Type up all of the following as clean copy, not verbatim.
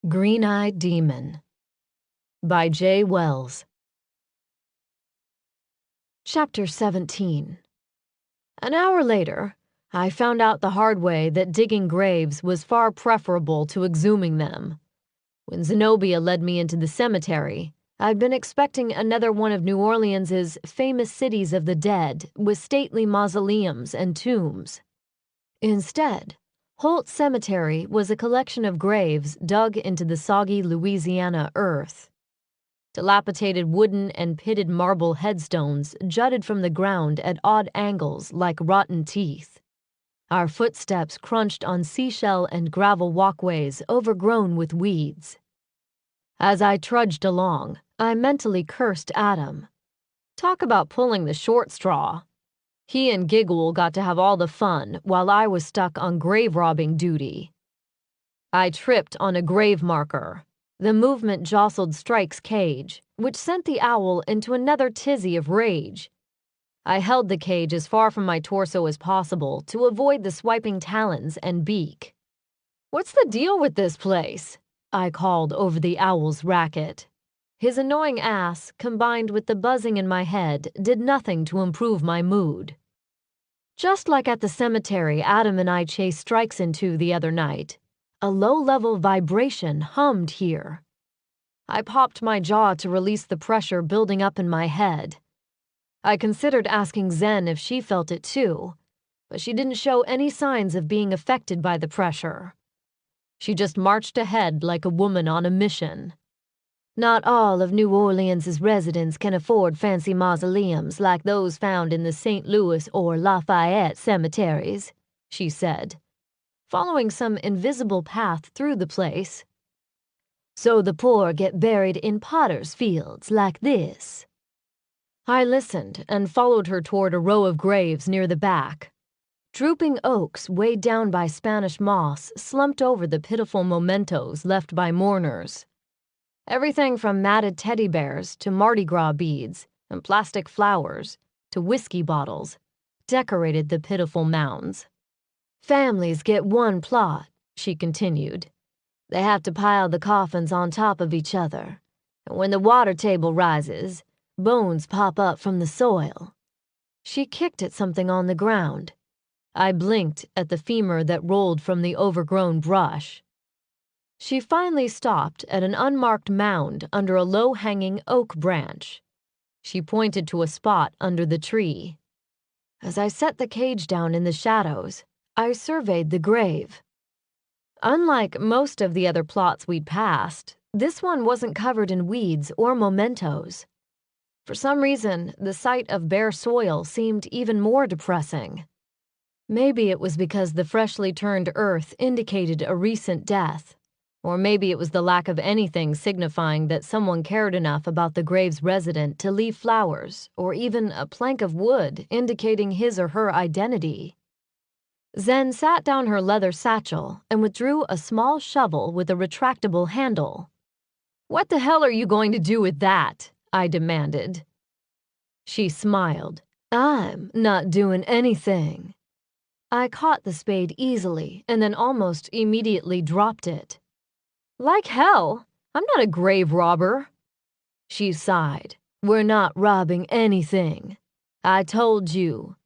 Green-Eyed Demon by Jaye Wells. Chapter 17. An hour later, I found out the hard way that digging graves was far preferable to exhuming them. When Zenobia led me into the cemetery, I'd been expecting another one of New Orleans's famous cities of the dead with stately mausoleums and tombs. Instead, Holt Cemetery was a collection of graves dug into the soggy Louisiana earth. Dilapidated wooden and pitted marble headstones jutted from the ground at odd angles like rotten teeth. Our footsteps crunched on seashell and gravel walkways overgrown with weeds. As I trudged along, I mentally cursed Adam. Talk about pulling the short straw. He and Giguhl got to have all the fun while I was stuck on grave-robbing duty. I tripped on a grave marker. The movement jostled Strike's cage, which sent the owl into another tizzy of rage. I held the cage as far from my torso as possible to avoid the swiping talons and beak. "What's the deal with this place?" I called over the owl's racket. His annoying ass, combined with the buzzing in my head, did nothing to improve my mood. Just like at the cemetery Adam and I chased Strikes into the other night, a low-level vibration hummed here. I popped my jaw to release the pressure building up in my head. I considered asking Zen if she felt it too, but she didn't show any signs of being affected by the pressure. She just marched ahead like a woman on a mission. "Not all of New Orleans' residents can afford fancy mausoleums like those found in the St. Louis or Lafayette cemeteries," she said, following some invisible path through the place. "So the poor get buried in potter's fields like this." I listened and followed her toward a row of graves near the back. Drooping oaks weighed down by Spanish moss slumped over the pitiful mementos left by mourners. Everything from matted teddy bears to Mardi Gras beads and plastic flowers to whiskey bottles decorated the pitiful mounds. "Families get one plot," she continued. "They have to pile the coffins on top of each other, and when the water table rises, bones pop up from the soil." She kicked at something on the ground. I blinked at the femur that rolled from the overgrown brush. She finally stopped at an unmarked mound under a low-hanging oak branch. She pointed to a spot under the tree. As I set the cage down in the shadows, I surveyed the grave. Unlike most of the other plots we'd passed, this one wasn't covered in weeds or mementos. For some reason, the sight of bare soil seemed even more depressing. Maybe it was because the freshly turned earth indicated a recent death. Or maybe it was the lack of anything signifying that someone cared enough about the grave's resident to leave flowers, or even a plank of wood indicating his or her identity. Zen sat down her leather satchel and withdrew a small shovel with a retractable handle. "What the hell are you going to do with that?" I demanded. She smiled. "I'm not doing anything." I caught the spade easily and then almost immediately dropped it. "Like hell, I'm not a grave robber." She sighed. "We're not robbing anything. I told you.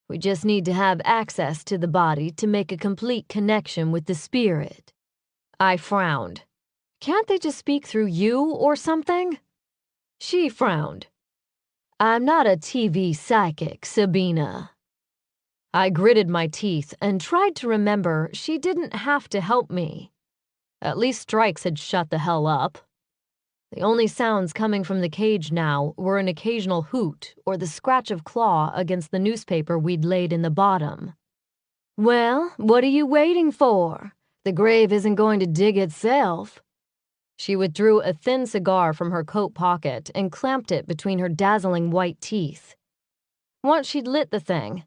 We just need to have access to the body to make a complete connection with the spirit." I frowned. "Can't they just speak through you or something?" She frowned. "I'm not a TV psychic, Sabina." I gritted my teeth and tried to remember she didn't have to help me. At least Strikes had shut the hell up. The only sounds coming from the cage now were an occasional hoot or the scratch of claw against the newspaper we'd laid in the bottom. "Well, what are you waiting for? The grave isn't going to dig itself." She withdrew a thin cigar from her coat pocket and clamped it between her dazzling white teeth. Once she'd lit the thing,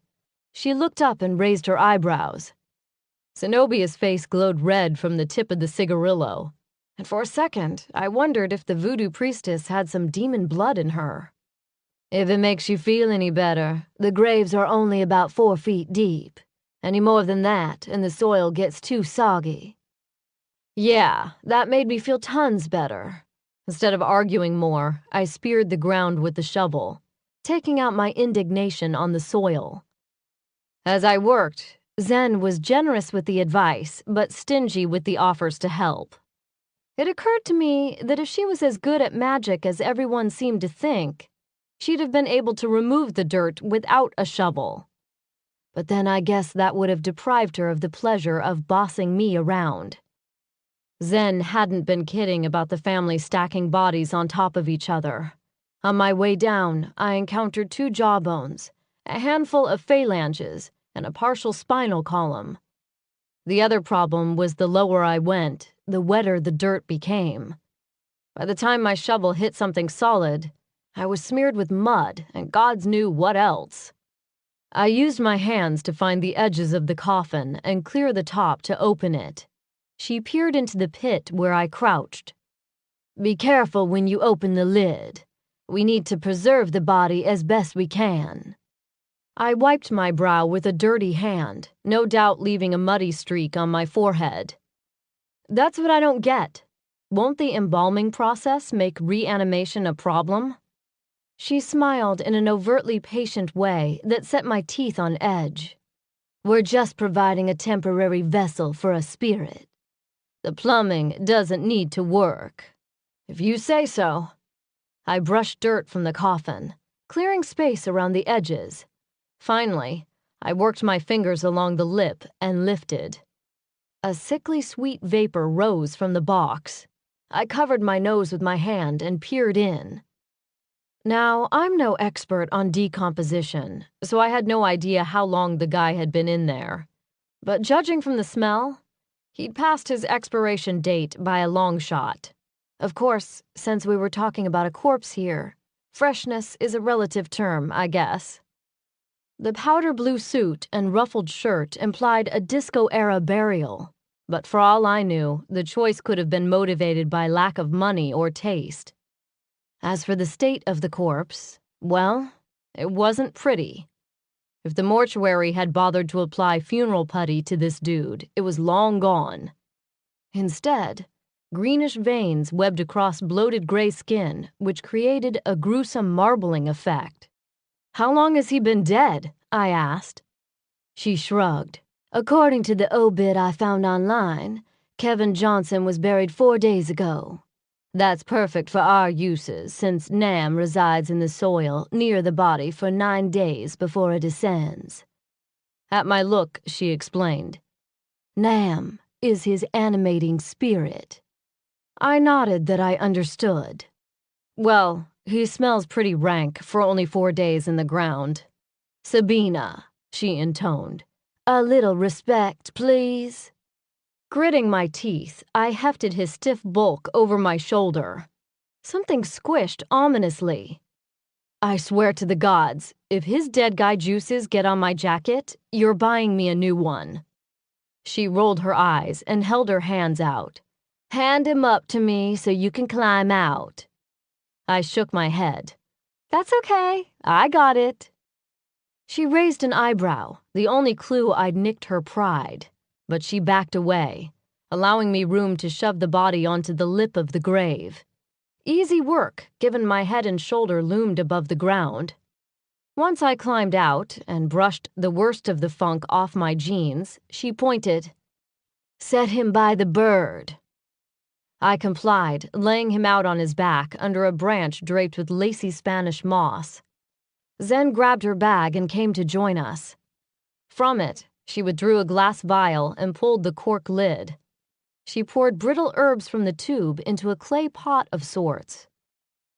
she looked up and raised her eyebrows. Zenobia's face glowed red from the tip of the cigarillo, and for a second I wondered if the voodoo priestess had some demon blood in her. "If it makes you feel any better, the graves are only about 4 feet deep. Any more than that, and the soil gets too soggy." Yeah, that made me feel tons better. Instead of arguing more, I speared the ground with the shovel, taking out my indignation on the soil. As I worked, Zen was generous with the advice, but stingy with the offers to help. It occurred to me that if she was as good at magic as everyone seemed to think, she'd have been able to remove the dirt without a shovel. But then I guess that would have deprived her of the pleasure of bossing me around. Zen hadn't been kidding about the family stacking bodies on top of each other. On my way down, I encountered 2 jawbones, a handful of phalanges, and a partial spinal column. The other problem was the lower I went, the wetter the dirt became. By the time my shovel hit something solid, I was smeared with mud and gods knew what else. I used my hands to find the edges of the coffin and clear the top to open it. She peered into the pit where I crouched. "Be careful when you open the lid. We need to preserve the body as best we can." I wiped my brow with a dirty hand, no doubt leaving a muddy streak on my forehead. "That's what I don't get. Won't the embalming process make reanimation a problem?" She smiled in an overtly patient way that set my teeth on edge. "We're just providing a temporary vessel for a spirit. The plumbing doesn't need to work." "If you say so." I brushed dirt from the coffin, clearing space around the edges. Finally, I worked my fingers along the lip and lifted. A sickly sweet vapor rose from the box. I covered my nose with my hand and peered in. Now, I'm no expert on decomposition, so I had no idea how long the guy had been in there. But judging from the smell, he'd passed his expiration date by a long shot. Of course, since we were talking about a corpse here, freshness is a relative term, I guess. The powder blue suit and ruffled shirt implied a disco-era burial, but for all I knew, the choice could have been motivated by lack of money or taste. As for the state of the corpse, well, it wasn't pretty. If the mortuary had bothered to apply funeral putty to this dude, it was long gone. Instead, greenish veins webbed across bloated gray skin, which created a gruesome marbling effect. "How long has he been dead?" I asked. She shrugged. "According to the obit I found online, Kevin Johnson was buried 4 days ago. That's perfect for our uses, since Nam resides in the soil near the body for 9 days before it ascends." At my look, she explained. "Nam is his animating spirit." I nodded that I understood. "Well, he smells pretty rank for only 4 days in the ground." "Sabina," she intoned. "A little respect, please." Gritting my teeth, I hefted his stiff bulk over my shoulder. Something squished ominously. "I swear to the gods, if his dead guy juices get on my jacket, you're buying me a new one." She rolled her eyes and held her hands out. "Hand him up to me so you can climb out." I shook my head. "That's okay, I got it." She raised an eyebrow, the only clue I'd nicked her pride, but she backed away, allowing me room to shove the body onto the lip of the grave. Easy work, given my head and shoulder loomed above the ground. Once I climbed out and brushed the worst of the funk off my jeans, she pointed. "Set him by the bird." I complied, laying him out on his back under a branch draped with lacy Spanish moss. Zen grabbed her bag and came to join us. From it, she withdrew a glass vial and pulled the cork lid. She poured brittle herbs from the tube into a clay pot of sorts.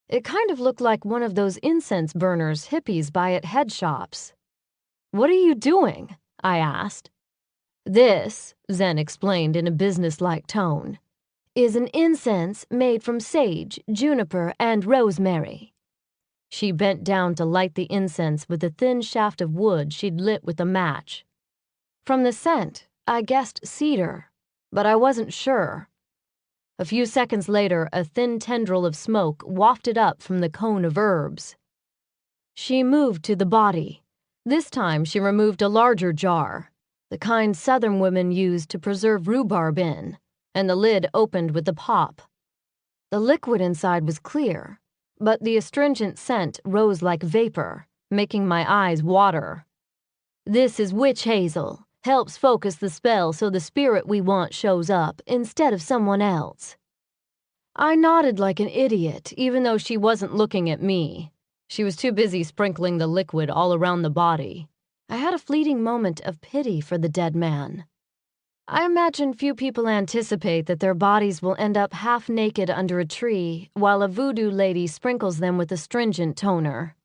It kind of looked like one of those incense burners hippies buy at head shops. "What are you doing?" I asked. "This," Zen explained in a businesslike tone, "is an incense made from sage, juniper, and rosemary." She bent down to light the incense with a thin shaft of wood she'd lit with a match. From the scent, I guessed cedar, but I wasn't sure. A few seconds later, a thin tendril of smoke wafted up from the cone of herbs. She moved to the body. This time she removed a larger jar, the kind Southern women used to preserve rhubarb in. and the lid opened with a pop. The liquid inside was clear, but the astringent scent rose like vapor, making my eyes water. "This is witch hazel. Helps focus the spell so the spirit we want shows up instead of someone else." I nodded like an idiot, even though she wasn't looking at me. She was too busy sprinkling the liquid all around the body. I had a fleeting moment of pity for the dead man. I imagine few people anticipate that their bodies will end up half naked under a tree while a voodoo lady sprinkles them with astringent toner.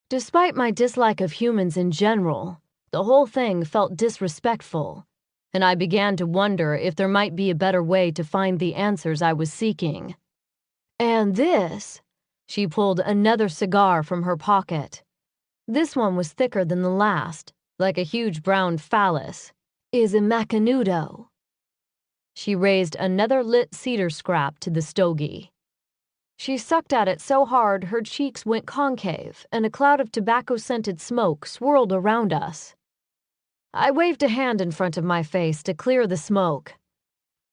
Despite my dislike of humans in general, the whole thing felt disrespectful, and I began to wonder if there might be a better way to find the answers I was seeking. "And this," she pulled another cigar from her pocket. This one was thicker than the last, like a huge brown phallus, "is a macanudo." She raised another lit cedar scrap to the stogie. She sucked at it so hard her cheeks went concave, and a cloud of tobacco-scented smoke swirled around us. I waved a hand in front of my face to clear the smoke.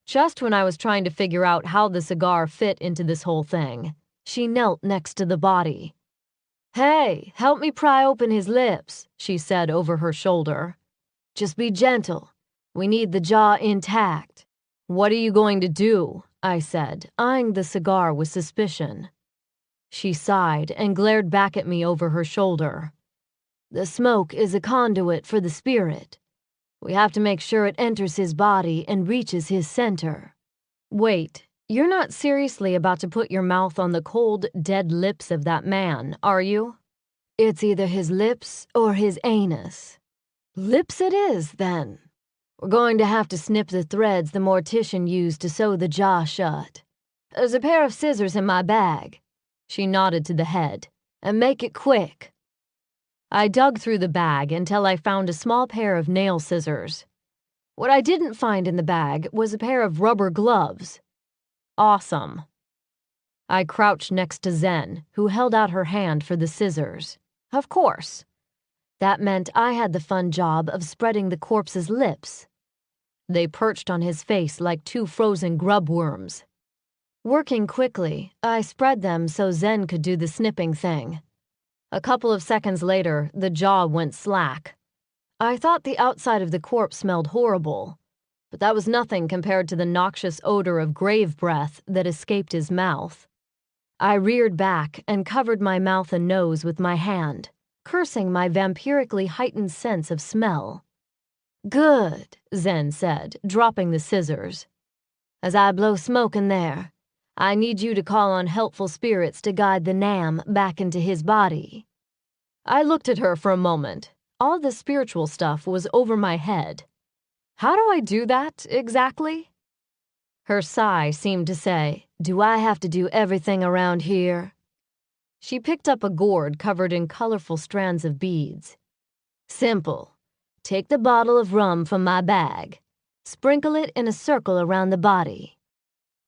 Just when I was trying to figure out how the cigar fit into this whole thing, she knelt next to the body. "Hey, help me pry open his lips," she said over her shoulder. "Just be gentle. We need the jaw intact." "What are you going to do?" I said, eyeing the cigar with suspicion. She sighed and glared back at me over her shoulder. "The smoke is a conduit for the spirit. We have to make sure it enters his body and reaches his center." "Wait, you're not seriously about to put your mouth on the cold, dead lips of that man, are you?" "It's either his lips or his anus." "Lips it is, then. We're going to have to snip the threads the mortician used to sew the jaw shut. There's a pair of scissors in my bag." She nodded to the head. "And make it quick." I dug through the bag until I found a small pair of nail scissors. What I didn't find in the bag was a pair of rubber gloves. Awesome. I crouched next to Zen, who held out her hand for the scissors. Of course. That meant I had the fun job of spreading the corpse's lips. They perched on his face like two frozen grub worms. Working quickly, I spread them so Zen could do the snipping thing. A couple of seconds later, the jaw went slack. I thought the outside of the corpse smelled horrible, but that was nothing compared to the noxious odor of grave breath that escaped his mouth. I reared back and covered my mouth and nose with my hand, cursing my vampirically heightened sense of smell. "Good," Zen said, dropping the scissors. "As I blow smoke in there, I need you to call on helpful spirits to guide the Nam back into his body." I looked at her for a moment. All the spiritual stuff was over my head. How do I do that, exactly? Her sigh seemed to say, "Do I have to do everything around here?" She picked up a gourd covered in colorful strands of beads. "Simple. Take the bottle of rum from my bag. Sprinkle it in a circle around the body.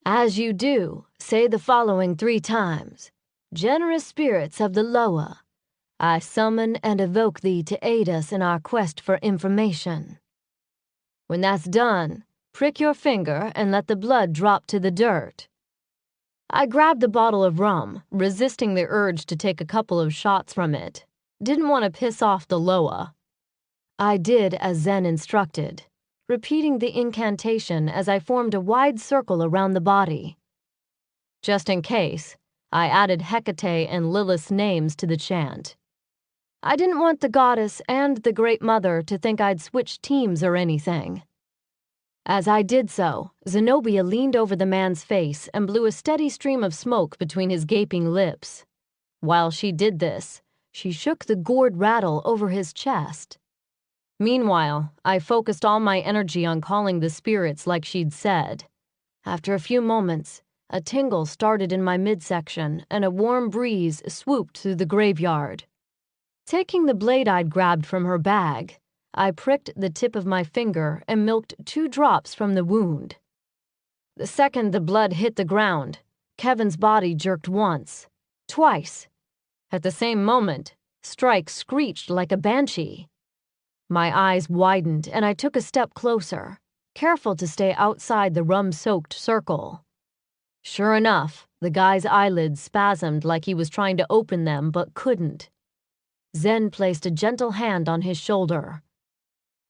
As you do, say the following 3 times. Generous spirits of the Loa, I summon and evoke thee to aid us in our quest for information. When that's done, prick your finger and let the blood drop to the dirt." I grabbed the bottle of rum, resisting the urge to take a couple of shots from it. Didn't want to piss off the Loa. I did as Zen instructed, repeating the incantation as I formed a wide circle around the body. Just in case, I added Hecate and Lilith's names to the chant. I didn't want the goddess and the Great Mother to think I'd switched teams or anything. As I did so, Zenobia leaned over the man's face and blew a steady stream of smoke between his gaping lips. While she did this, she shook the gourd rattle over his chest. Meanwhile, I focused all my energy on calling the spirits like she'd said. After a few moments, a tingle started in my midsection and a warm breeze swooped through the graveyard. Taking the blade I'd grabbed from her bag, I pricked the tip of my finger and milked 2 drops from the wound. The second the blood hit the ground, Kevin's body jerked once, twice. At the same moment, Strike screeched like a banshee. My eyes widened and I took a step closer. careful to stay outside the rum-soaked circle. Sure enough, the guy's eyelids spasmed like he was trying to open them but couldn't. Zen placed a gentle hand on his shoulder.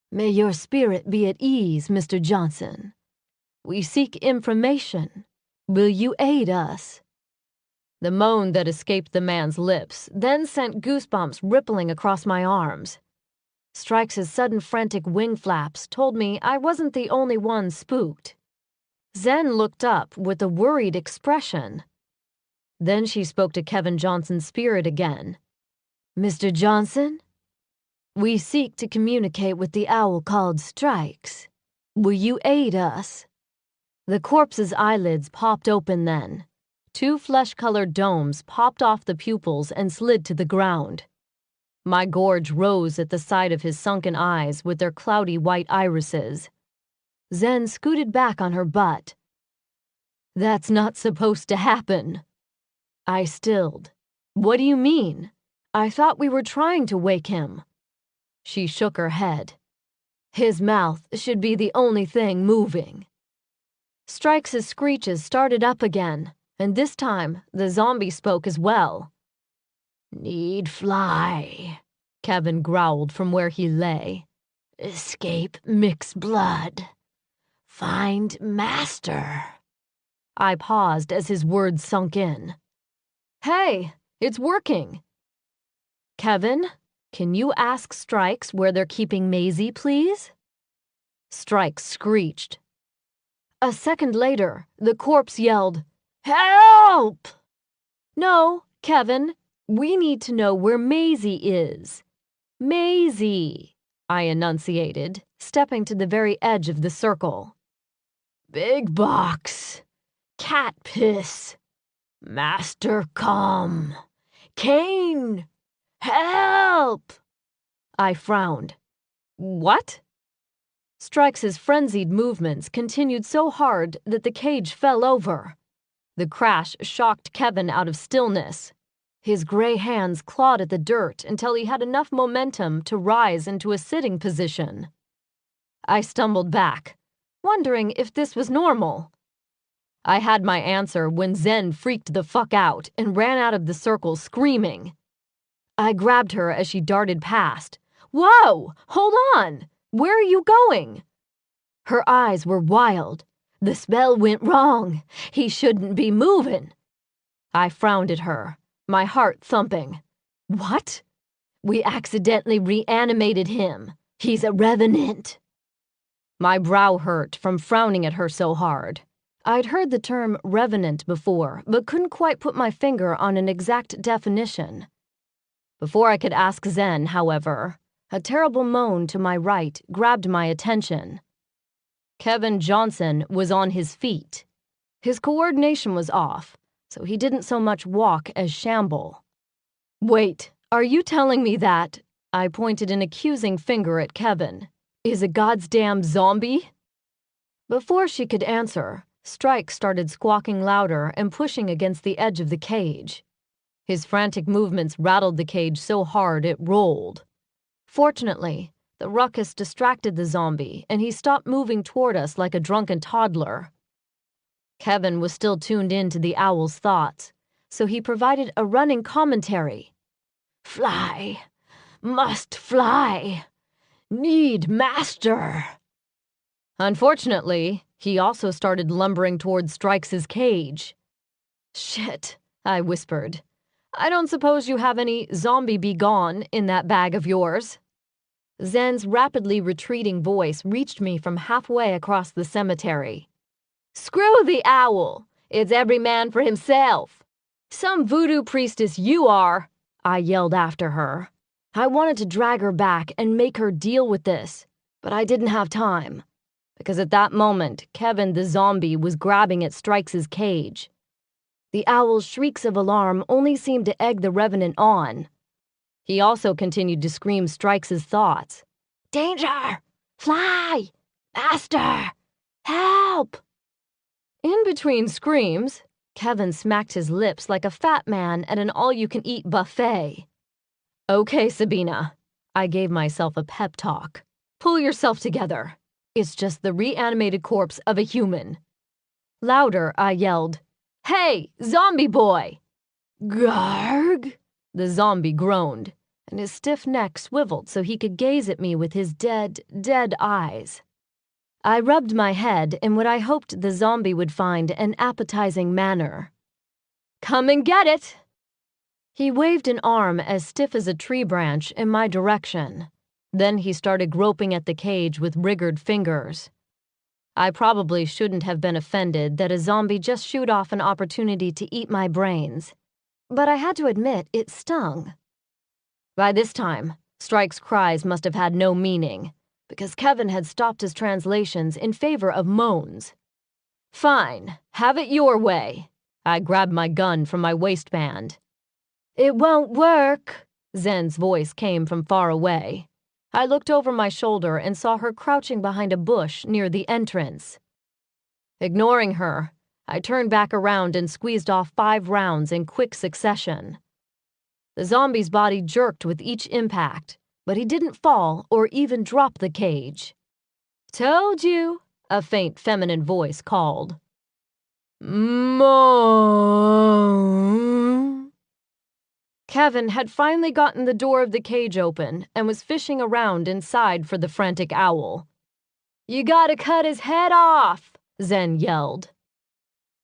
"May your spirit be at ease, Mr. Johnson. We seek information. Will you aid us?" The moan that escaped the man's lips then sent goosebumps rippling across my arms. Strikes' sudden frantic wing flaps told me I wasn't the only one spooked. Zen looked up with a worried expression. Then she spoke to Kevin Johnson's spirit again. "Mr. Johnson? We seek to communicate with the owl called Strikes. Will you aid us?" The corpse's eyelids popped open then. 2 flesh-colored domes popped off the pupils and slid to the ground. My gorge rose at the sight of his sunken eyes with their cloudy white irises. Zen scooted back on her butt. "That's not supposed to happen." I stilled. "What do you mean? I thought we were trying to wake him." She shook her head. "His mouth should be the only thing moving." Strikes' screeches started up again, and this time the zombie spoke as well. "Need fly," Kevin growled from where he lay. "Escape mix blood. Find master." I paused as his words sunk in. "Hey, it's working." "Kevin, can you ask Strikes where they're keeping Maisie, please?" Strikes screeched. A second later, the corpse yelled, "Help!" "No, Kevin, we need to know where Maisie is." "Maisie," I enunciated, stepping to the very edge of the circle. "Big box. Cat piss. Master come. Kane. Help!" I frowned. "What?" Strikes' frenzied movements continued so hard that the cage fell over. The crash shocked Kevin out of stillness. His gray hands clawed at the dirt until he had enough momentum to rise into a sitting position. I stumbled back, wondering if this was normal. I had my answer when Zen freaked the fuck out and ran out of the circle screaming. I grabbed her as she darted past. "Whoa! Hold on! Where are you going?" Her eyes were wild. "The spell went wrong. He shouldn't be moving." I frowned at her, my heart thumping. "What?" "We accidentally reanimated him. He's a revenant." My brow hurt from frowning at her so hard. I'd heard the term revenant before, but couldn't quite put my finger on an exact definition. Before I could ask Zen, however, a terrible moan to my right grabbed my attention. Kevin Johnson was on his feet. His coordination was off, so he didn't so much walk as shamble. "Wait, are you telling me that," I pointed an accusing finger at Kevin, "is a goddamn zombie?" Before she could answer, Strike started squawking louder and pushing against the edge of the cage. His frantic movements rattled the cage so hard it rolled. Fortunately, the ruckus distracted the zombie, and he stopped moving toward us like a drunken toddler. Kevin was still tuned in to the owl's thoughts, so he provided a running commentary. "Fly. Must fly. Need master." Unfortunately, he also started lumbering toward Strikes' cage. "Shit," I whispered. "I don't suppose you have any zombie be gone in that bag of yours." Zen's rapidly retreating voice reached me from halfway across the cemetery. "Screw the owl. It's every man for himself. Some voodoo priestess you are," I yelled after her. I wanted to drag her back and make her deal with this, but I didn't have time. Because at that moment, Kevin the zombie was grabbing at Strikes' cage. The owl's shrieks of alarm only seemed to egg the revenant on. He also continued to scream Strikes' thoughts. "Danger! Fly! Master! Help!" In between screams, Kevin smacked his lips like a fat man at an all-you-can-eat buffet. "Okay, Sabina," I gave myself a pep talk. "Pull yourself together. It's just the reanimated corpse of a human. Louder, I yelled, "Hey, zombie boy!" "Garg?" The zombie groaned, and his stiff neck swiveled so he could gaze at me with his dead eyes. I rubbed my head in what I hoped the zombie would find an appetizing manner. "Come and get it!" He waved an arm as stiff as a tree branch in my direction. Then he started groping at the cage with rigged fingers. I probably shouldn't have been offended that a zombie just shooed off an opportunity to eat my brains, but I had to admit it stung. By this time, Strike's cries must have had no meaning, because Kevin had stopped his translations in favor of moans. "Fine, have it your way." I grabbed my gun from my waistband. "It won't work," Zen's voice came from far away. I looked over my shoulder and saw her crouching behind a bush near the entrance. Ignoring her, I turned back around and squeezed off 5 rounds in quick succession. The zombie's body jerked with each impact, but he didn't fall or even drop the cage. "Told you," a faint feminine voice called. "Mom." Kevin had finally gotten the door of the cage open and was fishing around inside for the frantic owl. "You gotta cut his head off," Zen yelled.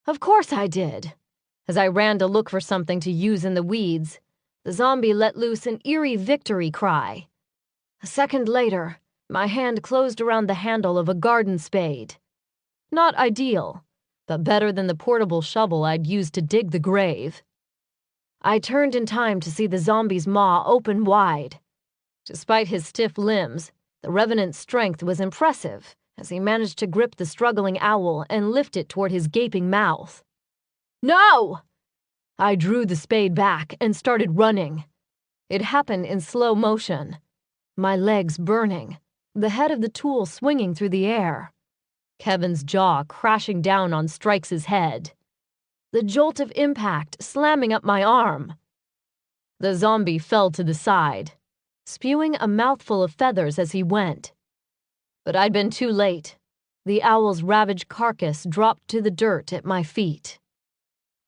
Of course I did. As I ran to look for something to use in the weeds, the zombie let loose an eerie victory cry. A second later, my hand closed around the handle of a garden spade. Not ideal, but better than the portable shovel I'd used to dig the grave. I turned in time to see the zombie's maw open wide. Despite his stiff limbs, the revenant's strength was impressive as he managed to grip the struggling owl and lift it toward his gaping mouth. "No!" I drew the spade back and started running. It happened in slow motion, my legs burning, the head of the tool swinging through the air. Kevin's jaw crashing down on Strikes' head. The jolt of impact slamming up my arm. The zombie fell to the side, spewing a mouthful of feathers as he went. But I'd been too late. The owl's ravaged carcass dropped to the dirt at my feet.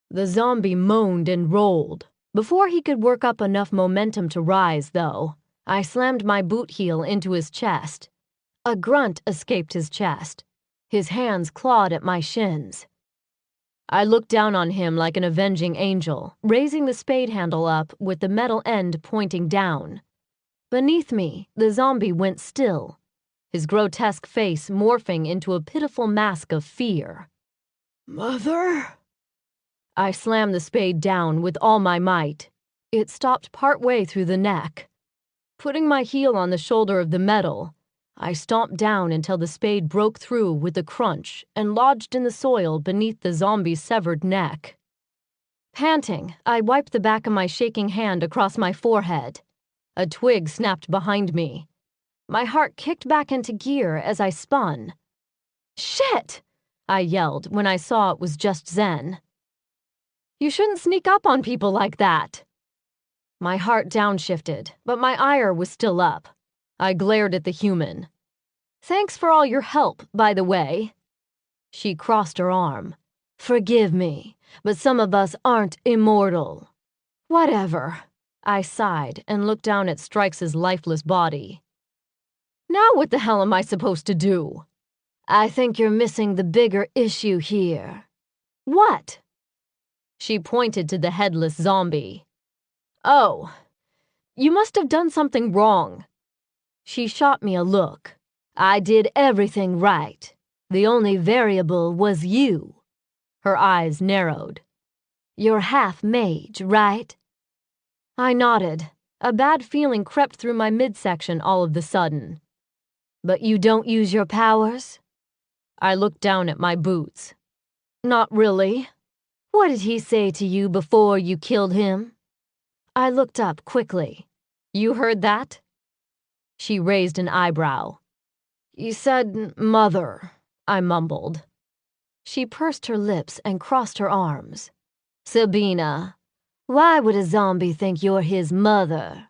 The zombie moaned and rolled. Before he could work up enough momentum to rise, though, I slammed my boot heel into his chest. A grunt escaped his chest. His hands clawed at my shins. I looked down on him like an avenging angel, raising the spade handle up with the metal end pointing down. Beneath me, the zombie went still, his grotesque face morphing into a pitiful mask of fear. "Mother?" I slammed the spade down with all my might. It stopped partway through the neck. Putting my heel on the shoulder of the metal, I stomped down until the spade broke through with a crunch and lodged in the soil beneath the zombie's severed neck. Panting, I wiped the back of my shaking hand across my forehead. A twig snapped behind me. My heart kicked back into gear as I spun. "Shit!" I yelled when I saw it was just Zen. "You shouldn't sneak up on people like that." My heart downshifted, but my ire was still up. I glared at the human. "Thanks for all your help, by the way." She crossed her arm. "Forgive me, but some of us aren't immortal." "Whatever." I sighed and looked down at Strikes' lifeless body. "Now what the hell am I supposed to do?" "I think you're missing the bigger issue here." "What?" She pointed to the headless zombie. "Oh, you must have done something wrong." She shot me a look. "I did everything right. The only variable was you." Her eyes narrowed. "You're half mage, right?" I nodded. A bad feeling crept through my midsection all of the sudden. "But you don't use your powers?" I looked down at my boots. "Not really." "What did he say to you before you killed him?" I looked up quickly. "You heard that?" She raised an eyebrow. "You said mother," I mumbled. She pursed her lips and crossed her arms. "Sabina, why would a zombie think you're his mother?"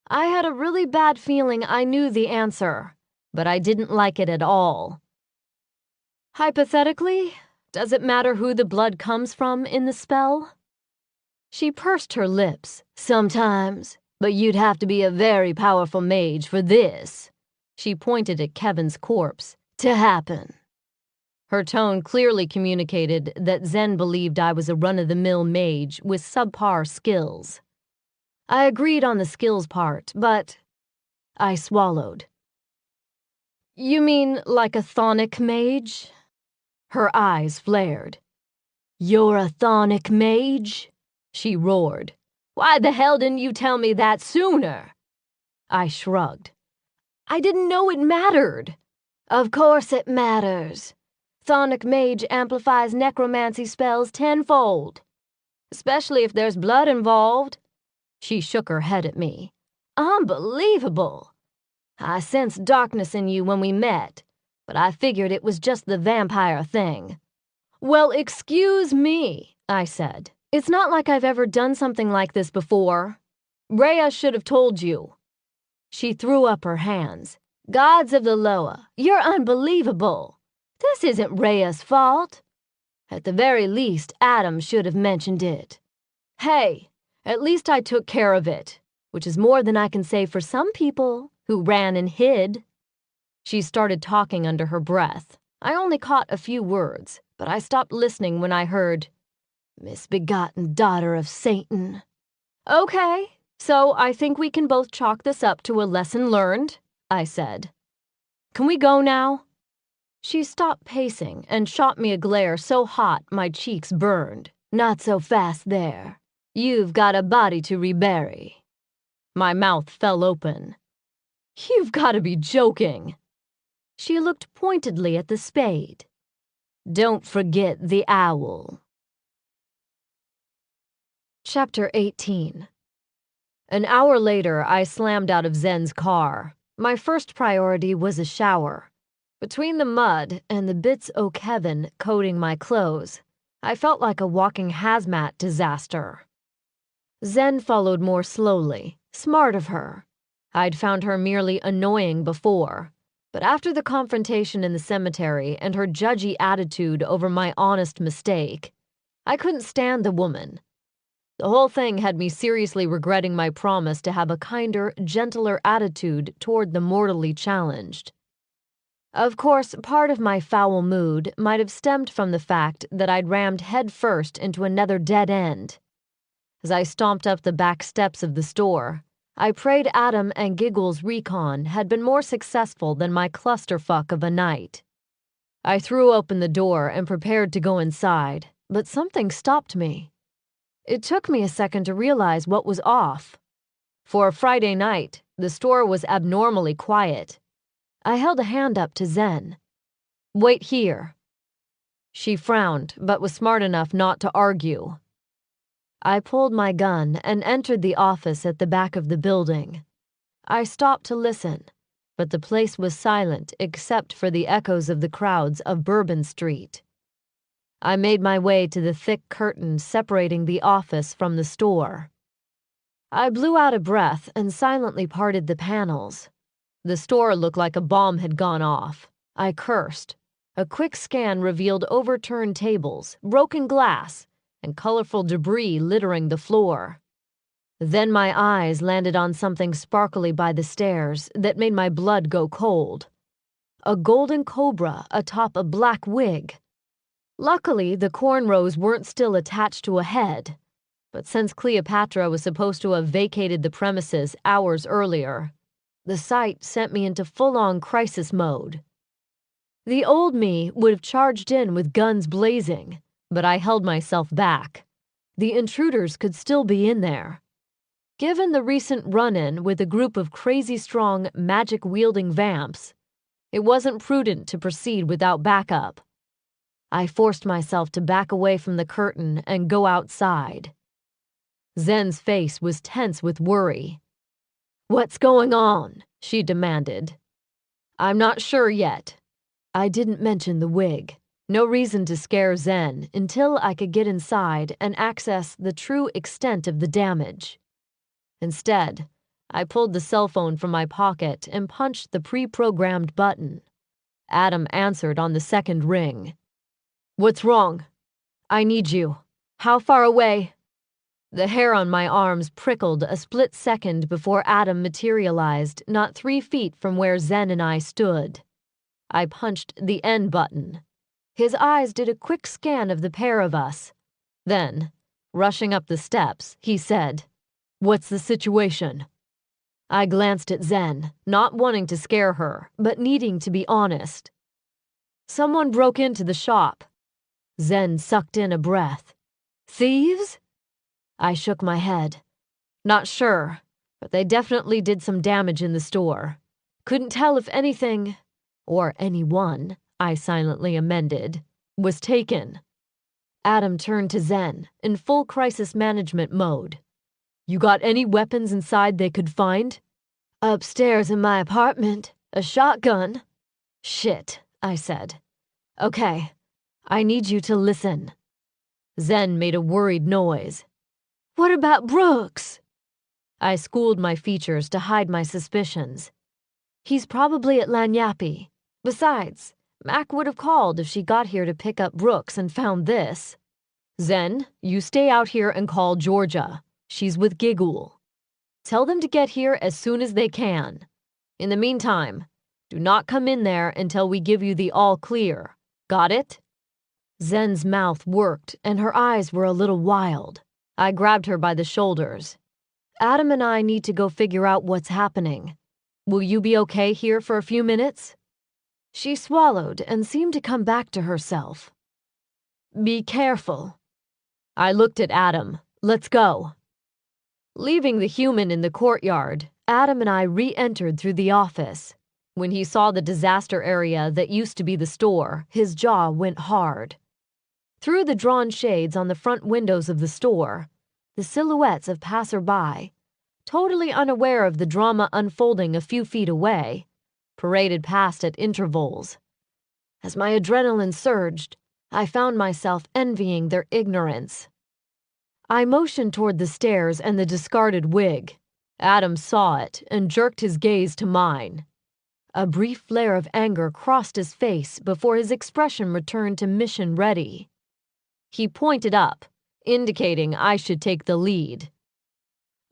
I had a really bad feeling I knew the answer, but I didn't like it at all. Hypothetically, does it matter who the blood comes from in the spell? She pursed her lips. Sometimes, but you'd have to be a very powerful mage for this. She pointed at Kevin's corpse. To happen. Her tone clearly communicated that Zen believed I was a run-of-the-mill mage with subpar skills. I agreed on the skills part, but I swallowed. You mean like a chthonic mage? Her eyes flared. You're a chthonic mage? She roared. Why the hell didn't you tell me that sooner? I shrugged. I didn't know it mattered. Of course it matters. Chthonic mage amplifies necromancy spells tenfold. Especially if there's blood involved. She shook her head at me. Unbelievable. I sensed darkness in you when we met, but I figured it was just the vampire thing. Well, excuse me, I said. It's not like I've ever done something like this before. Rhea should have told you. She threw up her hands. Gods of the Loa, you're unbelievable. This isn't Rhea's fault. At the very least, Adam should have mentioned it. Hey, at least I took care of it, which is more than I can say for some people who ran and hid. She started talking under her breath. I only caught a few words, but I stopped listening when I heard, misbegotten daughter of Satan. Okay, so I think we can both chalk this up to a lesson learned, I said. Can we go now? She stopped pacing and shot me a glare so hot my cheeks burned. Not so fast there. You've got a body to rebury. My mouth fell open. You've got to be joking. She looked pointedly at the spade. Don't forget the owl. Chapter 18. An hour later, I slammed out of Zen's car. My first priority was a shower. Between the mud and the bits o' Kevin coating my clothes, I felt like a walking hazmat disaster. Zen followed more slowly. Smart of her. I'd found her merely annoying before, but after the confrontation in the cemetery and her judgy attitude over my honest mistake, I couldn't stand the woman. The whole thing had me seriously regretting my promise to have a kinder, gentler attitude toward the mortally challenged. Of course, part of my foul mood might have stemmed from the fact that I'd rammed headfirst into another dead end. As I stomped up the back steps of the store, I prayed Adam and Giguhl's recon had been more successful than my clusterfuck of a night. I threw open the door and prepared to go inside, but something stopped me. It took me a second to realize what was off. For a Friday night, the store was abnormally quiet. I held a hand up to Zen. Wait here. She frowned, but was smart enough not to argue. I pulled my gun and entered the office at the back of the building. I stopped to listen, but the place was silent except for the echoes of the crowds of Bourbon Street. I made my way to the thick curtain separating the office from the store. I blew out a breath and silently parted the panels. The store looked like a bomb had gone off. I cursed. A quick scan revealed overturned tables, broken glass, and colorful debris littering the floor. Then my eyes landed on something sparkly by the stairs that made my blood go cold. A golden cobra atop a black wig. Luckily, the cornrows weren't still attached to a head, but since Cleopatra was supposed to have vacated the premises hours earlier, the sight sent me into full-on crisis mode. The old me would have charged in with guns blazing, but I held myself back. The intruders could still be in there. Given the recent run-in with a group of crazy-strong, magic-wielding vamps, it wasn't prudent to proceed without backup. I forced myself to back away from the curtain and go outside. Zen's face was tense with worry. "What's going on?" she demanded. "I'm not sure yet." I didn't mention the wig. No reason to scare Zen until I could get inside and access the true extent of the damage. Instead, I pulled the cell phone from my pocket and punched the pre-programmed button. Adam answered on the second ring. "What's wrong?" "I need you. How far away?" The hair on my arms prickled a split second before Adam materialized not 3 feet from where Zen and I stood. I punched the end button. His eyes did a quick scan of the pair of us. Then, rushing up the steps, he said, "What's the situation?" I glanced at Zen, not wanting to scare her, but needing to be honest. "Someone broke into the shop." Zen sucked in a breath. "Thieves?" I shook my head. "Not sure, but they definitely did some damage in the store. Couldn't tell if anything, or anyone," I silently amended, "was taken." Adam turned to Zen, in full crisis management mode. "You got any weapons inside they could find?" "Upstairs in my apartment. A shotgun." "Shit," I said. "Okay, I need you to listen." Zen made a worried noise. "What about Brooks?" I schooled my features to hide my suspicions. "He's probably at Lanyappi. Besides, Mac would have called if she got here to pick up Brooks and found this. Zen, you stay out here and call Georgia. She's with Giguhl. Tell them to get here as soon as they can. In the meantime, do not come in there until we give you the all clear. Got it?" Zen's mouth worked and her eyes were a little wild. I grabbed her by the shoulders. "Adam and I need to go figure out what's happening. Will you be okay here for a few minutes?" She swallowed and seemed to come back to herself. "Be careful." I looked at Adam. "Let's go." Leaving the human in the courtyard, Adam and I re-entered through the office. When he saw the disaster area that used to be the store, his jaw went hard. Through the drawn shades on the front windows of the store, the silhouettes of passerby, totally unaware of the drama unfolding a few feet away, paraded past at intervals. As my adrenaline surged, I found myself envying their ignorance. I motioned toward the stairs and the discarded wig. Adam saw it and jerked his gaze to mine. A brief flare of anger crossed his face before his expression returned to mission ready. He pointed up, indicating I should take the lead.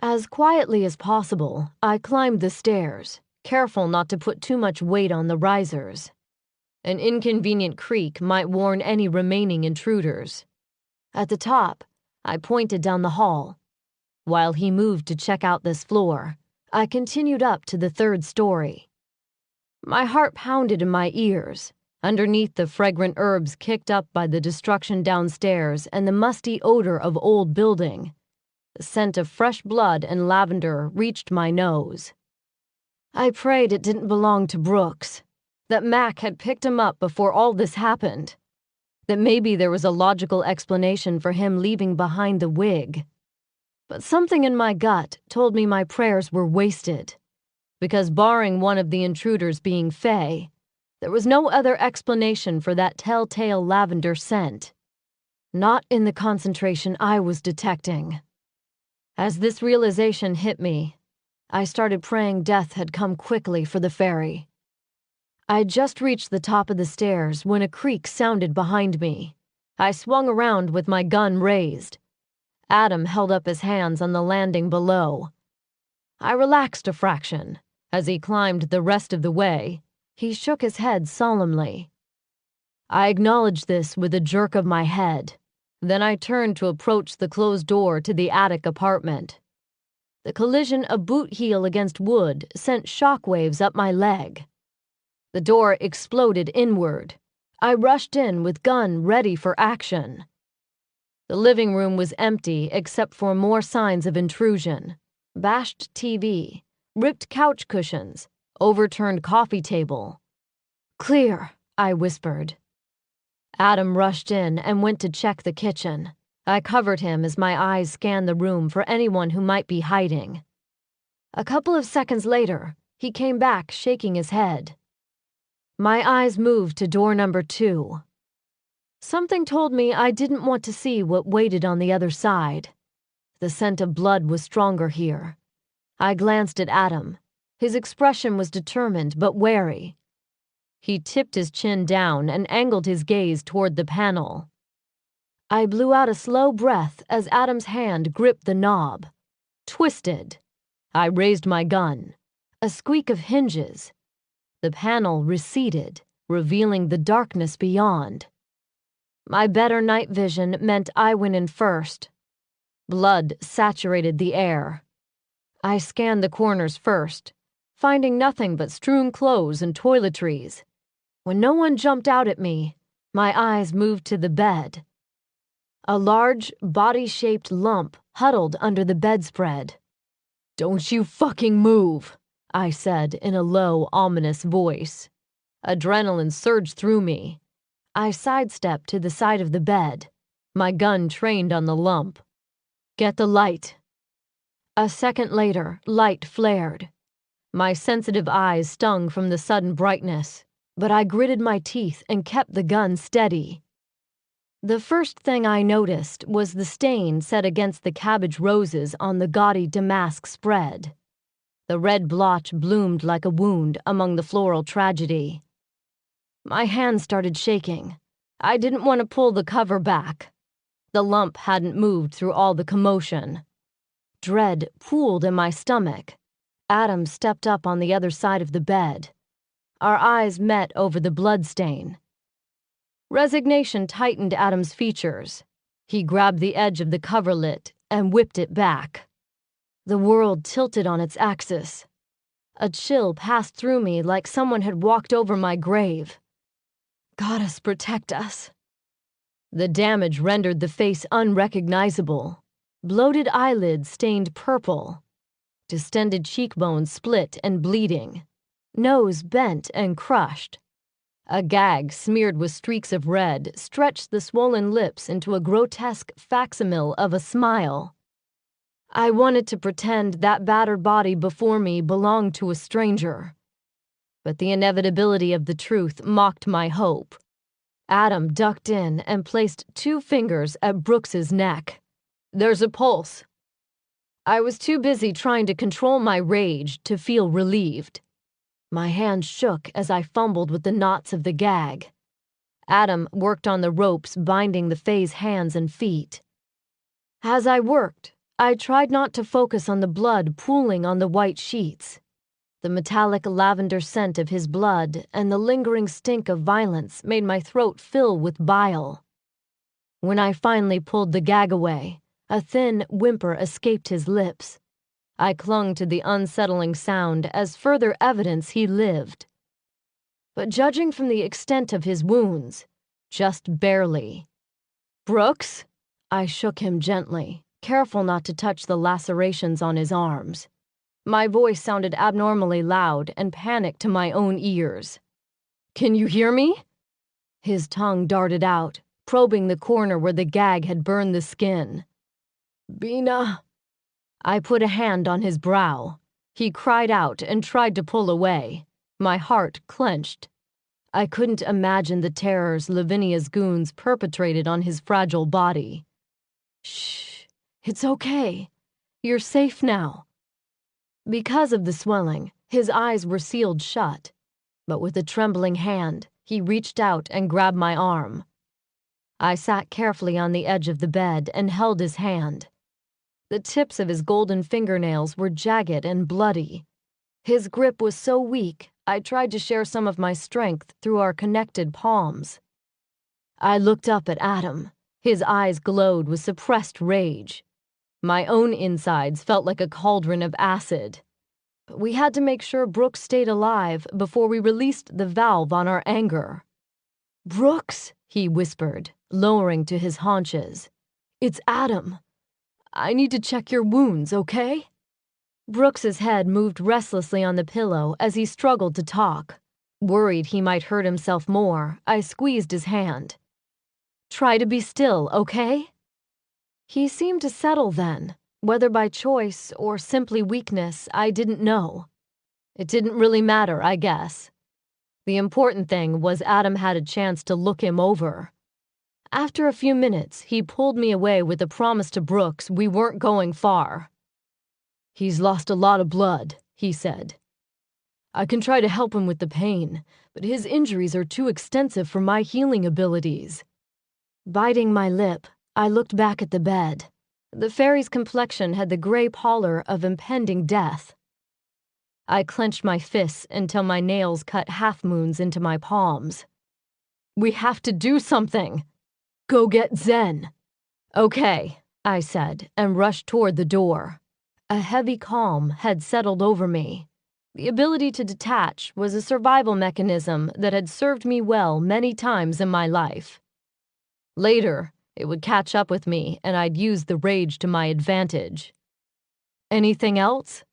As quietly as possible, I climbed the stairs, careful not to put too much weight on the risers. An inconvenient creak might warn any remaining intruders. At the top, I pointed down the hall. While he moved to check out this floor, I continued up to the 3rd story. My heart pounded in my ears, underneath the fragrant herbs kicked up by the destruction downstairs and the musty odor of old building. The scent of fresh blood and lavender reached my nose. I prayed it didn't belong to Brooks, that Mac had picked him up before all this happened, that maybe there was a logical explanation for him leaving behind the wig. But something in my gut told me my prayers were wasted, because barring one of the intruders being Faye, there was no other explanation for that telltale lavender scent. Not in the concentration I was detecting. As this realization hit me, I started praying death had come quickly for the fairy. I'd just reached the top of the stairs when a creak sounded behind me. I swung around with my gun raised. Adam held up his hands on the landing below. I relaxed a fraction. As he climbed the rest of the way, he shook his head solemnly. I acknowledged this with a jerk of my head. Then I turned to approach the closed door to the attic apartment. The collision of boot heel against wood sent shockwaves up my leg. The door exploded inward. I rushed in with gun ready for action. The living room was empty except for more signs of intrusion. Bashed TV, ripped couch cushions, overturned coffee table. "Clear," I whispered. Adam rushed in and went to check the kitchen. I covered him as my eyes scanned the room for anyone who might be hiding. A couple of seconds later, he came back shaking his head. My eyes moved to door number 2. Something told me I didn't want to see what waited on the other side. The scent of blood was stronger here. I glanced at Adam. His expression was determined but wary. He tipped his chin down and angled his gaze toward the panel. I blew out a slow breath as Adam's hand gripped the knob. Twisted. I raised my gun. A squeak of hinges. The panel receded, revealing the darkness beyond. My better night vision meant I went in first. Blood saturated the air. I scanned the corners first, finding nothing but strewn clothes and toiletries. When no one jumped out at me, my eyes moved to the bed. A large, body-shaped lump huddled under the bedspread. "Don't you fucking move," I said in a low, ominous voice. Adrenaline surged through me. I sidestepped to the side of the bed, my gun trained on the lump. "Get the light." A second later, light flared. My sensitive eyes stung from the sudden brightness, but I gritted my teeth and kept the gun steady. The first thing I noticed was the stain set against the cabbage roses on the gaudy damask spread. The red blotch bloomed like a wound among the floral tragedy. My hand started shaking. I didn't want to pull the cover back. The lump hadn't moved through all the commotion. Dread pooled in my stomach. Adam stepped up on the other side of the bed. Our eyes met over the bloodstain. Resignation tightened Adam's features. He grabbed the edge of the coverlet and whipped it back. The world tilted on its axis. A chill passed through me like someone had walked over my grave. "Goddess protect us." The damage rendered the face unrecognizable. Bloated eyelids stained purple. Distended cheekbones split and bleeding. Nose bent and crushed. A gag smeared with streaks of red stretched the swollen lips into a grotesque facsimile of a smile. I wanted to pretend that battered body before me belonged to a stranger. But the inevitability of the truth mocked my hope. Adam ducked in and placed 2 fingers at Brooks's neck. "There's a pulse." I was too busy trying to control my rage to feel relieved. My hand shook as I fumbled with the knots of the gag. Adam worked on the ropes binding the Fae's hands and feet. As I worked, I tried not to focus on the blood pooling on the white sheets. The metallic lavender scent of his blood and the lingering stink of violence made my throat fill with bile. When I finally pulled the gag away, a thin whimper escaped his lips. I clung to the unsettling sound as further evidence he lived. But judging from the extent of his wounds, just barely. "Brooks?" I shook him gently, careful not to touch the lacerations on his arms. My voice sounded abnormally loud and panicked to my own ears. "Can you hear me?" His tongue darted out, probing the corner where the gag had burned the skin. "Bina." I put a hand on his brow. He cried out and tried to pull away. My heart clenched. I couldn't imagine the terrors Lavinia's goons perpetrated on his fragile body. "Shh, it's okay. You're safe now." Because of the swelling, his eyes were sealed shut. But with a trembling hand, he reached out and grabbed my arm. I sat carefully on the edge of the bed and held his hand. The tips of his golden fingernails were jagged and bloody. His grip was so weak, I tried to share some of my strength through our connected palms. I looked up at Adam. His eyes glowed with suppressed rage. My own insides felt like a cauldron of acid. But we had to make sure Brooks stayed alive before we released the valve on our anger. "Brooks," he whispered, lowering to his haunches. "It's Adam. I need to check your wounds, okay?" Brooks's head moved restlessly on the pillow as he struggled to talk. Worried he might hurt himself more, I squeezed his hand. "Try to be still, okay?" He seemed to settle then, whether by choice or simply weakness, I didn't know. It didn't really matter, I guess. The important thing was Adam had a chance to look him over. After a few minutes, he pulled me away with a promise to Brooks we weren't going far. "He's lost a lot of blood," he said. "I can try to help him with the pain, but his injuries are too extensive for my healing abilities." Biting my lip, I looked back at the bed. The fairy's complexion had the gray pallor of impending death. I clenched my fists until my nails cut half-moons into my palms. "We have to do something! Go get Zen!" "Okay," I said, and rushed toward the door. A heavy calm had settled over me. The ability to detach was a survival mechanism that had served me well many times in my life. Later, it would catch up with me and I'd use the rage to my advantage. "Anything else?"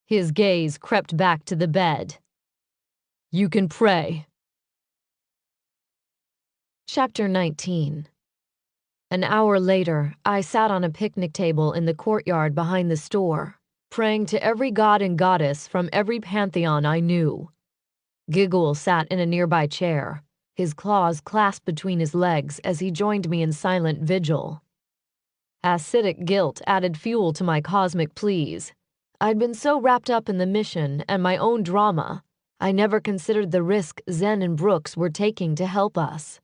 His gaze crept back to the bed. "You can pray." Chapter 19. An hour later, I sat on a picnic table in the courtyard behind the store, praying to every god and goddess from every pantheon I knew. Giguhl sat in a nearby chair, his claws clasped between his legs as he joined me in silent vigil. Acidic guilt added fuel to my cosmic pleas. I'd been so wrapped up in the mission and my own drama, I never considered the risk Zen and Brooks were taking to help us.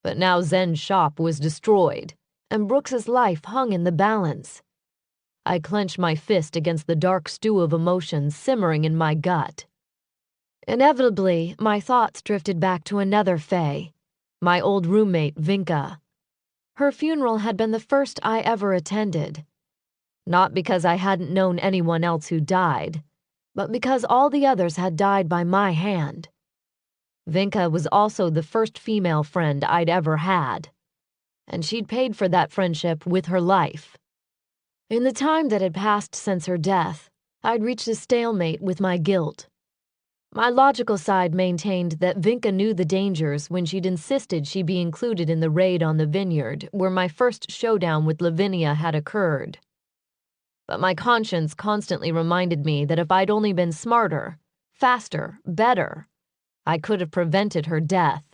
But now Zen's shop was destroyed, and Brooks's life hung in the balance. I clenched my fist against the dark stew of emotions simmering in my gut. Inevitably, my thoughts drifted back to another fae, my old roommate, Vinka. Her funeral had been the first I ever attended. Not because I hadn't known anyone else who died, but because all the others had died by my hand. Vinka was also the first female friend I'd ever had, and she'd paid for that friendship with her life. In the time that had passed since her death, I'd reached a stalemate with my guilt. My logical side maintained that Vinka knew the dangers when she'd insisted she be included in the raid on the vineyard where my first showdown with Lavinia had occurred. But my conscience constantly reminded me that if I'd only been smarter, faster, better, I could have prevented her death.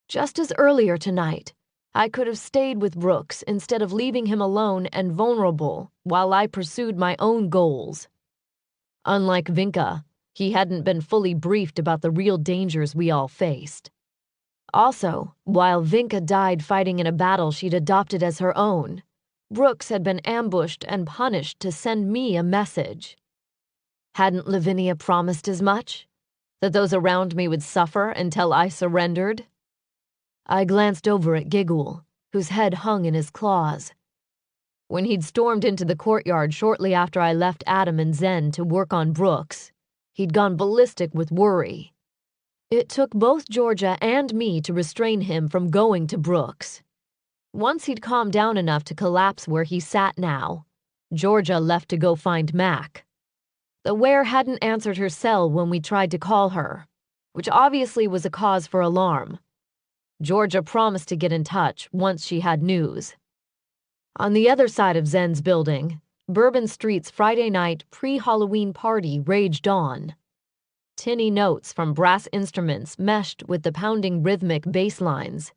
Just as earlier tonight, I could have stayed with Brooks instead of leaving him alone and vulnerable while I pursued my own goals. Unlike Vinka, he hadn't been fully briefed about the real dangers we all faced. Also, while Vinka died fighting in a battle she'd adopted as her own, Brooks had been ambushed and punished to send me a message. Hadn't Lavinia promised as much? That those around me would suffer until I surrendered? I glanced over at Giguhl, whose head hung in his claws. When he'd stormed into the courtyard shortly after I left Adam and Zen to work on Brooks, he'd gone ballistic with worry. It took both Georgia and me to restrain him from going to Brooks. Once he'd calmed down enough to collapse where he sat now, Georgia left to go find Mac. The were hadn't answered her cell when we tried to call her, which obviously was a cause for alarm. Georgia promised to get in touch once she had news. On the other side of Zen's building, Bourbon Street's Friday night pre-Halloween party raged on. Tinny notes from brass instruments meshed with the pounding rhythmic bass lines.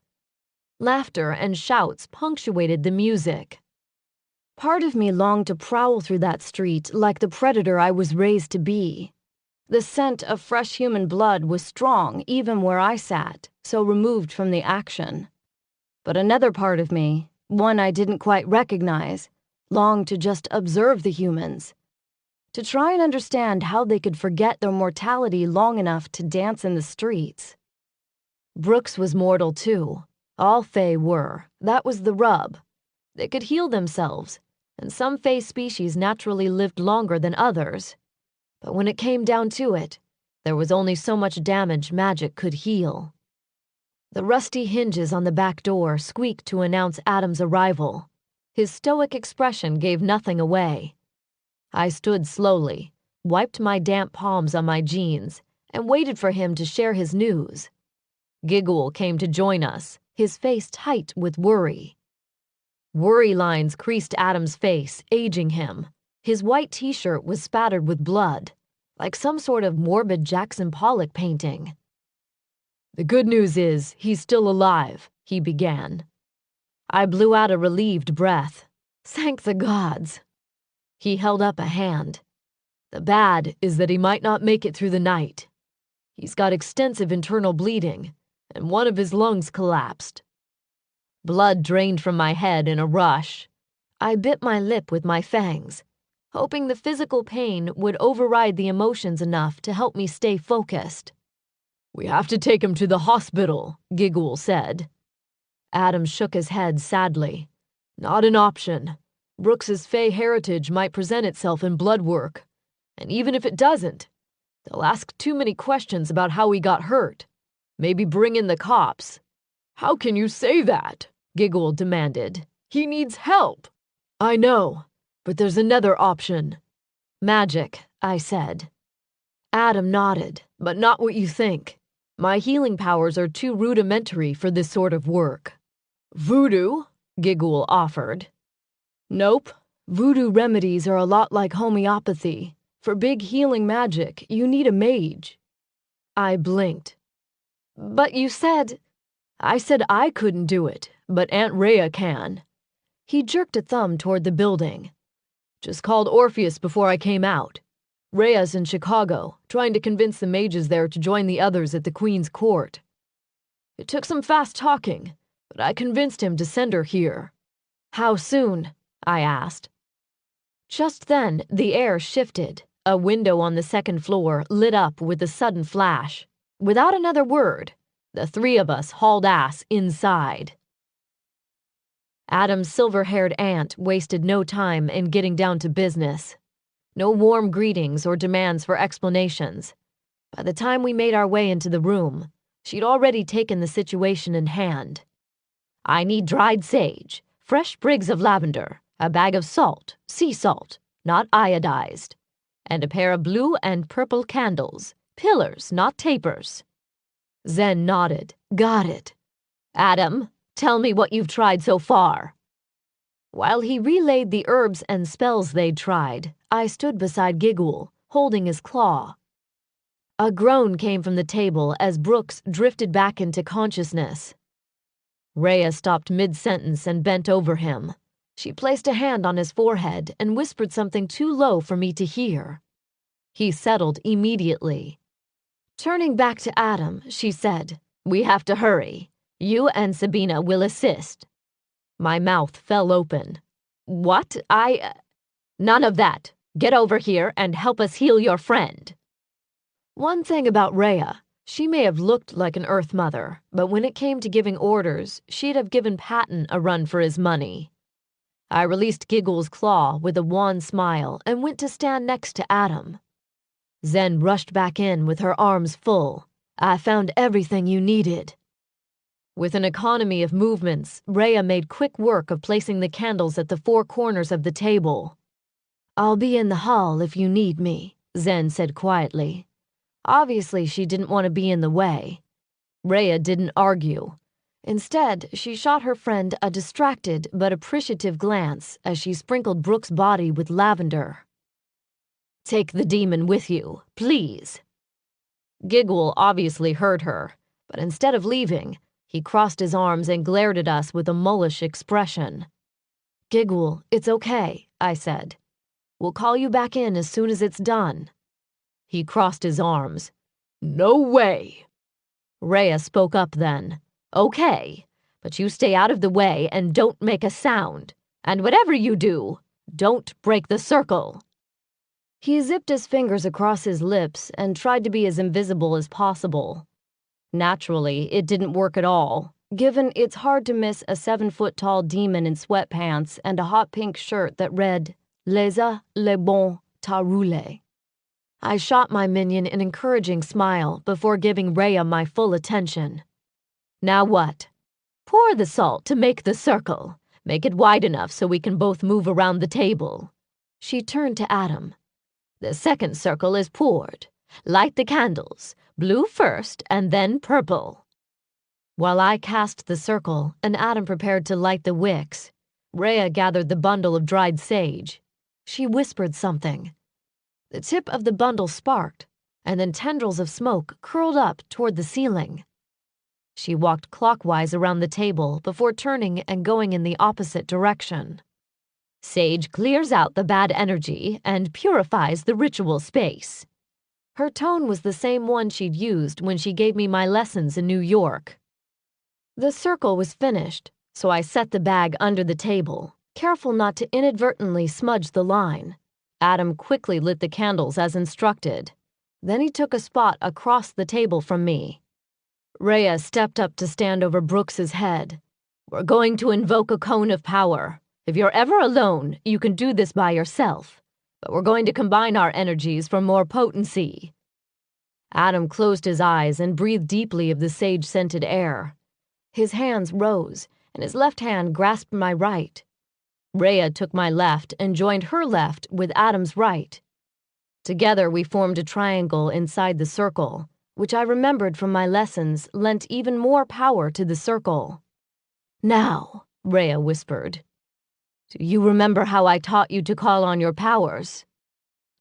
Laughter and shouts punctuated the music. Part of me longed to prowl through that street like the predator I was raised to be. The scent of fresh human blood was strong even where I sat, so removed from the action. But another part of me, one I didn't quite recognize, longed to just observe the humans, to try and understand how they could forget their mortality long enough to dance in the streets. Brooks was mortal too. All fae were. That was the rub. They could heal themselves, and some fae species naturally lived longer than others. But when it came down to it, there was only so much damage magic could heal. The rusty hinges on the back door squeaked to announce Adam's arrival. His stoic expression gave nothing away. I stood slowly, wiped my damp palms on my jeans, and waited for him to share his news. Giguhl came to join us, his face tight with worry. Worry lines creased Adam's face, aging him. His white t-shirt was spattered with blood, like some sort of morbid Jackson Pollock painting. "The good news is, he's still alive," he began. I blew out a relieved breath. Thank the gods. He held up a hand. The bad is that he might not make it through the night. He's got extensive internal bleeding, and one of his lungs collapsed. Blood drained from my head in a rush. I bit my lip with my fangs, hoping the physical pain would override the emotions enough to help me stay focused. "We have to take him to the hospital," Giguhl said. Adam shook his head sadly. "Not an option. Brooks's Fey heritage might present itself in blood work, and even if it doesn't, they'll ask too many questions about how he got hurt. Maybe bring in the cops." "How can you say that?" Giguhl demanded. "He needs help." "I know, but there's another option." "Magic," I said. Adam nodded, "But not what you think. My healing powers are too rudimentary for this sort of work." "Voodoo?" Giguhl offered. "Nope. Voodoo remedies are a lot like homeopathy. For big healing magic, you need a mage." I blinked. "But you said—" "I said I couldn't do it, but Aunt Rhea can." He jerked a thumb toward the building. "Just called Orpheus before I came out. Rhea's in Chicago, trying to convince the mages there to join the others at the Queen's court. It took some fast talking, but I convinced him to send her here." "How soon?" I asked. Just then, the air shifted. A window on the second floor lit up with a sudden flash. Without another word, the three of us hauled ass inside. Adam's silver-haired aunt wasted no time in getting down to business. No warm greetings or demands for explanations. By the time we made our way into the room, she'd already taken the situation in hand. "I need dried sage, fresh sprigs of lavender, a bag of salt, sea salt, not iodized, and a pair of blue and purple candles, pillars, not tapers." Zen nodded. "Got it." "Adam, tell me what you've tried so far." While he relayed the herbs and spells they'd tried, I stood beside Giguhl, holding his claw. A groan came from the table as Brooks drifted back into consciousness. Rhea stopped mid-sentence and bent over him. She placed a hand on his forehead and whispered something too low for me to hear. He settled immediately. Turning back to Adam, she said, "We have to hurry. You and Sabina will assist." My mouth fell open. "What? None of that. Get over here and help us heal your friend." One thing about Rhea, she may have looked like an Earth Mother, but when it came to giving orders, she'd have given Patton a run for his money. I released Giggles's claw with a wan smile and went to stand next to Adam. Zen rushed back in with her arms full. "I found everything you needed." With an economy of movements, Rhea made quick work of placing the candles at the four corners of the table. "I'll be in the hall if you need me," Zen said quietly. Obviously, she didn't want to be in the way. Rhea didn't argue. Instead, she shot her friend a distracted but appreciative glance as she sprinkled Brooks' body with lavender. "Take the demon with you, please." Giguhl obviously heard her, but instead of leaving, he crossed his arms and glared at us with a mullish expression. "Giguhl, it's okay," I said. "We'll call you back in as soon as it's done." He crossed his arms. "No way." Rhea spoke up then. "Okay, but you stay out of the way and don't make a sound. And whatever you do, don't break the circle." He zipped his fingers across his lips and tried to be as invisible as possible. Naturally, it didn't work at all, given it's hard to miss a 7-foot-tall demon in sweatpants and a hot pink shirt that read, "Leza le bon ta roulé." I shot my minion an encouraging smile before giving Rhea my full attention. "Now what? Pour the salt to make the circle. Make it wide enough so we can both move around the table." She turned to Adam. "The second circle is poured. Light the candles, blue first and then purple." While I cast the circle and Adam prepared to light the wicks, Rhea gathered the bundle of dried sage. She whispered something. The tip of the bundle sparked, and then tendrils of smoke curled up toward the ceiling. She walked clockwise around the table before turning and going in the opposite direction. Sage clears out the bad energy and purifies the ritual space. Her tone was the same one she'd used when she gave me my lessons in New York. The circle was finished, so I set the bag under the table, careful not to inadvertently smudge the line. Adam quickly lit the candles as instructed. Then he took a spot across the table from me. Rhea stepped up to stand over Brooks's head. "We're going to invoke a cone of power. If you're ever alone, you can do this by yourself. But we're going to combine our energies for more potency." Adam closed his eyes and breathed deeply of the sage-scented air. His hands rose, and his left hand grasped my right. Rhea took my left and joined her left with Adam's right. Together we formed a triangle inside the circle, which I remembered from my lessons lent even more power to the circle. "Now," Rhea whispered, "do you remember how I taught you to call on your powers?"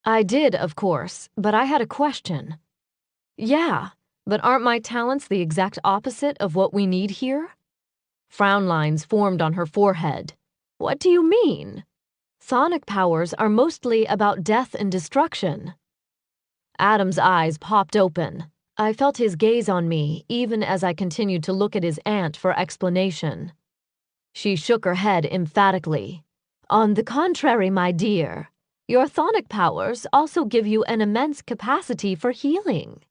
I did, of course, but I had a question. "Yeah, but aren't my talents the exact opposite of what we need here?" Frown lines formed on her forehead. "What do you mean? Sonic powers are mostly about death and destruction." Adam's eyes popped open. I felt his gaze on me even as I continued to look at his aunt for explanation. She shook her head emphatically. "On the contrary, my dear, your sonic powers also give you an immense capacity for healing."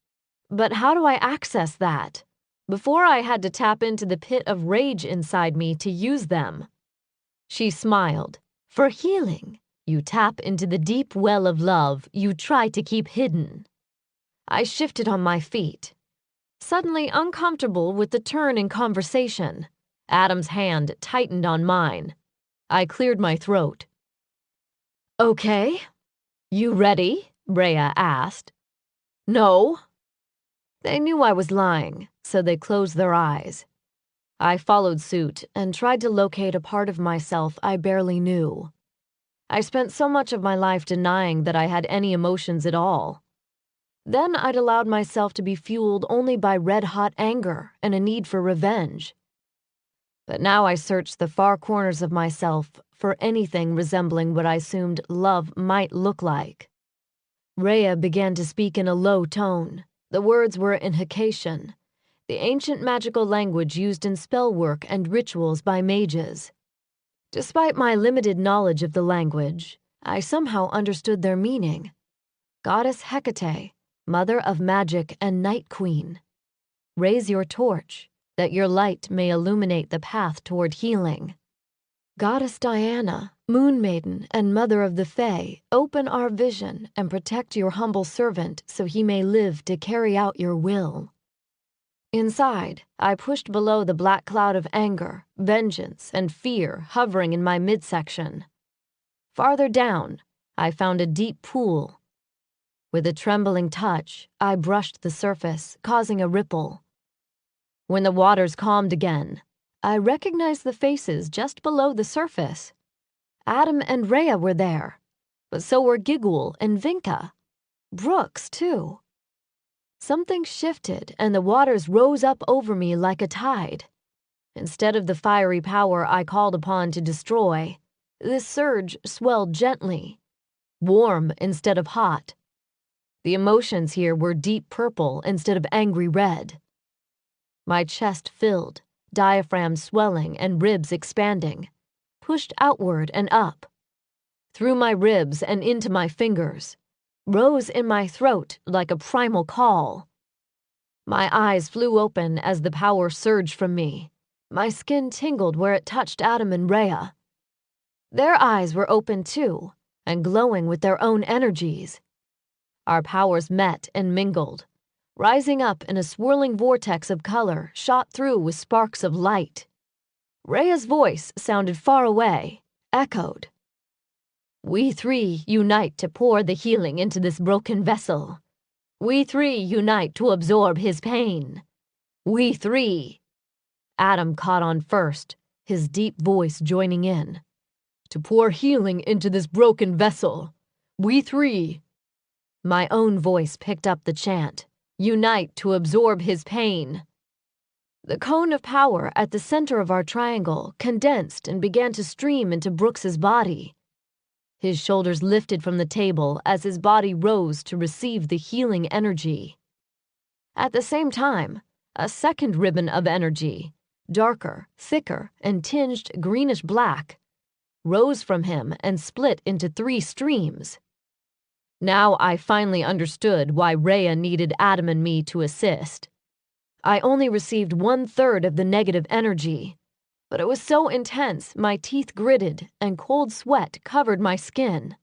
"But how do I access that? Before I had to tap into the pit of rage inside me to use them." She smiled. "For healing, you tap into the deep well of love you try to keep hidden." I shifted on my feet, suddenly uncomfortable with the turn in conversation. Adam's hand tightened on mine. I cleared my throat. "Okay. You ready?" Rhea asked. "No." They knew I was lying, so they closed their eyes. I followed suit and tried to locate a part of myself I barely knew. I spent so much of my life denying that I had any emotions at all. Then I'd allowed myself to be fueled only by red-hot anger and a need for revenge. But now I searched the far corners of myself for anything resembling what I assumed love might look like. Rhea began to speak in a low tone. The words were in Haitian, the ancient magical language used in spell work and rituals by mages. Despite my limited knowledge of the language, I somehow understood their meaning. Goddess Hecate, mother of magic and night queen. Raise your torch, that your light may illuminate the path toward healing. Goddess Diana, moon maiden and mother of the Fae, open our vision and protect your humble servant so he may live to carry out your will. Inside, I pushed below the black cloud of anger, vengeance, and fear hovering in my midsection. Farther down, I found a deep pool. With a trembling touch, I brushed the surface, causing a ripple. When the waters calmed again, I recognized the faces just below the surface. Adam and Rhea were there, but so were Giguhl and Vinka. Brooks, too. Something shifted, and the waters rose up over me like a tide. Instead of the fiery power I called upon to destroy, this surge swelled gently, warm instead of hot. The emotions here were deep purple instead of angry red. My chest filled, diaphragm swelling and ribs expanding, pushed outward and up, through my ribs and into my fingers, rose in my throat like a primal call. My eyes flew open as the power surged from me. My skin tingled where it touched Adam and Rhea. Their eyes were open too, and glowing with their own energies. Our powers met and mingled, rising up in a swirling vortex of color shot through with sparks of light. Rhea's voice sounded far away, echoed. "We three unite to pour the healing into this broken vessel. We three unite to absorb his pain. We three." Adam caught on first, his deep voice joining in. "To pour healing into this broken vessel. We three." My own voice picked up the chant. Unite to absorb his pain. The cone of power at the center of our triangle condensed and began to stream into Brooks's body, His shoulders lifted from the table as his body rose to receive the healing energy. At the same time, a second ribbon of energy, darker, thicker, and tinged greenish-black, rose from him and split into 3 streams. Now I finally understood why Rhea needed Adam and me to assist. I only received 1/3 of the negative energy, but it was so intense my teeth gritted and cold sweat covered my skin.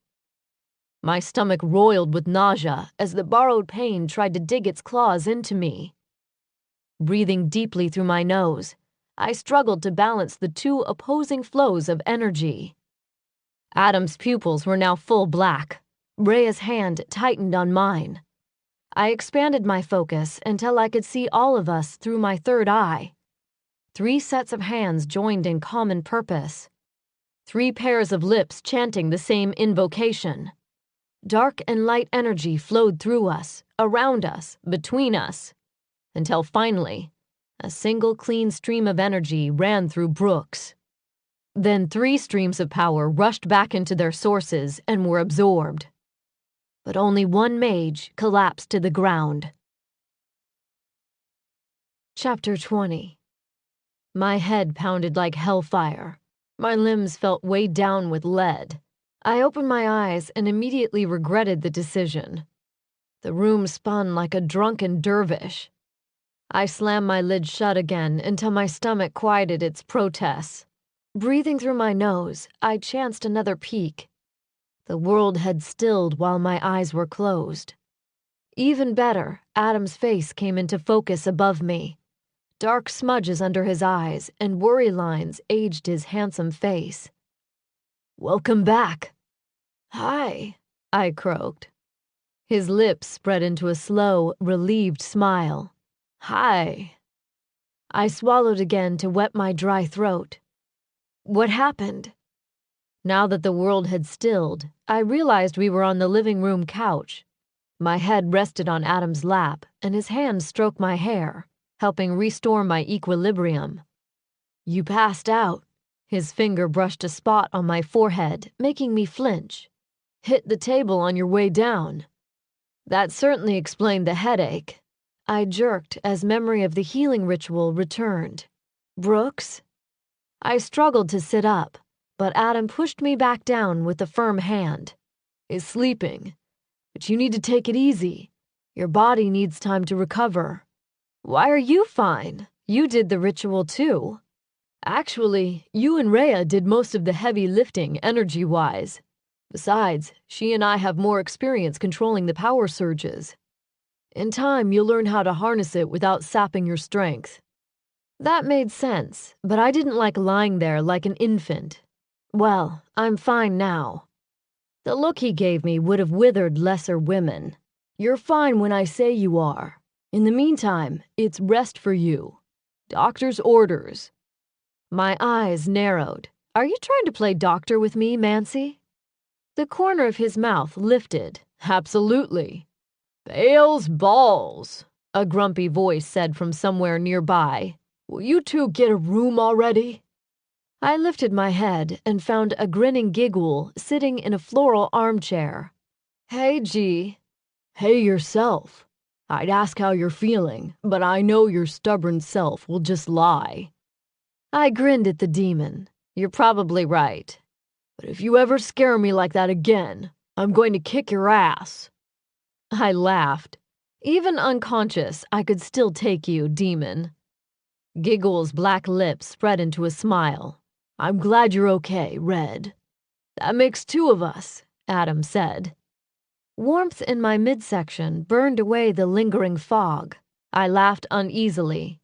My stomach roiled with nausea as the borrowed pain tried to dig its claws into me. Breathing deeply through my nose, I struggled to balance the 2 opposing flows of energy. Adam's pupils were now full black. Rhea's hand tightened on mine. I expanded my focus until I could see all of us through my 3rd eye. 3 sets of hands joined in common purpose. 3 pairs of lips chanting the same invocation. Dark and light energy flowed through us, around us, between us, until finally, a single clean stream of energy ran through Brooks. Then 3 streams of power rushed back into their sources and were absorbed. But only one mage collapsed to the ground. Chapter 20. My head pounded like hellfire. My limbs felt weighed down with lead. I opened my eyes and immediately regretted the decision. The room spun like a drunken dervish. I slammed my lid shut again until my stomach quieted its protests. Breathing through my nose, I chanced another peek. The world had stilled while my eyes were closed. Even better, Adam's face came into focus above me. Dark smudges under his eyes and worry lines aged his handsome face. "Welcome back." "Hi," I croaked. His lips spread into a slow, relieved smile. "Hi." I swallowed again to wet my dry throat. "What happened?" Now that the world had stilled, I realized we were on the living room couch. My head rested on Adam's lap, and his hands stroked my hair, helping restore my equilibrium. "You passed out." His finger brushed a spot on my forehead, making me flinch. "Hit the table on your way down." That certainly explained the headache. I jerked as memory of the healing ritual returned. "Brooks?" I struggled to sit up, but Adam pushed me back down with a firm hand. "Is sleeping. But you need to take it easy. Your body needs time to recover." "Why are you fine? You did the ritual too." "Actually, you and Rhea did most of the heavy lifting energy-wise. Besides, she and I have more experience controlling the power surges. In time, you'll learn how to harness it without sapping your strength." That made sense, but I didn't like lying there like an infant. Well, I'm fine now. The look he gave me would have withered lesser women. "You're fine when I say you are. In the meantime, it's rest for you. Doctor's orders." My eyes narrowed. "Are you trying to play doctor with me, Mancy?" The corner of his mouth lifted. "Absolutely." "Bales balls," a grumpy voice said from somewhere nearby. "Will you two get a room already?" I lifted my head and found a grinning Giguhl sitting in a floral armchair. "Hey, G." "Hey yourself. I'd ask how you're feeling, but I know your stubborn self will just lie." I grinned at the demon. "You're probably right. But if you ever scare me like that again, I'm going to kick your ass." I laughed. Even unconscious, I could still take you, demon. Giguhl's black lips spread into a smile. "I'm glad you're okay, Red." "That makes 2 of us," Adam said. Warmth in my midsection burned away the lingering fog. I laughed uneasily.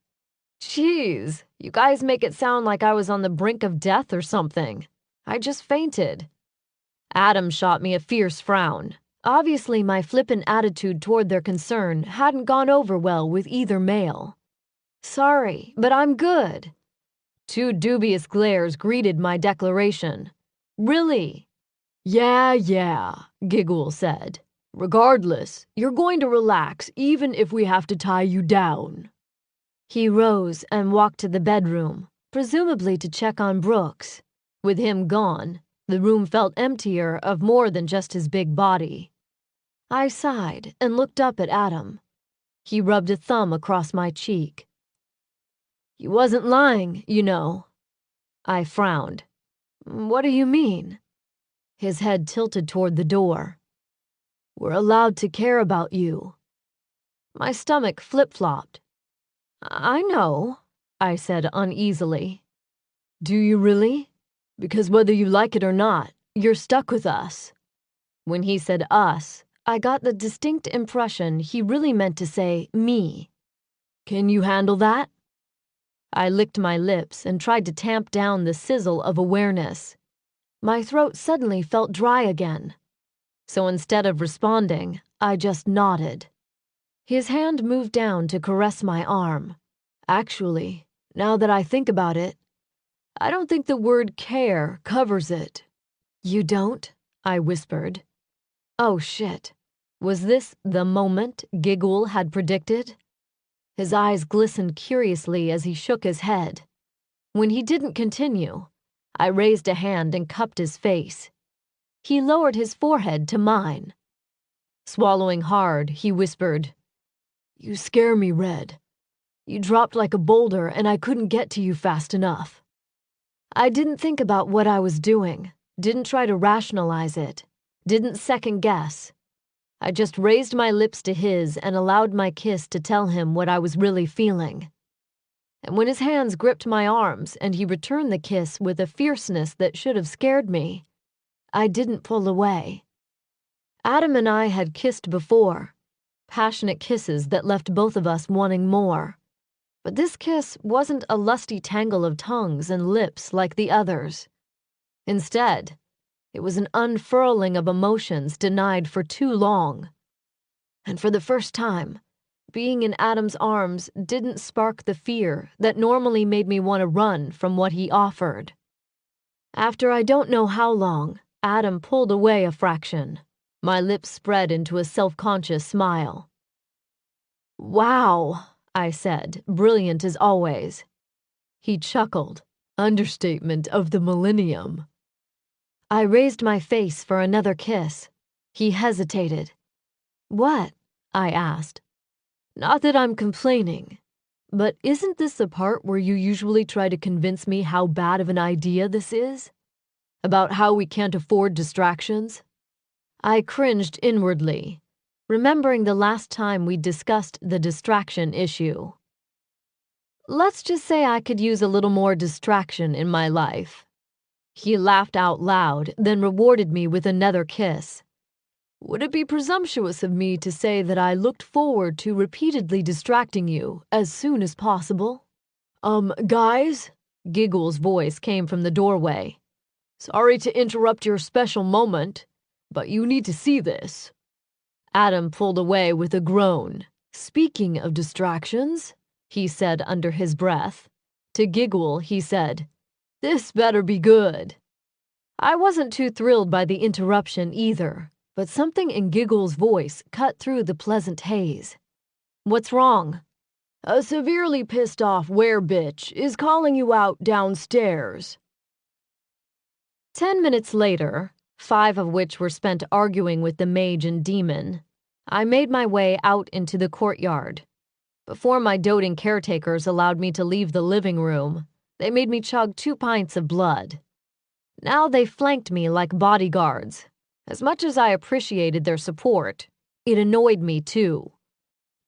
"Jeez, you guys make it sound like I was on the brink of death or something. I just fainted." Adam shot me a fierce frown. Obviously, my flippant attitude toward their concern hadn't gone over well with either male. "Sorry, but I'm good." 2 dubious glares greeted my declaration. "Really?" Yeah, Giguhl said. "Regardless, you're going to relax even if we have to tie you down." He rose and walked to the bedroom, presumably to check on Brooks. With him gone, The room felt emptier of more than just his big body. I sighed and looked up at Adam. He rubbed a thumb across my cheek. "You wasn't lying, you know." I frowned. "What do you mean?" His head tilted toward the door. "We're allowed to care about you." My stomach flip-flopped. "I know," I said uneasily. "Do you really? Because whether you like it or not, you're stuck with us." When he said us, I got the distinct impression he really meant to say me. "Can you handle that?" I licked my lips and tried to tamp down the sizzle of awareness. My throat suddenly felt dry again. So instead of responding, I just nodded. His hand moved down to caress my arm. "Actually, now that I think about it, I don't think the word care covers it." "You don't?" I whispered. Oh shit. Was this the moment Giguhl had predicted? His eyes glistened curiously as he shook his head. When he didn't continue, I raised a hand and cupped his face. He lowered his forehead to mine. Swallowing hard, he whispered, "You scare me, Red. You dropped like a boulder and I couldn't get to you fast enough." I didn't think about what I was doing, didn't try to rationalize it, didn't second guess. I just raised my lips to his and allowed my kiss to tell him what I was really feeling. And when his hands gripped my arms and he returned the kiss with a fierceness that should have scared me, I didn't pull away. Adam and I had kissed before, passionate kisses that left both of us wanting more. But this kiss wasn't a lusty tangle of tongues and lips like the others. Instead, it was an unfurling of emotions denied for too long. And for the first time, being in Adam's arms didn't spark the fear that normally made me want to run from what he offered. After I don't know how long, Adam pulled away a fraction. My lips spread into a self-conscious smile. "Wow," I said, brilliant as always. He chuckled. "Understatement of the millennium." I raised my face for another kiss. He hesitated. "What?" I asked. "Not that I'm complaining, but isn't this the part where you usually try to convince me how bad of an idea this is? About how we can't afford distractions?" I cringed inwardly, remembering the last time we discussed the distraction issue. "Let's just say I could use a little more distraction in my life." He laughed out loud, then rewarded me with another kiss. "Would it be presumptuous of me to say that I looked forward to repeatedly distracting you as soon as possible?" Guys?" Giguhl's voice came from the doorway. "Sorry to interrupt your special moment, but you need to see this." Adam pulled away with a groan. "Speaking of distractions," he said under his breath. To Giguhl, he said, "This better be good." I wasn't too thrilled by the interruption either, but something in Giguhl's voice cut through the pleasant haze. "What's wrong?" "A severely pissed off werebitch is calling you out downstairs." 10 minutes later, 5 of which were spent arguing with the mage and demon, I made my way out into the courtyard. Before my doting caretakers allowed me to leave the living room, they made me chug 2 pints of blood. Now they flanked me like bodyguards. As much as I appreciated their support, it annoyed me too.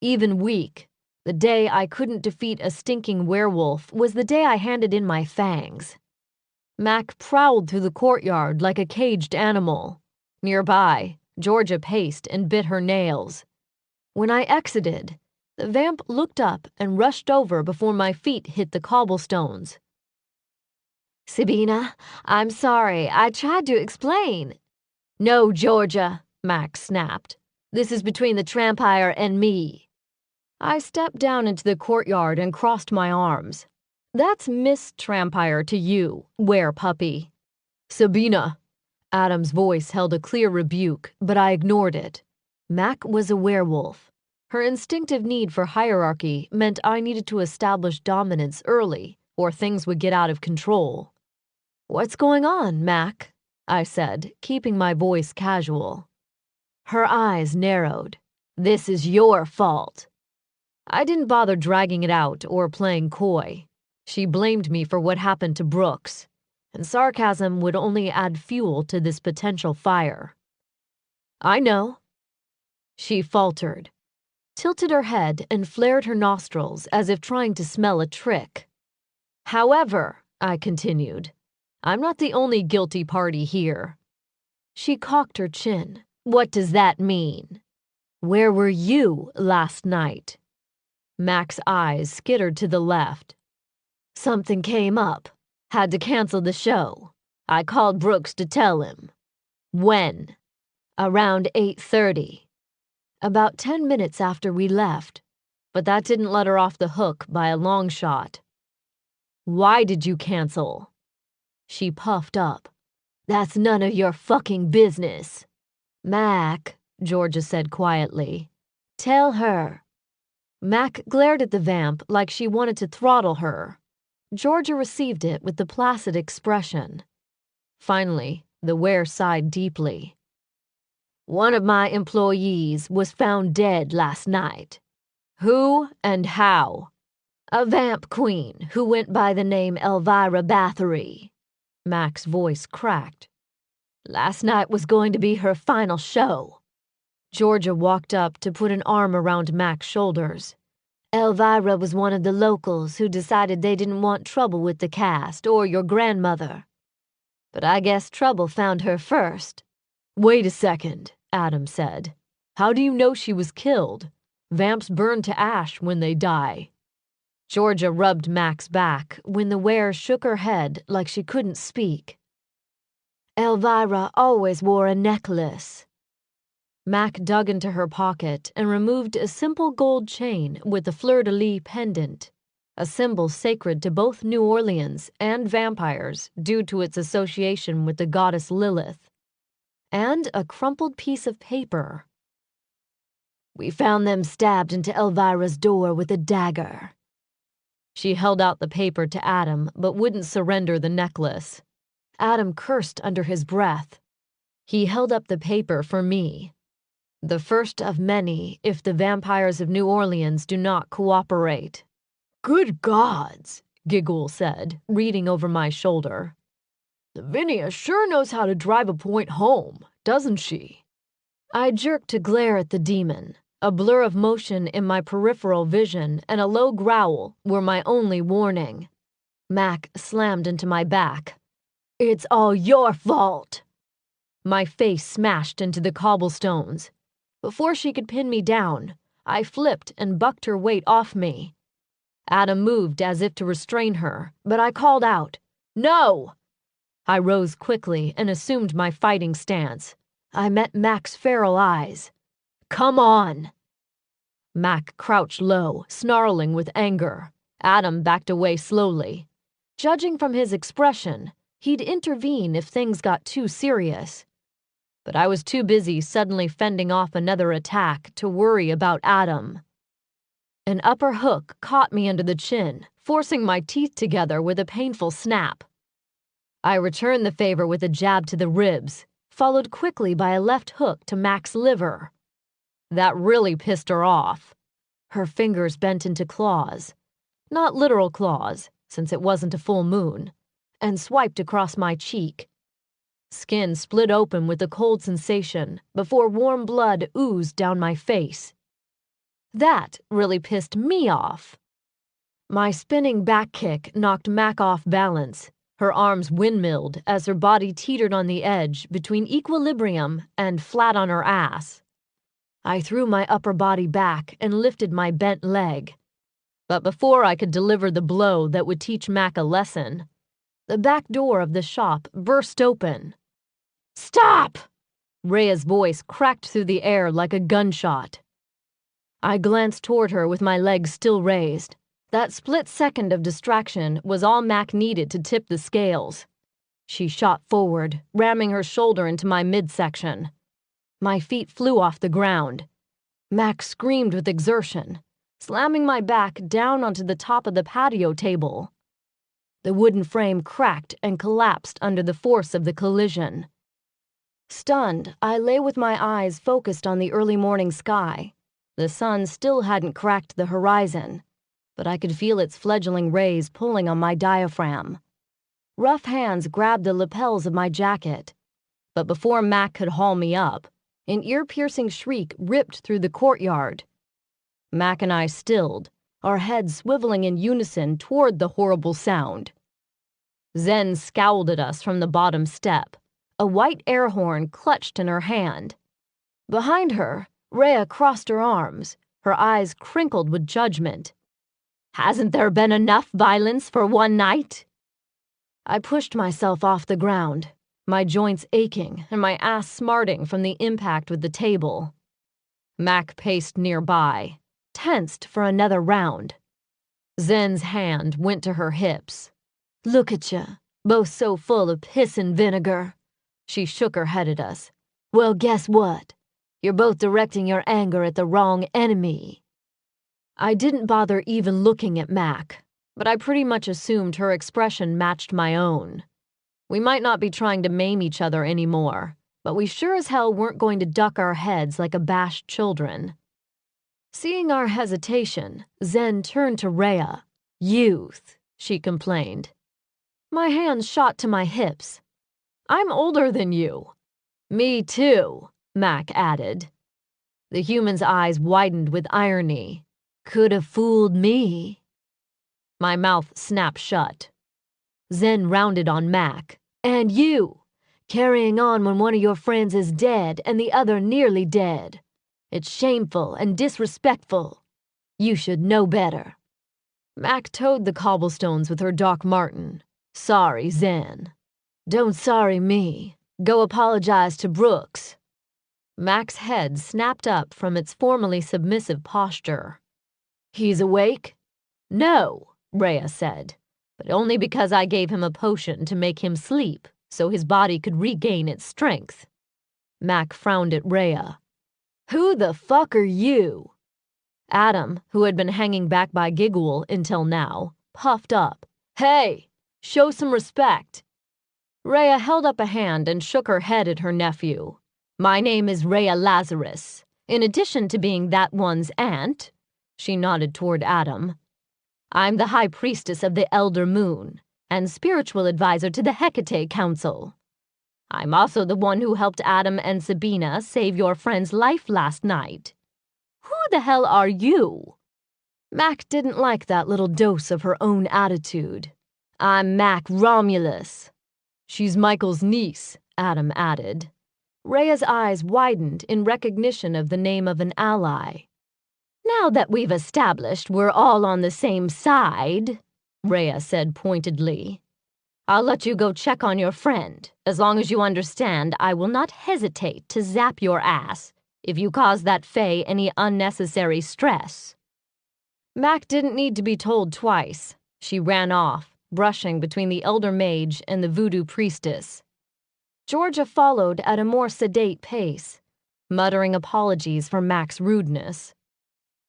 Even weak, the day I couldn't defeat a stinking werewolf was the day I handed in my fangs. Mac prowled through the courtyard like a caged animal. Nearby, Georgia paced and bit her nails. When I exited, the vamp looked up and rushed over before my feet hit the cobblestones. "Sabina, I'm sorry. I tried to explain." "No, Georgia," Max snapped. "This is between the Trampire and me." I stepped down into the courtyard and crossed my arms. "That's Miss Trampire to you, werepuppy." "Sabina." Adam's voice held a clear rebuke, but I ignored it. Mac was a werewolf. Her instinctive need for hierarchy meant I needed to establish dominance early, or things would get out of control. "What's going on, Mac?" I said, keeping my voice casual. Her eyes narrowed. This is your fault. I didn't bother dragging it out or playing coy. She blamed me for what happened to Brooks, and sarcasm would only add fuel to this potential fire. I know. She faltered, tilted her head, and flared her nostrils as if trying to smell a trick. However, I continued, I'm not the only guilty party here. She cocked her chin. What does that mean? Where were you last night? Mac's eyes skittered to the left. Something came up. Had to cancel the show. I called Brooks to tell him. When? Around 8:30. About 10 minutes after we left, but that didn't let her off the hook by a long shot. Why did you cancel? She puffed up. That's none of your fucking business. Mac, Georgia said quietly. Tell her. Mac glared at the vamp like she wanted to throttle her. Georgia received it with the placid expression. Finally, the were sighed deeply. One of my employees was found dead last night. Who and how? A vamp queen who went by the name Elvira Bathory. Mac's voice cracked. Last night was going to be her final show. Georgia walked up to put an arm around Mac's shoulders. Elvira was one of the locals who decided they didn't want trouble with the cast or your grandmother. But I guess trouble found her first. Wait a second, Adam said. How do you know she was killed? Vamps burn to ash when they die. Georgia rubbed Mac's back when the were shook her head like she couldn't speak. Elvira always wore a necklace. Mac dug into her pocket and removed a simple gold chain with a fleur-de-lis pendant, a symbol sacred to both New Orleans and vampires due to its association with the goddess Lilith, and a crumpled piece of paper. We found them stabbed into Elvira's door with a dagger. She held out the paper to Adam but wouldn't surrender the necklace. Adam cursed under his breath. He held up the paper for me. The first of many if the vampires of New Orleans do not cooperate. Good gods, Giguhl said, reading over my shoulder. Lavinia sure knows how to drive a point home, doesn't she? I jerked to glare at the demon. A blur of motion in my peripheral vision and a low growl were my only warning. Mac slammed into my back. It's all your fault. My face smashed into the cobblestones. Before she could pin me down, I flipped and bucked her weight off me. Adam moved as if to restrain her, but I called out, No! I rose quickly and assumed my fighting stance. I met Mac's feral eyes. Come on! Mac crouched low, snarling with anger. Adam backed away slowly. Judging from his expression, he'd intervene if things got too serious. But I was too busy suddenly fending off another attack to worry about Adam. An upper hook caught me under the chin, forcing my teeth together with a painful snap. I returned the favor with a jab to the ribs, followed quickly by a left hook to Mac's liver. That really pissed her off. Her fingers bent into claws, not literal claws, since it wasn't a full moon, and swiped across my cheek. Skin split open with a cold sensation before warm blood oozed down my face. That really pissed me off. My spinning back kick knocked Mac off balance. Her arms windmilled as her body teetered on the edge between equilibrium and flat on her ass. I threw my upper body back and lifted my bent leg. But before I could deliver the blow that would teach Mac a lesson, the back door of the shop burst open. Stop! Rhea's voice cracked through the air like a gunshot. I glanced toward her with my legs still raised. That split second of distraction was all Mac needed to tip the scales. She shot forward, ramming her shoulder into my midsection. My feet flew off the ground. Mac screamed with exertion, slamming my back down onto the top of the patio table. The wooden frame cracked and collapsed under the force of the collision. Stunned, I lay with my eyes focused on the early morning sky. The sun still hadn't cracked the horizon, but I could feel its fledgling rays pulling on my diaphragm. Rough hands grabbed the lapels of my jacket, but before Mac could haul me up, an ear-piercing shriek ripped through the courtyard. Mac and I stilled, our heads swiveling in unison toward the horrible sound. Zen scowled at us from the bottom step, a white air horn clutched in her hand. Behind her, Rhea crossed her arms, her eyes crinkled with judgment. "Hasn't there been enough violence for one night?" I pushed myself off the ground, my joints aching and my ass smarting from the impact with the table. Mac paced nearby, tensed for another round. Zen's hand went to her hips. "Look at ya, both so full of piss and vinegar." She shook her head at us. "Well, guess what? You're both directing your anger at the wrong enemy." I didn't bother even looking at Mac, but I pretty much assumed her expression matched my own. We might not be trying to maim each other anymore, but we sure as hell weren't going to duck our heads like abashed children. Seeing our hesitation, Zen turned to Rhea. "Youth," she complained. My hands shot to my hips. "I'm older than you." "Me too," Mac added. The human's eyes widened with irony. "Could have fooled me." My mouth snapped shut. Zen rounded on Mac. "And you, carrying on when one of your friends is dead and the other nearly dead. It's shameful and disrespectful. You should know better." Mac towed the cobblestones with her Doc Martin. "Sorry, Zen." "Don't sorry me. Go apologize to Brooks." Mac's head snapped up from its formerly submissive posture. "He's awake?" "No," Rhea said, "but only because I gave him a potion to make him sleep so his body could regain its strength." Mac frowned at Rhea. "Who the fuck are you?" Adam, who had been hanging back by Giguhl until now, puffed up. "Hey, show some respect." Rhea held up a hand and shook her head at her nephew. "My name is Rhea Lazarus. In addition to being that one's aunt," she nodded toward Adam, "I'm the high priestess of the Elder Moon and spiritual advisor to the Hecate Council. I'm also the one who helped Adam and Sabina save your friend's life last night. Who the hell are you?" Mac didn't like that little dose of her own attitude. "I'm Mac Romulus." "She's Michael's niece," Adam added. Rhea's eyes widened in recognition of the name of an ally. "Now that we've established we're all on the same side," Rhea said pointedly, "I'll let you go check on your friend, as long as you understand I will not hesitate to zap your ass if you cause that fae any unnecessary stress." Mac didn't need to be told twice. She ran off, brushing between the elder mage and the voodoo priestess. Georgia followed at a more sedate pace, muttering apologies for Mac's rudeness.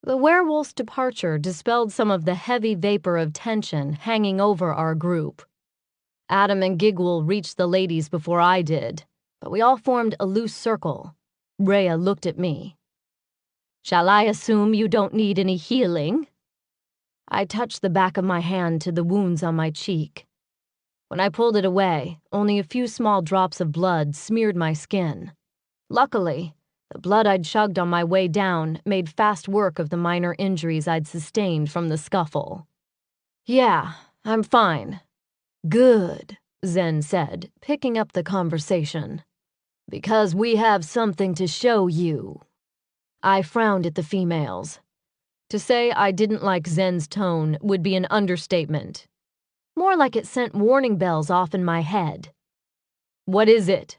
The werewolf's departure dispelled some of the heavy vapor of tension hanging over our group. Adam and Giguhl reached the ladies before I did, but we all formed a loose circle. Rhea looked at me. "Shall I assume you don't need any healing?" I touched the back of my hand to the wounds on my cheek. When I pulled it away, only a few small drops of blood smeared my skin. Luckily, the blood I'd chugged on my way down made fast work of the minor injuries I'd sustained from the scuffle. "Yeah, I'm fine." "Good," Zen said, picking up the conversation. "Because we have something to show you." I frowned at the females. To say I didn't like Zen's tone would be an understatement. More like it sent warning bells off in my head. "What is it?"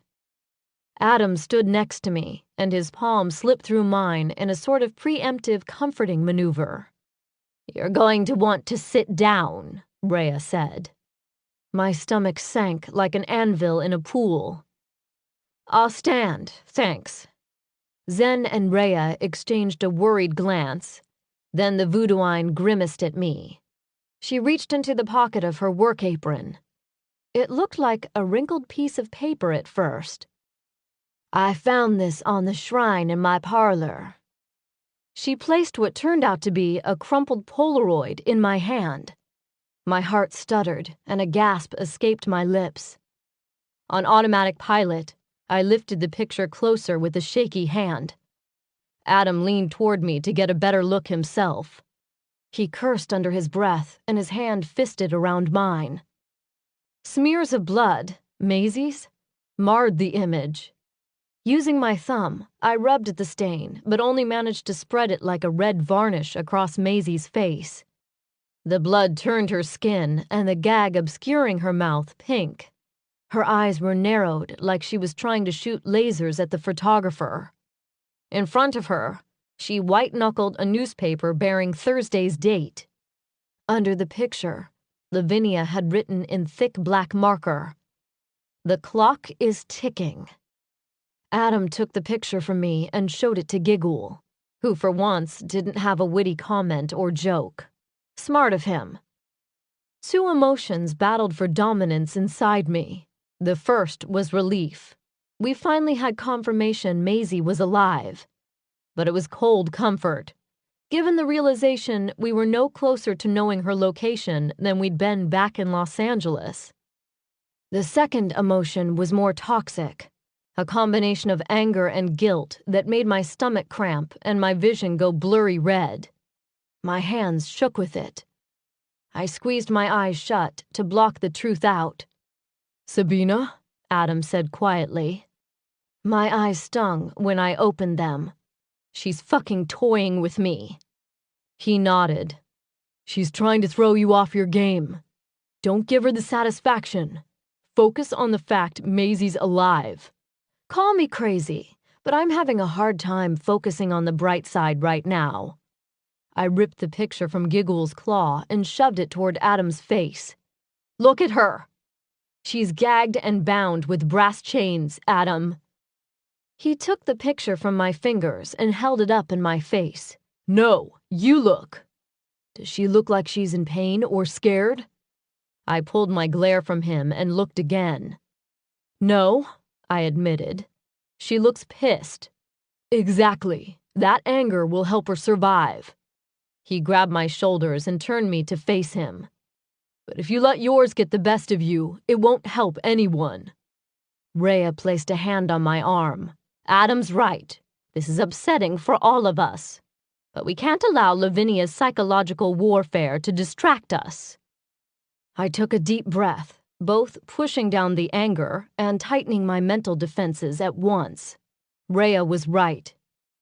Adam stood next to me, and his palm slipped through mine in a sort of preemptive comforting maneuver. "You're going to want to sit down," Rhea said. My stomach sank like an anvil in a pool. "I'll stand, thanks." Zen and Rhea exchanged a worried glance. Then the voodooine grimaced at me. She reached into the pocket of her work apron. It looked like a wrinkled piece of paper at first. I found this on the shrine in my parlor. She placed what turned out to be a crumpled Polaroid in my hand. My heart stuttered, and a gasp escaped my lips. On automatic pilot, I lifted the picture closer with a shaky hand. Adam leaned toward me to get a better look himself. He cursed under his breath, and his hand fisted around mine. Smears of blood, Maisie's, marred the image. Using my thumb, I rubbed at the stain, but only managed to spread it like a red varnish across Maisie's face. The blood turned her skin, and the gag obscuring her mouth pink. Her eyes were narrowed like she was trying to shoot lasers at the photographer. In front of her, she white-knuckled a newspaper bearing Thursday's date. Under the picture, Lavinia had written in thick black marker, "The clock is ticking." Adam took the picture from me and showed it to Giguhl, who for once didn't have a witty comment or joke. Smart of him. Two emotions battled for dominance inside me. The first was relief. We finally had confirmation Maisie was alive. But it was cold comfort, given the realization we were no closer to knowing her location than we'd been back in Los Angeles. The second emotion was more toxic, a combination of anger and guilt that made my stomach cramp and my vision go blurry red. My hands shook with it. I squeezed my eyes shut to block the truth out. "Sabina?" Adam said quietly. My eyes stung when I opened them. "She's fucking toying with me." He nodded. "She's trying to throw you off your game. Don't give her the satisfaction. Focus on the fact Maisie's alive." Call me crazy, but I'm having a hard time focusing on the bright side right now. I ripped the picture from Giguhl's claw and shoved it toward Adam's face. "Look at her. She's gagged and bound with brass chains, Adam." He took the picture from my fingers and held it up in my face. "No, you look. Does she look like she's in pain or scared?" I pulled my glare from him and looked again. "No," I admitted. "She looks pissed." "Exactly. That anger will help her survive." He grabbed my shoulders and turned me to face him. "But if you let yours get the best of you, it won't help anyone." Rhea placed a hand on my arm. "Adam's right. This is upsetting for all of us. But we can't allow Lavinia's psychological warfare to distract us." I took a deep breath, both pushing down the anger and tightening my mental defenses at once. Rhea was right.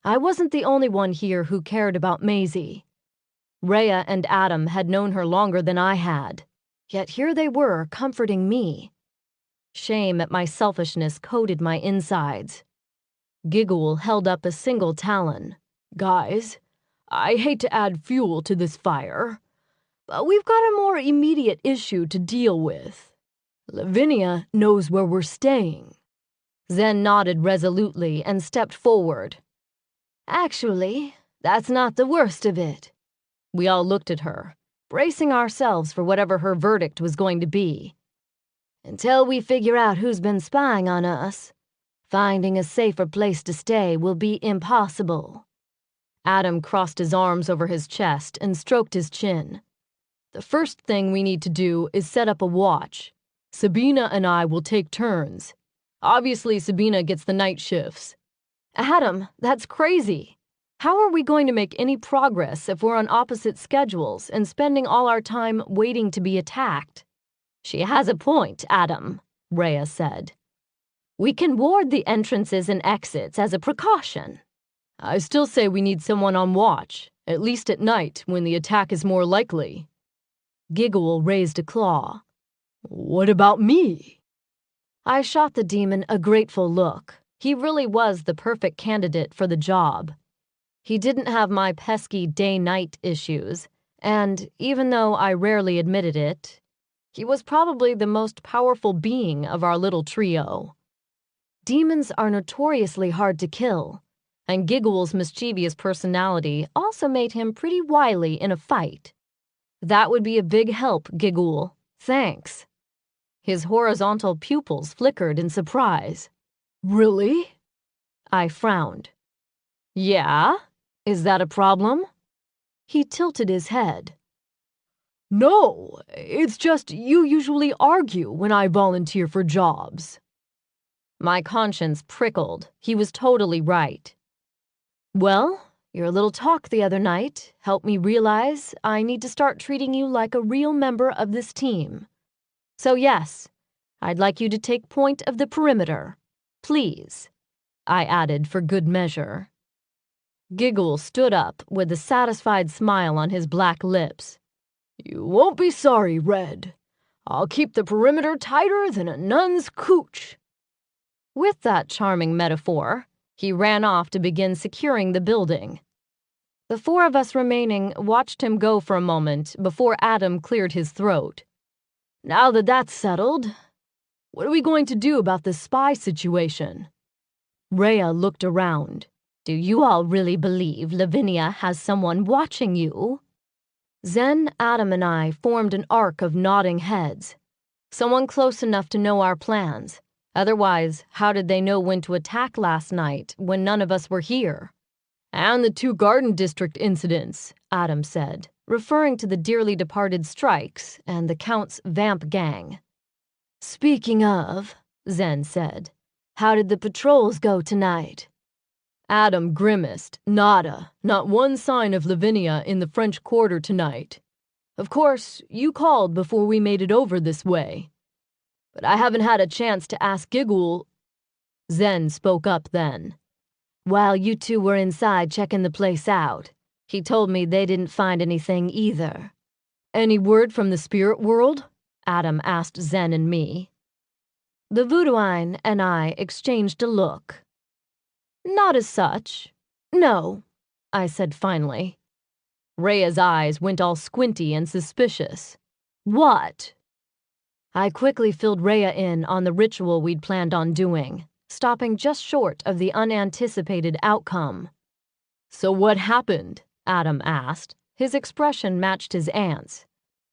I wasn't the only one here who cared about Maisie. Rhea and Adam had known her longer than I had, yet here they were comforting me. Shame at my selfishness coated my insides. Giguhl held up a single talon. "Guys, I hate to add fuel to this fire, but we've got a more immediate issue to deal with. Lavinia knows where we're staying." Zen nodded resolutely and stepped forward. "Actually, that's not the worst of it." We all looked at her, bracing ourselves for whatever her verdict was going to be. "Until we figure out who's been spying on us, finding a safer place to stay will be impossible." Adam crossed his arms over his chest and stroked his chin. "The first thing we need to do is set up a watch. Sabina and I will take turns. Obviously, Sabina gets the night shifts." "Adam, that's crazy. How are we going to make any progress if we're on opposite schedules and spending all our time waiting to be attacked?" "She has a point, Adam," Rhea said. "We can ward the entrances and exits as a precaution." "I still say we need someone on watch, at least at night when the attack is more likely." Giguhl raised a claw. "What about me?" I shot the demon a grateful look. He really was the perfect candidate for the job. He didn't have my pesky day-night issues, and even though I rarely admitted it, he was probably the most powerful being of our little trio. Demons are notoriously hard to kill, and Giguhl's mischievous personality also made him pretty wily in a fight. "That would be a big help, Giguhl. Thanks." His horizontal pupils flickered in surprise. "Really?" I frowned. Yeah? Is that a problem? He tilted his head. No, it's just you usually argue when I volunteer for jobs. My conscience prickled. He was totally right. Well, your little talk the other night helped me realize I need to start treating you like a real member of this team. So yes, I'd like you to take point of the perimeter. Please, I added for good measure. Giguhl stood up with a satisfied smile on his black lips. You won't be sorry, Red. I'll keep the perimeter tighter than a nun's cooch. With that charming metaphor, he ran off to begin securing the building. The four of us remaining watched him go for a moment before Adam cleared his throat. Now that that's settled, what are we going to do about this spy situation? Rhea looked around. Do you all really believe Lavinia has someone watching you? Zen, Adam, and I formed an arc of nodding heads. Someone close enough to know our plans. Otherwise, how did they know when to attack last night when none of us were here? And the 2 Garden District incidents, Adam said, referring to the dearly departed Strikes and the Count's vamp gang. Speaking of, Zen said, how did the patrols go tonight? Adam grimaced. Nada. Not one sign of Lavinia in the French Quarter tonight. Of course, you called before we made it over this way. But I haven't had a chance to ask Giguhl. Zen spoke up then. While you two were inside checking the place out, he told me they didn't find anything either. Any word from the spirit world? Adam asked Zen and me. The voodooine and I exchanged a look. Not as such. No, I said finally. Rhea's eyes went all squinty and suspicious. What? I quickly filled Rhea in on the ritual we'd planned on doing, stopping just short of the unanticipated outcome. So what happened? Adam asked. His expression matched his aunt's.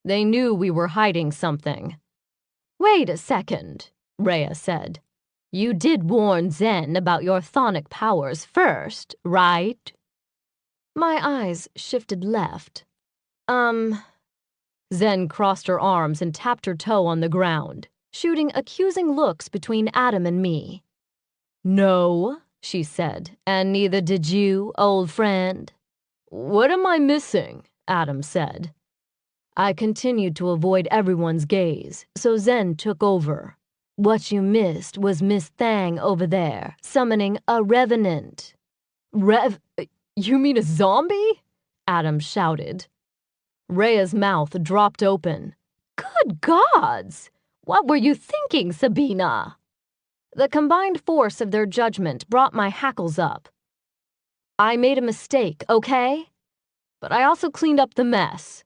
They knew we were hiding something. Wait a second, Rhea said. You did warn Zen about your chthonic powers first, right? My eyes shifted left. Zen crossed her arms and tapped her toe on the ground, shooting accusing looks between Adam and me. No, she said, and neither did you, old friend. What am I missing? Adam said. I continued to avoid everyone's gaze, so Zen took over. What you missed was Miss Thang over there, summoning a revenant. You mean a zombie? Adam shouted. Rhea's mouth dropped open. Good gods! What were you thinking, Sabina? The combined force of their judgment brought my hackles up. I made a mistake, okay? But I also cleaned up the mess.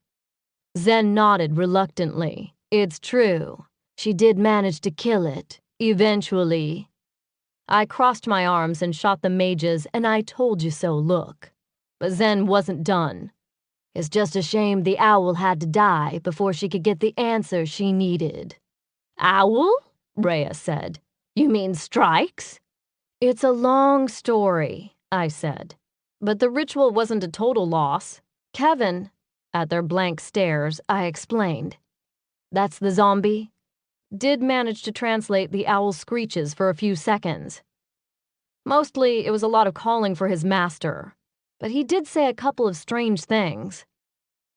Zen nodded reluctantly. It's true. She did manage to kill it, eventually. I crossed my arms and shot the mage's and I told you so look. But Zen wasn't done. It's just a shame the owl had to die before she could get the answer she needed. Owl? Rhea said. You mean Strikes? It's a long story, I said. But the ritual wasn't a total loss. Kevin, at their blank stares, I explained. That's the zombie? Did manage to translate the owl's screeches for a few seconds. Mostly, it was a lot of calling for his master, but he did say a couple of strange things.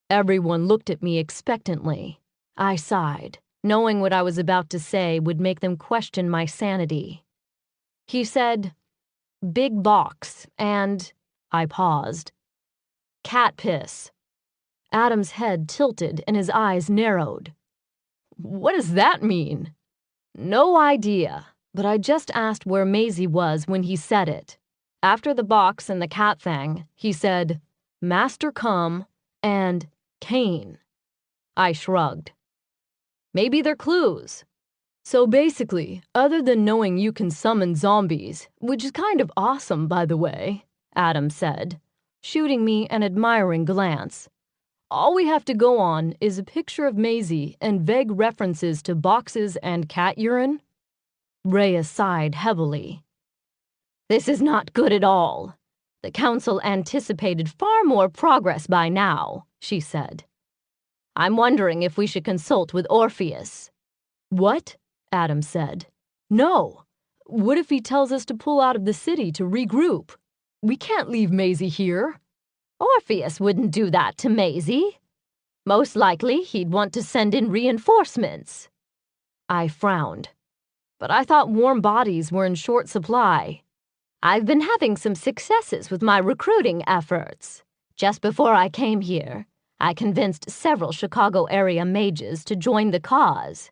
Everyone looked at me expectantly. I sighed, knowing what I was about to say would make them question my sanity. He said, big box, and I paused. Cat piss. Adam's head tilted and his eyes narrowed. What does that mean? No idea, but I just asked where Maisie was when he said it. After the box and the cat thing, he said, Master come, and Kane. I shrugged. Maybe they're clues. So basically, other than knowing you can summon zombies, which is kind of awesome, by the way, Adam said, shooting me an admiring glance. All we have to go on is a picture of Maisie and vague references to boxes and cat urine. Rhea sighed heavily. This is not good at all. The council anticipated far more progress by now, she said. I'm wondering if we should consult with Orpheus. What? Adam said. No. What if he tells us to pull out of the city to regroup? We can't leave Maisie here. Orpheus wouldn't do that to Maisie. Most likely, he'd want to send in reinforcements. I frowned. But I thought warm bodies were in short supply. I've been having some successes with my recruiting efforts. Just before I came here, I convinced several Chicago area mages to join the cause.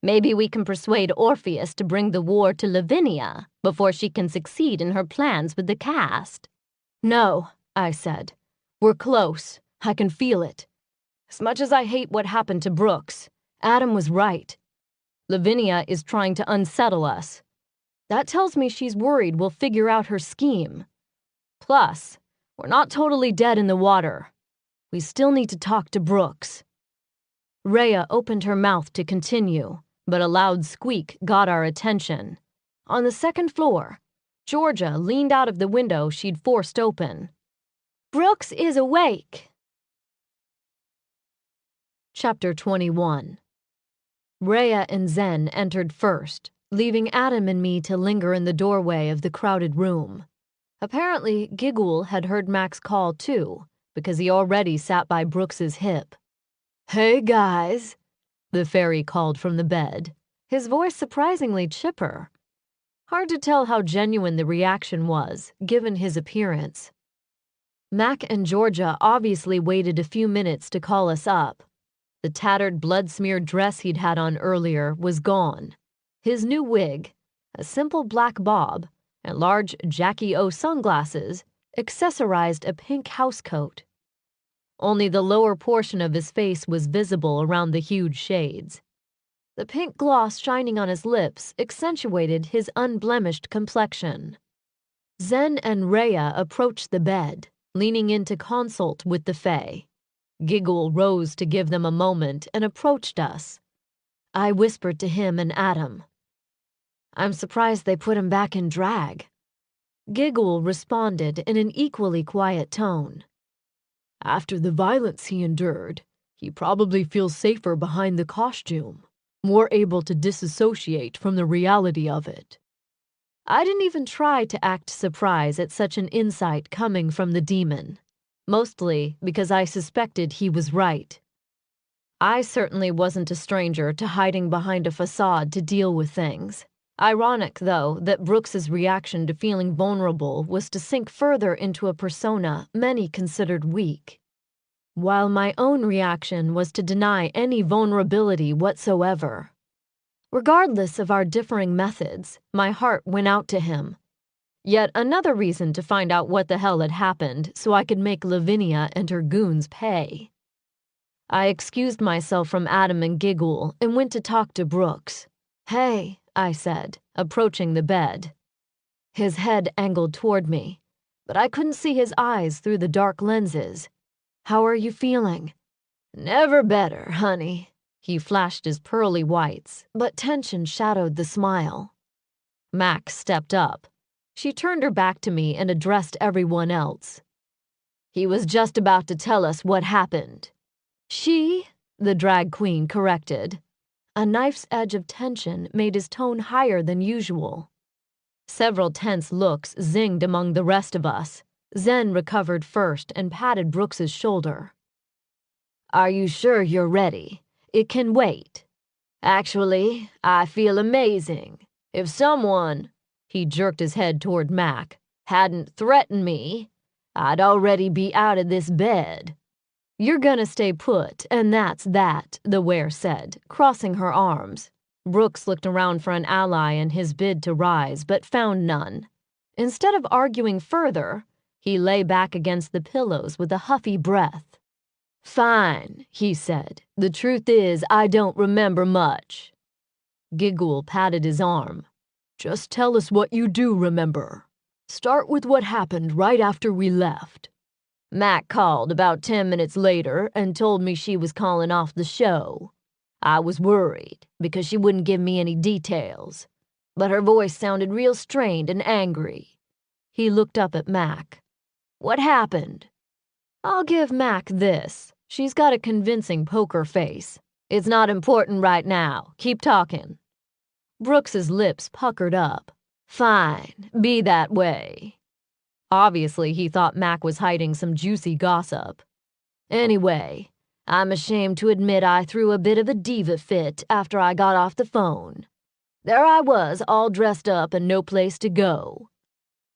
Maybe we can persuade Orpheus to bring the war to Lavinia before she can succeed in her plans with the cast. No, I said. We're close. I can feel it. As much as I hate what happened to Brooks, Adam was right. Lavinia is trying to unsettle us. That tells me she's worried we'll figure out her scheme. Plus, we're not totally dead in the water. We still need to talk to Brooks. Rhea opened her mouth to continue, but a loud squeak got our attention. On the second floor, Georgia leaned out of the window she'd forced open. Brooks is awake. Chapter 21. Rhea and Zen entered first, leaving Adam and me to linger in the doorway of the crowded room. Apparently, Giguhl had heard Mac's call too, because he already sat by Brooks's hip. Hey guys, the fairy called from the bed, his voice surprisingly chipper. Hard to tell how genuine the reaction was, given his appearance. Mac and Georgia obviously waited a few minutes to call us up. The tattered, blood-smeared dress he'd had on earlier was gone. His new wig, a simple black bob, and large Jackie O sunglasses accessorized a pink housecoat. Only the lower portion of his face was visible around the huge shades. The pink gloss shining on his lips accentuated his unblemished complexion. Zen and Rhea approached the bed, leaning in to consult with the Fae. Giguhl rose to give them a moment and approached us. I whispered to him and Adam. I'm surprised they put him back in drag. Giguhl responded in an equally quiet tone. After the violence he endured, he probably feels safer behind the costume, more able to disassociate from the reality of it. I didn't even try to act surprised at such an insight coming from the demon, mostly because I suspected he was right. I certainly wasn't a stranger to hiding behind a facade to deal with things. Ironic, though, that Brooks's reaction to feeling vulnerable was to sink further into a persona many considered weak, while my own reaction was to deny any vulnerability whatsoever. Regardless of our differing methods, my heart went out to him. Yet another reason to find out what the hell had happened so I could make Lavinia and her goons pay. I excused myself from Adam and Giguhl and went to talk to Brooks. Hey, I said, approaching the bed. His head angled toward me, but I couldn't see his eyes through the dark lenses. How are you feeling? Never better, honey. He flashed his pearly whites, but tension shadowed the smile. Mac stepped up. She turned her back to me and addressed everyone else. He was just about to tell us what happened. She, the drag queen corrected. A knife's edge of tension made his tone higher than usual. Several tense looks zinged among the rest of us. Zen recovered first and patted Brooks's shoulder. Are you sure you're ready? It can wait. Actually, I feel amazing. If someone, he jerked his head toward Mac, hadn't threatened me, I'd already be out of this bed. You're gonna stay put, and that's that, the were said, crossing her arms. Brooks looked around for an ally in his bid to rise, but found none. Instead of arguing further, he lay back against the pillows with a huffy breath. Fine, he said. The truth is, I don't remember much. Giguhl patted his arm. Just tell us what you do remember. Start with what happened right after we left. Mac called about 10 minutes later and told me she was calling off the show. I was worried because she wouldn't give me any details, but her voice sounded real strained and angry. He looked up at Mac. "What happened?" "I'll give Mac this. She's got a convincing poker face. It's not important right now. Keep talking." Brooks's lips puckered up. "Fine, be that way." Obviously, he thought Mac was hiding some juicy gossip. "Anyway, I'm ashamed to admit I threw a bit of a diva fit after I got off the phone. There I was, all dressed up and no place to go.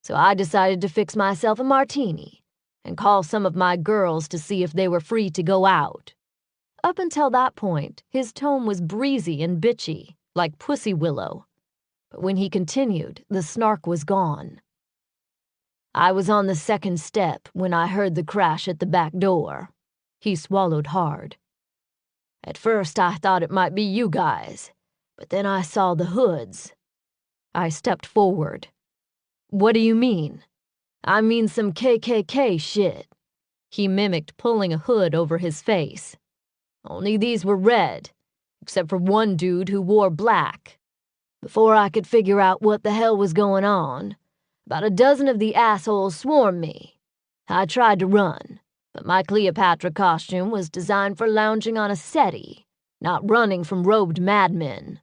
So I decided to fix myself a martini and call some of my girls to see if they were free to go out." Up until that point, his tone was breezy and bitchy, like Pussy Willow. But when he continued, the snark was gone. "I was on the second step when I heard the crash at the back door." He swallowed hard. "At first I thought it might be you guys, but then I saw the hoods." I stepped forward. "What do you mean?" "I mean some KKK shit." He mimicked pulling a hood over his face. "Only these were red, except for one dude who wore black. Before I could figure out what the hell was going on, about a dozen of the assholes swarmed me. I tried to run, but my Cleopatra costume was designed for lounging on a settee, not running from robed madmen.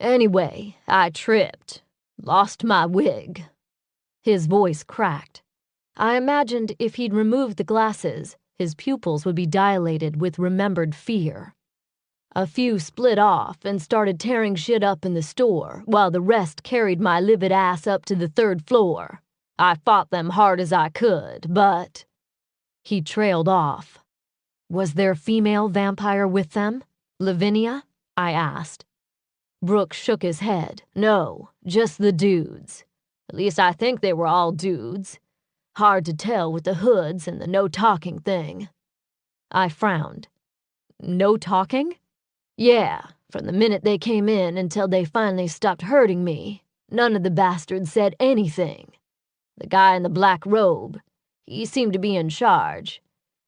Anyway, I tripped, lost my wig." His voice cracked. I imagined if he'd removed the glasses, his pupils would be dilated with remembered fear. "A few split off and started tearing shit up in the store, while the rest carried my livid ass up to the 3rd floor. I fought them hard as I could, but—" He trailed off. "Was there a female vampire with them? Lavinia?" I asked. Brooks shook his head. "No, just the dudes. At least I think they were all dudes. Hard to tell with the hoods and the no-talking thing." I frowned. "No talking?" "Yeah, from the minute they came in until they finally stopped hurting me, none of the bastards said anything. The guy in the black robe, he seemed to be in charge,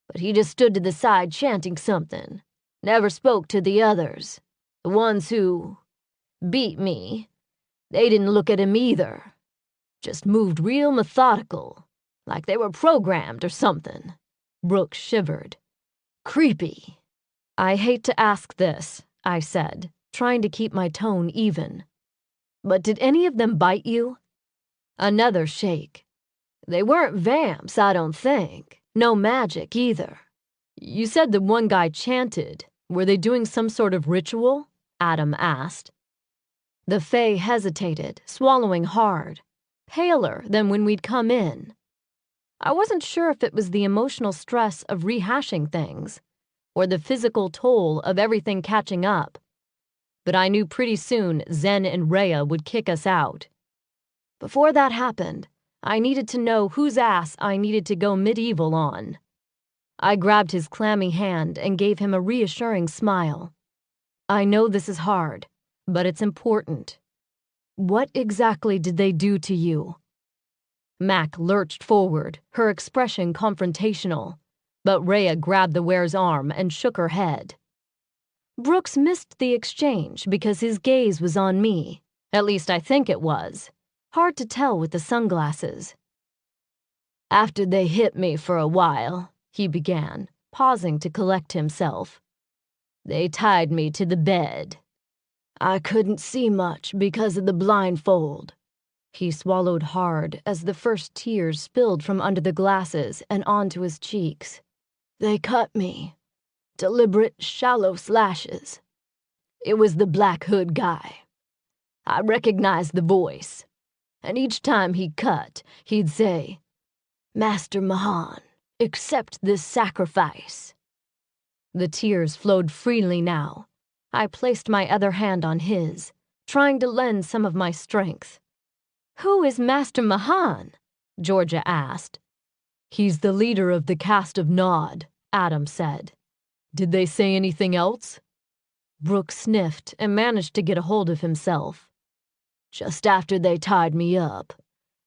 but he just stood to the side chanting something. Never spoke to the others. The ones who beat me, they didn't look at him either. Just moved real methodical, like they were programmed or something." Brooks shivered. "Creepy." "I hate to ask this," I said, trying to keep my tone even. "But did any of them bite you?" Another shake. "They weren't vamps, I don't think. No magic either." "You said that one guy chanted. Were they doing some sort of ritual?" Adam asked. The Fae hesitated, swallowing hard, paler than when we'd come in. I wasn't sure if it was the emotional stress of rehashing things, or the physical toll of everything catching up, but I knew pretty soon Zen and Rhea would kick us out. Before that happened, I needed to know whose ass I needed to go medieval on. I grabbed his clammy hand and gave him a reassuring smile. "I know this is hard, but it's important. What exactly did they do to you?" Mac lurched forward, her expression confrontational, but Rhea grabbed the ware's arm and shook her head. Brooks missed the exchange because his gaze was on me. At least I think it was. Hard to tell with the sunglasses. "After they hit me for a while," he began, pausing to collect himself, "they tied me to the bed. I couldn't see much because of the blindfold." He swallowed hard as the first tears spilled from under the glasses and onto his cheeks. "They cut me. Deliberate, shallow slashes. It was the Black Hood guy. I recognized the voice, and each time he cut, he'd say, 'Master Mahan, accept this sacrifice.'" The tears flowed freely now. I placed my other hand on his, trying to lend some of my strength. "Who is Master Mahan?" Georgia asked. "He's the leader of the caste of Nod," Adam said. "Did they say anything else?" Brooks sniffed and managed to get a hold of himself. "Just after they tied me up,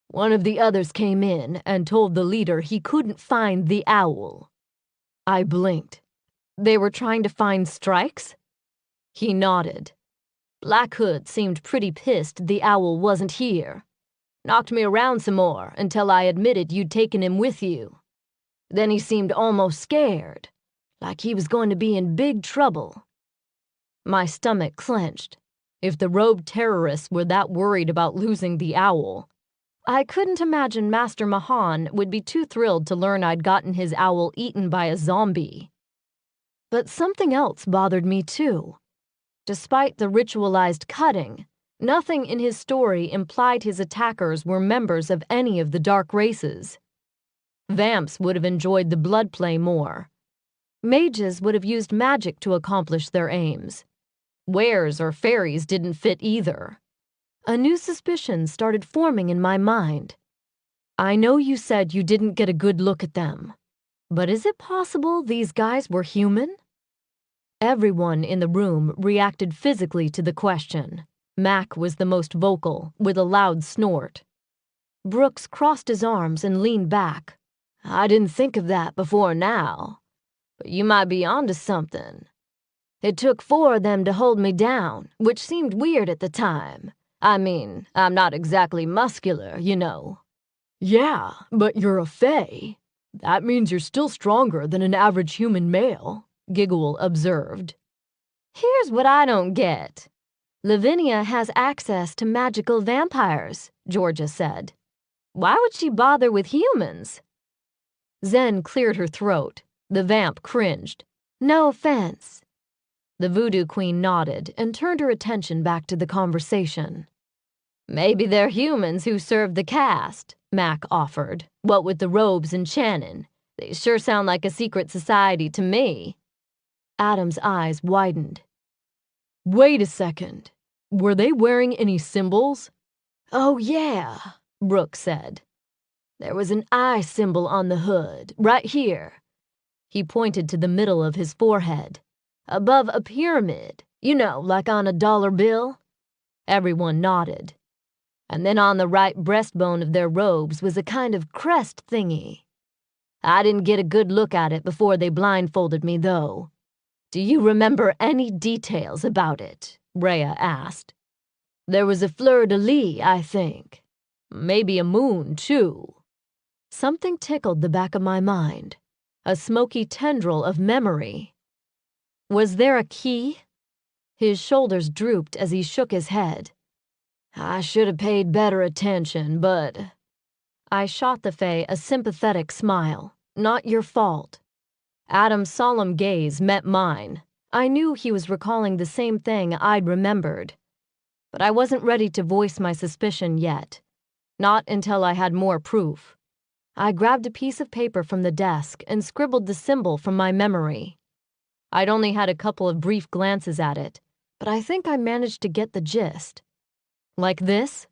one of the others came in and told the leader he couldn't find the owl." I blinked. "They were trying to find Strikes?" He nodded. "Black Hood seemed pretty pissed the owl wasn't here. Knocked me around some more until I admitted you'd taken him with you. Then he seemed almost scared, like he was going to be in big trouble." My stomach clenched. If the robed terrorists were that worried about losing the owl, I couldn't imagine Master Mahan would be too thrilled to learn I'd gotten his owl eaten by a zombie. But something else bothered me too. Despite the ritualized cutting, nothing in his story implied his attackers were members of any of the dark races. Vamps would have enjoyed the blood play more. Mages would have used magic to accomplish their aims. Wares or fairies didn't fit either. A new suspicion started forming in my mind. I know you said you didn't get a good look at them, but is it possible these guys were human? Everyone in the room reacted physically to the question. Mac was the most vocal, with a loud snort. Brooks crossed his arms and leaned back. "I didn't think of that before now, but you might be onto something. It took 4 of them to hold me down, which seemed weird at the time. I mean, I'm not exactly muscular, you know." "Yeah, but you're a fae. That means you're still stronger than an average human male," Giguhl observed. "Here's what I don't get. Lavinia has access to magical vampires," Georgia said. "Why would she bother with humans?" Zen cleared her throat. The vamp cringed. "No offense." The voodoo queen nodded and turned her attention back to the conversation. "Maybe they're humans who serve the caste," Mac offered. "What with the robes and Shannon, they sure sound like a secret society to me." Adam's eyes widened. "Wait a second. Were they wearing any symbols?" "Oh, yeah," Brooke said. "There was an eye symbol on the hood, right here." He pointed to the middle of his forehead. "Above a pyramid, you know, like on a dollar bill." Everyone nodded. "And then on the right breastbone of their robes was a kind of crest thingy. I didn't get a good look at it before they blindfolded me, though." "Do you remember any details about it?" Rhea asked. "There was a fleur-de-lis, I think. Maybe a moon, too." Something tickled the back of my mind. A smoky tendril of memory. Was there a key? His shoulders drooped as he shook his head. "I should have paid better attention, but..." I shot the fae a sympathetic smile. "Not your fault." Adam's solemn gaze met mine. I knew he was recalling the same thing I'd remembered. But I wasn't ready to voice my suspicion yet. Not until I had more proof. I grabbed a piece of paper from the desk and scribbled the symbol from my memory. I'd only had a couple of brief glances at it, but I think I managed to get the gist. "Like this?"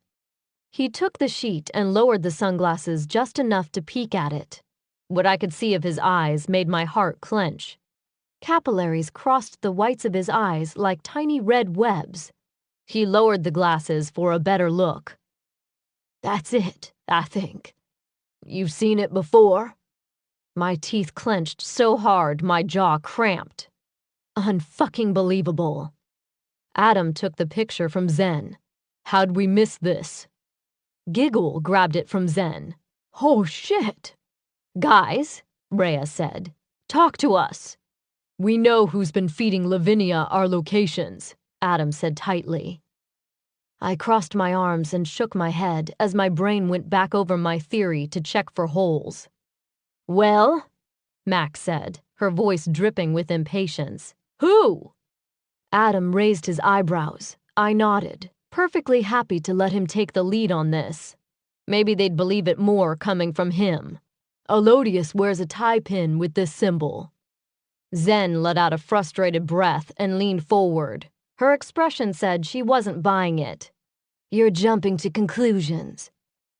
He took the sheet and lowered the sunglasses just enough to peek at it. What I could see of his eyes made my heart clench. Capillaries crossed the whites of his eyes like tiny red webs. He lowered the glasses for a better look. "That's it, I think. You've seen it before?" My teeth clenched so hard my jaw cramped. Unfucking believable. Adam took the picture from Zen. "How'd we miss this?" Giguhl grabbed it from Zen. "Oh shit!" "Guys," Rhea said, "talk to us." "We know who's been feeding Lavinia our locations," Adam said tightly. I crossed my arms and shook my head as my brain went back over my theory to check for holes. "Well," Mac said, her voice dripping with impatience. "Who?" Adam raised his eyebrows. I nodded, perfectly happy to let him take the lead on this. Maybe they'd believe it more coming from him. "Elodius wears a tie pin with this symbol." Zen let out a frustrated breath and leaned forward. Her expression said she wasn't buying it. "You're jumping to conclusions.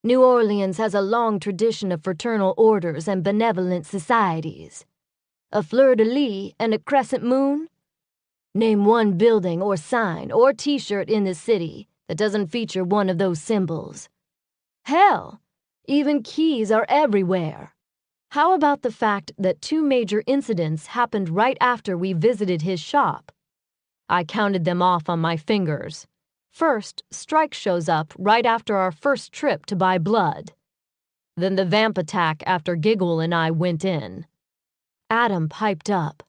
New Orleans has a long tradition of fraternal orders and benevolent societies. A fleur-de-lis and a crescent moon? Name one building or sign or t-shirt in the city that doesn't feature one of those symbols. Hell, even keys are everywhere. How about the fact that 2 major incidents happened right after we visited his shop? I counted them off on my fingers. First, Strike shows up right after our first trip to buy blood. Then the vamp attack after Giguhl and I went in. Adam piped up.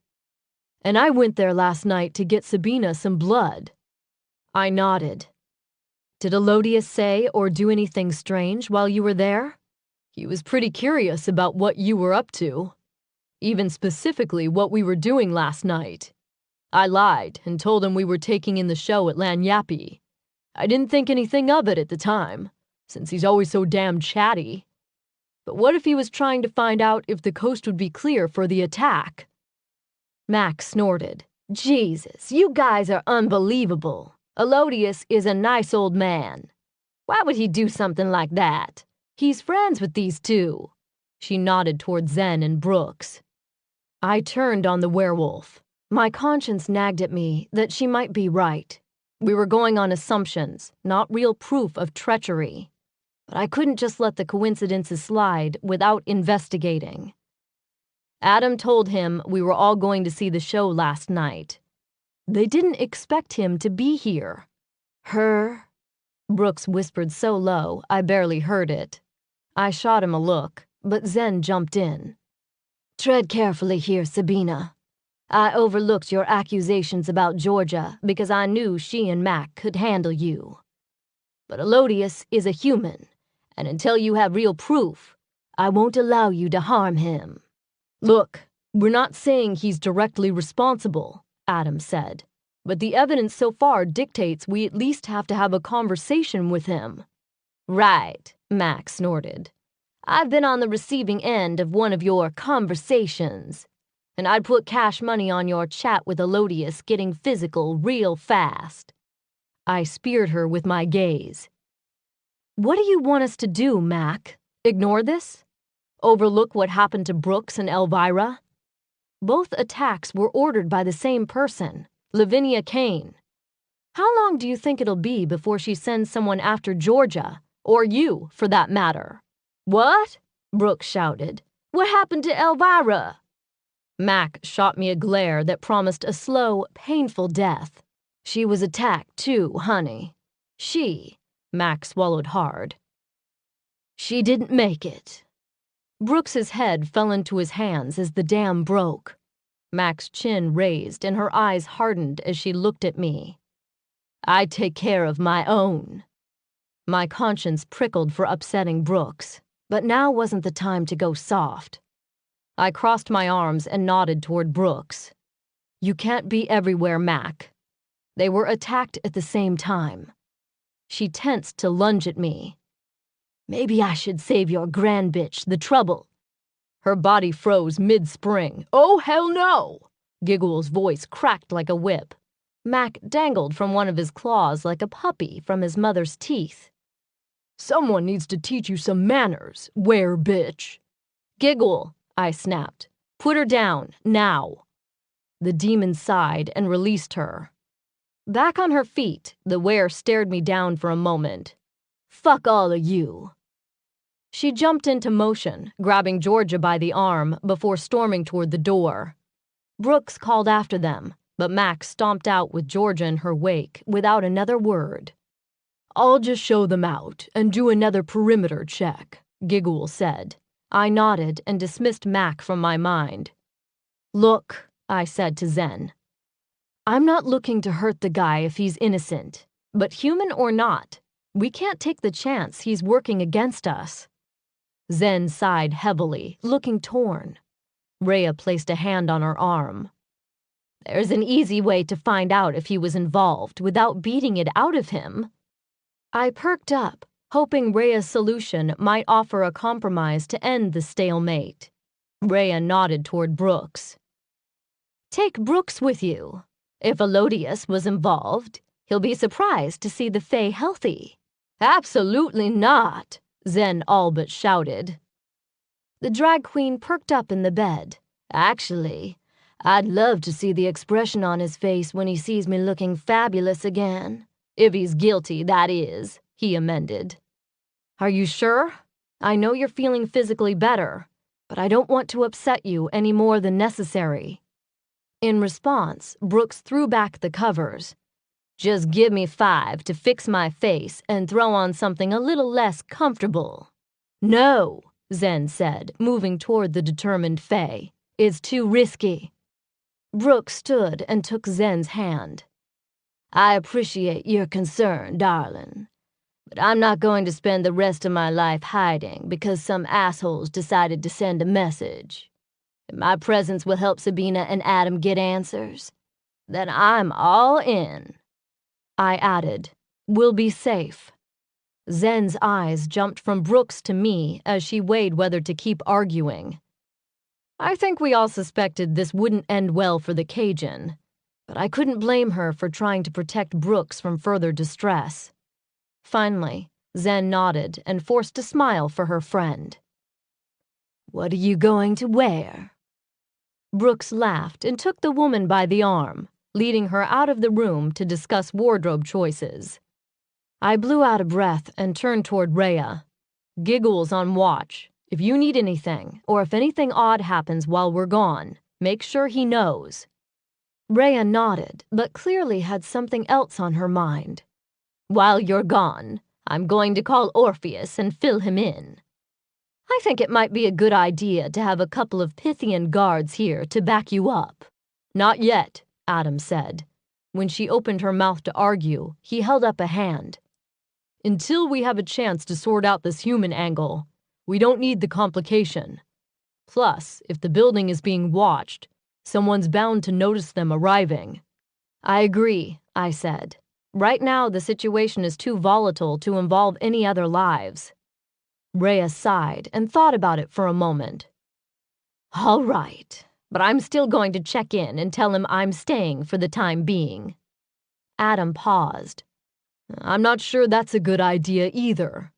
And I went there last night to get Sabina some blood. I nodded. Did Elodius say or do anything strange while you were there? He was pretty curious about what you were up to. Even specifically what we were doing last night. I lied and told him we were taking in the show at Lanyappi. I didn't think anything of it at the time, since he's always so damn chatty. But what if he was trying to find out if the coast would be clear for the attack? Max snorted. Jesus, you guys are unbelievable. Elodius is a nice old man. Why would he do something like that? He's friends with these two. She nodded toward Zen and Brooks. I turned on the werewolf. My conscience nagged at me that she might be right. We were going on assumptions, not real proof of treachery. But I couldn't just let the coincidences slide without investigating. Adam told him we were all going to see the show last night. They didn't expect him to be here. Her? Brooks whispered so low I barely heard it. I shot him a look, but Zen jumped in. Tread carefully here, Sabina. I overlooked your accusations about Georgia because I knew she and Mac could handle you. But Elodius is a human, and until you have real proof, I won't allow you to harm him. Look, we're not saying he's directly responsible, Adam said, but the evidence so far dictates we at least have to have a conversation with him. Right, Mac snorted. I've been on the receiving end of one of your conversations, and I'd put cash money on your chat with Elodius getting physical real fast. I speared her with my gaze. What do you want us to do, Mac? Ignore this? Overlook what happened to Brooks and Elvira? Both attacks were ordered by the same person, Sabina Kane. How long do you think it'll be before she sends someone after Georgia, or you, for that matter? What? Brooks shouted. What happened to Elvira? Mac shot me a glare that promised a slow, painful death. She was attacked too, honey. Mac swallowed hard. She didn't make it. Brooks's head fell into his hands as the dam broke. Mac's chin raised and her eyes hardened as she looked at me. I take care of my own. My conscience prickled for upsetting Brooks, but now wasn't the time to go soft. I crossed my arms and nodded toward Brooks. You can't be everywhere, Mac. They were attacked at the same time. She tensed to lunge at me. Maybe I should save your grandbitch the trouble. Her body froze mid-spring. Oh, hell no! Giguhl's voice cracked like a whip. Mac dangled from one of his claws like a puppy from his mother's teeth. Someone needs to teach you some manners, werebitch. Giguhl, I snapped. Put her down, now. The demon sighed and released her. Back on her feet, the were stared me down for a moment. Fuck all of you. She jumped into motion, grabbing Georgia by the arm before storming toward the door. Brooks called after them, but Mac stomped out with Georgia in her wake without another word. I'll just show them out and do another perimeter check, Giguhl said. I nodded and dismissed Mac from my mind. Look, I said to Zen. I'm not looking to hurt the guy if he's innocent, but human or not, we can't take the chance he's working against us. Zen sighed heavily, looking torn. Rhea placed a hand on her arm. There's an easy way to find out if he was involved without beating it out of him. I perked up, hoping Rhea's solution might offer a compromise to end the stalemate. Rhea nodded toward Brooks. Take Brooks with you. If Elodius was involved, he'll be surprised to see the Fae healthy. Absolutely not, Zen all but shouted. The drag queen perked up in the bed. Actually, I'd love to see the expression on his face when he sees me looking fabulous again. If he's guilty, that is, he amended. Are you sure? I know you're feeling physically better, but I don't want to upset you any more than necessary. In response, Brooks threw back the covers. Just give me 5 to fix my face and throw on something a little less comfortable. No, Zen said, moving toward the determined Fae. It's too risky. Brooke stood and took Zen's hand. I appreciate your concern, darling, but I'm not going to spend the rest of my life hiding because some assholes decided to send a message. If my presence will help Sabina and Adam get answers, then I'm all in. I added, we'll be safe. Zen's eyes jumped from Brooks to me as she weighed whether to keep arguing. I think we all suspected this wouldn't end well for the Cajun, but I couldn't blame her for trying to protect Brooks from further distress. Finally, Zen nodded and forced a smile for her friend. What are you going to wear? Brooks laughed and took the woman by the arm, leading her out of the room to discuss wardrobe choices. I blew out a breath and turned toward Rhea. Giguhl's on watch. If you need anything, or if anything odd happens while we're gone, make sure he knows. Rhea nodded, but clearly had something else on her mind. While you're gone, I'm going to call Orpheus and fill him in. I think it might be a good idea to have a couple of Pythian guards here to back you up. Not yet, Adam said. When she opened her mouth to argue, he held up a hand. Until we have a chance to sort out this human angle, we don't need the complication. Plus, if the building is being watched, someone's bound to notice them arriving. I agree, I said. Right now, the situation is too volatile to involve any other lives. Rhea sighed and thought about it for a moment. All right, but I'm still going to check in and tell him I'm staying for the time being. Adam paused. I'm not sure that's a good idea either.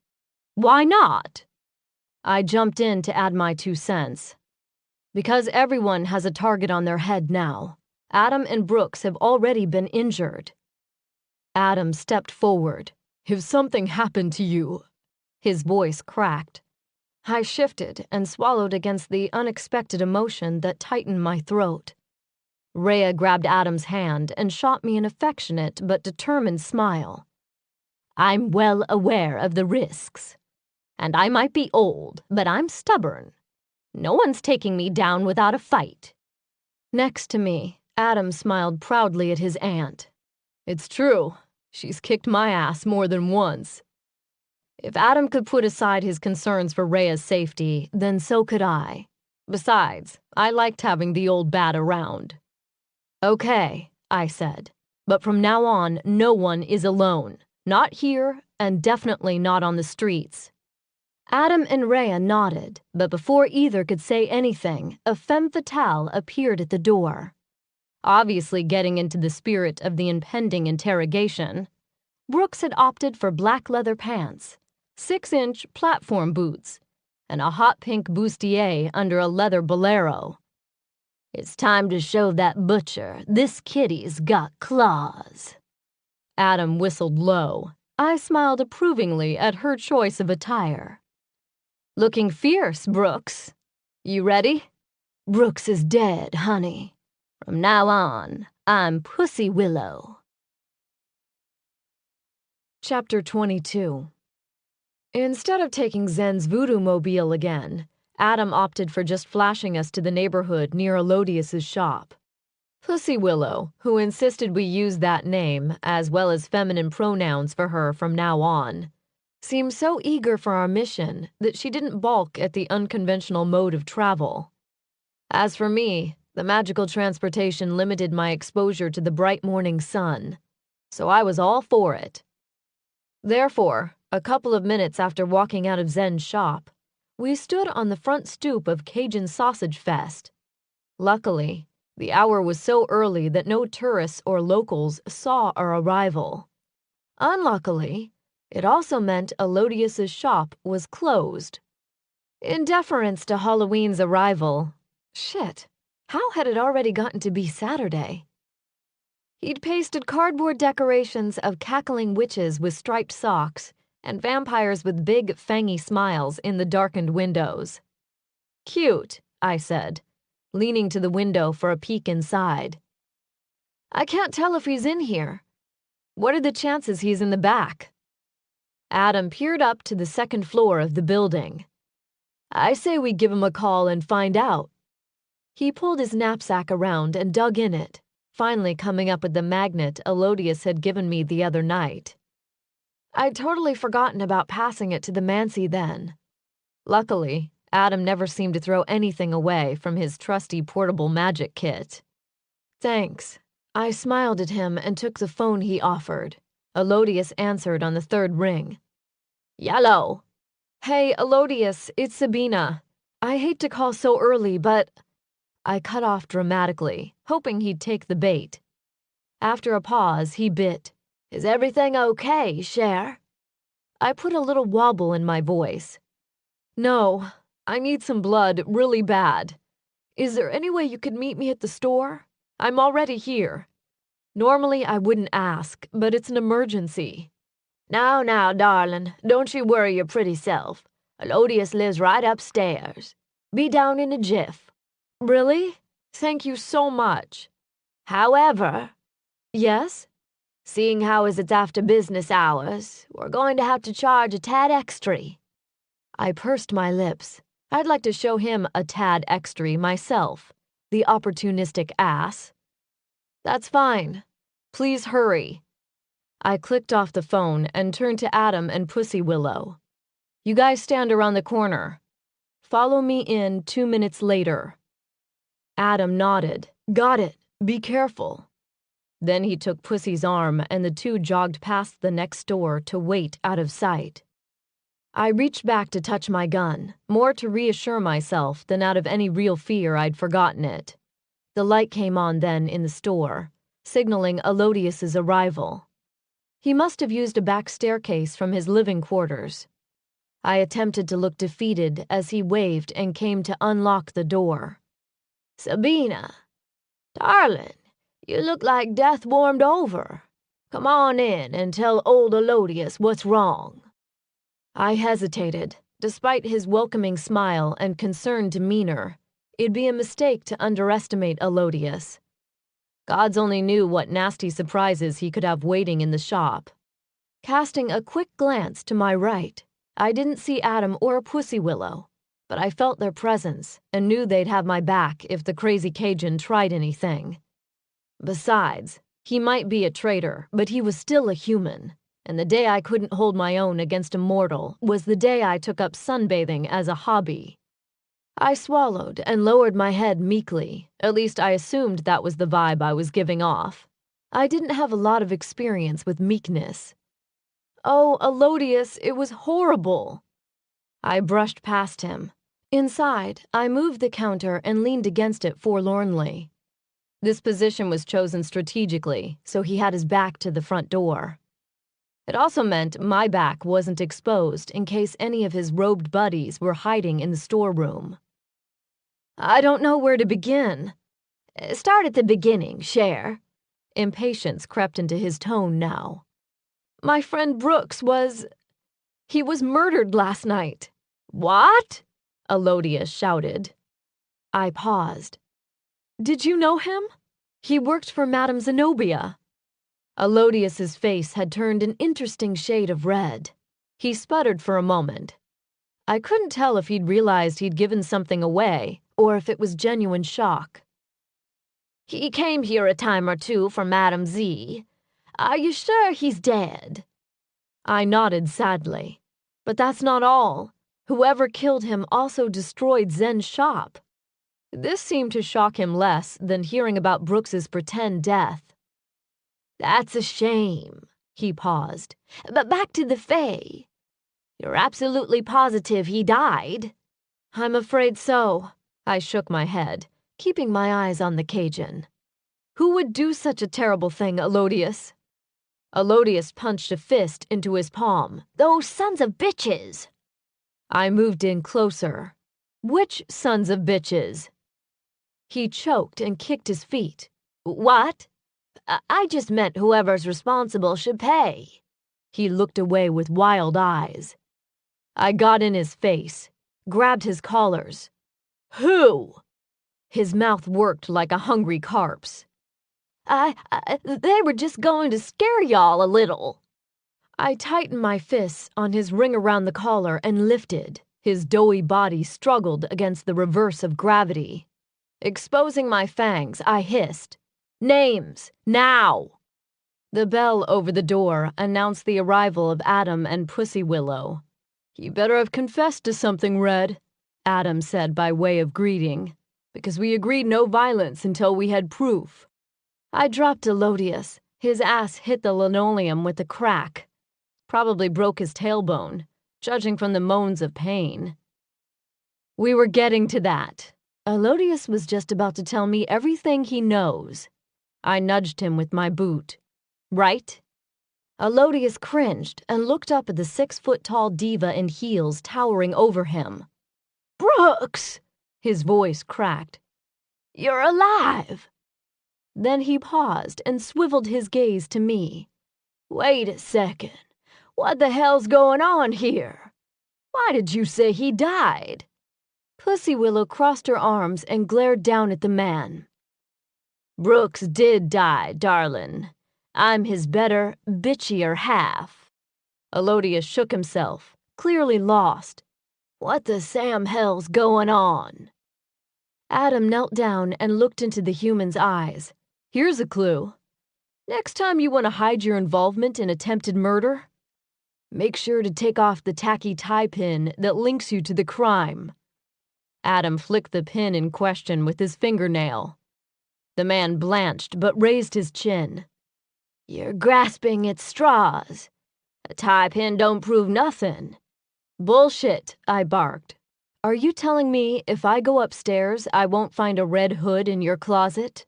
Why not? I jumped in to add my 2 cents. Because everyone has a target on their head now. Adam and Brooks have already been injured. Adam stepped forward. If something happened to you... His voice cracked. I shifted and swallowed against the unexpected emotion that tightened my throat. Rhea grabbed Adam's hand and shot me an affectionate but determined smile. I'm well aware of the risks. And I might be old, but I'm stubborn. No one's taking me down without a fight. Next to me, Adam smiled proudly at his aunt. It's true. She's kicked my ass more than once. If Adam could put aside his concerns for Rhea's safety, then so could I. Besides, I liked having the old bat around. Okay, I said. But from now on, no one is alone. Not here, and definitely not on the streets. Adam and Rhea nodded, but before either could say anything, a femme fatale appeared at the door. Obviously getting into the spirit of the impending interrogation, Brooks had opted for black leather pants, 6-inch platform boots, and a hot pink bustier under a leather bolero. It's time to show that butcher this kitty's got claws. Adam whistled low. I smiled approvingly at her choice of attire. Looking fierce, Brooks. You ready? Brooks is dead, honey. From now on, I'm Pussy Willow. Chapter 22. Instead of taking Zen's voodoo mobile again, Adam opted for just flashing us to the neighborhood near Elodius's shop. Pussy Willow, who insisted we use that name, as well as feminine pronouns for her from now on, seemed so eager for our mission that she didn't balk at the unconventional mode of travel. As for me, the magical transportation limited my exposure to the bright morning sun, so I was all for it. Therefore, a couple of minutes after walking out of Zen's shop, we stood on the front stoop of Cajun Sausage Fest. Luckily, the hour was so early that no tourists or locals saw our arrival. Unluckily, it also meant Elodius's shop was closed. In deference to Halloween's arrival, shit, how had it already gotten to be Saturday? He'd pasted cardboard decorations of cackling witches with striped socks and vampires with big, fangy smiles in the darkened windows. Cute, I said, leaning to the window for a peek inside. I can't tell if he's in here. What are the chances he's in the back? Adam peered up to the second floor of the building. I say we give him a call and find out. He pulled his knapsack around and dug in it, finally coming up with the magnet Elodius had given me the other night. I'd totally forgotten about passing it to the mancy then. Luckily, Adam never seemed to throw anything away from his trusty portable magic kit. Thanks. I smiled at him and took the phone he offered. Elodius answered on the third ring. Yellow. Hey, Elodius, it's Sabina. I hate to call so early, but... I cut off dramatically, hoping he'd take the bait. After a pause, he bit. Is everything okay, Cher? I put a little wobble in my voice. No, I need some blood really bad. Is there any way you could meet me at the store? I'm already here. Normally I wouldn't ask, but it's an emergency. Now, darling, don't you worry your pretty self. Elodius lives right upstairs. Be down in a jiff. Really? Thank you so much. However... Yes? Seeing how as it's after business hours, we're going to have to charge a tad extra. I pursed my lips. I'd like to show him a tad extra myself, the opportunistic ass. That's fine. Please hurry. I clicked off the phone and turned to Adam and Pussy Willow. You guys stand around the corner. Follow me in 2 minutes later. Adam nodded. Got it. Be careful. Then he took Pussy's arm and the two jogged past the next door to wait out of sight. I reached back to touch my gun, more to reassure myself than out of any real fear I'd forgotten it. The light came on then in the store, signaling Elodius's arrival. He must have used a back staircase from his living quarters. I attempted to look defeated as he waved and came to unlock the door. Sabina, darling, you look like death warmed over. Come on in and tell old Elodius what's wrong. I hesitated. Despite his welcoming smile and concerned demeanor, it'd be a mistake to underestimate Elodius. Gods only knew what nasty surprises he could have waiting in the shop. Casting a quick glance to my right, I didn't see Adam or Pussy Willow, but I felt their presence and knew they'd have my back if the crazy Cajun tried anything. Besides, he might be a traitor, but he was still a human, and the day I couldn't hold my own against a mortal was the day I took up sunbathing as a hobby. I swallowed and lowered my head meekly. At least I assumed that was the vibe I was giving off. I didn't have a lot of experience with meekness. Oh, Elodius, it was horrible. I brushed past him. Inside, I moved the counter and leaned against it forlornly. This position was chosen strategically, so he had his back to the front door. It also meant my back wasn't exposed in case any of his robed buddies were hiding in the storeroom. I don't know where to begin. Start at the beginning, Cher. Impatience crept into his tone now. My friend Brooks he was murdered last night. What? Elodius shouted. I paused. Did you know him? He worked for Madame Zenobia. Elodius's face had turned an interesting shade of red. He sputtered for a moment. I couldn't tell if he'd realized he'd given something away, or if it was genuine shock. He came here a time or two for Madame Z. Are you sure he's dead? I nodded sadly. But that's not all. Whoever killed him also destroyed Zen's shop. This seemed to shock him less than hearing about Brooks's pretend death. That's a shame, he paused. But back to the Fae. You're absolutely positive he died? I'm afraid so. I shook my head, keeping my eyes on the Cajun. Who would do such a terrible thing, Elodius? Elodius punched a fist into his palm. Those sons of bitches! I moved in closer. Which sons of bitches? He choked and kicked his feet. What? I just meant whoever's responsible should pay. He looked away with wild eyes. I got in his face, grabbed his collars. Who? His mouth worked like a hungry carp's. They were just going to scare y'all a little. I tightened my fists on his ring around the collar and lifted. His doughy body struggled against the reverse of gravity. Exposing my fangs, I hissed, "Names, now!" The bell over the door announced the arrival of Adam and Pussy Willow. "You better have confessed to something, Red," Adam said by way of greeting, "because we agreed no violence until we had proof." I dropped Elodius. His ass hit the linoleum with a crack. Probably broke his tailbone, judging from the moans of pain. We were getting to that. Elodius was just about to tell me everything he knows. I nudged him with my boot. "Right?" Elodius cringed and looked up at the 6-foot-tall diva in heels towering over him. "Brooks!" His voice cracked. "You're alive!" Then he paused and swiveled his gaze to me. "Wait a second. What the hell's going on here? Why did you say he died?" Pussy Willow crossed her arms and glared down at the man. "Brooks did die, darlin'. I'm his better, bitchier half." Elodius shook himself, clearly lost. "What the Sam hell's going on?" Adam knelt down and looked into the human's eyes. "Here's a clue. Next time you want to hide your involvement in attempted murder, make sure to take off the tacky tie pin that links you to the crime." Adam flicked the pin in question with his fingernail. The man blanched but raised his chin. "You're grasping at straws. A tie pin don't prove nothing." "Bullshit," I barked. "Are you telling me if I go upstairs I won't find a red hood in your closet?"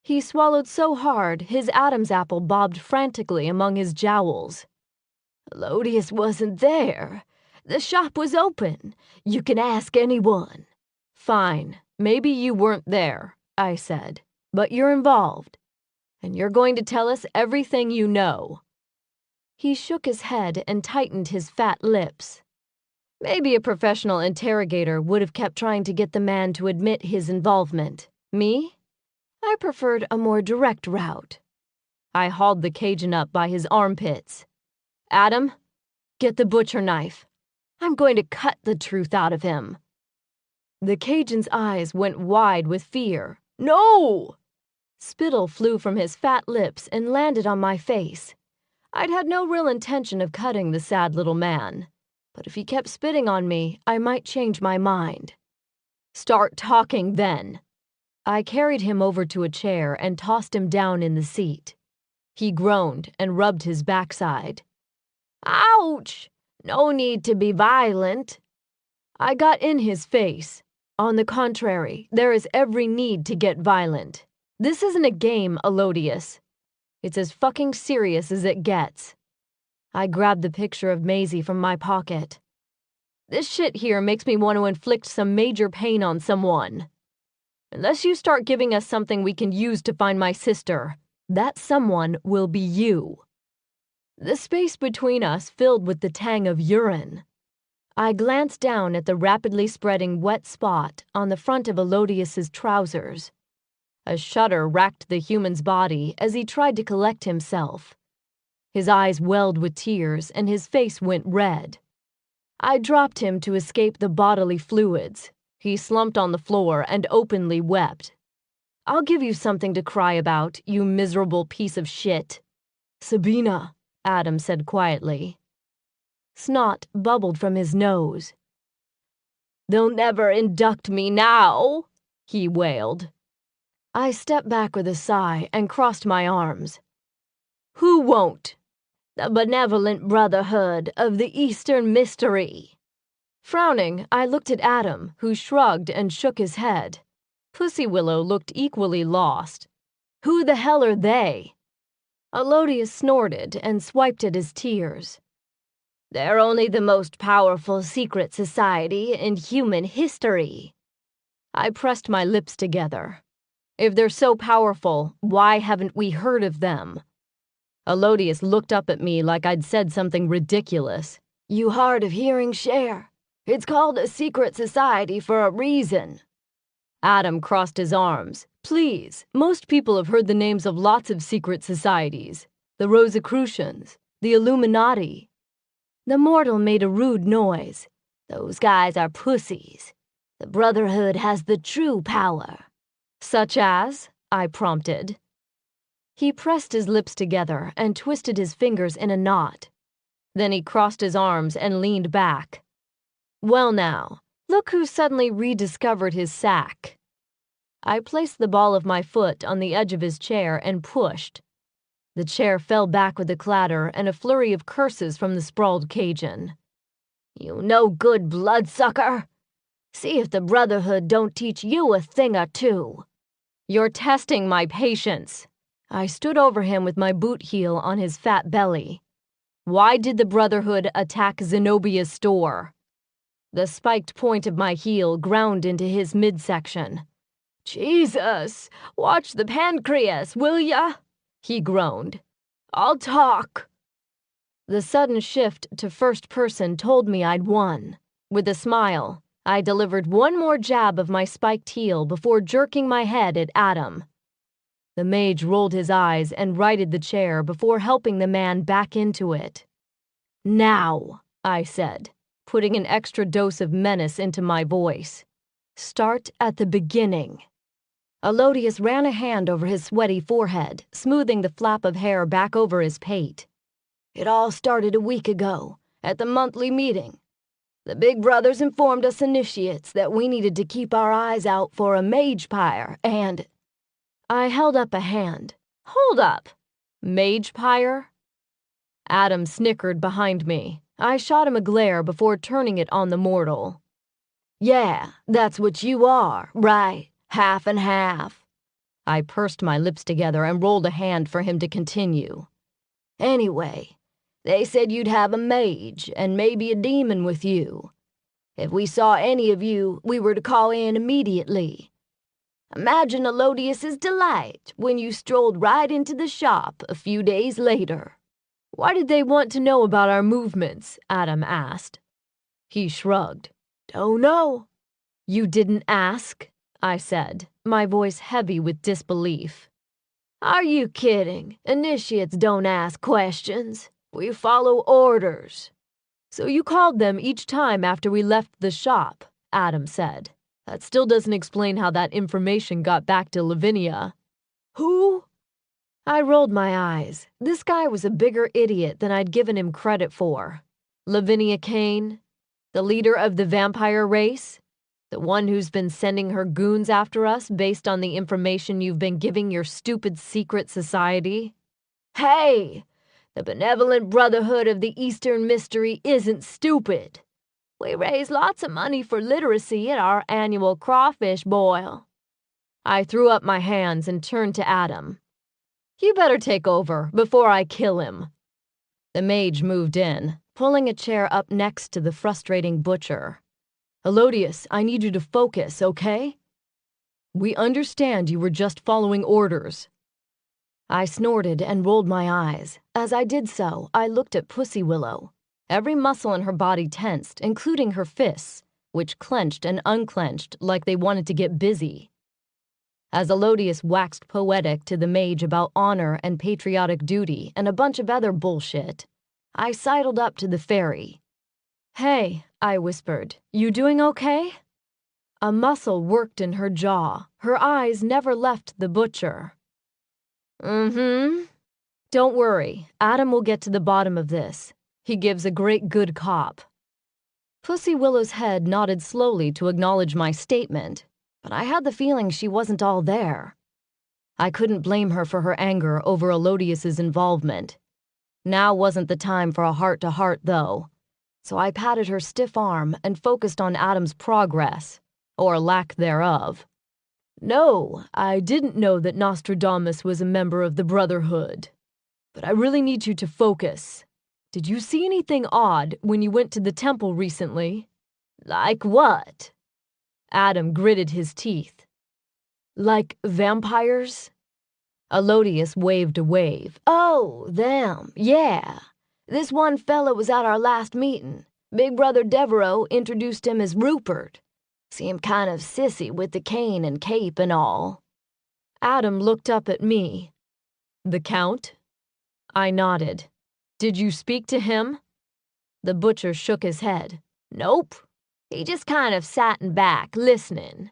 He swallowed so hard his Adam's apple bobbed frantically among his jowls. "Elodius wasn't there. The shop was open. You can ask anyone." "Fine. Maybe you weren't there," I said. "But you're involved. And you're going to tell us everything you know." He shook his head and tightened his fat lips. Maybe a professional interrogator would have kept trying to get the man to admit his involvement. Me? I preferred a more direct route. I hauled the Cajun up by his armpits. "Adam, get the butcher knife. I'm going to cut the truth out of him." The Cajun's eyes went wide with fear. "No!" Spittle flew from his fat lips and landed on my face. I'd had no real intention of cutting the sad little man, but if he kept spitting on me, I might change my mind. "Start talking then." I carried him over to a chair and tossed him down in the seat. He groaned and rubbed his backside. "Ouch! No need to be violent." I got in his face. On the contrary, there is every need to get violent. This isn't a game, Elodius. It's as fucking serious as it gets. I grabbed the picture of Maisie from my pocket. This shit here makes me want to inflict some major pain on someone. Unless you start giving us something we can use to find my sister, that someone will be you. The space between us filled with the tang of urine. I glanced down at the rapidly spreading wet spot on the front of Elodius's trousers. A shudder racked the human's body as he tried to collect himself. His eyes welled with tears and his face went red. I dropped him to escape the bodily fluids. He slumped on the floor and openly wept. "I'll give you something to cry about, you miserable piece of shit." "Sabina," Adam said quietly. Snot bubbled from his nose. "They'll never induct me now," he wailed. I stepped back with a sigh and crossed my arms. "Who won't?" "The benevolent brotherhood of the Eastern Mystery." Frowning, I looked at Adam, who shrugged and shook his head. Pussy Willow looked equally lost. "Who the hell are they?" Elodius snorted and swiped at his tears. "They're only the most powerful secret society in human history." I pressed my lips together. If they're so powerful, why haven't we heard of them? Elodius looked up at me like I'd said something ridiculous. "You hard of hearing, Cher? It's called a secret society for a reason." Adam crossed his arms. Please, most people have heard the names of lots of secret societies. The Rosicrucians, the Illuminati. The mortal made a rude noise. Those guys are pussies. The Brotherhood has the true power. Such as? I prompted. He pressed his lips together and twisted his fingers in a knot. Then he crossed his arms and leaned back. Well now, look who suddenly rediscovered his sack. I placed the ball of my foot on the edge of his chair and pushed. The chair fell back with a clatter and a flurry of curses from the sprawled Cajun. You no good bloodsucker! See if the Brotherhood don't teach you a thing or two. You're testing my patience. I stood over him with my boot heel on his fat belly. Why did the Brotherhood attack Zenobia's store? The spiked point of my heel ground into his midsection. Jesus, watch the pancreas, will ya? He groaned. I'll talk. The sudden shift to first person told me I'd won. With a smile, I delivered one more jab of my spiked heel before jerking my head at Adam. The mage rolled his eyes and righted the chair before helping the man back into it. Now, I said, putting an extra dose of menace into my voice. Start at the beginning. Elodius ran a hand over his sweaty forehead, smoothing the flap of hair back over his pate. It all started a week ago, at the monthly meeting. The big brothers informed us initiates that we needed to keep our eyes out for a mage pyre, and... I held up a hand. Hold up. Mage pyre? Adam snickered behind me. I shot him a glare before turning it on the mortal. Yeah, that's what you are, right? Half and half. I pursed my lips together and rolled a hand for him to continue. Anyway, they said you'd have a mage and maybe a demon with you. If we saw any of you, we were to call in immediately. Imagine Elodius's delight when you strolled right into the shop a few days later. Why did they want to know about our movements? Adam asked. He shrugged. Don't know. You didn't ask? I said, my voice heavy with disbelief. Are you kidding? Initiates don't ask questions. We follow orders. So you called them each time after we left the shop, Adam said. That still doesn't explain how that information got back to Lavinia. Who? I rolled my eyes. This guy was a bigger idiot than I'd given him credit for. Lavinia Kane? The leader of the vampire race? The one who's been sending her goons after us based on the information you've been giving your stupid secret society? Hey! The benevolent Brotherhood of the Eastern Mystery isn't stupid. We raise lots of money for literacy at our annual crawfish boil. I threw up my hands and turned to Adam. You better take over before I kill him. The mage moved in, pulling a chair up next to the frustrating butcher. Elodius, I need you to focus, okay? We understand you were just following orders. I snorted and rolled my eyes. As I did so, I looked at Pussy Willow. Every muscle in her body tensed, including her fists, which clenched and unclenched like they wanted to get busy. As Elodius waxed poetic to the mage about honor and patriotic duty and a bunch of other bullshit, I sidled up to the fairy. Hey, I whispered, you doing okay? A muscle worked in her jaw. Her eyes never left the butcher. Mm-hmm. Don't worry, Adam will get to the bottom of this. He gives a great good cop. Pussy Willow's head nodded slowly to acknowledge my statement, but I had the feeling she wasn't all there. I couldn't blame her for her anger over Elodius's involvement. Now wasn't the time for a heart-to-heart, though, so I patted her stiff arm and focused on Adam's progress, or lack thereof. No, I didn't know that Nostradamus was a member of the Brotherhood, but I really need you to focus. Did you see anything odd when you went to the temple recently? Like what? Adam gritted his teeth. Like vampires? Elodius waved a wave. Oh, them, yeah. This one fella was at our last meeting. Big Brother Devereaux introduced him as Rupert. Seemed kind of sissy with the cane and cape and all. Adam looked up at me. The Count? I nodded. Did you speak to him? The butcher shook his head. Nope. He just kind of sat in back, listening.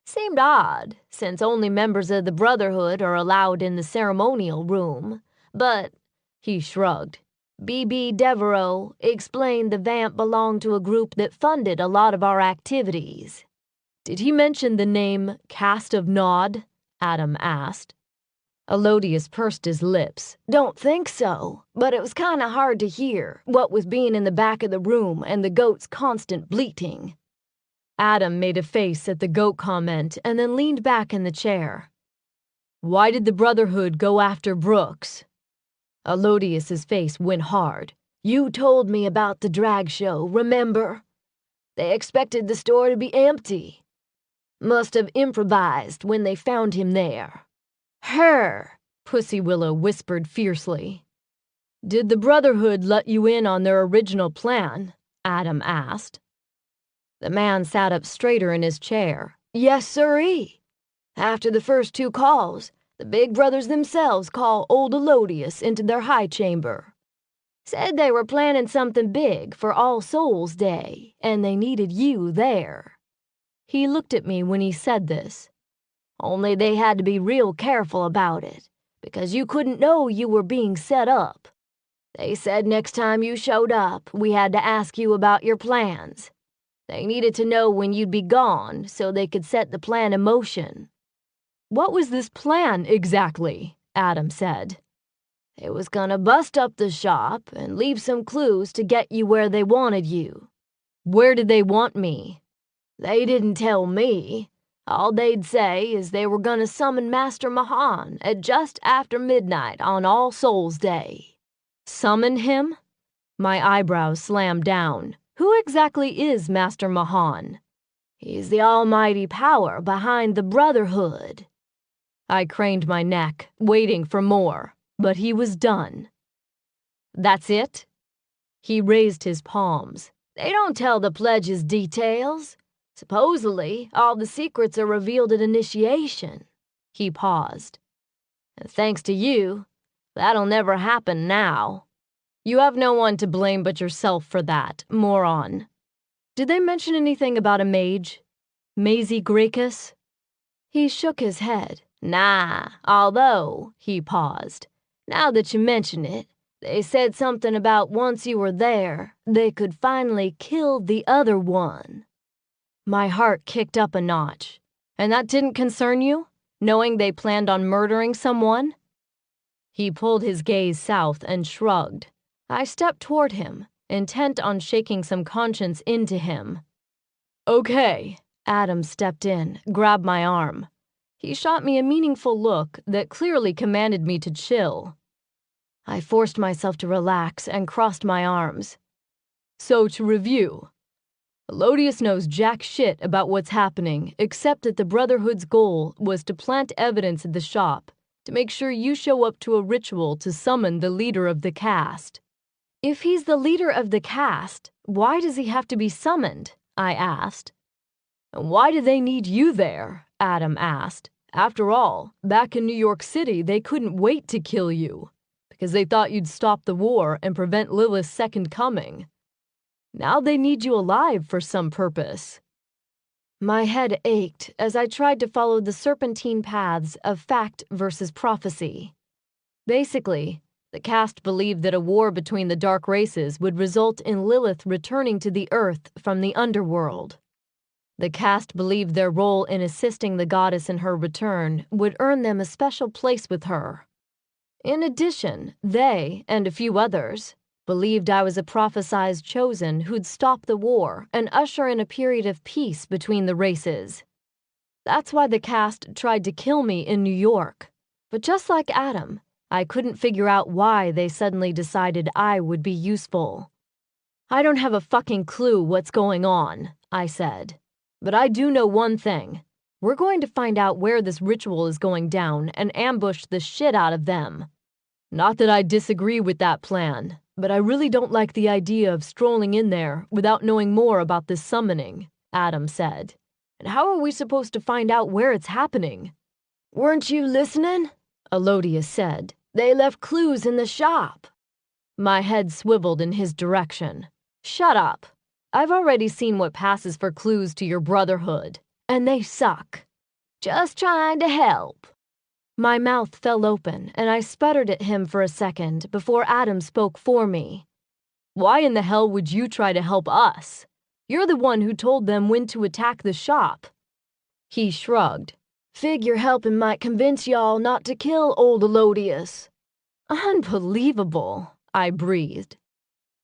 Seemed odd, since only members of the Brotherhood are allowed in the ceremonial room. But, he shrugged. B.B. Devereaux explained the vamp belonged to a group that funded a lot of our activities. Did he mention the name Cast of Nod? Adam asked. Elodius pursed his lips. Don't think so, but it was kind of hard to hear, what with being in the back of the room and the goat's constant bleating. Adam made a face at the goat comment and then leaned back in the chair. Why did the Brotherhood go after Brooks? Elodius's face went hard. You told me about the drag show, remember? They expected the store to be empty. Must have improvised when they found him there. Her, Pussy Willow whispered fiercely. Did the Brotherhood let you in on their original plan? Adam asked. The man sat up straighter in his chair. Yes, sirree. After the first 2 calls, the big brothers themselves called old Elodius into their high chamber. Said they were planning something big for All Souls Day, and they needed you there. He looked at me when he said this. Only they had to be real careful about it, because you couldn't know you were being set up. They said next time you showed up, we had to ask you about your plans. They needed to know when you'd be gone so they could set the plan in motion. What was this plan exactly? Adam said. They was gonna bust up the shop and leave some clues to get you where they wanted you. Where did they want me? They didn't tell me. All they'd say is they were gonna summon Master Mahan at just after midnight on All Souls Day. Summon him? My eyebrows slammed down. Who exactly is Master Mahan? He's the almighty power behind the Brotherhood. I craned my neck, waiting for more, but he was done. That's it? He raised his palms. They don't tell the pledges details. Supposedly, all the secrets are revealed at initiation. He paused. And thanks to you, that'll never happen now. You have no one to blame but yourself for that, moron. Did they mention anything about a mage? Maisie Gracchus? He shook his head. Nah, although, he paused. Now that you mention it, they said something about once you were there, they could finally kill the other one. My heart kicked up a notch. And that didn't concern you? Knowing they planned on murdering someone? He pulled his gaze south and shrugged. I stepped toward him, intent on shaking some conscience into him. Okay, Adam stepped in, grabbed my arm. He shot me a meaningful look that clearly commanded me to chill. I forced myself to relax and crossed my arms. So to review, Elodius knows jack shit about what's happening, except that the Brotherhood's goal was to plant evidence at the shop to make sure you show up to a ritual to summon the leader of the cast. If he's the leader of the cast, why does he have to be summoned? I asked. And why do they need you there? Adam asked. After all, back in New York City, they couldn't wait to kill you, because they thought you'd stop the war and prevent Lilith's second coming. Now they need you alive for some purpose. My head ached as I tried to follow the serpentine paths of fact versus prophecy. Basically, the cast believed that a war between the dark races would result in Lilith returning to the earth from the underworld. The cast believed their role in assisting the goddess in her return would earn them a special place with her. In addition, they, and a few others, believed I was a prophesized chosen who'd stop the war and usher in a period of peace between the races. That's why the cast tried to kill me in New York. But just like Adam, I couldn't figure out why they suddenly decided I would be useful. I don't have a fucking clue what's going on, I said. But I do know one thing. We're going to find out where this ritual is going down and ambush the shit out of them. Not that I disagree with that plan, but I really don't like the idea of strolling in there without knowing more about this summoning, Adam said. And how are we supposed to find out where it's happening? Weren't you listening? Elodius said. They left clues in the shop. My head swiveled in his direction. Shut up. I've already seen what passes for clues to your brotherhood, and they suck. Just trying to help. My mouth fell open, and I sputtered at him for a second before Adam spoke for me. Why in the hell would you try to help us? You're the one who told them when to attack the shop. He shrugged. Figure helping might convince y'all not to kill old Elodius. Unbelievable, I breathed.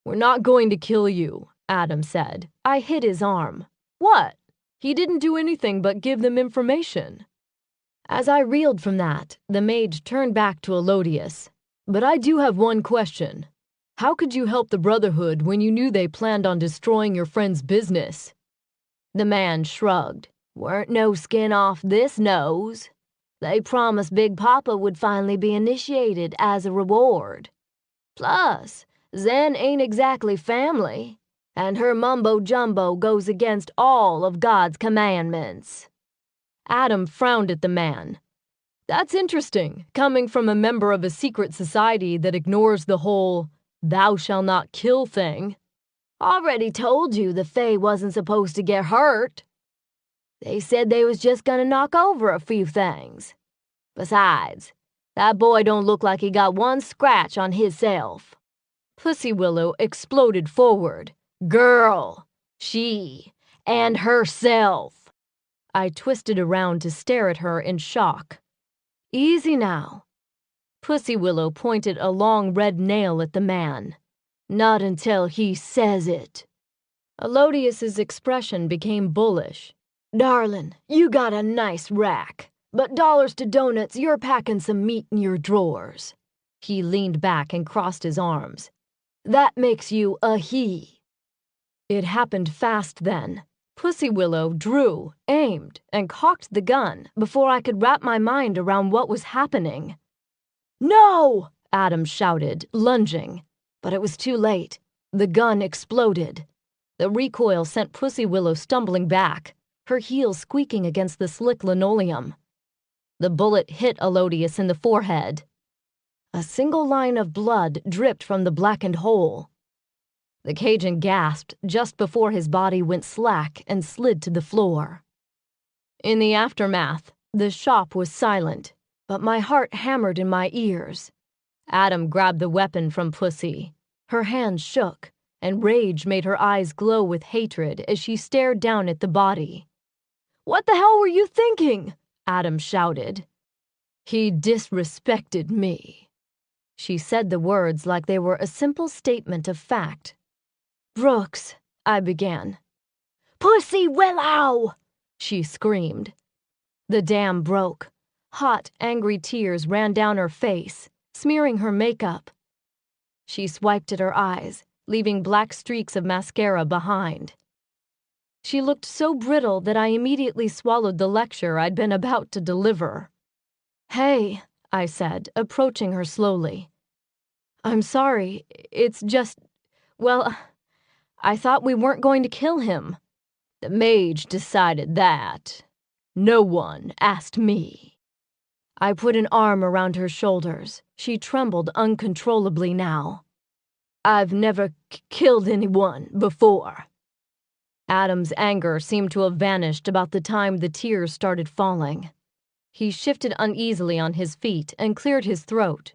We're not going to kill you, Adam said. I hit his arm. What? He didn't do anything but give them information. As I reeled from that, the mage turned back to Elodius. But I do have one question. How could you help the Brotherhood when you knew they planned on destroying your friend's business? The man shrugged. Weren't no skin off this nose. They promised Big Papa would finally be initiated as a reward. Plus, Zen ain't exactly family, and her mumbo-jumbo goes against all of God's commandments. Adam frowned at the man. That's interesting, coming from a member of a secret society that ignores the whole thou shall not kill thing. Already told you the Fae wasn't supposed to get hurt. They said they was just gonna knock over a few things. Besides, that boy don't look like he got one scratch on hisself. Pussy Willow exploded forward. Girl, she, and herself. I twisted around to stare at her in shock. Easy now. Pussy Willow pointed a long red nail at the man. Not until he says it. Elodius's expression became bullish. Darlin', you got a nice rack, but dollars to donuts, you're packing some meat in your drawers. He leaned back and crossed his arms. That makes you a he. It happened fast then. Pussy Willow drew, aimed, and cocked the gun before I could wrap my mind around what was happening. No! Adam shouted, lunging. But it was too late. The gun exploded. The recoil sent Pussy Willow stumbling back, her heels squeaking against the slick linoleum. The bullet hit Elodius in the forehead. A single line of blood dripped from the blackened hole. The Cajun gasped just before his body went slack and slid to the floor. In the aftermath, the shop was silent, but my heart hammered in my ears. Adam grabbed the weapon from Pussy. Her hands shook, and rage made her eyes glow with hatred as she stared down at the body. What the hell were you thinking? Adam shouted. He disrespected me. She said the words like they were a simple statement of fact. Brooks, I began. Pussy Willow! She screamed. The dam broke. Hot, angry tears ran down her face, smearing her makeup. She swiped at her eyes, leaving black streaks of mascara behind. She looked so brittle that I immediately swallowed the lecture I'd been about to deliver. Hey, I said, approaching her slowly. I'm sorry, it's just, well, I thought we weren't going to kill him. The mage decided that. No one asked me. I put an arm around her shoulders. She trembled uncontrollably now. I've never killed anyone before. Adam's anger seemed to have vanished about the time the tears started falling. He shifted uneasily on his feet and cleared his throat.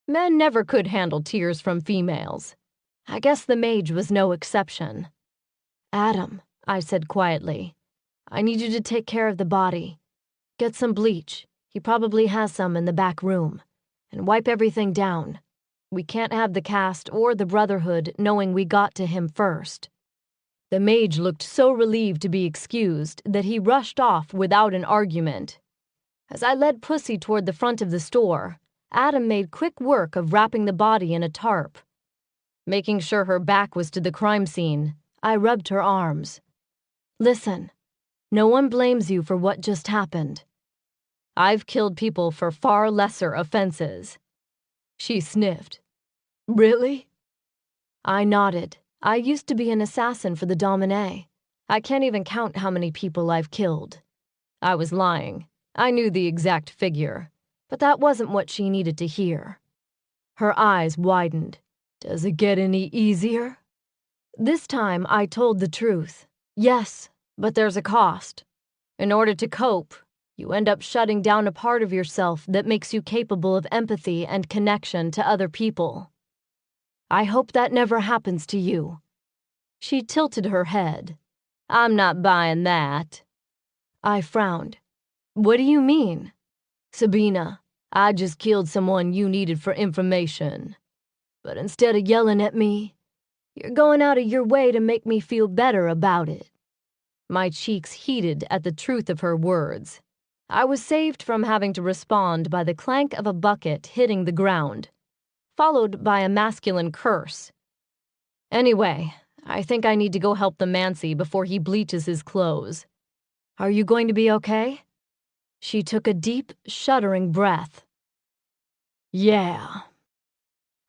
Men never could handle tears from females. I guess the mage was no exception. Adam, I said quietly, I need you to take care of the body. Get some bleach. He probably has some in the back room. And wipe everything down. We can't have the cast or the Brotherhood knowing we got to him first. The mage looked so relieved to be excused that he rushed off without an argument. As I led Pussy toward the front of the store, Adam made quick work of wrapping the body in a tarp. Making sure her back was to the crime scene, I rubbed her arms. Listen, no one blames you for what just happened. I've killed people for far lesser offenses. She sniffed. Really? I nodded. I used to be an assassin for the Dominé. I can't even count how many people I've killed. I was lying. I knew the exact figure, but that wasn't what she needed to hear. Her eyes widened. Does it get any easier? This time I told the truth. Yes, but there's a cost. In order to cope, you end up shutting down a part of yourself that makes you capable of empathy and connection to other people. I hope that never happens to you. She tilted her head. I'm not buying that. I frowned. What do you mean? Sabina, I just killed someone you needed for information. But instead of yelling at me, you're going out of your way to make me feel better about it. My cheeks heated at the truth of her words. I was saved from having to respond by the clank of a bucket hitting the ground, followed by a masculine curse. Anyway, I think I need to go help the Mancy before he bleaches his clothes. Are you going to be okay? She took a deep, shuddering breath. Yeah.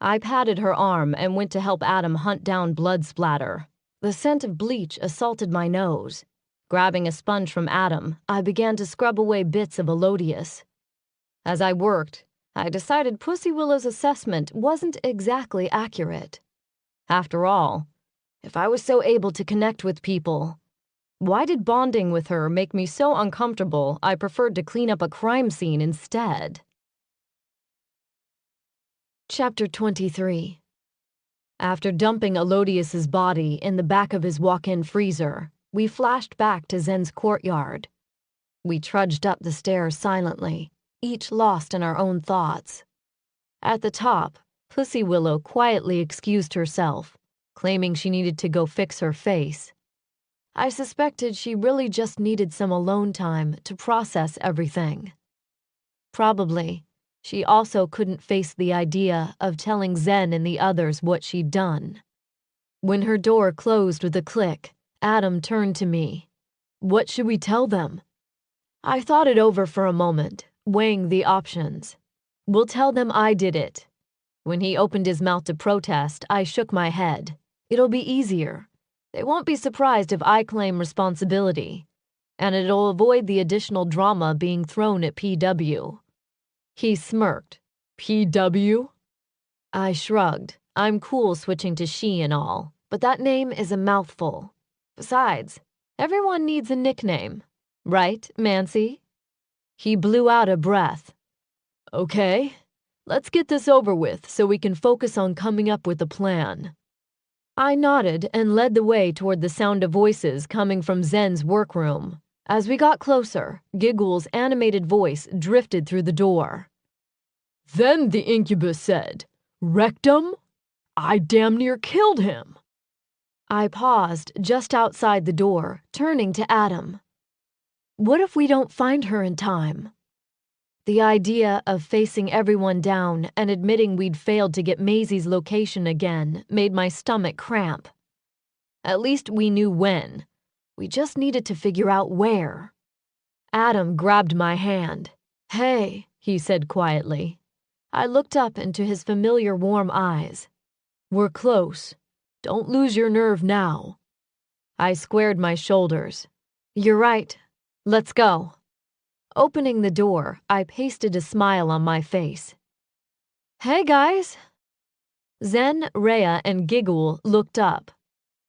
I patted her arm and went to help Adam hunt down blood splatter. The scent of bleach assaulted my nose. Grabbing a sponge from Adam, I began to scrub away bits of Elodius. As I worked, I decided Pussy Willow's assessment wasn't exactly accurate. After all, if I was so able to connect with people, why did bonding with her make me so uncomfortable I preferred to clean up a crime scene instead? Chapter 23. After dumping Elodius's body in the back of his walk-in freezer, we flashed back to Zen's courtyard. We trudged up the stairs silently, each lost in our own thoughts. At the top, Pussy Willow quietly excused herself, claiming she needed to go fix her face. I suspected she really just needed some alone time to process everything. Probably, she also couldn't face the idea of telling Zen and the others what she'd done. When her door closed with a click, Adam turned to me. What should we tell them? I thought it over for a moment, weighing the options. We'll tell them I did it. When he opened his mouth to protest, I shook my head. It'll be easier. They won't be surprised if I claim responsibility, and it'll avoid the additional drama being thrown at PW. He smirked. PW? I shrugged. I'm cool switching to she and all, but that name is a mouthful. Besides, everyone needs a nickname. Right, Mancy? He blew out a breath. Okay, let's get this over with so we can focus on coming up with a plan. I nodded and led the way toward the sound of voices coming from Zen's workroom. As we got closer, Giguhl's animated voice drifted through the door. Then the incubus said, "Rectum? I damn near killed him." I paused just outside the door, turning to Adam. What if we don't find her in time? The idea of facing everyone down and admitting we'd failed to get Maisie's location again made my stomach cramp. At least we knew when. We just needed to figure out where. Adam grabbed my hand. Hey, he said quietly. I looked up into his familiar warm eyes. We're close. Don't lose your nerve now. I squared my shoulders. You're right. Let's go. Opening the door, I pasted a smile on my face. Hey, guys. Zen, Rhea, and Giguhl looked up.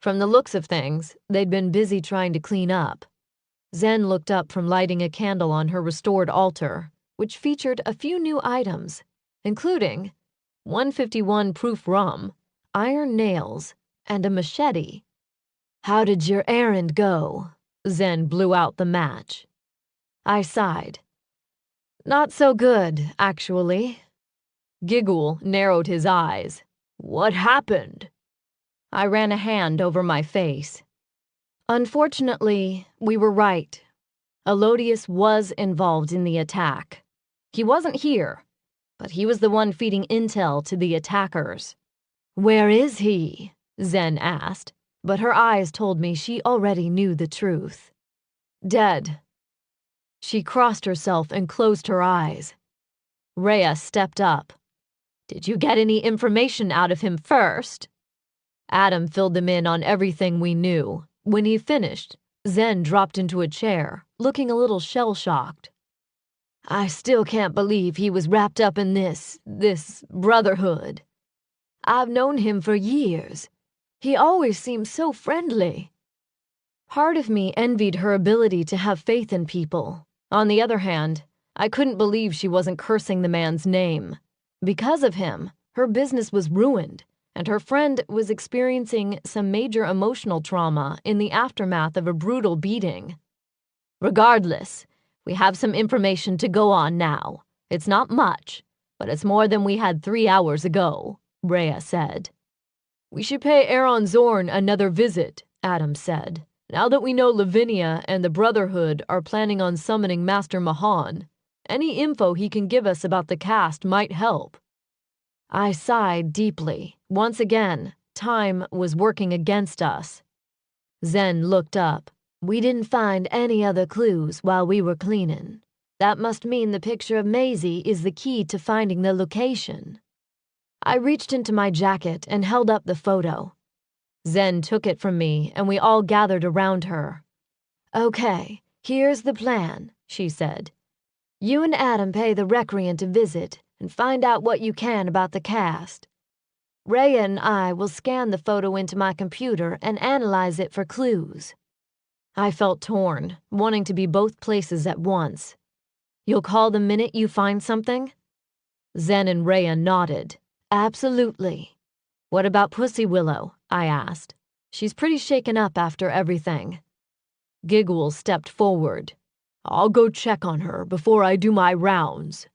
From the looks of things, they'd been busy trying to clean up. Zen looked up from lighting a candle on her restored altar, which featured a few new items, including 151 proof rum, iron nails, and a machete. How did your errand go? Zen blew out the match. I sighed. Not so good, actually. Giguhl narrowed his eyes. What happened? I ran a hand over my face. Unfortunately, we were right. Elodius was involved in the attack. He wasn't here, but he was the one feeding intel to the attackers. Where is he? Zen asked, but her eyes told me she already knew the truth. Dead. She crossed herself and closed her eyes. Rhea stepped up. Did you get any information out of him first? Adam filled them in on everything we knew. When he finished, Zen dropped into a chair, looking a little shell-shocked. I still can't believe he was wrapped up in this brotherhood. I've known him for years. He always seemed so friendly." Part of me envied her ability to have faith in people. On the other hand, I couldn't believe she wasn't cursing the man's name. Because of him, her business was ruined, and her friend was experiencing some major emotional trauma in the aftermath of a brutal beating. "Regardless, we have some information to go on now. It's not much, but it's more than we had 3 hours ago," Rhea said. "We should pay Aaron Zorn another visit," Adam said. "Now that we know Lavinia and the Brotherhood are planning on summoning Master Mahan, any info he can give us about the cast might help." I sighed deeply. Once again, time was working against us. Zen looked up. "We didn't find any other clues while we were cleaning. That must mean the picture of Maisie is the key to finding the location." I reached into my jacket and held up the photo. Zen took it from me, and we all gathered around her. "Okay, here's the plan," she said. "You and Adam pay the recreant a visit and find out what you can about the cast. Rhea and I will scan the photo into my computer and analyze it for clues." I felt torn, wanting to be both places at once. "You'll call the minute you find something?" Zen and Rhea nodded. "Absolutely." "What about Pussy Willow?" I asked. "She's pretty shaken up after everything." Giguhl stepped forward. "I'll go check on her before I do my rounds."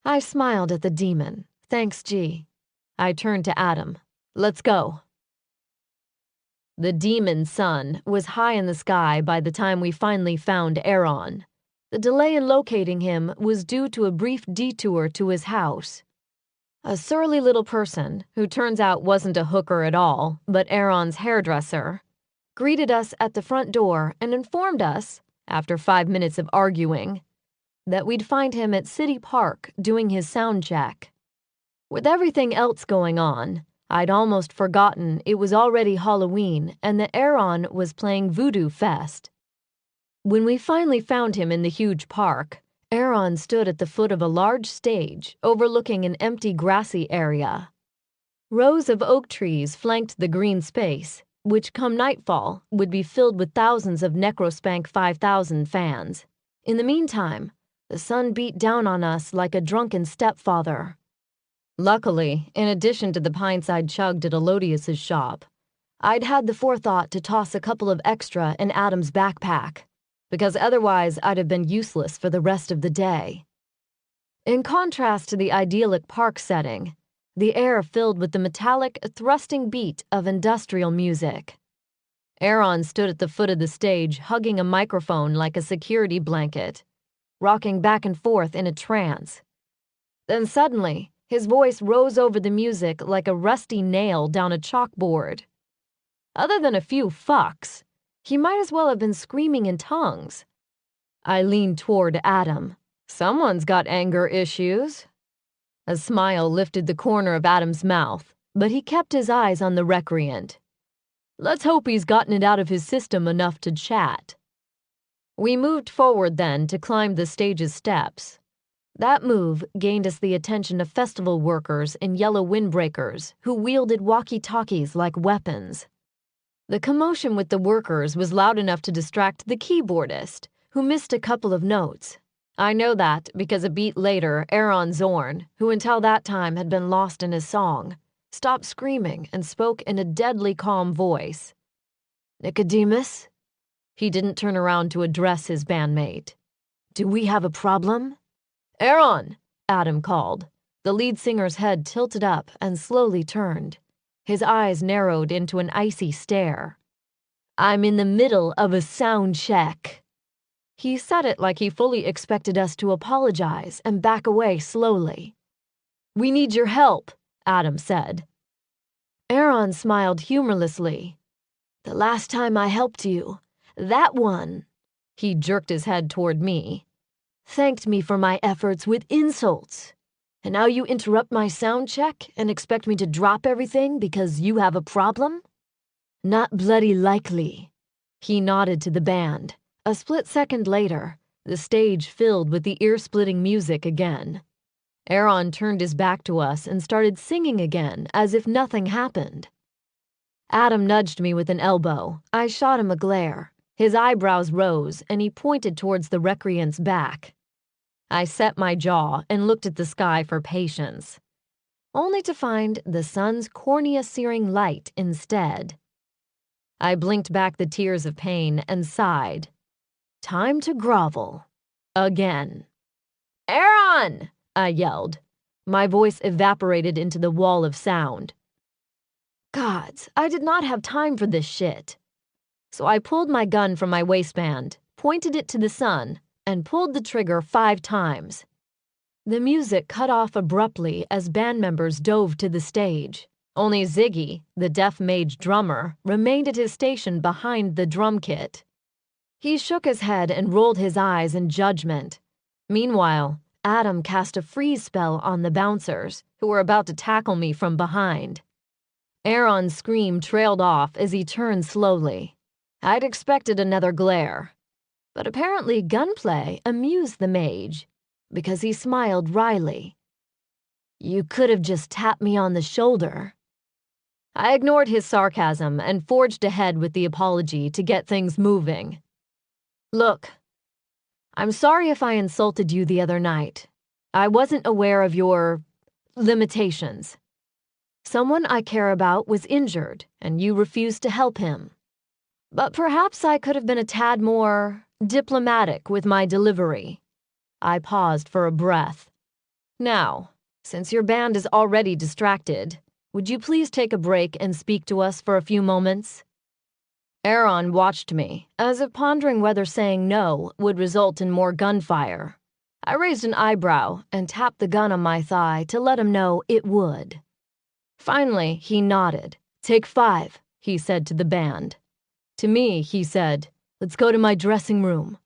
I smiled at the demon. "Thanks, G." I turned to Adam. "Let's go." The demon's sun was high in the sky by the time we finally found Aaron. The delay in locating him was due to a brief detour to his house. A surly little person, who turns out wasn't a hooker at all, but Aaron's hairdresser, greeted us at the front door and informed us, after 5 minutes of arguing, that we'd find him at City Park doing his sound check. With everything else going on, I'd almost forgotten it was already Halloween and that Aaron was playing Voodoo Fest. When we finally found him in the huge park, Aaron stood at the foot of a large stage overlooking an empty grassy area. Rows of oak trees flanked the green space, which come nightfall would be filled with thousands of Necrospank 5000 fans. In the meantime, the sun beat down on us like a drunken stepfather. Luckily, in addition to the pints I'd chugged at Elodius's shop, I'd had the forethought to toss a couple of extra in Adam's backpack, because otherwise I'd have been useless for the rest of the day. In contrast to the idyllic park setting, the air filled with the metallic, thrusting beat of industrial music. Aaron stood at the foot of the stage, hugging a microphone like a security blanket, rocking back and forth in a trance. Then suddenly, his voice rose over the music like a rusty nail down a chalkboard. Other than a few fucks, he might as well have been screaming in tongues. I leaned toward Adam. "Someone's got anger issues." A smile lifted the corner of Adam's mouth, but he kept his eyes on the recreant. "Let's hope he's gotten it out of his system enough to chat." We moved forward then to climb the stage's steps. That move gained us the attention of festival workers in yellow windbreakers who wielded walkie-talkies like weapons. The commotion with the workers was loud enough to distract the keyboardist, who missed a couple of notes. I know that because a beat later, Aaron Zorn, who until that time had been lost in his song, stopped screaming and spoke in a deadly calm voice. "Nicodemus?" He didn't turn around to address his bandmate. "Do we have a problem?" "Aaron!" Adam called. The lead singer's head tilted up and slowly turned. His eyes narrowed into an icy stare. "I'm in the middle of a sound check." He said it like he fully expected us to apologize and back away slowly. "We need your help," Adam said. Aaron smiled humorlessly. "The last time I helped you, that one," he jerked his head toward me, "thanked me for my efforts with insults. And now you interrupt my sound check and expect me to drop everything because you have a problem? Not bloody likely." He nodded to the band. A split second later, the stage filled with the ear-splitting music again. Aaron turned his back to us and started singing again as if nothing happened. Adam nudged me with an elbow. I shot him a glare. His eyebrows rose, and he pointed towards the recreant's back. I set my jaw and looked at the sky for patience, only to find the sun's cornea-searing light instead. I blinked back the tears of pain and sighed. Time to grovel. Again. "Aaron!" I yelled. My voice evaporated into the wall of sound. Gods, I did not have time for this shit. So I pulled my gun from my waistband, pointed it to the sun, and pulled the trigger 5 times. The music cut off abruptly as band members dove to the stage. Only Ziggy, the deaf mage drummer, remained at his station behind the drum kit. He shook his head and rolled his eyes in judgment. Meanwhile, Adam cast a freeze spell on the bouncers, who were about to tackle me from behind. Aaron's scream trailed off as he turned slowly. I'd expected another glare. But apparently gunplay amused the mage, because he smiled wryly. "You could have just tapped me on the shoulder." I ignored his sarcasm and forged ahead with the apology to get things moving. "Look, I'm sorry if I insulted you the other night. I wasn't aware of your limitations. Someone I care about was injured, and you refused to help him. But perhaps I could have been a tad more diplomatic with my delivery." I paused for a breath. "Now, since your band is already distracted, would you please take a break and speak to us for a few moments?" Aaron watched me, as if pondering whether saying no would result in more gunfire. I raised an eyebrow and tapped the gun on my thigh to let him know it would. Finally, he nodded. "Take 5, he said to the band. To me, he said, "Let's go to my dressing room."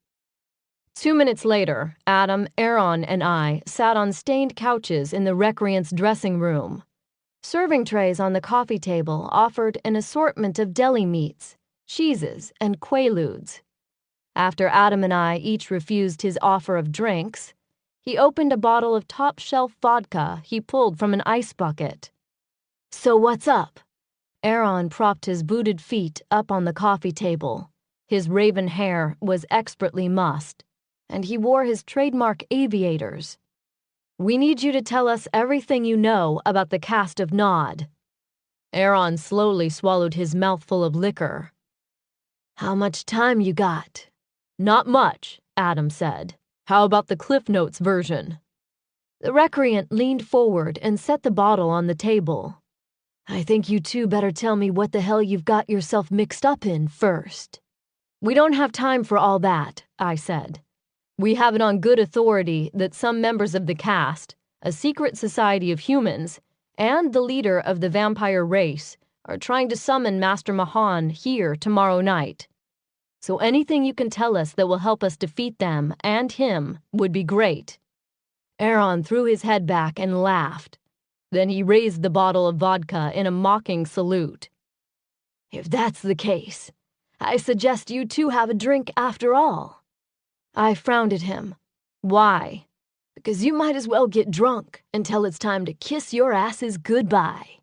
2 minutes later, Adam, Aaron, and I sat on stained couches in the recreant's dressing room. Serving trays on the coffee table offered an assortment of deli meats, cheeses, and quaaludes. After Adam and I each refused his offer of drinks, he opened a bottle of top-shelf vodka he pulled from an ice bucket. "So what's up?" Aaron propped his booted feet up on the coffee table. His raven hair was expertly mussed, and he wore his trademark aviators. "We need you to tell us everything you know about the cast of Nod." Aaron slowly swallowed his mouthful of liquor. "How much time you got?" "Not much," Adam said. "How about the Cliff Notes version?" The recreant leaned forward and set the bottle on the table. "I think you two better tell me what the hell you've got yourself mixed up in first." "We don't have time for all that," I said. "We have it on good authority that some members of the cast, a secret society of humans, and the leader of the vampire race are trying to summon Master Mahan here tomorrow night. So anything you can tell us that will help us defeat them and him would be great." Aaron threw his head back and laughed. Then he raised the bottle of vodka in a mocking salute. "If that's the case, I suggest you two have a drink after all." I frowned at him. "Why?" "Because you might as well get drunk until it's time to kiss your asses goodbye."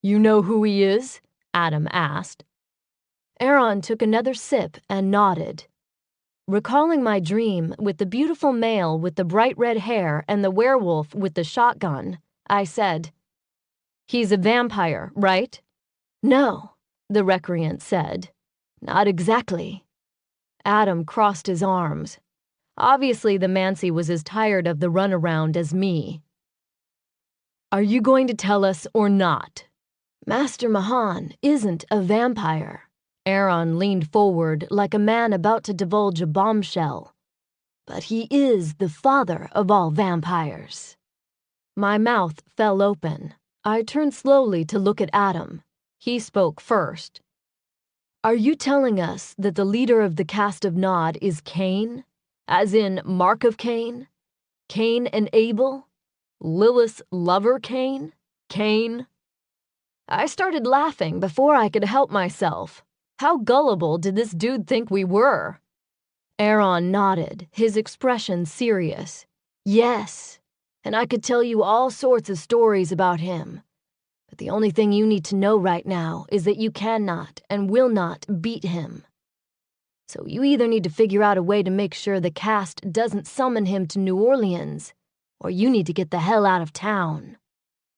"You know who he is?" Adam asked. Aaron took another sip and nodded. Recalling my dream with the beautiful male with the bright red hair and the werewolf with the shotgun, I said, "He's a vampire, right?" "No," the recreant said. "Not exactly." Adam crossed his arms. Obviously, the Mancy was as tired of the runaround as me. "Are you going to tell us or not?" "Master Mahan isn't a vampire." Aaron leaned forward like a man about to divulge a bombshell. "But he is the father of all vampires." My mouth fell open. I turned slowly to look at Adam. He spoke first. "Are you telling us that the leader of the cast of Nod is Cain? As in Mark of Cain? Cain and Abel? Lilith's lover Cain? Cain?" I started laughing before I could help myself. How gullible did this dude think we were? Aaron nodded, his expression serious. Yes, and I could tell you all sorts of stories about him. But the only thing you need to know right now is that you cannot and will not beat him. So you either need to figure out a way to make sure the cast doesn't summon him to New Orleans, or you need to get the hell out of town.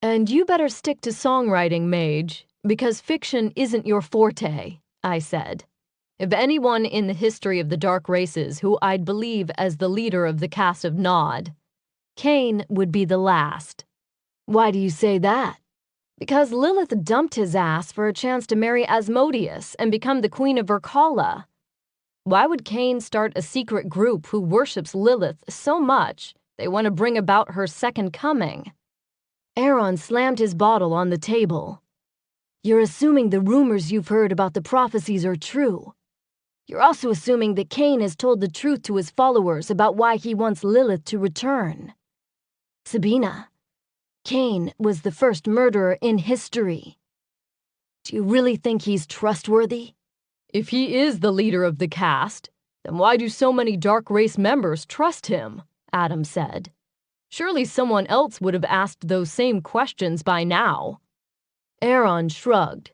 And you better stick to songwriting, Mage, because fiction isn't your forte, I said. If anyone in the history of the Dark Races who I'd believe as the leader of the cast of Nod, Kane would be the last. Why do you say that? Because Lilith dumped his ass for a chance to marry Asmodeus and become the queen of Urkala. Why would Kane start a secret group who worships Lilith so much they want to bring about her second coming? Aaron slammed his bottle on the table. You're assuming the rumors you've heard about the prophecies are true. You're also assuming that Kane has told the truth to his followers about why he wants Lilith to return. Sabina, Kane was the first murderer in history. Do you really think he's trustworthy? If he is the leader of the cast, then why do so many Dark Race members trust him? Adam said. Surely someone else would have asked those same questions by now. Aaron shrugged.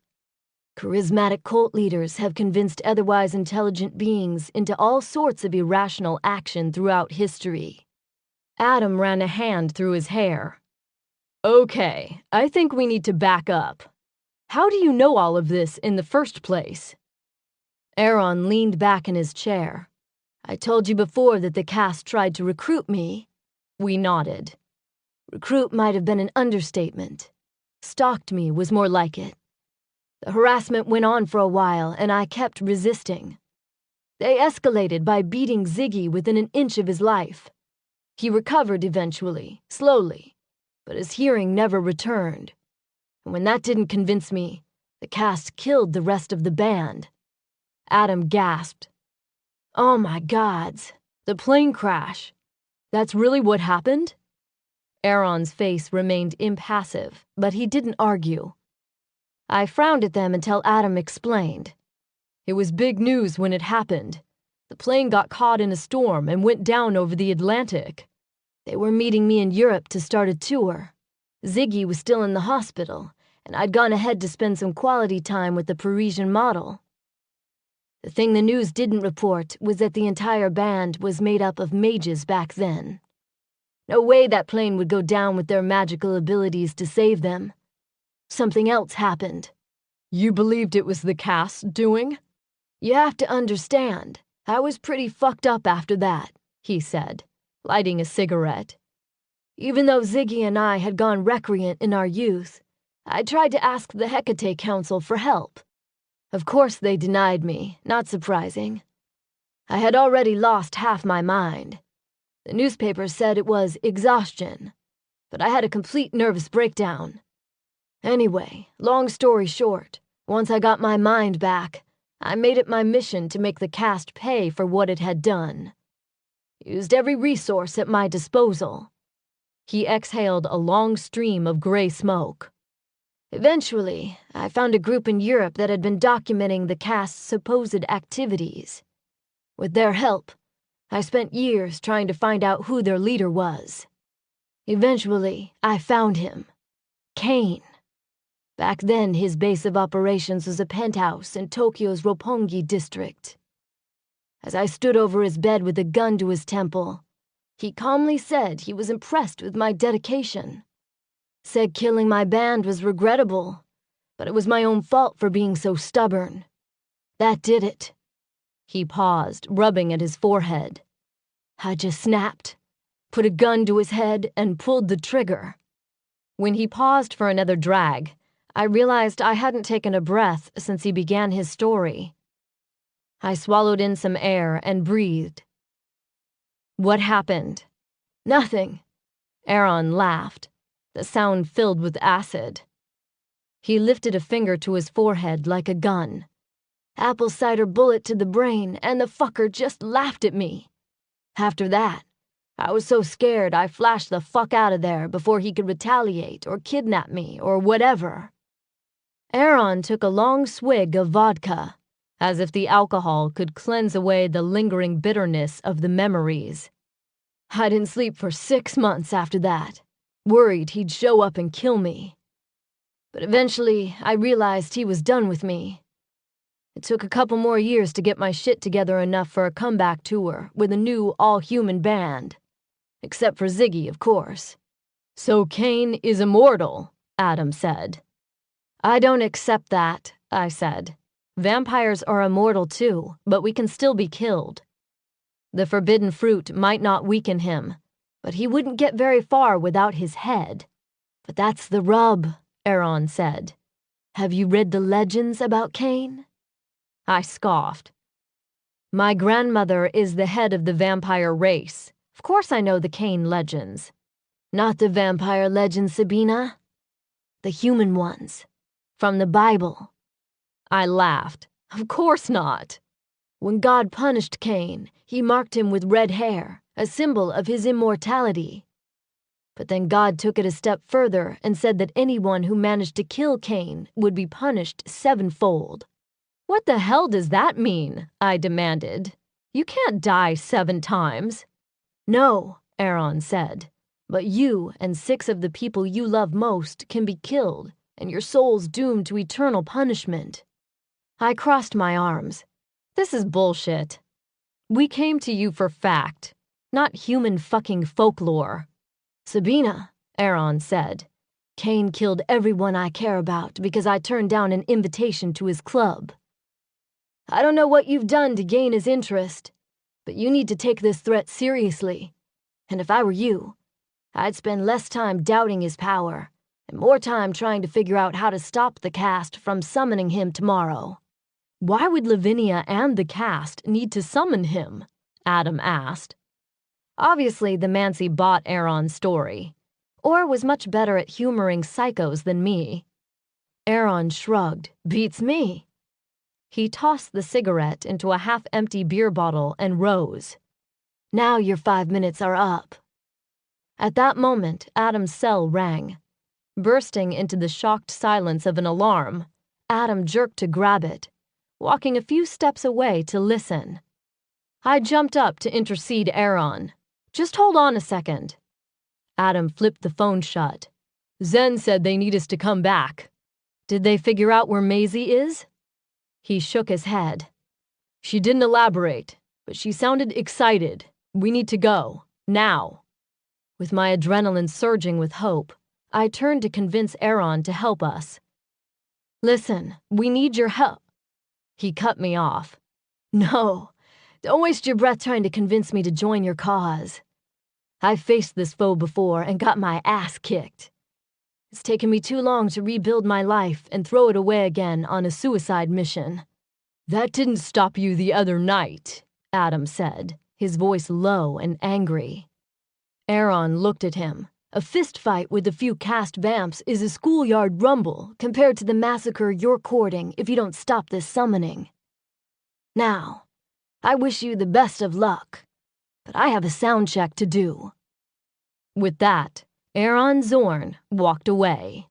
Charismatic cult leaders have convinced otherwise intelligent beings into all sorts of irrational action throughout history. Adam ran a hand through his hair. Okay, I think we need to back up. How do you know all of this in the first place? Aaron leaned back in his chair. I told you before that the cast tried to recruit me. We nodded. Recruit might have been an understatement. Stalked me was more like it. The harassment went on for a while, and I kept resisting. They escalated by beating Ziggy within an inch of his life. He recovered eventually, slowly, but his hearing never returned. And when that didn't convince me, the cast killed the rest of the band. Adam gasped. Oh my gods, the plane crash. That's really what happened? Aaron's face remained impassive, but he didn't argue. I frowned at them until Adam explained. It was big news when it happened. The plane got caught in a storm and went down over the Atlantic. They were meeting me in Europe to start a tour. Ziggy was still in the hospital, and I'd gone ahead to spend some quality time with the Parisian model. The thing the news didn't report was that the entire band was made up of mages back then. No way that plane would go down with their magical abilities to save them. Something else happened. You believed it was the cast's doing? You have to understand, I was pretty fucked up after that, he said, lighting a cigarette. Even though Ziggy and I had gone recreant in our youth, I tried to ask the Hecate Council for help. Of course they denied me, not surprising. I had already lost half my mind. The newspapers said it was exhaustion, but I had a complete nervous breakdown. Anyway, long story short, once I got my mind back, I made it my mission to make the cast pay for what it had done. Used every resource at my disposal. He exhaled a long stream of gray smoke. Eventually, I found a group in Europe that had been documenting the cast's supposed activities. With their help, I spent years trying to find out who their leader was. Eventually, I found him. Kane. Back then, his base of operations was a penthouse in Tokyo's Roppongi district. As I stood over his bed with a gun to his temple, he calmly said he was impressed with my dedication. Said killing my band was regrettable, but it was my own fault for being so stubborn. That did it. He paused, rubbing at his forehead. I just snapped, put a gun to his head, and pulled the trigger. When he paused for another drag, I realized I hadn't taken a breath since he began his story. I swallowed in some air and breathed. What happened? Nothing. Aaron laughed, the sound filled with acid. He lifted a finger to his forehead like a gun. Apple cider bullet to the brain, and the fucker just laughed at me. After that, I was so scared I flashed the fuck out of there before he could retaliate or kidnap me or whatever. Aaron took a long swig of vodka. as if the alcohol could cleanse away the lingering bitterness of the memories. I didn't sleep for 6 months after that, worried he'd show up and kill me. But eventually, I realized he was done with me. It took a couple more years to get my shit together enough for a comeback tour with a new all-human band. Except for Ziggy, of course. So Kane is immortal, Adam said. I don't accept that, I said. Vampires are immortal too, but we can still be killed. The forbidden fruit might not weaken him, but he wouldn't get very far without his head. But that's the rub, Aaron said. Have you read the legends about Kane? I scoffed. My grandmother is the head of the vampire race. Of course I know the Kane legends. Not the vampire legends, Sabina. The human ones. From the Bible. I laughed. Of course not. When God punished Cain, he marked him with red hair, a symbol of his immortality. But then God took it a step further and said that anyone who managed to kill Cain would be punished 7-fold. What the hell does that mean? I demanded. You can't die 7 times. No, Aaron said, but you and 6 of the people you love most can be killed, and your soul's doomed to eternal punishment. I crossed my arms. This is bullshit. We came to you for fact, not human fucking folklore. Sabina, Aaron said, Cain killed everyone I care about because I turned down an invitation to his club. I don't know what you've done to gain his interest, but you need to take this threat seriously. And if I were you, I'd spend less time doubting his power and more time trying to figure out how to stop the cast from summoning him tomorrow. Why would Lavinia and the cast need to summon him? Adam asked. Obviously, the Mancy bought Aaron's story, or was much better at humoring psychos than me. Aaron shrugged. Beats me. He tossed the cigarette into a half-empty beer bottle and rose. Now your 5 minutes are up. At that moment, Adam's cell rang. Bursting into the shocked silence of an alarm, Adam jerked to grab it, walking a few steps away to listen. I jumped up to intercede Aaron. Just hold on a second. Adam flipped the phone shut. Zen said they need us to come back. Did they figure out where Maisie is? He shook his head. She didn't elaborate, but she sounded excited. We need to go. Now. With my adrenaline surging with hope, I turned to convince Aaron to help us. Listen, we need your help. He cut me off. No, don't waste your breath trying to convince me to join your cause. I've faced this foe before and got my ass kicked. It's taken me too long to rebuild my life and throw it away again on a suicide mission. That didn't stop you the other night, Adam said, his voice low and angry. Aaron looked at him. A fistfight with a few cast vamps is a schoolyard rumble compared to the massacre you're courting if you don't stop this summoning. Now, I wish you the best of luck, but I have a sound check to do. With that, Aaron Zorn walked away.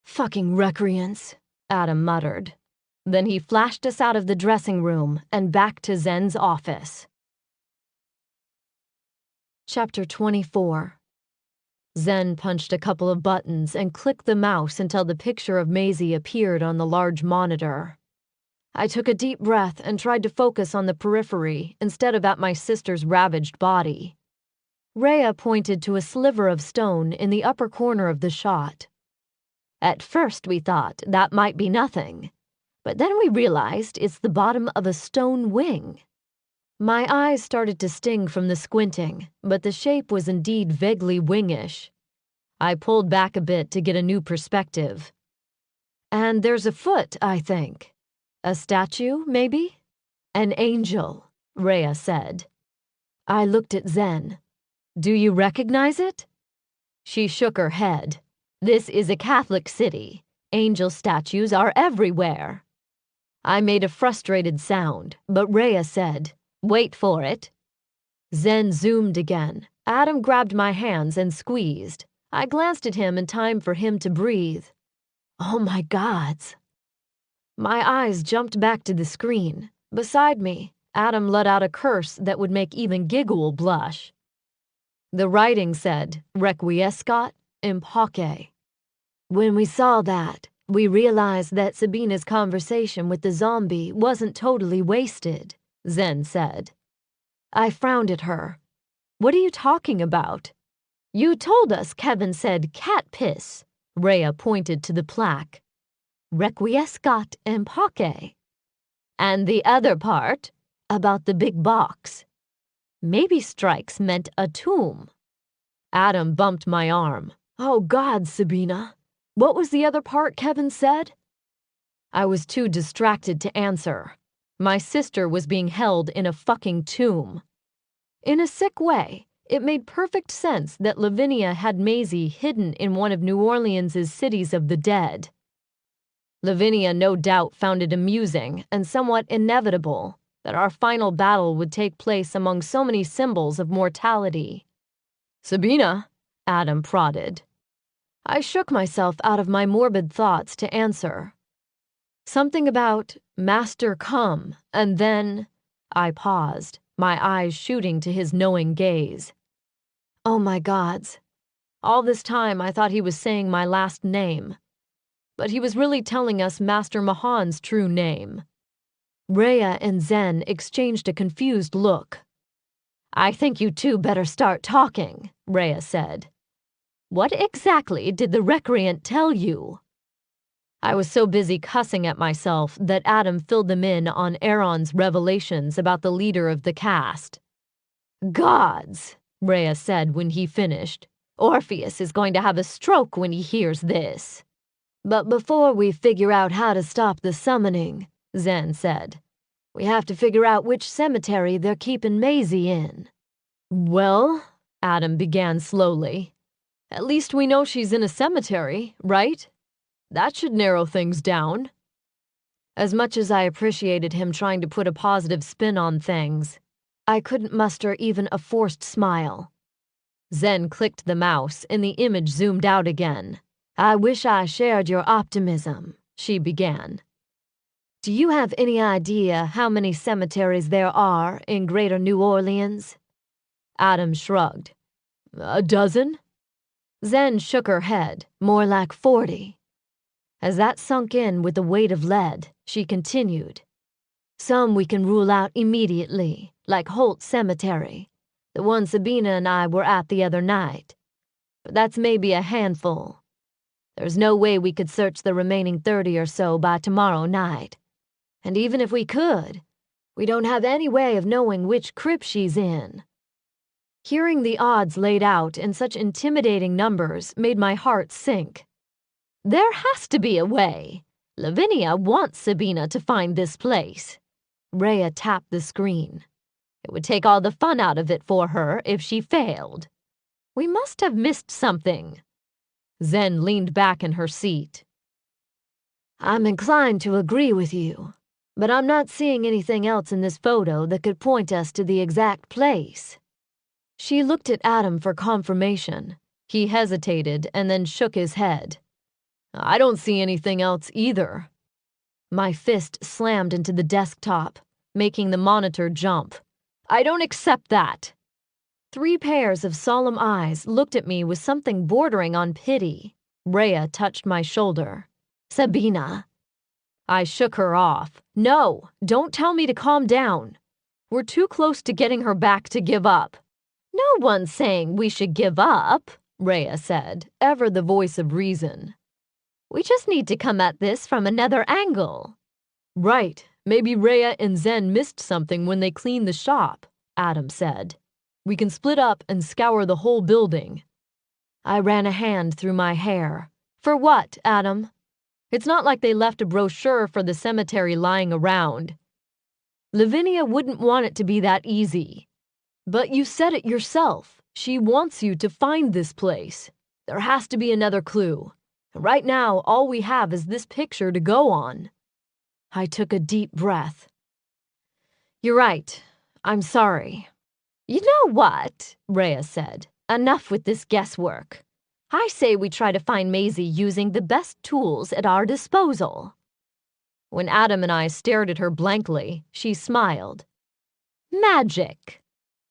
Fucking recreants, Adam muttered. Then he flashed us out of the dressing room and back to Zen's office. Chapter 24. Zen punched a couple of buttons and clicked the mouse until the picture of Maisie appeared on the large monitor. I took a deep breath and tried to focus on the periphery instead of at my sister's ravaged body. Rhea pointed to a sliver of stone in the upper corner of the shot. At first we thought that might be nothing, but then we realized it's the bottom of a stone wing. My eyes started to sting from the squinting, but the shape was indeed vaguely wingish. I pulled back a bit to get a new perspective. And there's a foot, I think. A statue, maybe? An angel, Rhea said. I looked at Zen. Do you recognize it? She shook her head. This is a Catholic city. Angel statues are everywhere. I made a frustrated sound, but Rhea said, Wait for it. Zen zoomed again. Adam grabbed my hands and squeezed. I glanced at him in time for him to breathe. Oh my gods. My eyes jumped back to the screen. Beside me, Adam let out a curse that would make even Giguhl blush. The writing said, "Requiescat in pace." When we saw that, we realized that Sabina's conversation with the zombie wasn't totally wasted, Zen said. I frowned at her. What are you talking about? You told us Kevin said cat piss. Rhea pointed to the plaque. Requiescat in pace. And the other part, about the big box. Maybe strikes meant a tomb. Adam bumped my arm. Oh God, Sabina. What was the other part Kevin said? I was too distracted to answer. My sister was being held in a fucking tomb. In a sick way, it made perfect sense that Lavinia had Maisie hidden in one of New Orleans' cities of the dead. Lavinia no doubt found it amusing and somewhat inevitable that our final battle would take place among so many symbols of mortality. Sabina, Adam prodded. I shook myself out of my morbid thoughts to answer. Something about Master come, and then I paused, my eyes shooting to his knowing gaze. Oh my gods. All this time I thought he was saying my last name. But he was really telling us Master Mahan's true name. Rhea and Zen exchanged a confused look. I think you two better start talking, Rhea said. What exactly did the recreant tell you? I was so busy cussing at myself that Adam filled them in on Aaron's revelations about the leader of the cast. Gods, Rhea said when he finished. Orpheus is going to have a stroke when he hears this. But before we figure out how to stop the summoning, Zen said, we have to figure out which cemetery they're keeping Maisie in. Well, Adam began slowly, at least we know she's in a cemetery, right? That should narrow things down. As much as I appreciated him trying to put a positive spin on things, I couldn't muster even a forced smile. Zen clicked the mouse and the image zoomed out again. I wish I shared your optimism, she began. Do you have any idea how many cemeteries there are in Greater New Orleans? Adam shrugged. A dozen? Zen shook her head, more like 40. As that sunk in with the weight of lead, she continued. Some we can rule out immediately, like Holt Cemetery, the one Sabina and I were at the other night. But that's maybe a handful. There's no way we could search the remaining 30 or so by tomorrow night. And even if we could, we don't have any way of knowing which crypt she's in. Hearing the odds laid out in such intimidating numbers made my heart sink. There has to be a way. Lavinia wants Sabina to find this place. Rhea tapped the screen. It would take all the fun out of it for her if she failed. We must have missed something. Zen leaned back in her seat. I'm inclined to agree with you, but I'm not seeing anything else in this photo that could point us to the exact place. She looked at Adam for confirmation. He hesitated and then shook his head. I don't see anything else either. My fist slammed into the desktop, making the monitor jump. I don't accept that. 3 pairs of solemn eyes looked at me with something bordering on pity. Rhea touched my shoulder. Sabina. I shook her off. No, don't tell me to calm down. We're too close to getting her back to give up. No one's saying we should give up, Rhea said, ever the voice of reason. We just need to come at this from another angle. Right, maybe Rhea and Zen missed something when they cleaned the shop, Adam said. We can split up and scour the whole building. I ran a hand through my hair. For what, Adam? It's not like they left a brochure for the cemetery lying around. Lavinia wouldn't want it to be that easy. But you said it yourself. She wants you to find this place. There has to be another clue. Right now, all we have is this picture to go on. I took a deep breath. You're right. I'm sorry. You know what? Rhea said. Enough with this guesswork. I say we try to find Maisie using the best tools at our disposal. When Adam and I stared at her blankly, she smiled. Magic.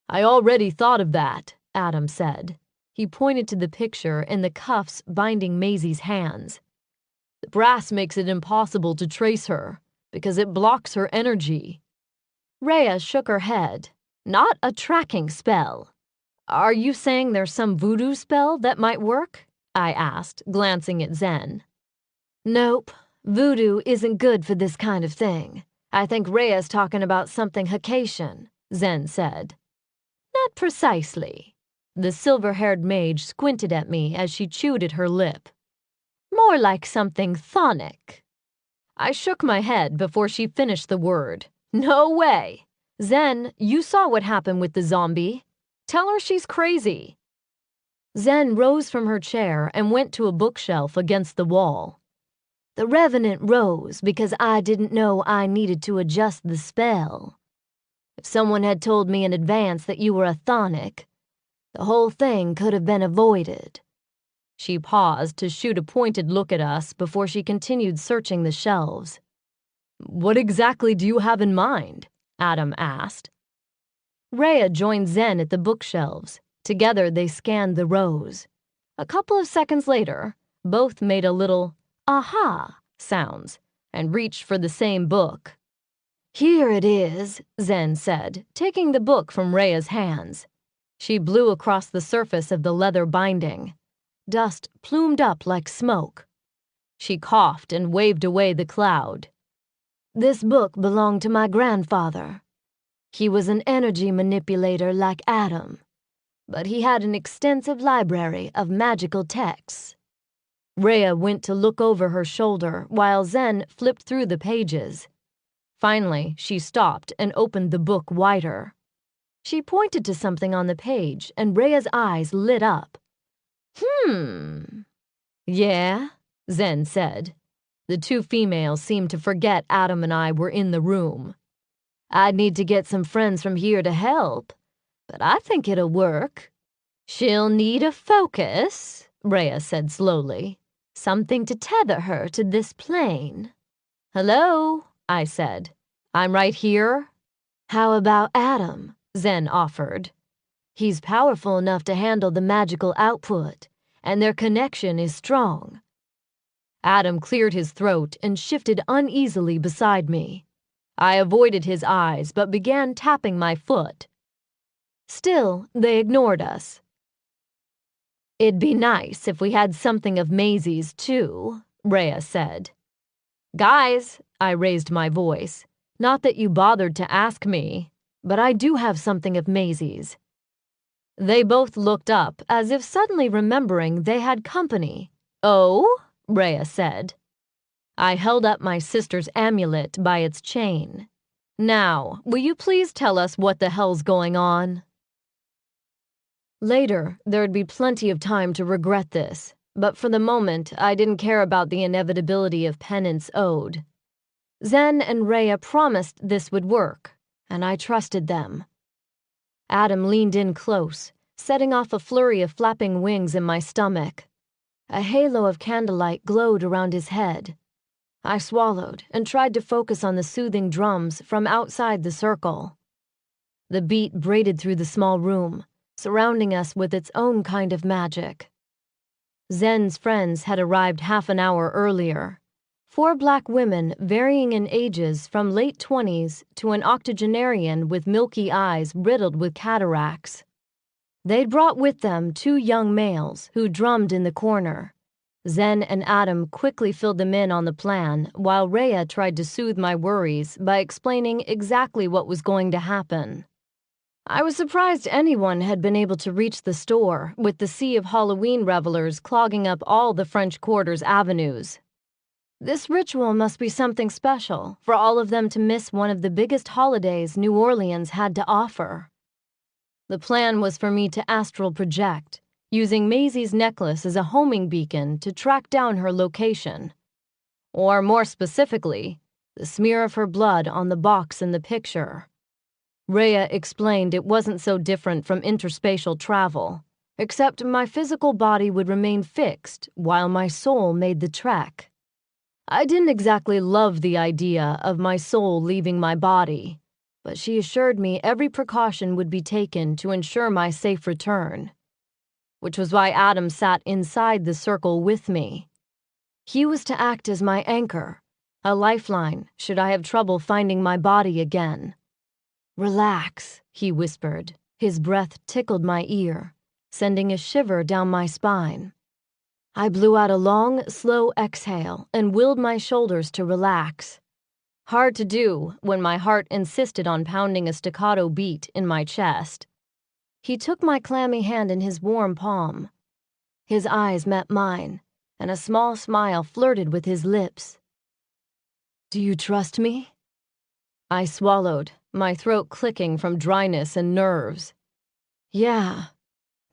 I already thought of that, Adam said. He pointed to the picture and the cuffs binding Maisie's hands. The brass makes it impossible to trace her, because it blocks her energy. Rhea shook her head. Not a tracking spell. Are you saying there's some voodoo spell that might work? I asked, glancing at Zen. Nope. Voodoo isn't good for this kind of thing. I think Rhea's talking about something Haitian, Zen said. Not precisely. The silver-haired mage squinted at me as she chewed at her lip. More like something chthonic. I shook my head before she finished the word. No way! Zen, you saw what happened with the zombie. Tell her she's crazy. Zen rose from her chair and went to a bookshelf against the wall. The Revenant rose because I didn't know I needed to adjust the spell. If someone had told me in advance that you were a chthonic, the whole thing could have been avoided. She paused to shoot a pointed look at us before she continued searching the shelves. What exactly do you have in mind? Adam asked. Rhea joined Zen at the bookshelves. Together they scanned the rows. A couple of seconds later, both made a little aha sounds and reached for the same book. Here it is, Zen said, taking the book from Rhea's hands. She blew across the surface of the leather binding. Dust plumed up like smoke. She coughed and waved away the cloud. This book belonged to my grandfather. He was an energy manipulator like Adam, but he had an extensive library of magical texts. Rhea went to look over her shoulder while Zen flipped through the pages. Finally, she stopped and opened the book wider. She pointed to something on the page, and Rhea's eyes lit up. Yeah, Zen said. The two females seemed to forget Adam and I were in the room. I'd need to get some friends from here to help, but I think it'll work. She'll need a focus, Rhea said slowly. Something to tether her to this plane. Hello, I said. I'm right here. How about Adam? Zen offered. He's powerful enough to handle the magical output, and their connection is strong. Adam cleared his throat and shifted uneasily beside me. I avoided his eyes but began tapping my foot. Still, they ignored us. It'd be nice if we had something of Maisie's, too, Rhea said. Guys, I raised my voice. Not that you bothered to ask me, but I do have something of Maisie's. They both looked up as if suddenly remembering they had company. Oh? Rhea said. I held up my sister's amulet by its chain. Now, will you please tell us what the hell's going on? Later, there'd be plenty of time to regret this, but for the moment, I didn't care about the inevitability of penance owed. Zen and Rhea promised this would work, and I trusted them. Adam leaned in close, setting off a flurry of flapping wings in my stomach. A halo of candlelight glowed around his head. I swallowed and tried to focus on the soothing drums from outside the circle. The beat braided through the small room, surrounding us with its own kind of magic. Zen's friends had arrived half an hour earlier. 4 black women varying in ages from late 20s to an octogenarian with milky eyes riddled with cataracts. They'd brought with them 2 young males who drummed in the corner. Zen and Adam quickly filled them in on the plan, while Rhea tried to soothe my worries by explaining exactly what was going to happen. I was surprised anyone had been able to reach the store, with the sea of Halloween revelers clogging up all the French Quarter's avenues. This ritual must be something special for all of them to miss one of the biggest holidays New Orleans had to offer. The plan was for me to astral project, using Maisie's necklace as a homing beacon to track down her location. Or more specifically, the smear of her blood on the box in the picture. Rhea explained it wasn't so different from interspatial travel, except my physical body would remain fixed while my soul made the trek. I didn't exactly love the idea of my soul leaving my body, but she assured me every precaution would be taken to ensure my safe return, which was why Adam sat inside the circle with me. He was to act as my anchor, a lifeline should I have trouble finding my body again. "Relax," he whispered. His breath tickled my ear, sending a shiver down my spine. I blew out a long, slow exhale and willed my shoulders to relax. Hard to do when my heart insisted on pounding a staccato beat in my chest. He took my clammy hand in his warm palm. His eyes met mine, and a small smile flirted with his lips. "Do you trust me?" I swallowed, my throat clicking from dryness and nerves. "Yeah."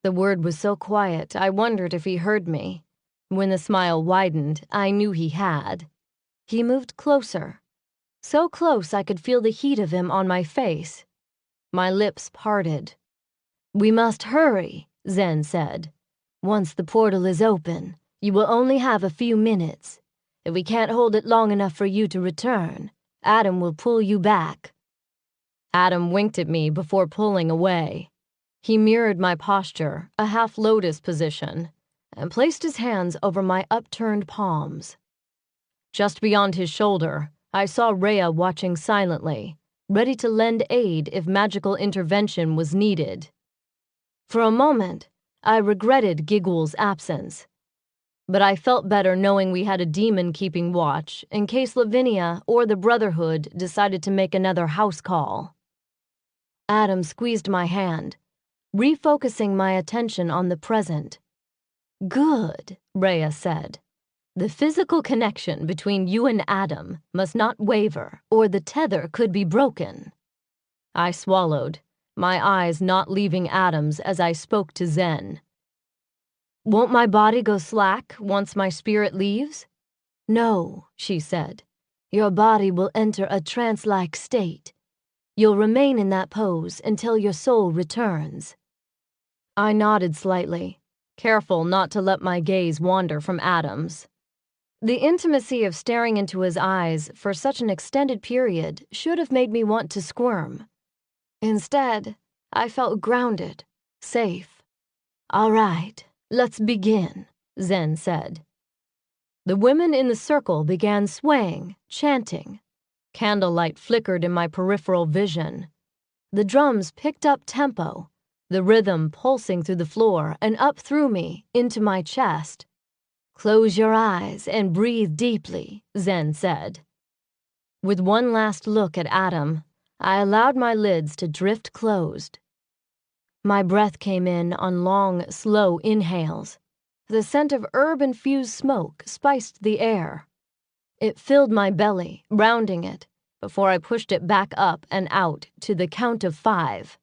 The word was so quiet, I wondered if he heard me. When the smile widened, I knew he had. He moved closer. So close I could feel the heat of him on my face. My lips parted. "We must hurry," Zen said. "Once the portal is open, you will only have a few minutes. If we can't hold it long enough for you to return, Adam will pull you back." Adam winked at me before pulling away. He mirrored my posture, a half-lotus position, and placed his hands over my upturned palms. Just beyond his shoulder, I saw Rhea watching silently, ready to lend aid if magical intervention was needed. For a moment, I regretted Giguhl's absence, but I felt better knowing we had a demon keeping watch in case Lavinia or the Brotherhood decided to make another house call. Adam squeezed my hand, refocusing my attention on the present. "Good," Rhea said. "The physical connection between you and Adam must not waver, or the tether could be broken." I swallowed, my eyes not leaving Adam's as I spoke to Zen. "Won't my body go slack once my spirit leaves?" "No," she said. "Your body will enter a trance-like state. You'll remain in that pose until your soul returns." I nodded slightly, careful not to let my gaze wander from Adam's. The intimacy of staring into his eyes for such an extended period should have made me want to squirm. Instead, I felt grounded, safe. "All right, let's begin," Zen said. The women in the circle began swaying, chanting. Candlelight flickered in my peripheral vision. The drums picked up tempo, the rhythm pulsing through the floor and up through me, into my chest. "Close your eyes and breathe deeply," Zen said. With one last look at Adam, I allowed my lids to drift closed. My breath came in on long, slow inhales. The scent of herb-infused smoke spiced the air. It filled my belly, rounding it, before I pushed it back up and out to the count of 5.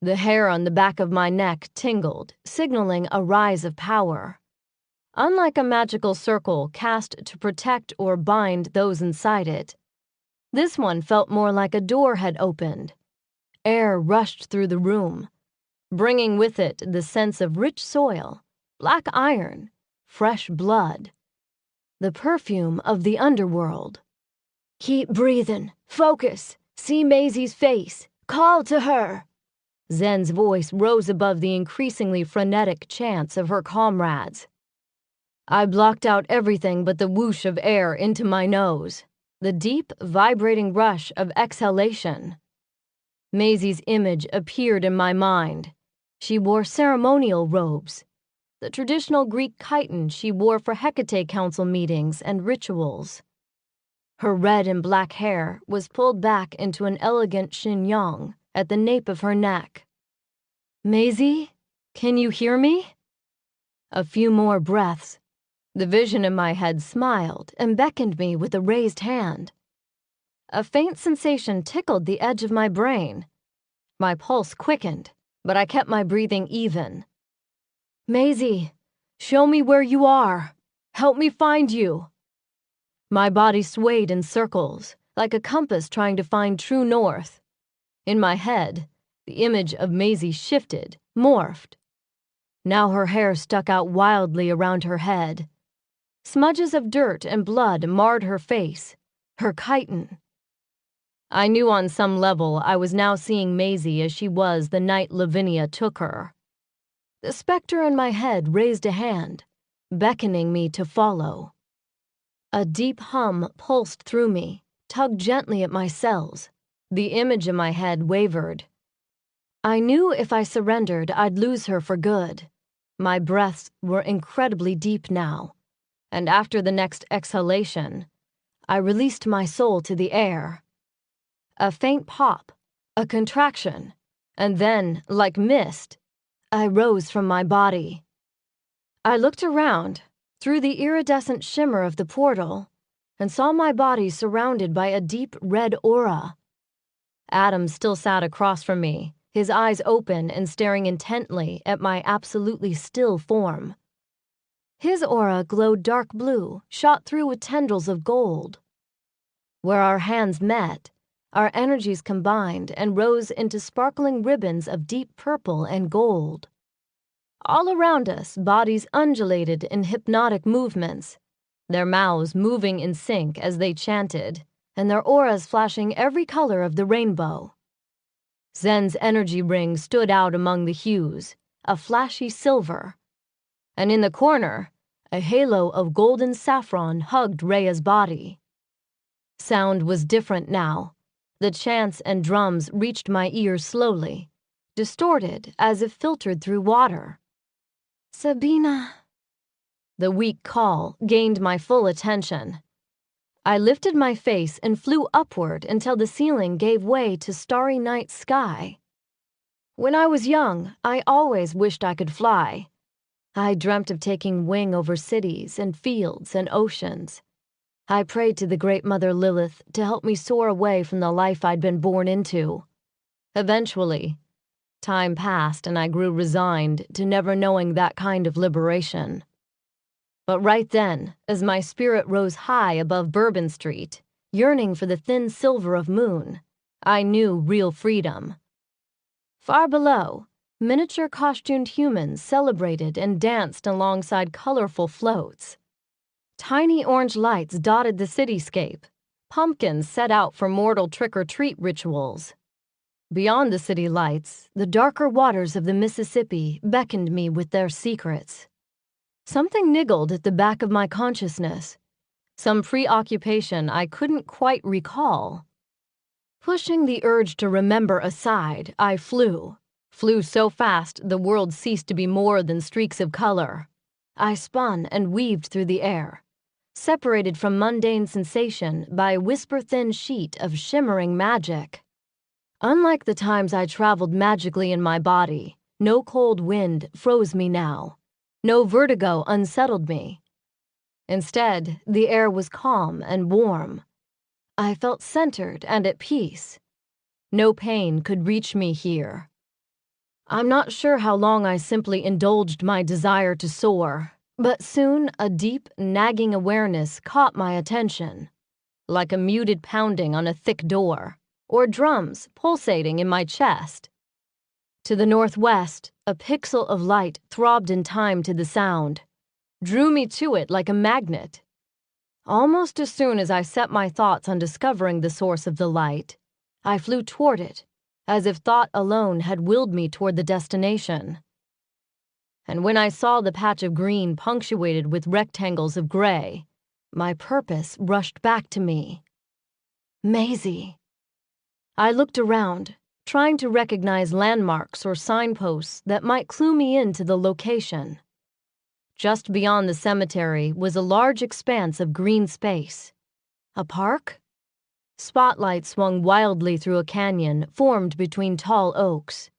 The hair on the back of my neck tingled, signaling a rise of power. Unlike a magical circle cast to protect or bind those inside it, this one felt more like a door had opened. Air rushed through the room, bringing with it the sense of rich soil, black iron, fresh blood, the perfume of the underworld. "Keep breathing. Focus. See Maisie's face. Call to her." Zen's voice rose above the increasingly frenetic chants of her comrades. I blocked out everything but the whoosh of air into my nose, the deep, vibrating rush of exhalation. Maisie's image appeared in my mind. She wore ceremonial robes, the traditional Greek chiton she wore for Hecate Council meetings and rituals. Her red and black hair was pulled back into an elegant chignon at the nape of her neck. "Maisie, can you hear me?" A few more breaths. The vision in my head smiled and beckoned me with a raised hand. A faint sensation tickled the edge of my brain. My pulse quickened, but I kept my breathing even. "Maisie, show me where you are. Help me find you." My body swayed in circles, like a compass trying to find true north. In my head, the image of Maisie shifted, morphed. Now her hair stuck out wildly around her head. Smudges of dirt and blood marred her face, her chitin. I knew on some level I was now seeing Maisie as she was the night Lavinia took her. The specter in my head raised a hand, beckoning me to follow. A deep hum pulsed through me, tugged gently at my cells. The image in my head wavered. I knew if I surrendered, I'd lose her for good. My breaths were incredibly deep now, and after the next exhalation, I released my soul to the air. A faint pop, a contraction, and then, like mist, I rose from my body. I looked around, through the iridescent shimmer of the portal, and saw my body surrounded by a deep red aura. Adam still sat across from me, his eyes open and staring intently at my absolutely still form. His aura glowed dark blue, shot through with tendrils of gold. Where our hands met, our energies combined and rose into sparkling ribbons of deep purple and gold. All around us, bodies undulated in hypnotic movements, their mouths moving in sync as they chanted, and their auras flashing every color of the rainbow. Zen's energy ring stood out among the hues, a flashy silver. And in the corner, a halo of golden saffron hugged Rhea's body. Sound was different now. The chants and drums reached my ears slowly, distorted as if filtered through water. Sabina. The weak call gained my full attention. I lifted my face and flew upward until the ceiling gave way to starry night sky. When I was young, I always wished I could fly. I dreamt of taking wing over cities and fields and oceans. I prayed to the Great Mother Lilith to help me soar away from the life I'd been born into. Eventually, time passed and I grew resigned to never knowing that kind of liberation. But right then, as my spirit rose high above Bourbon Street, yearning for the thin silver of moon, I knew real freedom. Far below, miniature costumed humans celebrated and danced alongside colorful floats. Tiny orange lights dotted the cityscape, pumpkins set out for mortal trick-or-treat rituals. Beyond the city lights, the darker waters of the Mississippi beckoned me with their secrets. Something niggled at the back of my consciousness, some preoccupation I couldn't quite recall. Pushing the urge to remember aside, I flew so fast the world ceased to be more than streaks of color. I spun and weaved through the air, separated from mundane sensation by a whisper-thin sheet of shimmering magic. Unlike the times I traveled magically in my body, no cold wind froze me now. No vertigo unsettled me. Instead, the air was calm and warm. I felt centered and at peace. No pain could reach me here. I'm not sure how long I simply indulged my desire to soar, but soon a deep, nagging awareness caught my attention, like a muted pounding on a thick door, or drums pulsating in my chest. To the northwest, a pixel of light throbbed in time to the sound, drew me to it like a magnet. Almost as soon as I set my thoughts on discovering the source of the light, I flew toward it, as if thought alone had willed me toward the destination. And when I saw the patch of green punctuated with rectangles of gray, my purpose rushed back to me. Maisie. I looked around, trying to recognize landmarks or signposts that might clue me into the location. Just beyond the cemetery was a large expanse of green space. A park? Spotlights swung wildly through a canyon formed between tall oaks.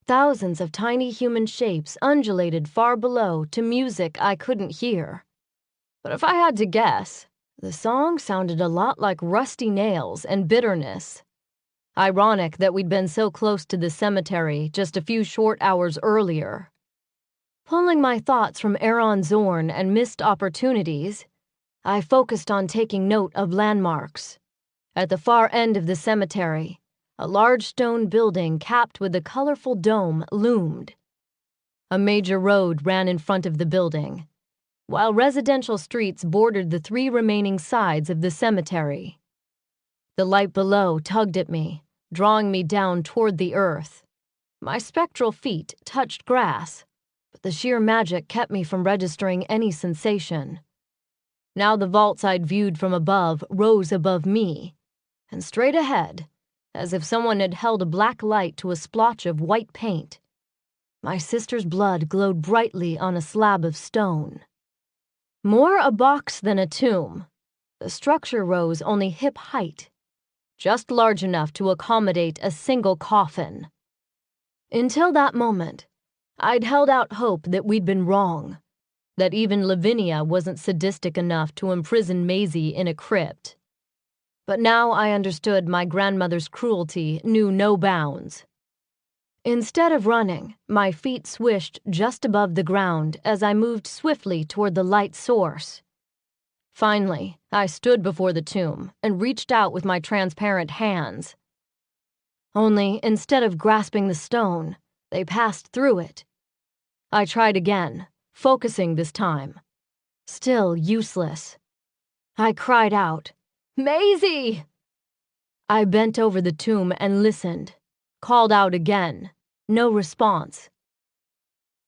Thousands of tiny human shapes undulated far below to music I couldn't hear. But if I had to guess, the song sounded a lot like rusty nails and bitterness. Ironic that we'd been so close to the cemetery just a few short hours earlier. Pulling my thoughts from Aaron Zorn and missed opportunities, I focused on taking note of landmarks. At the far end of the cemetery, a large stone building capped with a colorful dome loomed. A major road ran in front of the building. while residential streets bordered the 3 remaining sides of the cemetery. The light below tugged at me, drawing me down toward the earth. My spectral feet touched grass, but the sheer magic kept me from registering any sensation. Now the vaults I'd viewed from above rose above me, and straight ahead, as if someone had held a black light to a splotch of white paint, my sister's blood glowed brightly on a slab of stone. More a box than a tomb, the structure rose only hip height, just large enough to accommodate a single coffin. Until that moment, I'd held out hope that we'd been wrong, that even Lavinia wasn't sadistic enough to imprison Maisie in a crypt. But now I understood my grandmother's cruelty knew no bounds. Instead of running, my feet swished just above the ground as I moved swiftly toward the light source. Finally, I stood before the tomb and reached out with my transparent hands. Only, instead of grasping the stone, they passed through it. I tried again, focusing this time. Still useless. I cried out, "Maisie!" I bent over the tomb and listened, called out again. No response.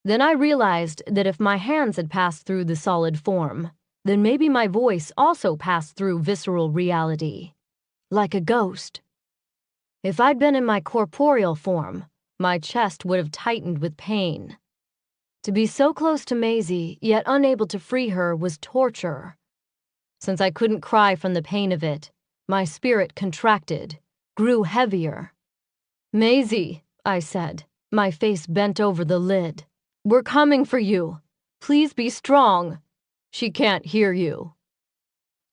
Then I realized that if my hands had passed through the solid form, then maybe my voice also passed through visceral reality, like a ghost. If I'd been in my corporeal form, my chest would have tightened with pain. To be so close to Maisie, yet unable to free her, was torture. Since I couldn't cry from the pain of it, my spirit contracted, grew heavier. "Maisie," I said, my face bent over the lid. "We're coming for you. Please be strong. She can't hear you."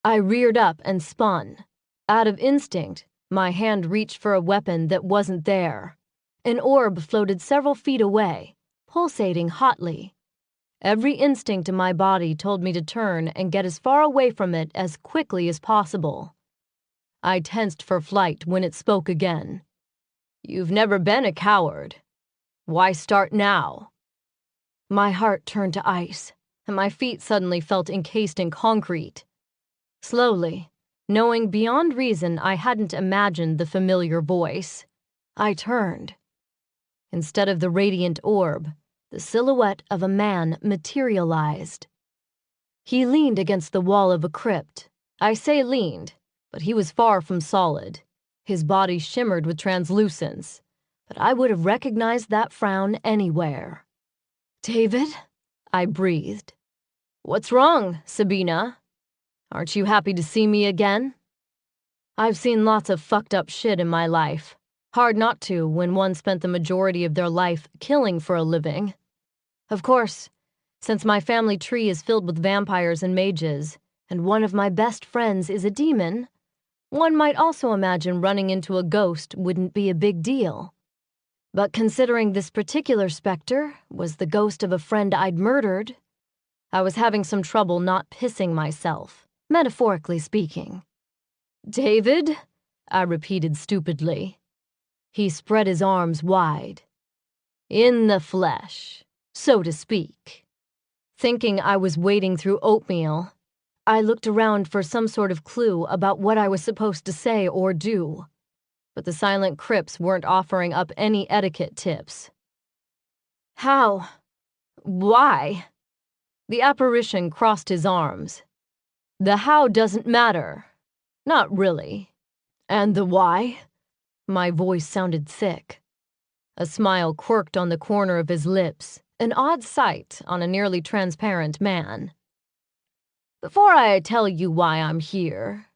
I reared up and spun. Out of instinct, my hand reached for a weapon that wasn't there. An orb floated several feet away, pulsating hotly. Every instinct in my body told me to turn and get as far away from it as quickly as possible. I tensed for flight when it spoke again. "You've never been a coward. Why start now?" My heart turned to ice, and my feet suddenly felt encased in concrete. Slowly, knowing beyond reason I hadn't imagined the familiar voice, I turned. Instead of the radiant orb, the silhouette of a man materialized. He leaned against the wall of a crypt. I say leaned, but he was far from solid. His body shimmered with translucence, but I would have recognized that frown anywhere. "David?" I breathed. "What's wrong, Sabina? Aren't you happy to see me again?" I've seen lots of fucked up shit in my life. Hard not to when one spent the majority of their life killing for a living. Of course, since my family tree is filled with vampires and mages, and one of my best friends is a demon, one might also imagine running into a ghost wouldn't be a big deal. But considering this particular specter was the ghost of a friend I'd murdered, I was having some trouble not pissing myself, metaphorically speaking. "David?" I repeated stupidly. He spread his arms wide. "In the flesh, so to speak." Thinking I was wading through oatmeal, I looked around for some sort of clue about what I was supposed to say or do, but the silent crypts weren't offering up any etiquette tips. "How? Why?" The apparition crossed his arms. "The how doesn't matter. Not really. And the why?" My voice sounded thick. A smile quirked on the corner of his lips, an odd sight on a nearly transparent man. "Before I tell you why I'm here,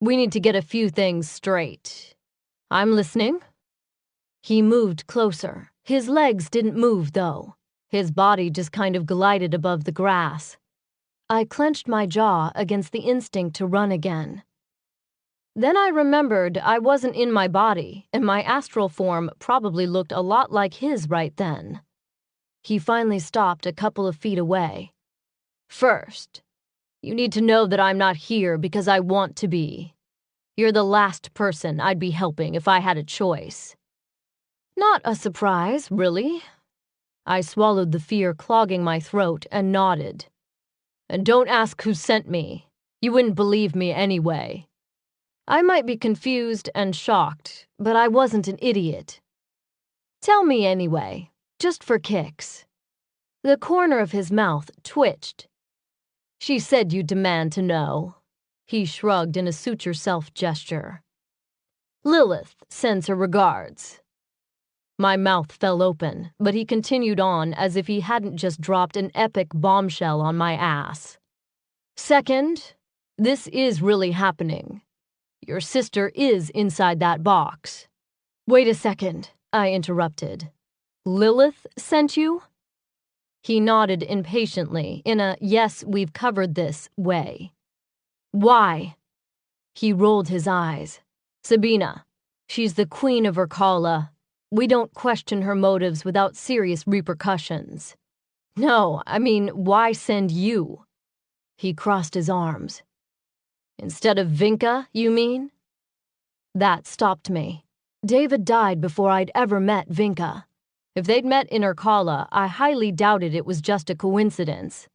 we need to get a few things straight. I'm listening." He moved closer. His legs didn't move, though. His body just kind of glided above the grass. I clenched my jaw against the instinct to run again. Then I remembered I wasn't in my body, and my astral form probably looked a lot like his right then. He finally stopped a couple of feet away. "First, you need to know that I'm not here because I want to be. You're the last person I'd be helping if I had a choice." Not a surprise, really. I swallowed the fear clogging my throat and nodded. And don't ask who sent me. You wouldn't believe me anyway. I might be confused and shocked, but I wasn't an idiot. Tell me anyway, just for kicks. The corner of his mouth twitched. She said you'd demand to know. He shrugged in a suit-yourself gesture. Lilith sends her regards. My mouth fell open, but he continued on as if he hadn't just dropped an epic bombshell on my ass. Second, this is really happening. Your sister is inside that box. Wait a second, I interrupted. Lilith sent you? He nodded impatiently in a yes, we've covered this way. Why? He rolled his eyes. Sabina, she's the queen of Urkala. We don't question her motives without serious repercussions. No, I mean, why send you? He crossed his arms. Instead of Vinka, you mean? That stopped me. David died before I'd ever met Vinka. If they'd met in Urkala, I highly doubted it was just a coincidence.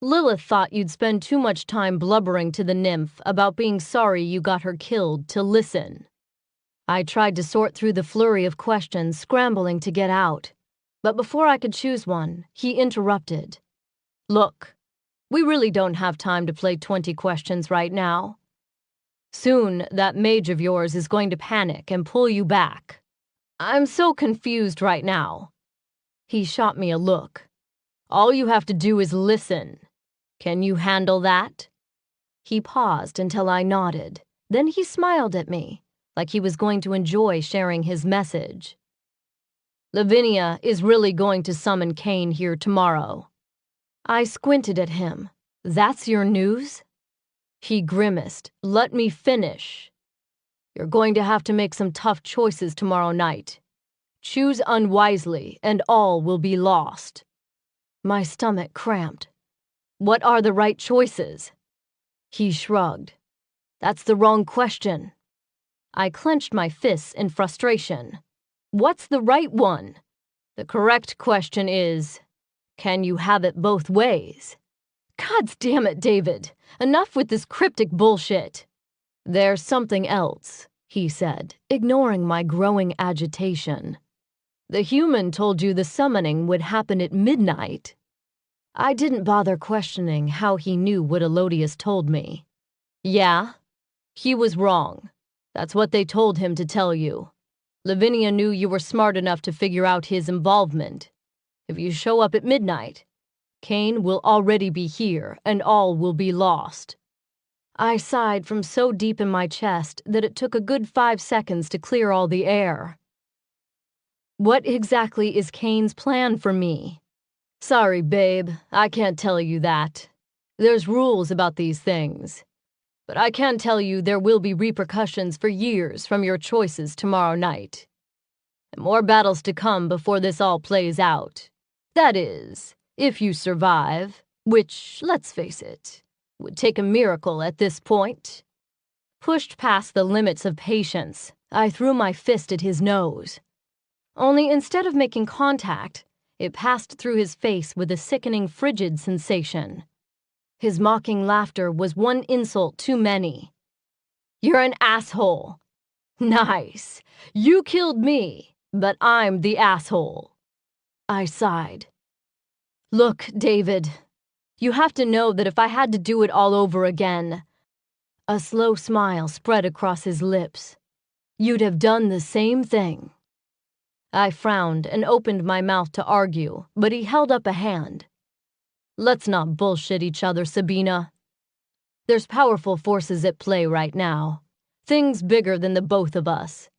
Lilith thought you'd spend too much time blubbering to the nymph about being sorry you got her killed to listen. I tried to sort through the flurry of questions, scrambling to get out. But before I could choose one, he interrupted. Look, we really don't have time to play 20 questions right now. Soon, that mage of yours is going to panic and pull you back. I'm so confused right now. He shot me a look. All you have to do is listen. Can you handle that? He paused until I nodded. Then he smiled at me, like he was going to enjoy sharing his message. Lavinia is really going to summon Kane here tomorrow. I squinted at him. That's your news? He grimaced. Let me finish. You're going to have to make some tough choices tomorrow night. Choose unwisely, and all will be lost. My stomach cramped. What are the right choices? He shrugged. That's the wrong question. I clenched my fists in frustration. What's the right one? The correct question is, can you have it both ways? God damn it, David. Enough with this cryptic bullshit. There's something else, he said, ignoring my growing agitation. The human told you the summoning would happen at midnight. I didn't bother questioning how he knew what Elodius told me. Yeah, he was wrong. That's what they told him to tell you. Lavinia knew you were smart enough to figure out his involvement. If you show up at midnight, Kane will already be here, and all will be lost. I sighed from so deep in my chest that it took a good 5 seconds to clear all the air. What exactly is Kane's plan for me? Sorry, babe, I can't tell you that. There's rules about these things. But I can tell you there will be repercussions for years from your choices tomorrow night. And more battles to come before this all plays out. That is, if you survive, which, let's face it, would take a miracle at this point. Pushed past the limits of patience, I threw my fist at his nose. Only instead of making contact, it passed through his face with a sickening frigid sensation. His mocking laughter was one insult too many. You're an asshole. Nice. You killed me, but I'm the asshole. I sighed. Look, David, you have to know that if I had to do it all over again, a slow smile spread across his lips, you'd have done the same thing. I frowned and opened my mouth to argue, but he held up a hand. Let's not bullshit each other, Sabina. There's powerful forces at play right now. Things bigger than the both of us.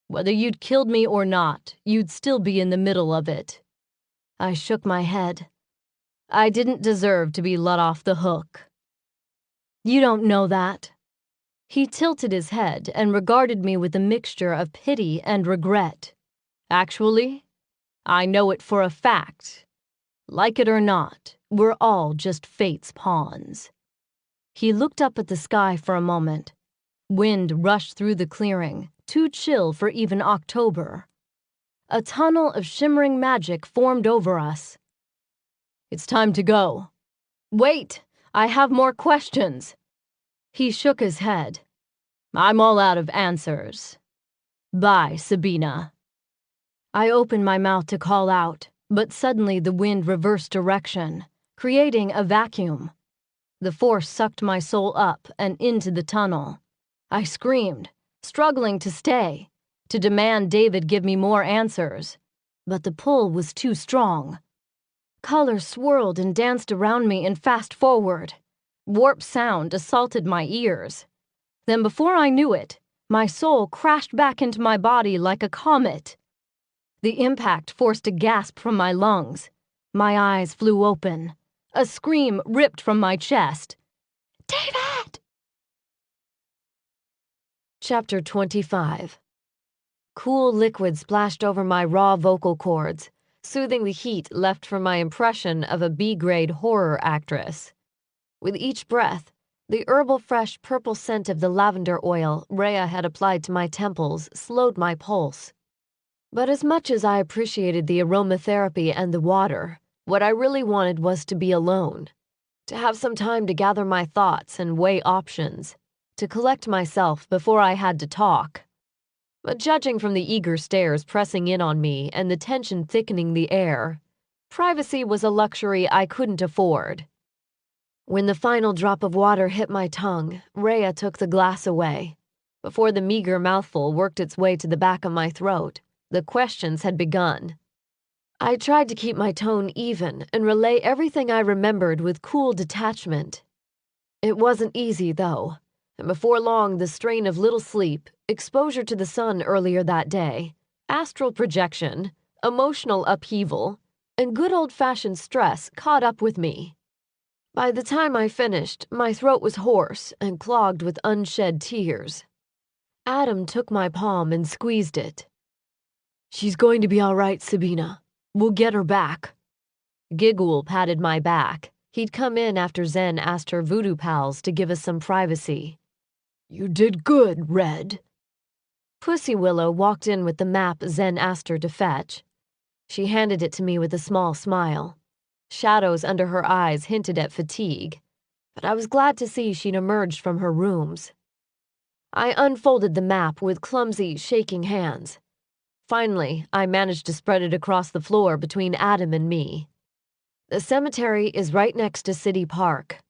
Whether you'd killed me or not, you'd still be in the middle of it. I shook my head. I didn't deserve to be let off the hook. You don't know that. He tilted his head and regarded me with a mixture of pity and regret. Actually, I know it for a fact. Like it or not, we're all just fate's pawns. He looked up at the sky for a moment. Wind rushed through the clearing, too chill for even October. A tunnel of shimmering magic formed over us. It's time to go. Wait, I have more questions." He shook his head. "I'm all out of answers. Bye, Sabina." I opened my mouth to call out, but suddenly the wind reversed direction, creating a vacuum. The force sucked my soul up and into the tunnel. I screamed, struggling to stay, to demand David give me more answers, but the pull was too strong. Color swirled and danced around me and fast forward. Warp sound assaulted my ears. Then before I knew it, my soul crashed back into my body like a comet. The impact forced a gasp from my lungs. My eyes flew open. A scream ripped from my chest. "David!" Chapter 25. Cool liquid splashed over my raw vocal cords, soothing the heat left from my impression of a B-grade horror actress. With each breath, the herbal fresh purple scent of the lavender oil Rhea had applied to my temples slowed my pulse. But as much as I appreciated the aromatherapy and the water, what I really wanted was to be alone, to have some time to gather my thoughts and weigh options, to collect myself before I had to talk. But judging from the eager stares pressing in on me and the tension thickening the air, privacy was a luxury I couldn't afford. When the final drop of water hit my tongue, Rhea took the glass away. Before the meager mouthful worked its way to the back of my throat, the questions had begun. I tried to keep my tone even and relay everything I remembered with cool detachment. It wasn't easy, though, and before long the strain of little sleep, exposure to the sun earlier that day, astral projection, emotional upheaval, and good old-fashioned stress caught up with me. By the time I finished, my throat was hoarse and clogged with unshed tears. Adam took my palm and squeezed it. "She's going to be all right, Sabina. We'll get her back." Giguhl patted my back. He'd come in after Zen asked her voodoo pals to give us some privacy. "You did good, Red." Pussy Willow walked in with the map Zen asked her to fetch. She handed it to me with a small smile. Shadows under her eyes hinted at fatigue, but I was glad to see she'd emerged from her rooms. I unfolded the map with clumsy, shaking hands. Finally, I managed to spread it across the floor between Adam and me. "The cemetery is right next to City Park."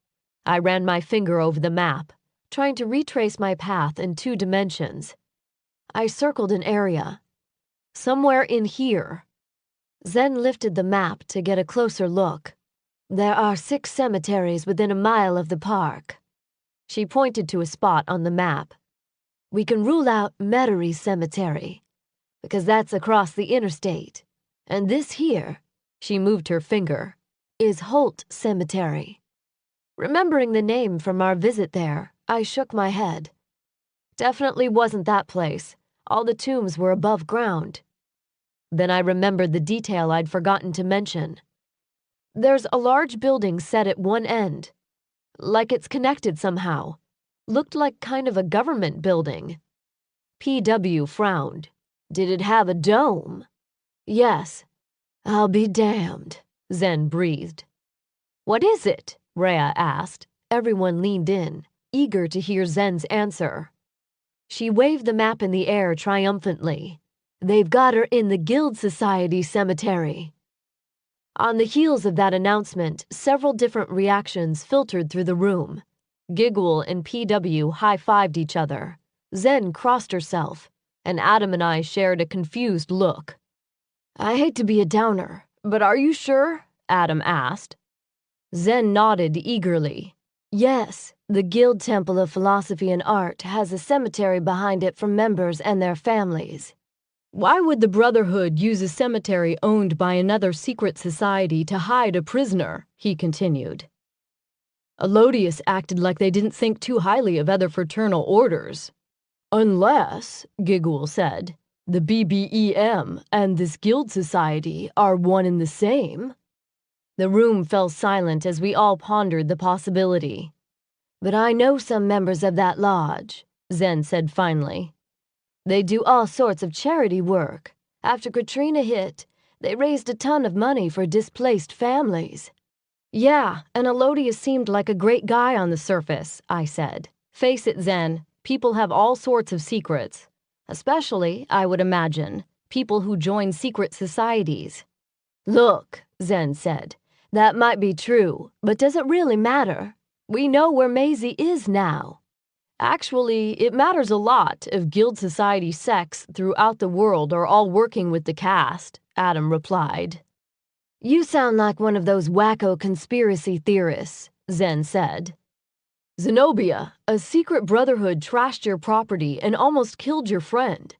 I ran my finger over the map, trying to retrace my path in 2 dimensions. I circled an area. "Somewhere in here." Zen lifted the map to get a closer look. "There are 6 cemeteries within a mile of the park." She pointed to a spot on the map. "We can rule out Metairie Cemetery, because that's across the interstate. And this here," she moved her finger, "is Holt Cemetery." Remembering the name from our visit there, I shook my head. Definitely wasn't that place. All the tombs were above ground. Then I remembered the detail I'd forgotten to mention. There's a large building set at one end. Like it's connected somehow. Looked like kind of a government building. PW frowned. "Did it have a dome?" "Yes." "I'll be damned," Zen breathed. "What is it?" Rhea asked. Everyone leaned in, eager to hear Zen's answer. She waved the map in the air triumphantly. "They've got her in the Guild Society Cemetery." On the heels of that announcement, several different reactions filtered through the room. Giguhl and PW high-fived each other. Zen crossed herself, and Adam and I shared a confused look. "I hate to be a downer, but are you sure?" Adam asked. Zen nodded eagerly. "Yes, the Guild Temple of Philosophy and Art has a cemetery behind it for members and their families." "Why would the Brotherhood use a cemetery owned by another secret society to hide a prisoner?" he continued. "Elodius acted like they didn't think too highly of other fraternal orders." "Unless," Giguhl said, "the BBEM and this guild society are one and the same." The room fell silent as we all pondered the possibility. "But I know some members of that lodge," Zen said finally. "They do all sorts of charity work. After Katrina hit, they raised a ton of money for displaced families." Yeah, and Elodius seemed like a great guy on the surface, I said. Face it, Zen, people have all sorts of secrets. Especially, I would imagine, people who join secret societies. Look, Zen said, that might be true, but does it really matter? We know where Maisie is now. Actually, it matters a lot if guild society sects throughout the world are all working with the cast, Adam replied. You sound like one of those wacko conspiracy theorists, Zen said. Zenobia, a secret brotherhood trashed your property and almost killed your friend.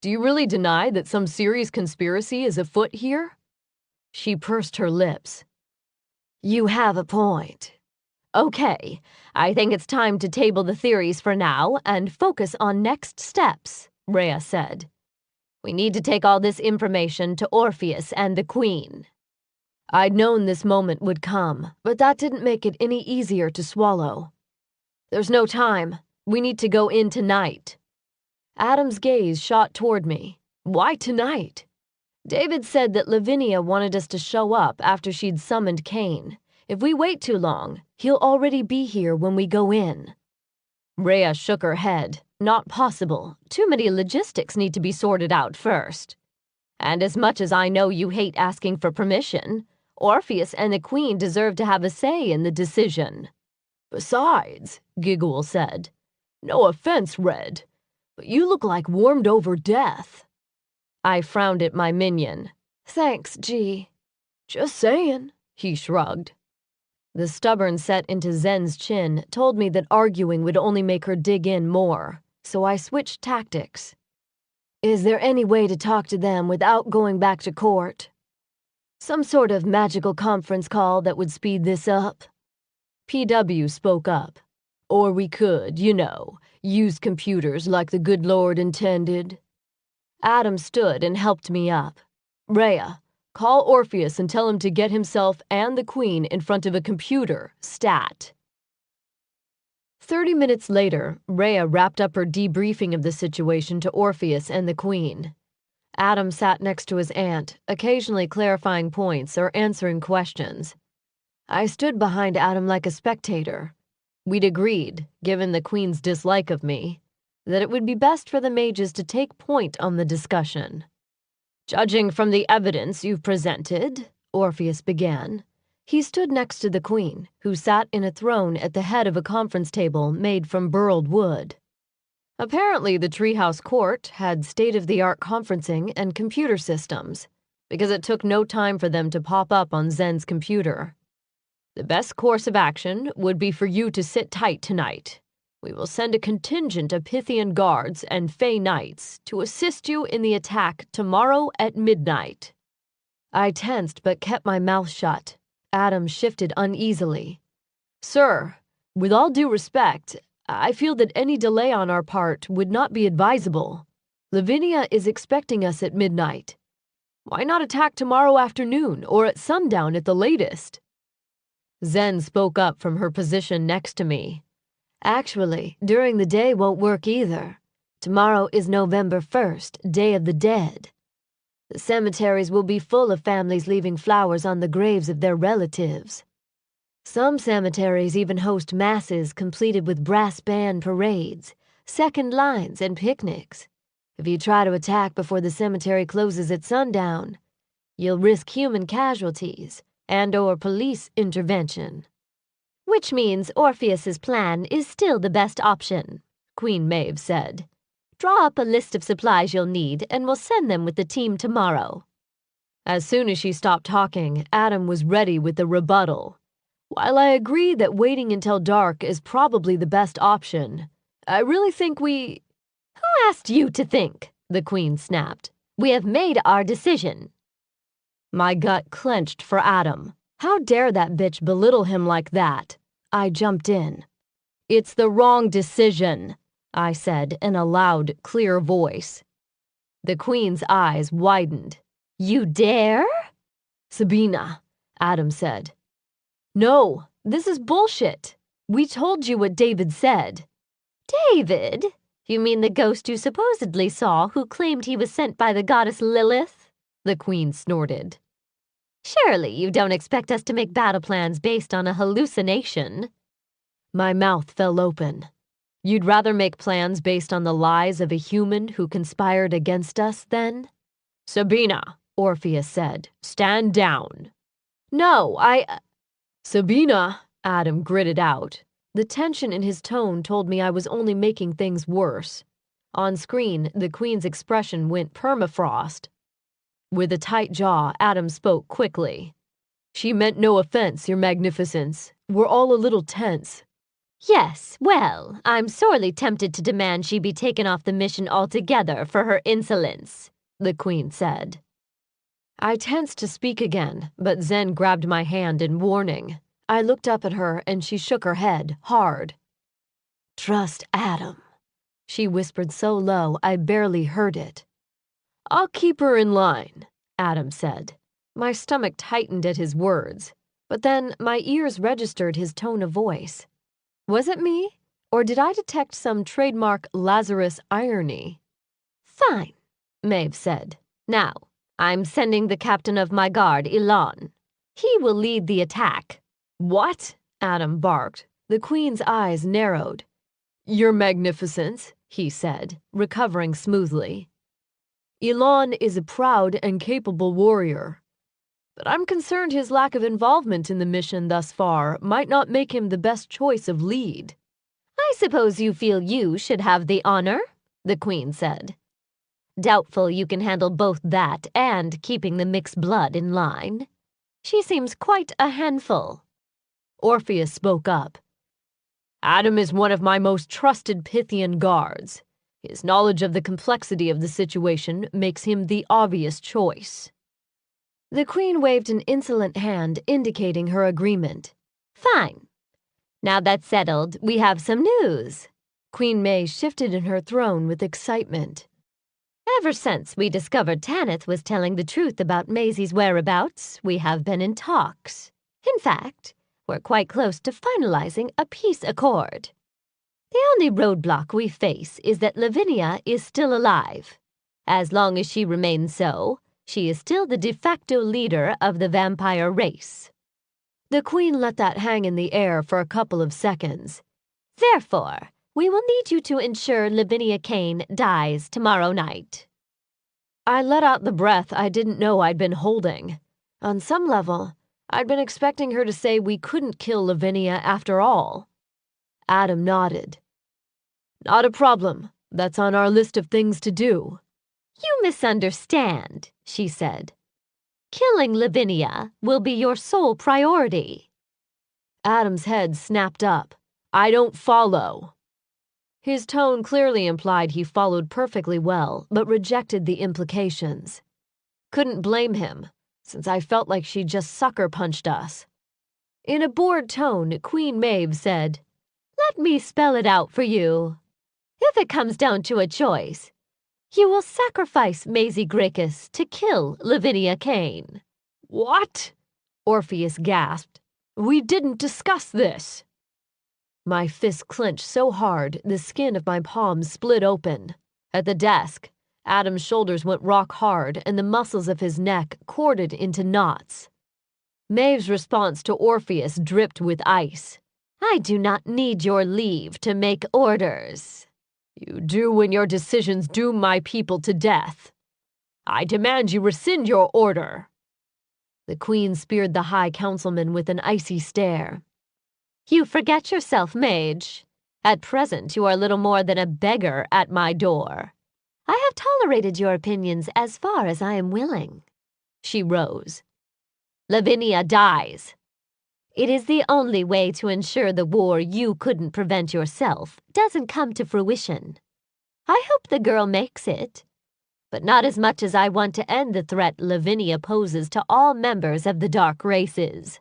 Do you really deny that some serious conspiracy is afoot here? She pursed her lips. You have a point. Okay, I think it's time to table the theories for now and focus on next steps, Rhea said. We need to take all this information to Orpheus and the Queen. I'd known this moment would come, but that didn't make it any easier to swallow. There's no time. We need to go in tonight. Adam's gaze shot toward me. Why tonight? David said that Lavinia wanted us to show up after she'd summoned Kane. If we wait too long, he'll already be here when we go in. Rhea shook her head. Not possible. Too many logistics need to be sorted out first. And as much as I know you hate asking for permission, Orpheus and the Queen deserve to have a say in the decision. Besides, Giguhl said, no offense, Red, but you look like warmed over death. I frowned at my minion. Thanks, G. Just saying, he shrugged. The stubborn set into Zen's chin told me that arguing would only make her dig in more, so I switched tactics. Is there any way to talk to them without going back to court? Some sort of magical conference call that would speed this up? PW spoke up. Or we could, use computers like the good Lord intended. Adam stood and helped me up. Rhea, call Orpheus and tell him to get himself and the Queen in front of a computer, stat. 30 minutes later, Rhea wrapped up her debriefing of the situation to Orpheus and the Queen. Adam sat next to his aunt, occasionally clarifying points or answering questions. I stood behind Adam like a spectator. We'd agreed, given the Queen's dislike of me, that it would be best for the mages to take point on the discussion. Judging from the evidence you've presented, Orpheus began. He stood next to the Queen, who sat in a throne at the head of a conference table made from burled wood. Apparently, the Treehouse Court had state-of-the-art conferencing and computer systems, because it took no time for them to pop up on Zen's computer. The best course of action would be for you to sit tight tonight. We will send a contingent of Pythian guards and Fey Knights to assist you in the attack tomorrow at midnight. I tensed but kept my mouth shut. Adam shifted uneasily. Sir, with all due respect, I feel that any delay on our part would not be advisable. Lavinia is expecting us at midnight. Why not attack tomorrow afternoon or at sundown at the latest? Zen spoke up from her position next to me. Actually, during the day won't work either. Tomorrow is November 1st, Day of the Dead. The cemeteries will be full of families leaving flowers on the graves of their relatives. Some cemeteries even host masses completed with brass band parades, second lines, and picnics. If you try to attack before the cemetery closes at sundown, you'll risk human casualties and/or police intervention. Which means Orpheus's plan is still the best option, Queen Maeve said. Draw up a list of supplies you'll need, and we'll send them with the team tomorrow. As soon as she stopped talking, Adam was ready with the rebuttal. While I agree that waiting until dark is probably the best option, I really think we— Who asked you to think? The Queen snapped. We have made our decision. My gut clenched for Adam. How dare that bitch belittle him like that? I jumped in. It's the wrong decision, I said in a loud, clear voice. The Queen's eyes widened. You dare? Sabina, Adam said. No, this is bullshit. We told you what David said. David? You mean the ghost you supposedly saw who claimed he was sent by the goddess Lilith? The Queen snorted. Surely you don't expect us to make battle plans based on a hallucination. My mouth fell open. You'd rather make plans based on the lies of a human who conspired against us, then? Sabina, Orpheus said, stand down. No, Sabina, Adam gritted out. The tension in his tone told me I was only making things worse. On screen, the Queen's expression went permafrost. With a tight jaw, Adam spoke quickly. She meant no offense, Your Magnificence. We're all a little tense. Yes, well, I'm sorely tempted to demand she be taken off the mission altogether for her insolence, the Queen said. I tensed to speak again, but Zen grabbed my hand in warning. I looked up at her and she shook her head, hard. Trust Adam, she whispered so low I barely heard it. I'll keep her in line, Adam said. My stomach tightened at his words, but then my ears registered his tone of voice. Was it me, or did I detect some trademark Lazarus irony? Fine, Maeve said. Now, I'm sending the captain of my guard, Elan. He will lead the attack. What? Adam barked. The Queen's eyes narrowed. Your Magnificence, he said, recovering smoothly. Elan is a proud and capable warrior, but I'm concerned his lack of involvement in the mission thus far might not make him the best choice of lead. I suppose you feel you should have the honor, the Queen said. Doubtful you can handle both that and keeping the mixed blood in line. She seems quite a handful. Orpheus spoke up. Adam is one of my most trusted Pythian guards. His knowledge of the complexity of the situation makes him the obvious choice. The Queen waved an insolent hand indicating her agreement. Fine. Now that's settled, we have some news. Queen May shifted in her throne with excitement. Ever since we discovered Tanith was telling the truth about Maisie's whereabouts, we have been in talks. In fact, we're quite close to finalizing a peace accord. The only roadblock we face is that Lavinia is still alive. As long as she remains so, she is still the de facto leader of the vampire race. The Queen let that hang in the air for a couple of seconds. Therefore, we will need you to ensure Sabina Kane dies tomorrow night. I let out the breath I didn't know I'd been holding. On some level, I'd been expecting her to say we couldn't kill Lavinia after all. Adam nodded. Not a problem. That's on our list of things to do. You misunderstand, she said. Killing Lavinia will be your sole priority. Adam's head snapped up. I don't follow. His tone clearly implied he followed perfectly well, but rejected the implications. Couldn't blame him, since I felt like she just sucker-punched us. In a bored tone, Queen Maeve said, Let me spell it out for you. If it comes down to a choice, you will sacrifice Maisie Gracchus to kill Lavinia Kane. What? Orpheus gasped. We didn't discuss this. My fist clenched so hard the skin of my palms split open. At the desk, Adam's shoulders went rock hard and the muscles of his neck corded into knots. Maeve's response to Orpheus dripped with ice. I do not need your leave to make orders. You do when your decisions doom my people to death. I demand you rescind your order. The Queen speared the High Councilman with an icy stare. You forget yourself, mage. At present, you are little more than a beggar at my door. I have tolerated your opinions as far as I am willing. She rose. Lavinia dies. It is the only way to ensure the war you couldn't prevent yourself doesn't come to fruition. I hope the girl makes it, but not as much as I want to end the threat Lavinia poses to all members of the dark races.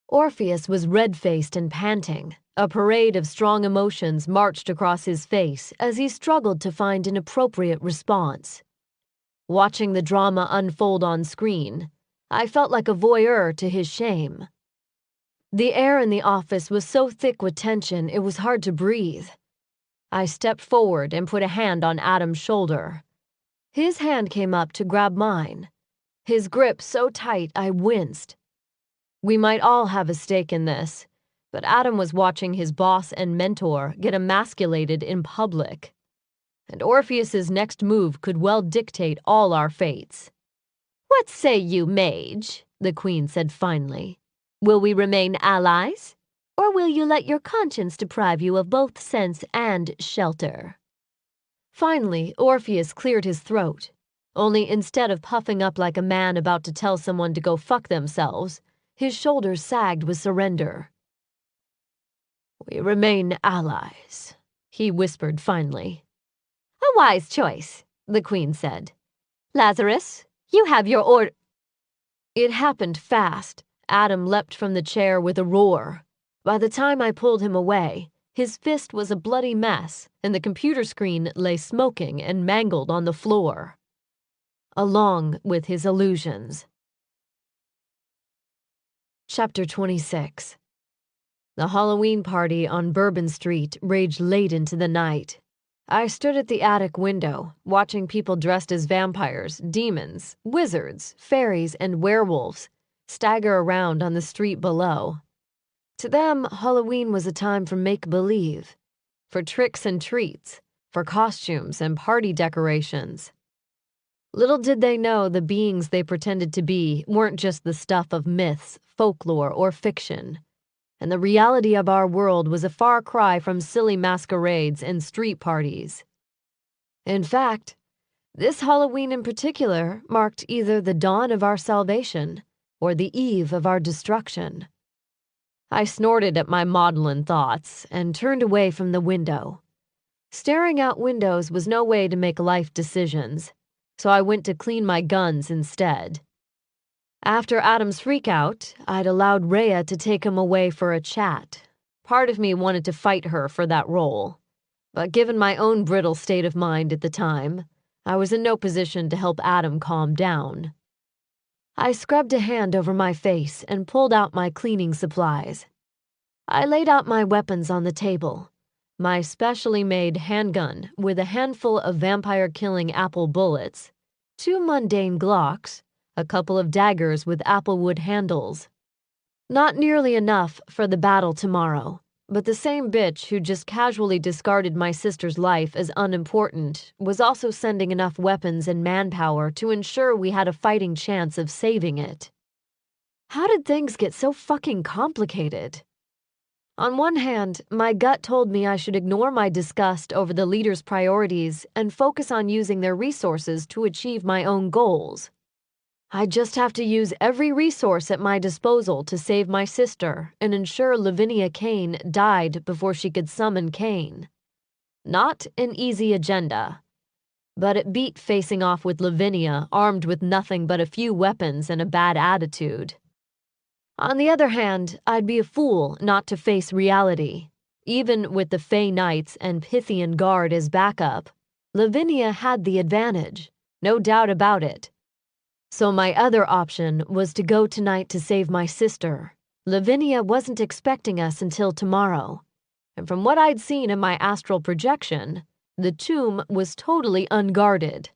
Orpheus was red-faced and panting. A parade of strong emotions marched across his face as he struggled to find an appropriate response. Watching the drama unfold on screen, I felt like a voyeur to his shame. The air in the office was so thick with tension it was hard to breathe. I stepped forward and put a hand on Adam's shoulder. His hand came up to grab mine. his grip so tight I winced. We might all have a stake in this, but Adam was watching his boss and mentor get emasculated in public. And Orpheus's next move could well dictate all our fates. "What say you, mage?" the queen said finally. "Will we remain allies? Or will you let your conscience deprive you of both sense and shelter?" Finally, Orpheus cleared his throat, only instead of puffing up like a man about to tell someone to go fuck themselves, his shoulders sagged with surrender. "We remain allies," he whispered finally. "A wise choice," the queen said. "Lazarus, you have your order." It happened fast. Adam leapt from the chair with a roar. By the time I pulled him away, his fist was a bloody mess, and the computer screen lay smoking and mangled on the floor, along with his illusions. Chapter 26. The Halloween party on Bourbon Street raged late into the night. I stood at the attic window, watching people dressed as vampires, demons, wizards, fairies, and werewolves stagger around on the street below. To them, Halloween was a time for make-believe, for tricks and treats, for costumes and party decorations. Little did they know the beings they pretended to be weren't just the stuff of myths, folklore, or fiction, and the reality of our world was a far cry from silly masquerades and street parties. In fact, this Halloween in particular marked either the dawn of our salvation or the eve of our destruction. I snorted at my maudlin thoughts and turned away from the window. Staring out windows was no way to make life decisions, so I went to clean my guns instead. After Adam's freakout, I'd allowed Rhea to take him away for a chat. Part of me wanted to fight her for that role, but given my own brittle state of mind at the time, I was in no position to help Adam calm down. I scrubbed a hand over my face and pulled out my cleaning supplies. I laid out my weapons on the table. My specially made handgun with a handful of vampire-killing apple bullets, 2 mundane Glocks, a couple of daggers with applewood handles. Not nearly enough for the battle tomorrow, but the same bitch who just casually discarded my sister's life as unimportant was also sending enough weapons and manpower to ensure we had a fighting chance of saving it. How did things get so fucking complicated? On one hand, my gut told me I should ignore my disgust over the leaders' priorities and focus on using their resources to achieve my own goals. I just have to use every resource at my disposal to save my sister and ensure Sabina Kane died before she could summon Kane. Not an easy agenda, but it beat facing off with Lavinia armed with nothing but a few weapons and a bad attitude. On the other hand, I'd be a fool not to face reality. Even with the Fey Knights and Pythian Guard as backup, Lavinia had the advantage, no doubt about it. So my other option was to go tonight to save my sister. Lavinia wasn't expecting us until tomorrow, and from what I'd seen in my astral projection, the tomb was totally unguarded.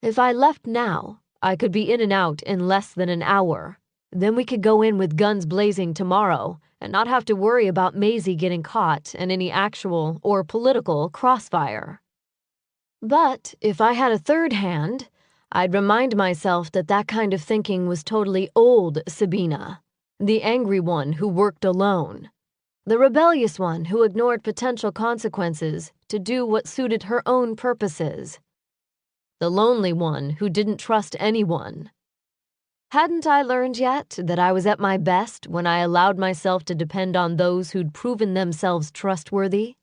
If I left now, I could be in and out in less than an hour. Then we could go in with guns blazing tomorrow and not have to worry about Maisie getting caught in any actual or political crossfire. But if I had a third hand, I'd remind myself that that kind of thinking was totally old Sabina, the angry one who worked alone, the rebellious one who ignored potential consequences to do what suited her own purposes, the lonely one who didn't trust anyone. Hadn't I learned yet that I was at my best when I allowed myself to depend on those who'd proven themselves trustworthy?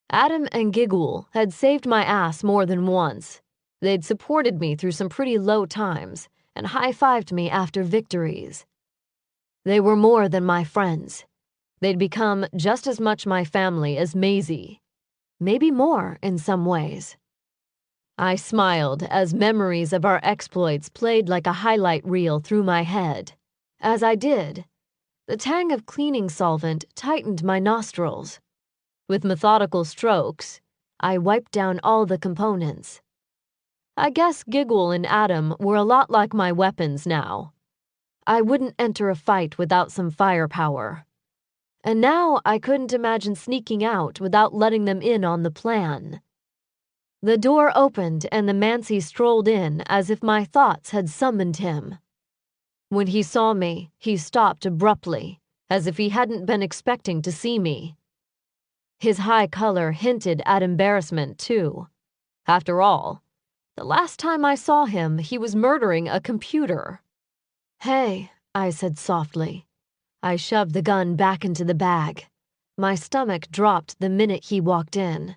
Adam and Giguhl had saved my ass more than once. They'd supported me through some pretty low times and high-fived me after victories. They were more than my friends. They'd become just as much my family as Maisie. Maybe more in some ways. I smiled as memories of our exploits played like a highlight reel through my head. As I did, the tang of cleaning solvent tightened my nostrils. With methodical strokes, I wiped down all the components. I guess Giguhl and Adam were a lot like my weapons now. I wouldn't enter a fight without some firepower. And now I couldn't imagine sneaking out without letting them in on the plan. The door opened and the Mancy strolled in as if my thoughts had summoned him. When he saw me, he stopped abruptly, as if he hadn't been expecting to see me. His high color hinted at embarrassment, too. After all, the last time I saw him, he was murdering a computer. "Hey," I said softly. I shoved the gun back into the bag. My stomach dropped the minute he walked in.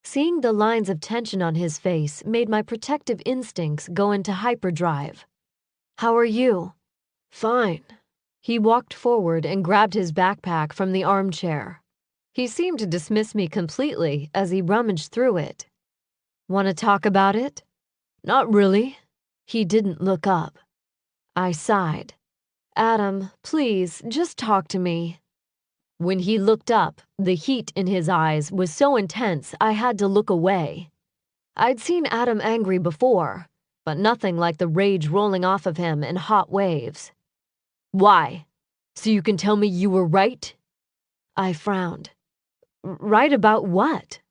Seeing the lines of tension on his face made my protective instincts go into hyperdrive. "How are you?" "Fine." He walked forward and grabbed his backpack from the armchair. He seemed to dismiss me completely as he rummaged through it. "Want to talk about it?" "Not really." He didn't look up. I sighed. "Adam, please, just talk to me." When he looked up, the heat in his eyes was so intense I had to look away. I'd seen Adam angry before, but nothing like the rage rolling off of him in hot waves. "Why? So you can tell me you were right?" I frowned. "Right about what?"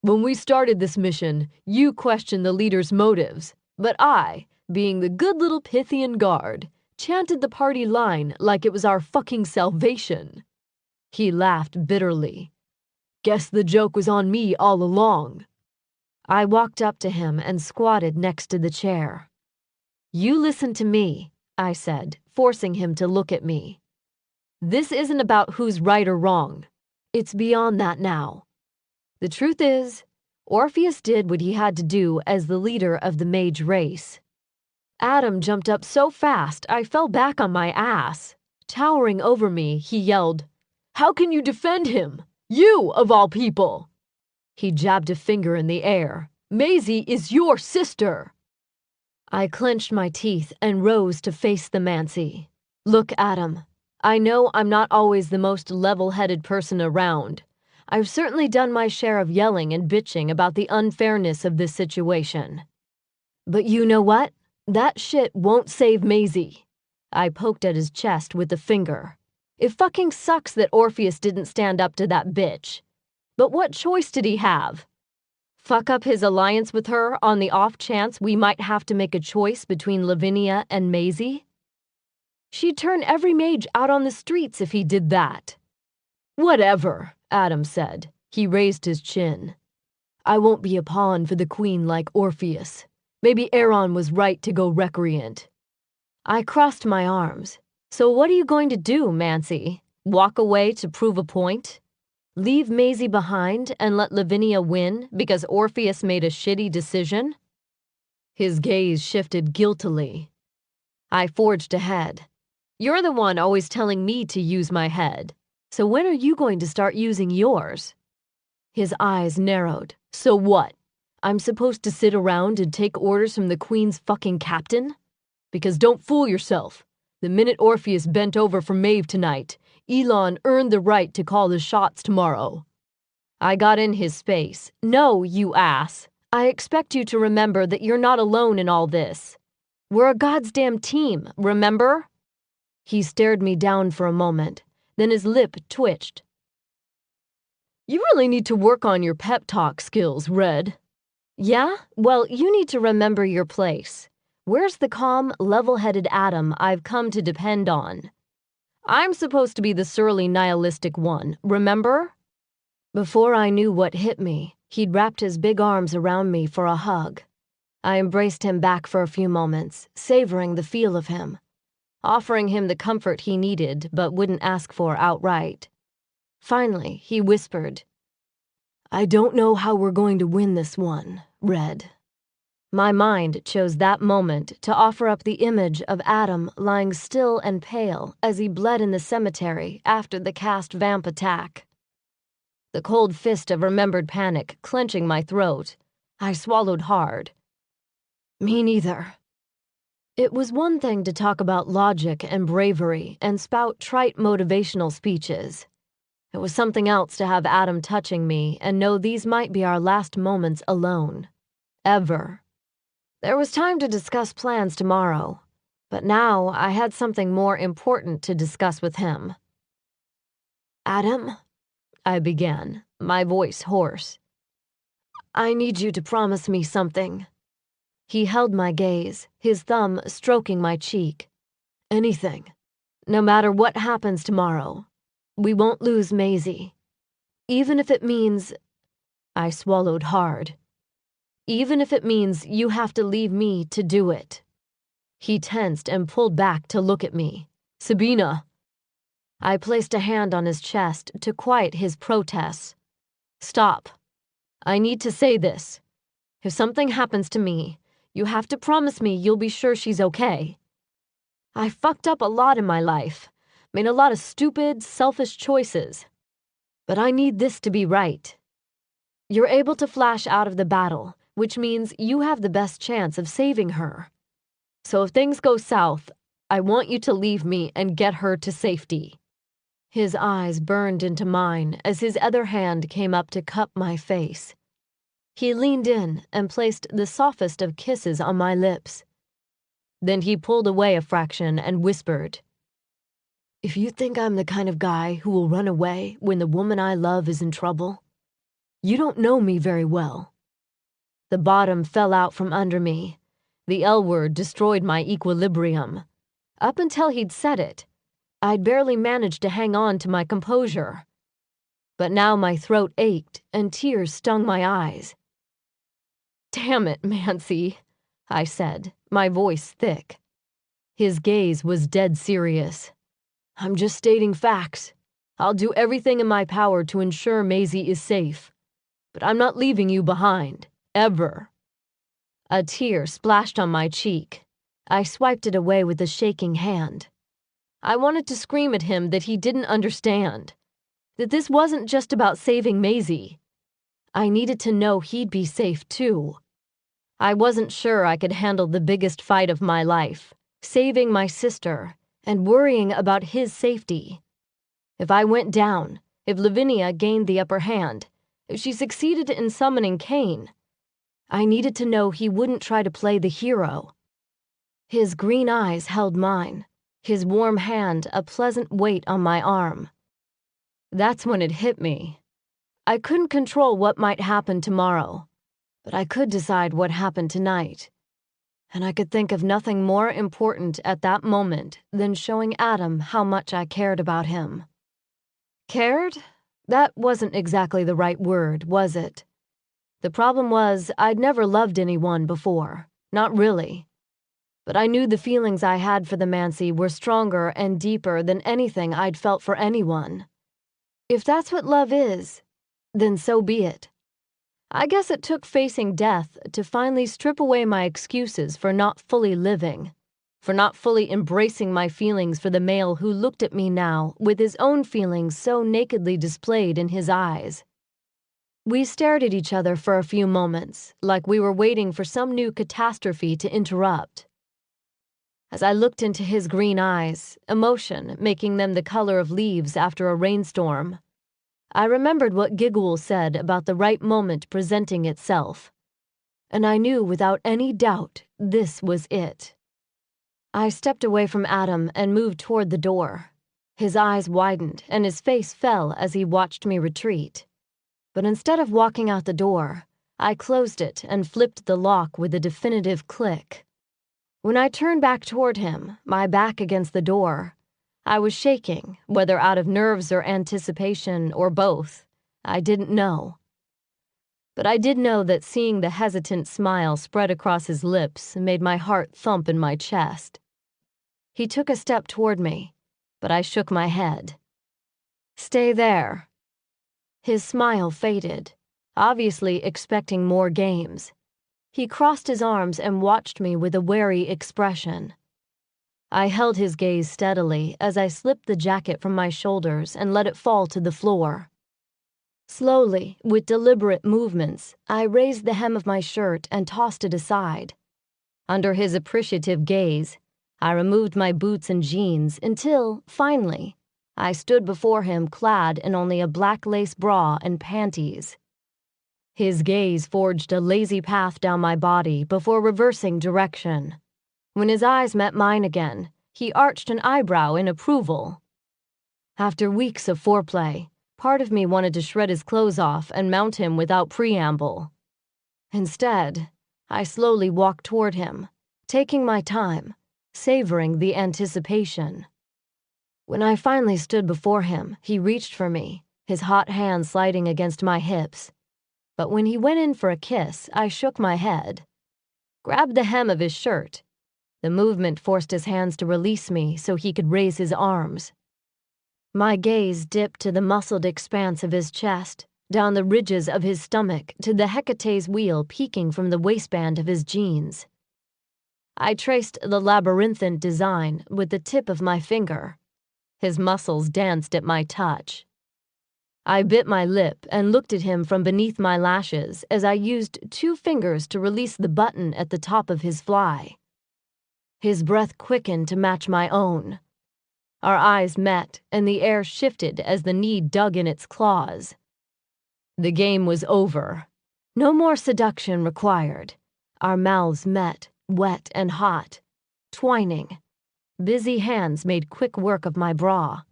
"When we started this mission, you questioned the leader's motives, but I, being the good little Pythian guard, chanted the party line like it was our fucking salvation." He laughed bitterly. "Guess the joke was on me all along." I walked up to him and squatted next to the chair. "You listen to me," I said, forcing him to look at me. "This isn't about who's right or wrong. It's beyond that now. The truth is, Orpheus did what he had to do as the leader of the mage race." Adam jumped up so fast I fell back on my ass. Towering over me, he yelled, "How can you defend him? You, of all people!" He jabbed a finger in the air. "Maisie is your sister!" I clenched my teeth and rose to face the Mancy. "Look, Adam, I know I'm not always the most level-headed person around. I've certainly done my share of yelling and bitching about the unfairness of this situation. But you know what? That shit won't save Maisie." I poked at his chest with the finger. "It fucking sucks that Orpheus didn't stand up to that bitch. But what choice did he have? Fuck up his alliance with her on the off chance we might have to make a choice between Lavinia and Maisie? She'd turn every mage out on the streets if he did that." "Whatever," Adam said. He raised his chin. "I won't be a pawn for the queen like Orpheus. Maybe Aaron was right to go recreant." I crossed my arms. "So what are you going to do, Mancy? Walk away to prove a point? Leave Maisie behind and let Lavinia win because Orpheus made a shitty decision?" His gaze shifted guiltily. I forged ahead. "You're the one always telling me to use my head. So when are you going to start using yours?" His eyes narrowed. "So what? I'm supposed to sit around and take orders from the Queen's fucking captain? Because don't fool yourself. The minute Orpheus bent over for Maeve tonight, Elon earned the right to call the shots tomorrow." I got in his space. "No, you ass. I expect you to remember that you're not alone in all this. We're a goddamn team, remember?" He stared me down for a moment, then his lip twitched. "You really need to work on your pep talk skills, Red." "Yeah? Well, you need to remember your place. Where's the calm, level-headed Adam I've come to depend on? I'm supposed to be the surly, nihilistic one, remember?" Before I knew what hit me, he'd wrapped his big arms around me for a hug. I embraced him back for a few moments, savoring the feel of him, offering him the comfort he needed but wouldn't ask for outright. Finally, he whispered, "I don't know how we're going to win this one, Red." My mind chose that moment to offer up the image of Adam lying still and pale as he bled in the cemetery after the cast vamp attack. The cold fist of remembered panic clenching my throat, I swallowed hard. "Me neither." It was one thing to talk about logic and bravery and spout trite motivational speeches. It was something else to have Adam touching me and know these might be our last moments alone. Ever. There was time to discuss plans tomorrow, but now I had something more important to discuss with him. "Adam," I began, my voice hoarse. "I need you to promise me something." He held my gaze, his thumb stroking my cheek. "Anything. No matter what happens tomorrow, we won't lose Maisie. Even if it means—" I swallowed hard. "Even if it means you have to leave me to do it." He tensed and pulled back to look at me. "Sabina." I placed a hand on his chest to quiet his protests. "Stop. I need to say this. If something happens to me, you have to promise me you'll be sure she's okay. I fucked up a lot in my life, made a lot of stupid, selfish choices. But I need this to be right. You're able to flash out of the battle, which means you have the best chance of saving her. So if things go south, I want you to leave me and get her to safety." His eyes burned into mine as his other hand came up to cup my face. He leaned in and placed the softest of kisses on my lips. Then he pulled away a fraction and whispered, "If you think I'm the kind of guy who will run away when the woman I love is in trouble, you don't know me very well." The bottom fell out from under me. The L word destroyed my equilibrium. Up until he'd said it, I'd barely managed to hang on to my composure. But now my throat ached and tears stung my eyes. "Damn it, Mancy," I said, my voice thick. His gaze was dead serious. "I'm just stating facts. I'll do everything in my power to ensure Maisie is safe. But I'm not leaving you behind. Ever." A tear splashed on my cheek. I swiped it away with a shaking hand. I wanted to scream at him that he didn't understand. That this wasn't just about saving Maisie. I needed to know he'd be safe too. I wasn't sure I could handle the biggest fight of my life, saving my sister and worrying about his safety. If I went down, if Lavinia gained the upper hand, if she succeeded in summoning Kane, I needed to know he wouldn't try to play the hero. His green eyes held mine, his warm hand a pleasant weight on my arm. That's when it hit me. I couldn't control what might happen tomorrow, but I could decide what happened tonight. And I could think of nothing more important at that moment than showing Adam how much I cared about him. Cared? That wasn't exactly the right word, was it? The problem was I'd never loved anyone before, not really. But I knew the feelings I had for the Mancy were stronger and deeper than anything I'd felt for anyone. If that's what love is, then so be it. I guess it took facing death to finally strip away my excuses for not fully living, for not fully embracing my feelings for the male who looked at me now with his own feelings so nakedly displayed in his eyes. We stared at each other for a few moments, like we were waiting for some new catastrophe to interrupt. As I looked into his green eyes, emotion making them the color of leaves after a rainstorm, I remembered what Giguhl said about the right moment presenting itself, and I knew without any doubt this was it. I stepped away from Adam and moved toward the door. His eyes widened and his face fell as he watched me retreat. But instead of walking out the door, I closed it and flipped the lock with a definitive click. When I turned back toward him, my back against the door, I was shaking, whether out of nerves or anticipation or both. I didn't know. But I did know that seeing the hesitant smile spread across his lips made my heart thump in my chest. He took a step toward me, but I shook my head. "Stay there." His smile faded, obviously expecting more games. He crossed his arms and watched me with a wary expression. I held his gaze steadily as I slipped the jacket from my shoulders and let it fall to the floor. Slowly, with deliberate movements, I raised the hem of my shirt and tossed it aside. Under his appreciative gaze, I removed my boots and jeans until, finally, I stood before him clad in only a black lace bra and panties. His gaze forged a lazy path down my body before reversing direction. When his eyes met mine again, he arched an eyebrow in approval. After weeks of foreplay, part of me wanted to shred his clothes off and mount him without preamble. Instead, I slowly walked toward him, taking my time, savoring the anticipation. When I finally stood before him, he reached for me, his hot hand sliding against my hips. But when he went in for a kiss, I shook my head, grabbed the hem of his shirt. The movement forced his hands to release me so he could raise his arms. My gaze dipped to the muscled expanse of his chest, down the ridges of his stomach to the Hecate's wheel peeking from the waistband of his jeans. I traced the labyrinthine design with the tip of my finger. His muscles danced at my touch. I bit my lip and looked at him from beneath my lashes as I used 2 fingers to release the button at the top of his fly. His breath quickened to match my own. Our eyes met, and the air shifted as the knee dug in its claws. The game was over. No more seduction required. Our mouths met, wet and hot, twining. Busy hands made quick work of my bra.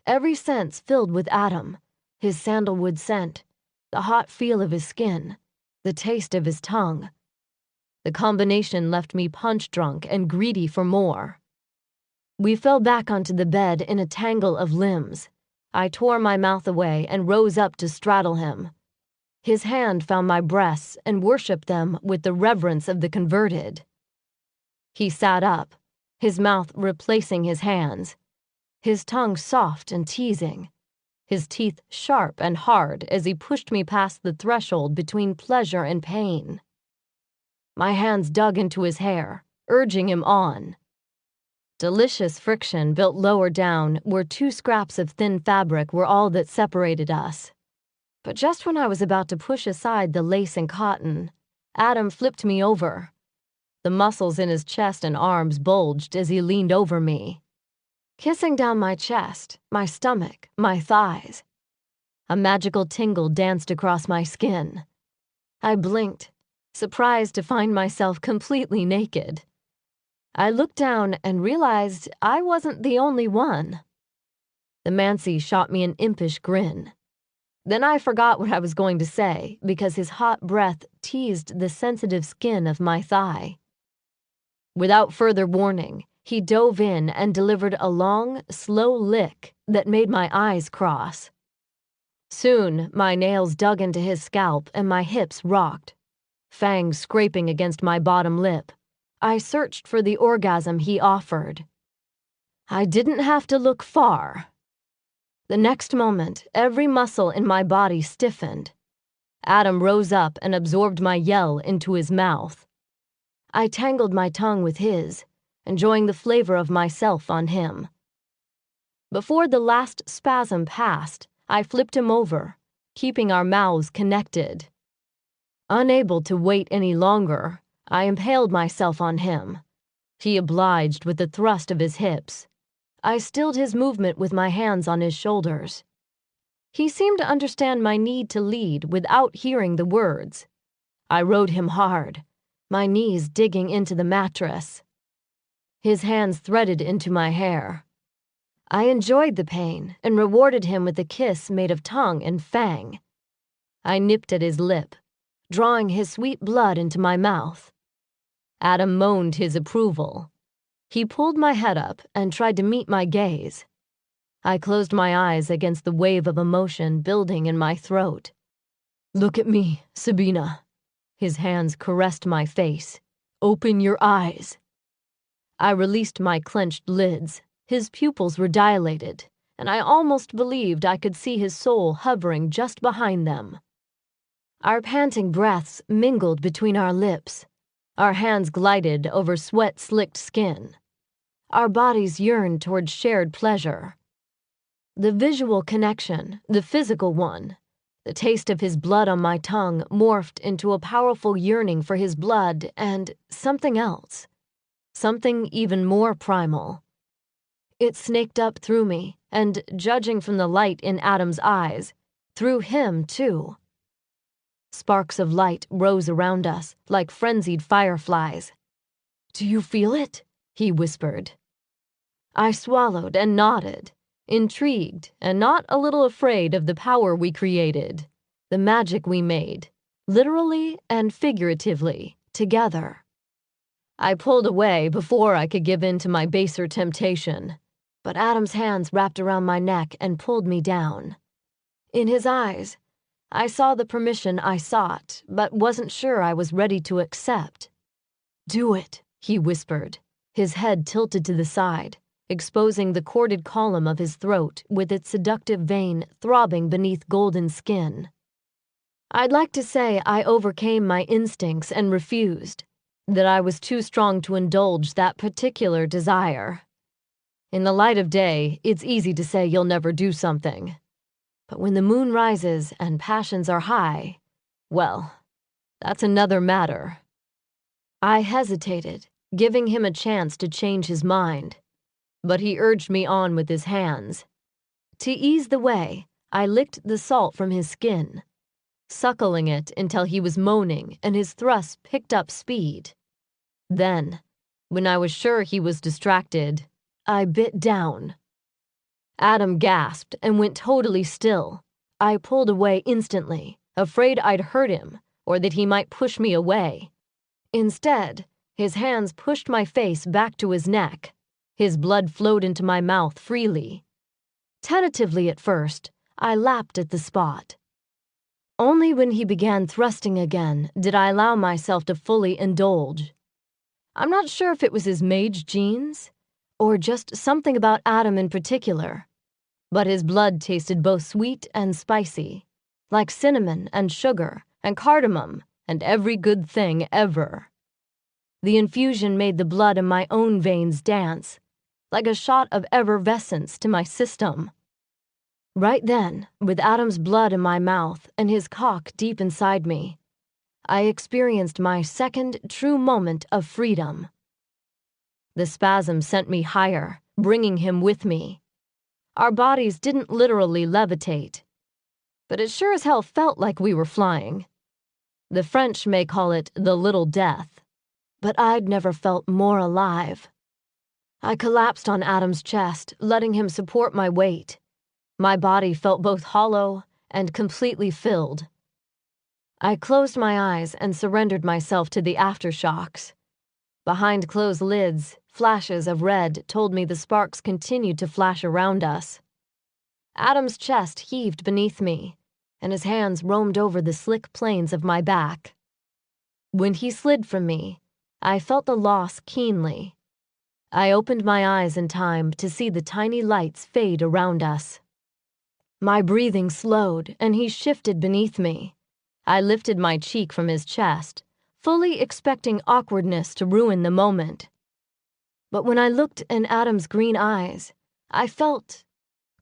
Every sense filled with Adam, his sandalwood scent, the hot feel of his skin, the taste of his tongue. The combination left me punch-drunk and greedy for more. We fell back onto the bed in a tangle of limbs. I tore my mouth away and rose up to straddle him. His hand found my breasts and worshipped them with the reverence of the converted. He sat up, his mouth replacing his hands, his tongue soft and teasing, his teeth sharp and hard as he pushed me past the threshold between pleasure and pain. My hands dug into his hair, urging him on. Delicious friction built lower down where 2 scraps of thin fabric were all that separated us. But just when I was about to push aside the lace and cotton, Adam flipped me over. The muscles in his chest and arms bulged as he leaned over me, kissing down my chest, my stomach, my thighs. A magical tingle danced across my skin. I blinked, surprised to find myself completely naked. I looked down and realized I wasn't the only one. The mancy shot me an impish grin. Then I forgot what I was going to say because his hot breath teased the sensitive skin of my thigh. Without further warning, he dove in and delivered a long, slow lick that made my eyes cross. Soon, my nails dug into his scalp and my hips rocked, fangs scraping against my bottom lip. I searched for the orgasm he offered. I didn't have to look far. The next moment, every muscle in my body stiffened. Adam rose up and absorbed my yell into his mouth. I tangled my tongue with his, enjoying the flavor of myself on him. Before the last spasm passed, I flipped him over, keeping our mouths connected. Unable to wait any longer, I impaled myself on him. He obliged with the thrust of his hips. I stilled his movement with my hands on his shoulders. He seemed to understand my need to lead without hearing the words. I rode him hard, my knees digging into the mattress. His hands threaded into my hair. I enjoyed the pain and rewarded him with a kiss made of tongue and fang. I nipped at his lip, drawing his sweet blood into my mouth. Adam moaned his approval. He pulled my head up and tried to meet my gaze. I closed my eyes against the wave of emotion building in my throat. "Look at me, Sabina." His hands caressed my face. "Open your eyes." I released my clenched lids. His pupils were dilated, and I almost believed I could see his soul hovering just behind them. Our panting breaths mingled between our lips. Our hands glided over sweat-slicked skin. Our bodies yearned toward shared pleasure. The visual connection, the physical one, the taste of his blood on my tongue morphed into a powerful yearning for his blood and something else. Something even more primal. It snaked up through me, and, judging from the light in Adam's eyes, through him too. Sparks of light rose around us like frenzied fireflies. "Do you feel it?" he whispered. I swallowed and nodded, intrigued and not a little afraid of the power we created, the magic we made, literally and figuratively, together. I pulled away before I could give in to my baser temptation, but Adam's hands wrapped around my neck and pulled me down. In his eyes, I saw the permission I sought, but wasn't sure I was ready to accept. "Do it," he whispered, his head tilted to the side, exposing the corded column of his throat with its seductive vein throbbing beneath golden skin. I'd like to say I overcame my instincts and refused, that I was too strong to indulge that particular desire. In the light of day, it's easy to say you'll never do something. But when the moon rises and passions are high, well, that's another matter. I hesitated, giving him a chance to change his mind, but he urged me on with his hands. To ease the way, I licked the salt from his skin, suckling it until he was moaning and his thrusts picked up speed. Then, when I was sure he was distracted, I bit down. Adam gasped and went totally still. I pulled away instantly, afraid I'd hurt him or that he might push me away. Instead, his hands pushed my face back to his neck. His blood flowed into my mouth freely. Tentatively at first, I lapped at the spot. Only when he began thrusting again did I allow myself to fully indulge. I'm not sure if it was his mage genes, or just something about Adam in particular, but his blood tasted both sweet and spicy, like cinnamon and sugar and cardamom and every good thing ever. The infusion made the blood in my own veins dance, like a shot of effervescence to my system. Right then, with Adam's blood in my mouth and his cock deep inside me, I experienced my second true moment of freedom. The spasm sent me higher, bringing him with me. Our bodies didn't literally levitate, but it sure as hell felt like we were flying. The French may call it the little death, but I'd never felt more alive. I collapsed on Adam's chest, letting him support my weight. My body felt both hollow and completely filled. I closed my eyes and surrendered myself to the aftershocks. Behind closed lids, flashes of red told me the sparks continued to flash around us. Adam's chest heaved beneath me, and his hands roamed over the slick planes of my back. When he slid from me, I felt the loss keenly. I opened my eyes in time to see the tiny lights fade around us. My breathing slowed, and he shifted beneath me. I lifted my cheek from his chest, fully expecting awkwardness to ruin the moment. But when I looked in Adam's green eyes, I felt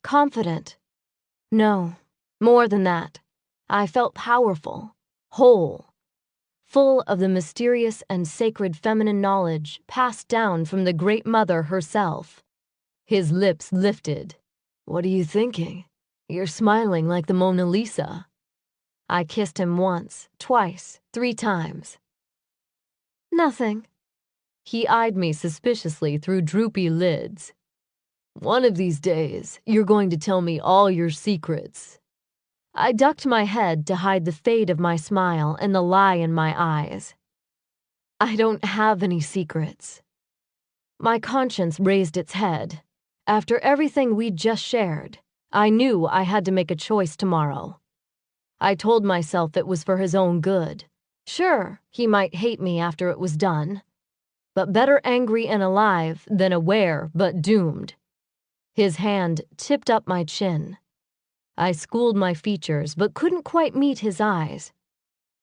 confident. No, more than that. I felt powerful, whole, full of the mysterious and sacred feminine knowledge passed down from the Great Mother herself. His lips lifted. "What are you thinking? You're smiling like the Mona Lisa." I kissed him once, twice, 3 times. "Nothing." He eyed me suspiciously through droopy lids. "One of these days, you're going to tell me all your secrets." I ducked my head to hide the fade of my smile and the lie in my eyes. "I don't have any secrets." My conscience raised its head. After everything we'd just shared, I knew I had to make a choice tomorrow. I told myself it was for his own good. Sure, he might hate me after it was done, but better angry and alive than aware but doomed. His hand tipped up my chin. I schooled my features but couldn't quite meet his eyes.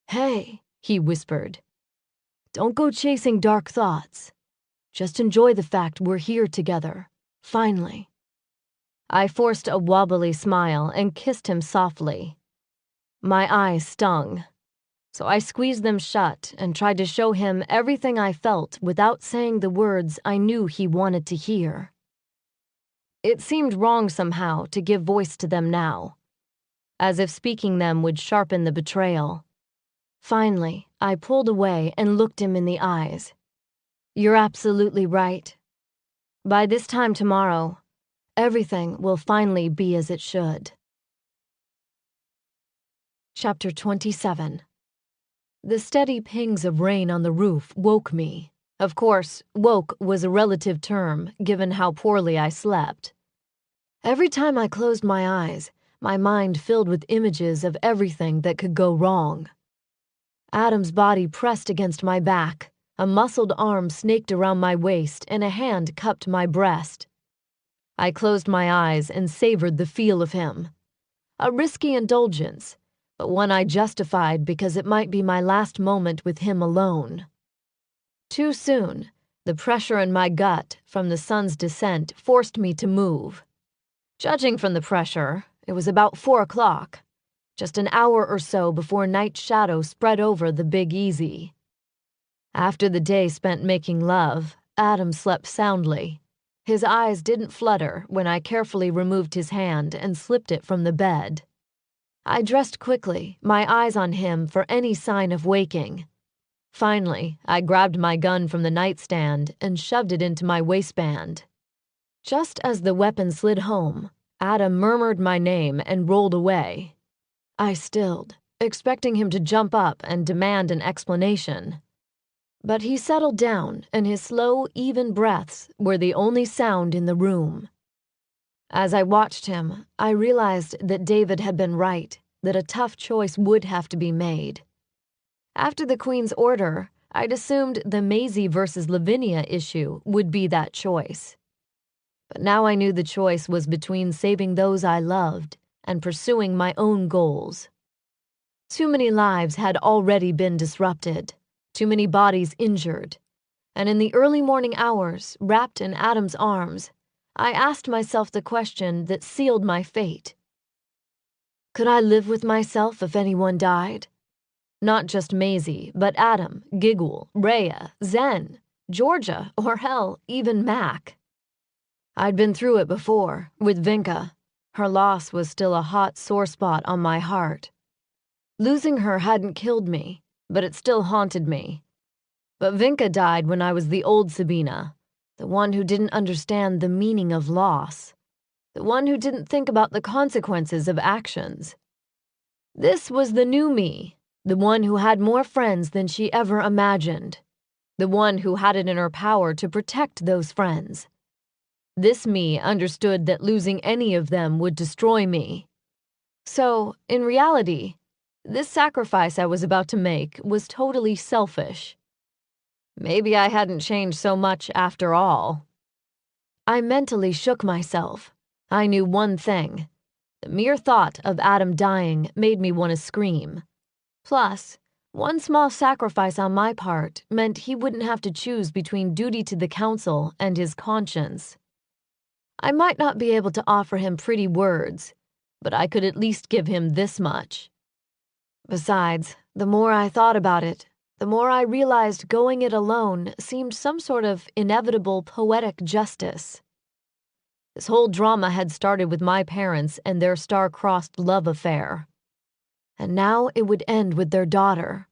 "Hey," he whispered. "Don't go chasing dark thoughts. Just enjoy the fact we're here together, finally." I forced a wobbly smile and kissed him softly. My eyes stung, so I squeezed them shut and tried to show him everything I felt without saying the words I knew he wanted to hear. It seemed wrong somehow to give voice to them now, as if speaking them would sharpen the betrayal. Finally, I pulled away and looked him in the eyes. "You're absolutely right. By this time tomorrow, everything will finally be as it should." Chapter 27. The steady pings of rain on the roof woke me. Of course, woke was a relative term, given how poorly I slept. Every time I closed my eyes, my mind filled with images of everything that could go wrong. Adam's body pressed against my back, a muscled arm snaked around my waist, and a hand cupped my breast. I closed my eyes and savored the feel of him. A risky indulgence, but one I justified because it might be my last moment with him alone. Too soon, the pressure in my gut from the sun's descent forced me to move. Judging from the pressure, it was about 4 o'clock, just an hour or so before night shadow spread over the Big Easy. After the day spent making love, Adam slept soundly. His eyes didn't flutter when I carefully removed his hand and slipped it from the bed. I dressed quickly, my eyes on him for any sign of waking. Finally, I grabbed my gun from the nightstand and shoved it into my waistband. Just as the weapon slid home, Adam murmured my name and rolled away. I stilled, expecting him to jump up and demand an explanation. But he settled down, and his slow, even breaths were the only sound in the room. As I watched him, I realized that David had been right, that a tough choice would have to be made. After the Queen's order, I'd assumed the Maisie versus Lavinia issue would be that choice. But now I knew the choice was between saving those I loved and pursuing my own goals. Too many lives had already been disrupted, too many bodies injured, and in the early morning hours, wrapped in Adam's arms, I asked myself the question that sealed my fate. Could I live with myself if anyone died? Not just Maisie, but Adam, Giguhl, Rhea, Zen, Georgia, or hell, even Mac. I'd been through it before, with Vinka. Her loss was still a hot sore spot on my heart. Losing her hadn't killed me, but it still haunted me. But Vinka died when I was the old Sabina, the one who didn't understand the meaning of loss, the one who didn't think about the consequences of actions. This was the new me, the one who had more friends than she ever imagined, the one who had it in her power to protect those friends. This me understood that losing any of them would destroy me. So, in reality, this sacrifice I was about to make was totally selfish. Maybe I hadn't changed so much after all. I mentally shook myself. I knew one thing. The mere thought of Adam dying made me want to scream. Plus, one small sacrifice on my part meant he wouldn't have to choose between duty to the council and his conscience. I might not be able to offer him pretty words, but I could at least give him this much. Besides, the more I thought about it, the more I realized going it alone seemed some sort of inevitable poetic justice. This whole drama had started with my parents and their star-crossed love affair. And now it would end with their daughter.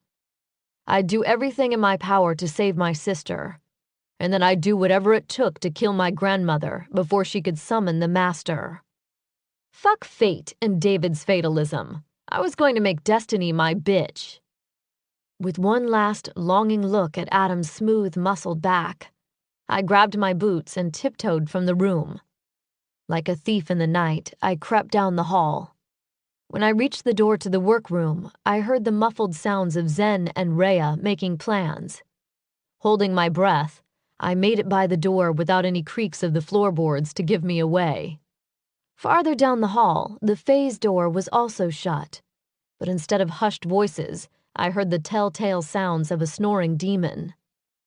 I'd do everything in my power to save my sister, and then I'd do whatever it took to kill my grandmother before she could summon the master. Fuck fate and David's fatalism. I was going to make destiny my bitch. With one last longing look at Adam's smooth, muscled back, I grabbed my boots and tiptoed from the room. Like a thief in the night, I crept down the hall. When I reached the door to the workroom, I heard the muffled sounds of Zen and Rhea making plans. Holding my breath, I made it by the door without any creaks of the floorboards to give me away. Farther down the hall, the phase door was also shut, but instead of hushed voices, I heard the telltale sounds of a snoring demon.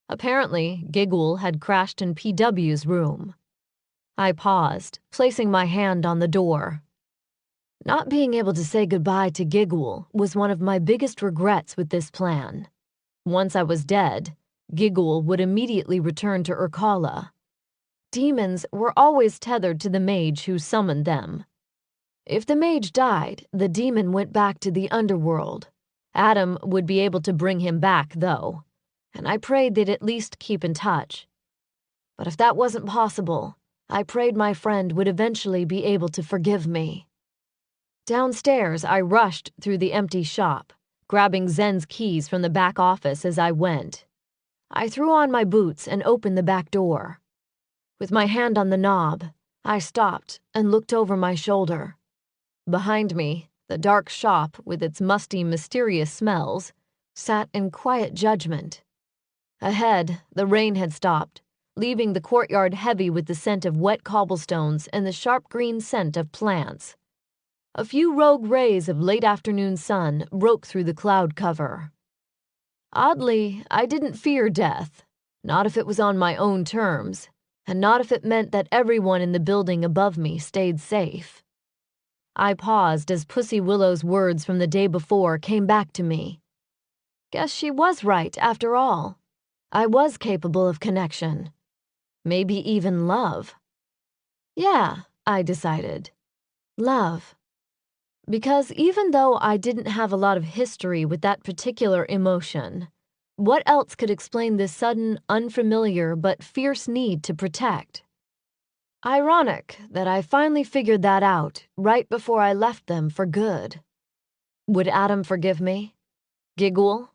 Apparently, Giguhl had crashed in PW's room. I paused, placing my hand on the door. Not being able to say goodbye to Giguhl was one of my biggest regrets with this plan. Once I was dead, Giguhl would immediately return to Urkala. Demons were always tethered to the mage who summoned them. If the mage died, the demon went back to the underworld. Adam would be able to bring him back, though, and I prayed they'd at least keep in touch. But if that wasn't possible, I prayed my friend would eventually be able to forgive me. Downstairs, I rushed through the empty shop, grabbing Zen's keys from the back office as I went. I threw on my boots and opened the back door. With my hand on the knob, I stopped and looked over my shoulder. Behind me, the dark shop, with its musty, mysterious smells, sat in quiet judgment. Ahead, the rain had stopped, leaving the courtyard heavy with the scent of wet cobblestones and the sharp green scent of plants. A few rogue rays of late afternoon sun broke through the cloud cover. Oddly, I didn't fear death, not if it was on my own terms, and not if it meant that everyone in the building above me stayed safe. I paused as Pussy Willow's words from the day before came back to me. Guess she was right, after all. I was capable of connection. Maybe even love. Yeah, I decided. Love. Because even though I didn't have a lot of history with that particular emotion, what else could explain this sudden, unfamiliar but fierce need to protect? Ironic that I finally figured that out right before I left them for good. Would Adam forgive me? Giguhl?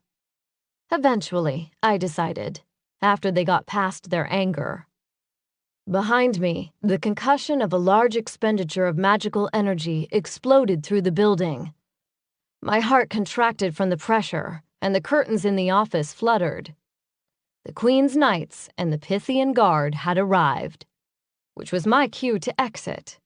Eventually, I decided, after they got past their anger. Behind me, the concussion of a large expenditure of magical energy exploded through the building. My heart contracted from the pressure, and the curtains in the office fluttered. The Queen's Knights and the Pythian Guard had arrived, which was my cue to exit.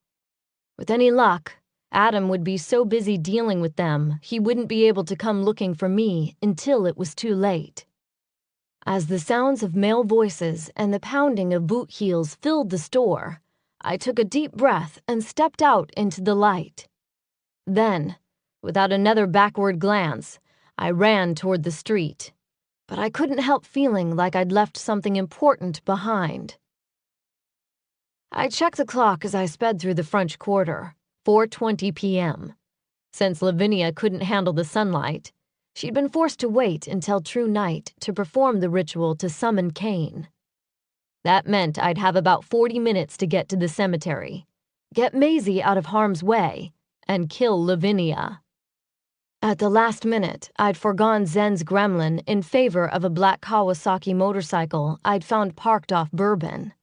With any luck, Adam would be so busy dealing with them he wouldn't be able to come looking for me until it was too late. As the sounds of male voices and the pounding of boot heels filled the store, I took a deep breath and stepped out into the light. Then, without another backward glance, I ran toward the street, but I couldn't help feeling like I'd left something important behind. I checked the clock as I sped through the French Quarter, 4:20 p.m. Since Lavinia couldn't handle the sunlight, she'd been forced to wait until true night to perform the ritual to summon Kane. That meant I'd have about 40 minutes to get to the cemetery, get Maisie out of harm's way, and kill Lavinia. At the last minute, I'd forgone Zen's gremlin in favor of a black Kawasaki motorcycle I'd found parked off Bourbon.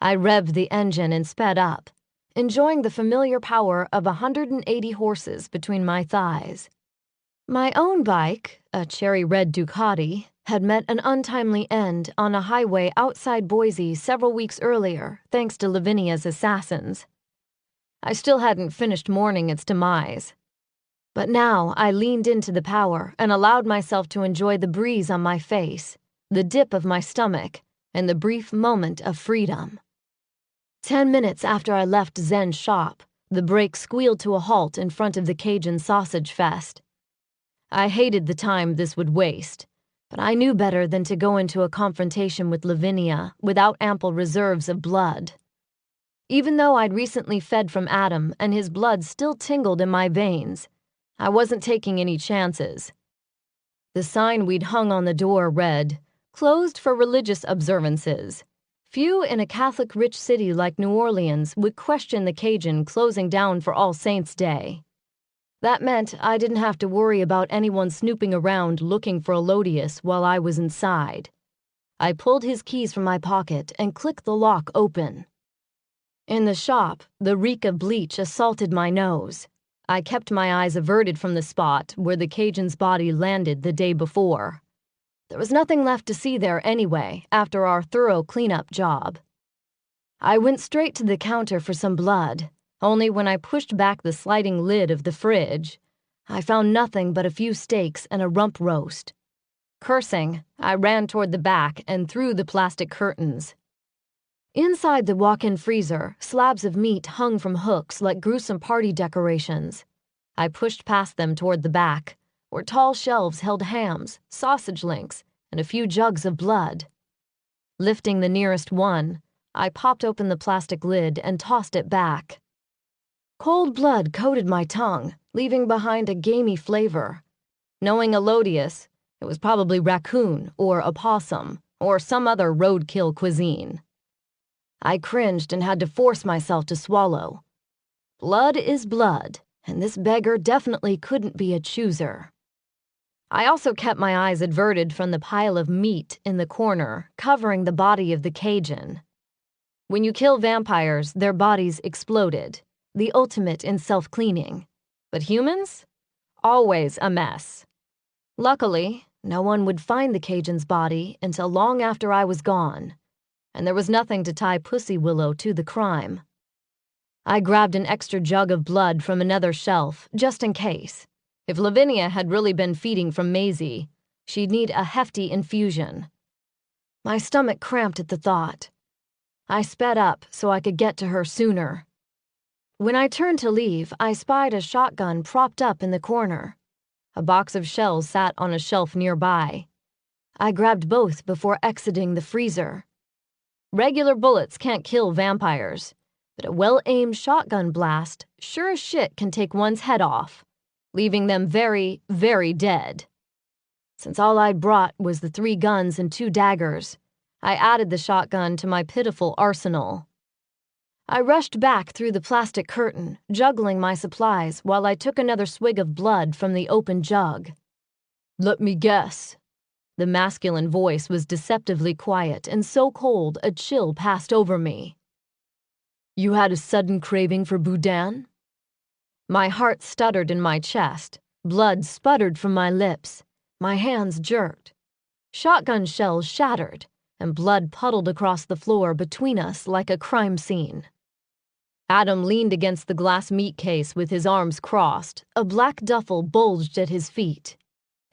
I revved the engine and sped up, enjoying the familiar power of 180 horses between my thighs. My own bike, a cherry red Ducati, had met an untimely end on a highway outside Boise several weeks earlier, thanks to Lavinia's assassins. I still hadn't finished mourning its demise. But now I leaned into the power and allowed myself to enjoy the breeze on my face, the dip of my stomach, and the brief moment of freedom. 10 minutes after I left Zen's shop, the brake squealed to a halt in front of the Cajun Sausage Fest. I hated the time this would waste, but I knew better than to go into a confrontation with Lavinia without ample reserves of blood. Even though I'd recently fed from Adam and his blood still tingled in my veins, I wasn't taking any chances. The sign we'd hung on the door read, "Closed for religious observances." Few in a Catholic-rich city like New Orleans would question the Cajun closing down for All Saints' Day. That meant I didn't have to worry about anyone snooping around looking for Elodius while I was inside. I pulled his keys from my pocket and clicked the lock open. In the shop, the reek of bleach assaulted my nose. I kept my eyes averted from the spot where the Cajun's body landed the day before. There was nothing left to see there anyway, after our thorough cleanup job. I went straight to the counter for some blood, only when I pushed back the sliding lid of the fridge, I found nothing but a few steaks and a rump roast. Cursing, I ran toward the back and through the plastic curtains. Inside the walk-in freezer, slabs of meat hung from hooks like gruesome party decorations. I pushed past them toward the back, where tall shelves held hams, sausage links, and a few jugs of blood. Lifting the nearest one, I popped open the plastic lid and tossed it back. Cold blood coated my tongue, leaving behind a gamey flavor. Knowing Elodius, it was probably raccoon or opossum or some other roadkill cuisine. I cringed and had to force myself to swallow. Blood is blood, and this beggar definitely couldn't be a chooser. I also kept my eyes averted from the pile of meat in the corner, covering the body of the Cajun. When you kill vampires, their bodies exploded, the ultimate in self-cleaning. But humans? Always a mess. Luckily, no one would find the Cajun's body until long after I was gone, and there was nothing to tie Pussy Willow to the crime. I grabbed an extra jug of blood from another shelf, just in case. If Lavinia had really been feeding from Maisie, she'd need a hefty infusion. My stomach cramped at the thought. I sped up so I could get to her sooner. When I turned to leave, I spied a shotgun propped up in the corner. A box of shells sat on a shelf nearby. I grabbed both before exiting the freezer. Regular bullets can't kill vampires, but a well-aimed shotgun blast sure as shit can take one's head off, leaving them very, very dead. Since all I'd brought was the 3 guns and 2 daggers, I added the shotgun to my pitiful arsenal. I rushed back through the plastic curtain, juggling my supplies while I took another swig of blood from the open jug. "Let me guess." The masculine voice was deceptively quiet and so cold a chill passed over me. "You had a sudden craving for boudin?" My heart stuttered in my chest, blood sputtered from my lips, my hands jerked. Shotgun shells shattered, and blood puddled across the floor between us like a crime scene. Adam leaned against the glass meat case with his arms crossed. A black duffel bulged at his feet.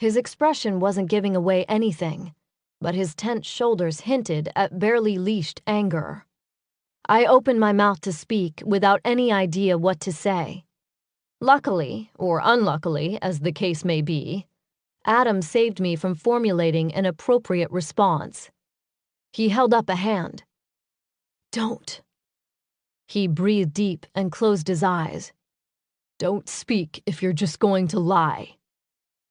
His expression wasn't giving away anything, but his tense shoulders hinted at barely leashed anger. I opened my mouth to speak without any idea what to say. Luckily, or unluckily, as the case may be, Adam saved me from formulating an appropriate response. He held up a hand. "Don't." He breathed deep and closed his eyes. "Don't speak if you're just going to lie."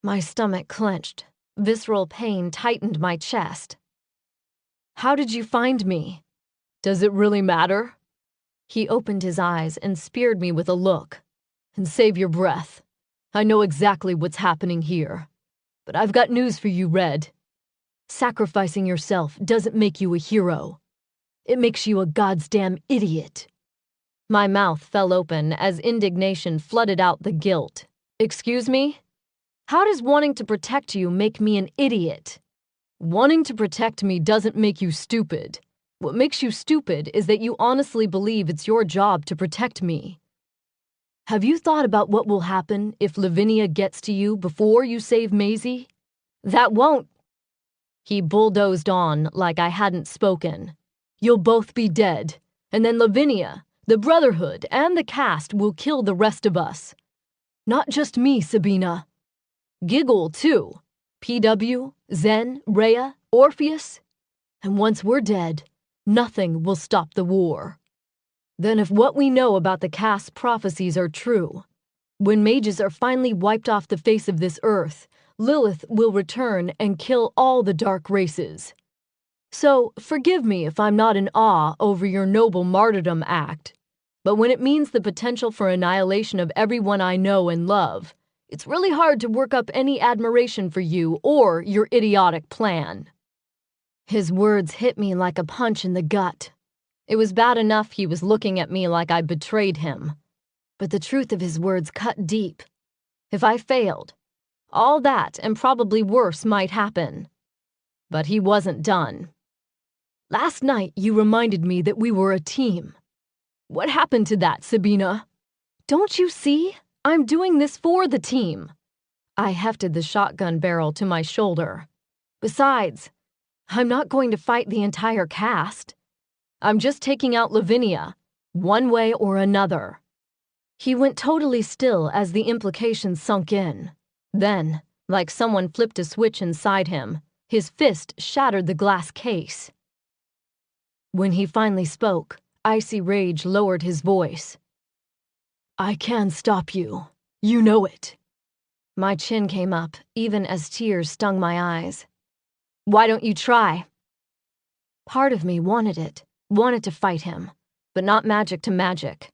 My stomach clenched. Visceral pain tightened my chest. "How did you find me?" "Does it really matter?" He opened his eyes and speared me with a look. "And save your breath. I know exactly what's happening here. But I've got news for you, Red. Sacrificing yourself doesn't make you a hero. It makes you a goddamn idiot." My mouth fell open as indignation flooded out the guilt. "Excuse me? How does wanting to protect you make me an idiot?" "Wanting to protect me doesn't make you stupid. What makes you stupid is that you honestly believe it's your job to protect me. Have you thought about what will happen if Lavinia gets to you before you save Maisie? That won't..." He bulldozed on like I hadn't spoken. "You'll both be dead, and then Lavinia, the Brotherhood, and the cast will kill the rest of us. Not just me, Sabina. Giguhl, too. PW, Zen, Rhea, Orpheus. And once we're dead, nothing will stop the war. Then if what we know about the cast's prophecies are true, when mages are finally wiped off the face of this earth, Lilith will return and kill all the dark races. So, forgive me if I'm not in awe over your noble martyrdom act, but when it means the potential for annihilation of everyone I know and love, it's really hard to work up any admiration for you or your idiotic plan." His words hit me like a punch in the gut. It was bad enough he was looking at me like I betrayed him, but the truth of his words cut deep. If I failed, all that and probably worse might happen. But he wasn't done. "Last night you reminded me that we were a team. What happened to that, Sabina? Don't you see? I'm doing this for the team." I hefted the shotgun barrel to my shoulder. "Besides, I'm not going to fight the entire cast. I'm just taking out Lavinia, one way or another." He went totally still as the implications sunk in. Then, like someone flipped a switch inside him, his fist shattered the glass case. When he finally spoke, icy rage lowered his voice. "I can stop you. You know it. My chin came up, even as tears stung my eyes. Why don't you try? Part of me wanted to fight him, but not magic to magic.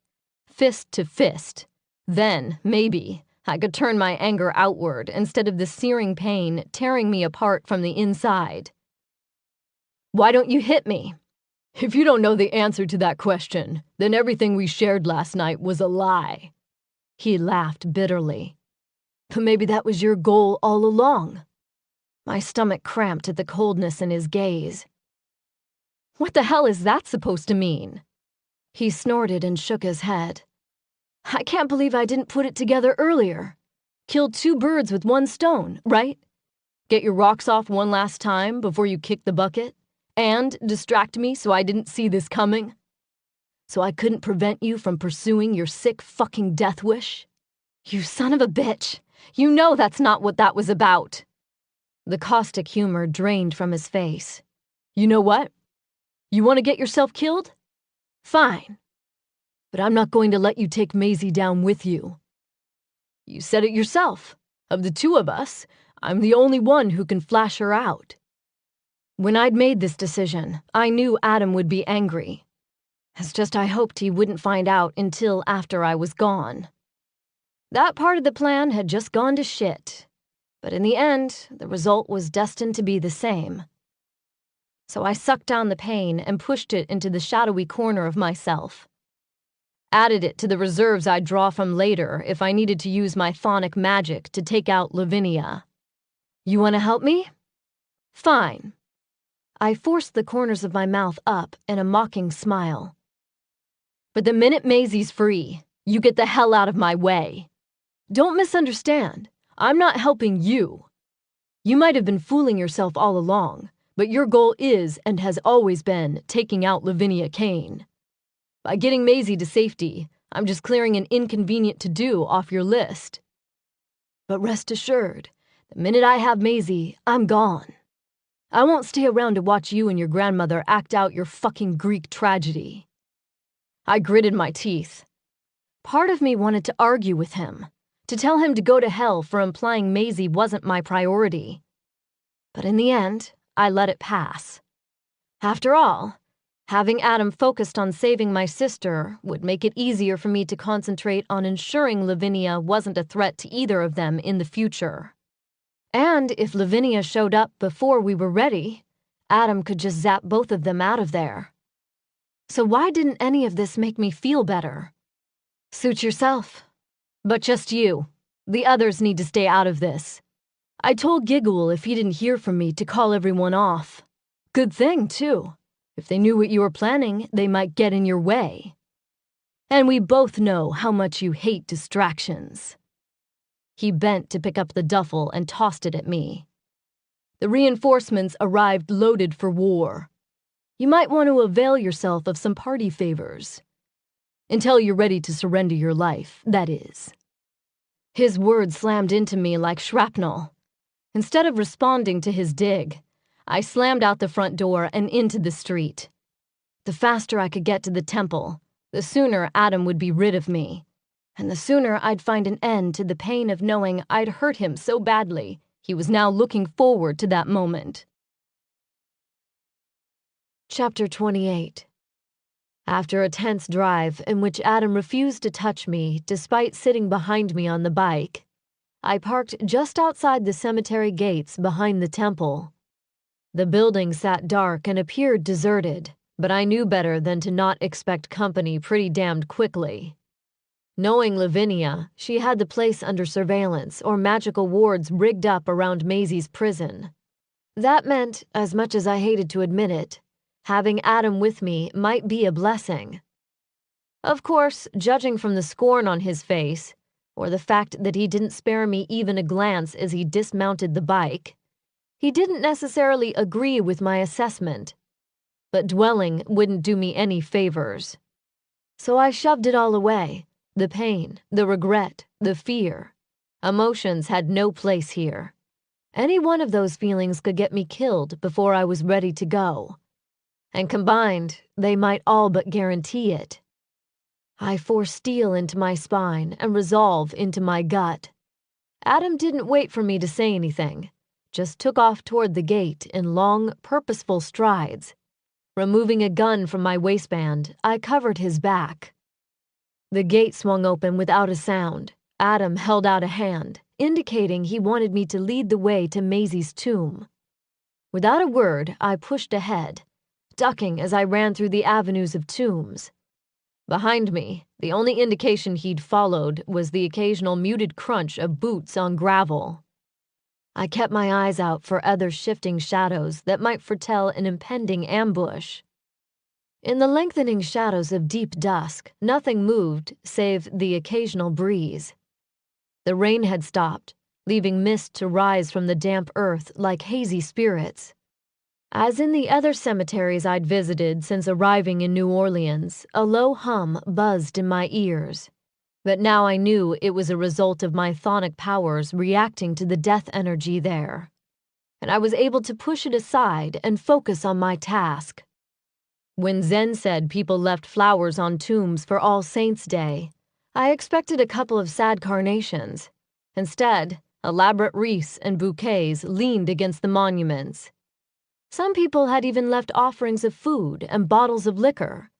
Fist to fist. Then, maybe, I could turn my anger outward instead of the searing pain tearing me apart from the inside. Why don't you hit me? If you don't know the answer to that question, then everything we shared last night was a lie. He laughed bitterly. But maybe that was your goal all along. My stomach cramped at the coldness in his gaze. What the hell is that supposed to mean? He snorted and shook his head. I can't believe I didn't put it together earlier. Killed 2 birds with 1 stone, right? Get your rocks off one last time before you kick the bucket, and distract me so I didn't see this coming. So I couldn't prevent you from pursuing your sick fucking death wish. You son of a bitch. You know that's not what that was about. The caustic humor drained from his face. You know what? You want to get yourself killed? Fine. But I'm not going to let you take Maisie down with you. You said it yourself. Of the 2 of us, I'm the only one who can flash her out. When I'd made this decision, I knew Adam would be angry. It's just I hoped he wouldn't find out until after I was gone. That part of the plan had just gone to shit. But in the end, the result was destined to be the same. So I sucked down the pain and pushed it into the shadowy corner of myself. Added it to the reserves I'd draw from later if I needed to use my chthonic magic to take out Lavinia. You want to help me? Fine. I forced the corners of my mouth up in a mocking smile. But the minute Maisie's free, you get the hell out of my way. Don't misunderstand. I'm not helping you. You might have been fooling yourself all along, but your goal is and has always been taking out Lavinia Kane. By getting Maisie to safety, I'm just clearing an inconvenient to-do off your list. But rest assured, the minute I have Maisie, I'm gone. I won't stay around to watch you and your grandmother act out your fucking Greek tragedy. I gritted my teeth. Part of me wanted to argue with him, to tell him to go to hell for implying Maisie wasn't my priority. But in the end, I let it pass. After all, having Adam focused on saving my sister would make it easier for me to concentrate on ensuring Lavinia wasn't a threat to either of them in the future. And if Lavinia showed up before we were ready, Adam could just zap both of them out of there. So why didn't any of this make me feel better? Suit yourself. But just you. The others need to stay out of this. I told Giguhl if he didn't hear from me to call everyone off. Good thing, too. If they knew what you were planning, they might get in your way. And we both know how much you hate distractions. He bent to pick up the duffel and tossed it at me. The reinforcements arrived loaded for war. You might want to avail yourself of some party favors. Until you're ready to surrender your life, that is. His words slammed into me like shrapnel. Instead of responding to his dig, I slammed out the front door and into the street. The faster I could get to the temple, the sooner Adam would be rid of me, and the sooner I'd find an end to the pain of knowing I'd hurt him so badly he was now looking forward to that moment. Chapter 28. After a tense drive in which Adam refused to touch me despite sitting behind me on the bike, I parked just outside the cemetery gates behind the temple. The building sat dark and appeared deserted, but I knew better than to not expect company pretty damned quickly. Knowing Lavinia, she had the place under surveillance or magical wards rigged up around Maisie's prison. That meant, as much as I hated to admit it, having Adam with me might be a blessing. Of course, judging from the scorn on his face, or the fact that he didn't spare me even a glance as he dismounted the bike, he didn't necessarily agree with my assessment. But dwelling wouldn't do me any favors. So I shoved it all away. The pain, the regret, the fear. Emotions had no place here. Any one of those feelings could get me killed before I was ready to go. And combined, they might all but guarantee it. I forced steel into my spine and resolve into my gut. Adam didn't wait for me to say anything, just took off toward the gate in long, purposeful strides. Removing a gun from my waistband, I covered his back. The gate swung open without a sound. Adam held out a hand, indicating he wanted me to lead the way to Maisie's tomb. Without a word, I pushed ahead, ducking as I ran through the avenues of tombs. Behind me, the only indication he'd followed was the occasional muted crunch of boots on gravel. I kept my eyes out for other shifting shadows that might foretell an impending ambush. In the lengthening shadows of deep dusk, nothing moved save the occasional breeze. The rain had stopped, leaving mist to rise from the damp earth like hazy spirits. As in the other cemeteries I'd visited since arriving in New Orleans, a low hum buzzed in my ears. But now I knew it was a result of my chthonic powers reacting to the death energy there. And I was able to push it aside and focus on my task. When Zen said people left flowers on tombs for All Saints' Day, I expected a couple of sad carnations. Instead, elaborate wreaths and bouquets leaned against the monuments. Some people had even left offerings of food and bottles of liquor.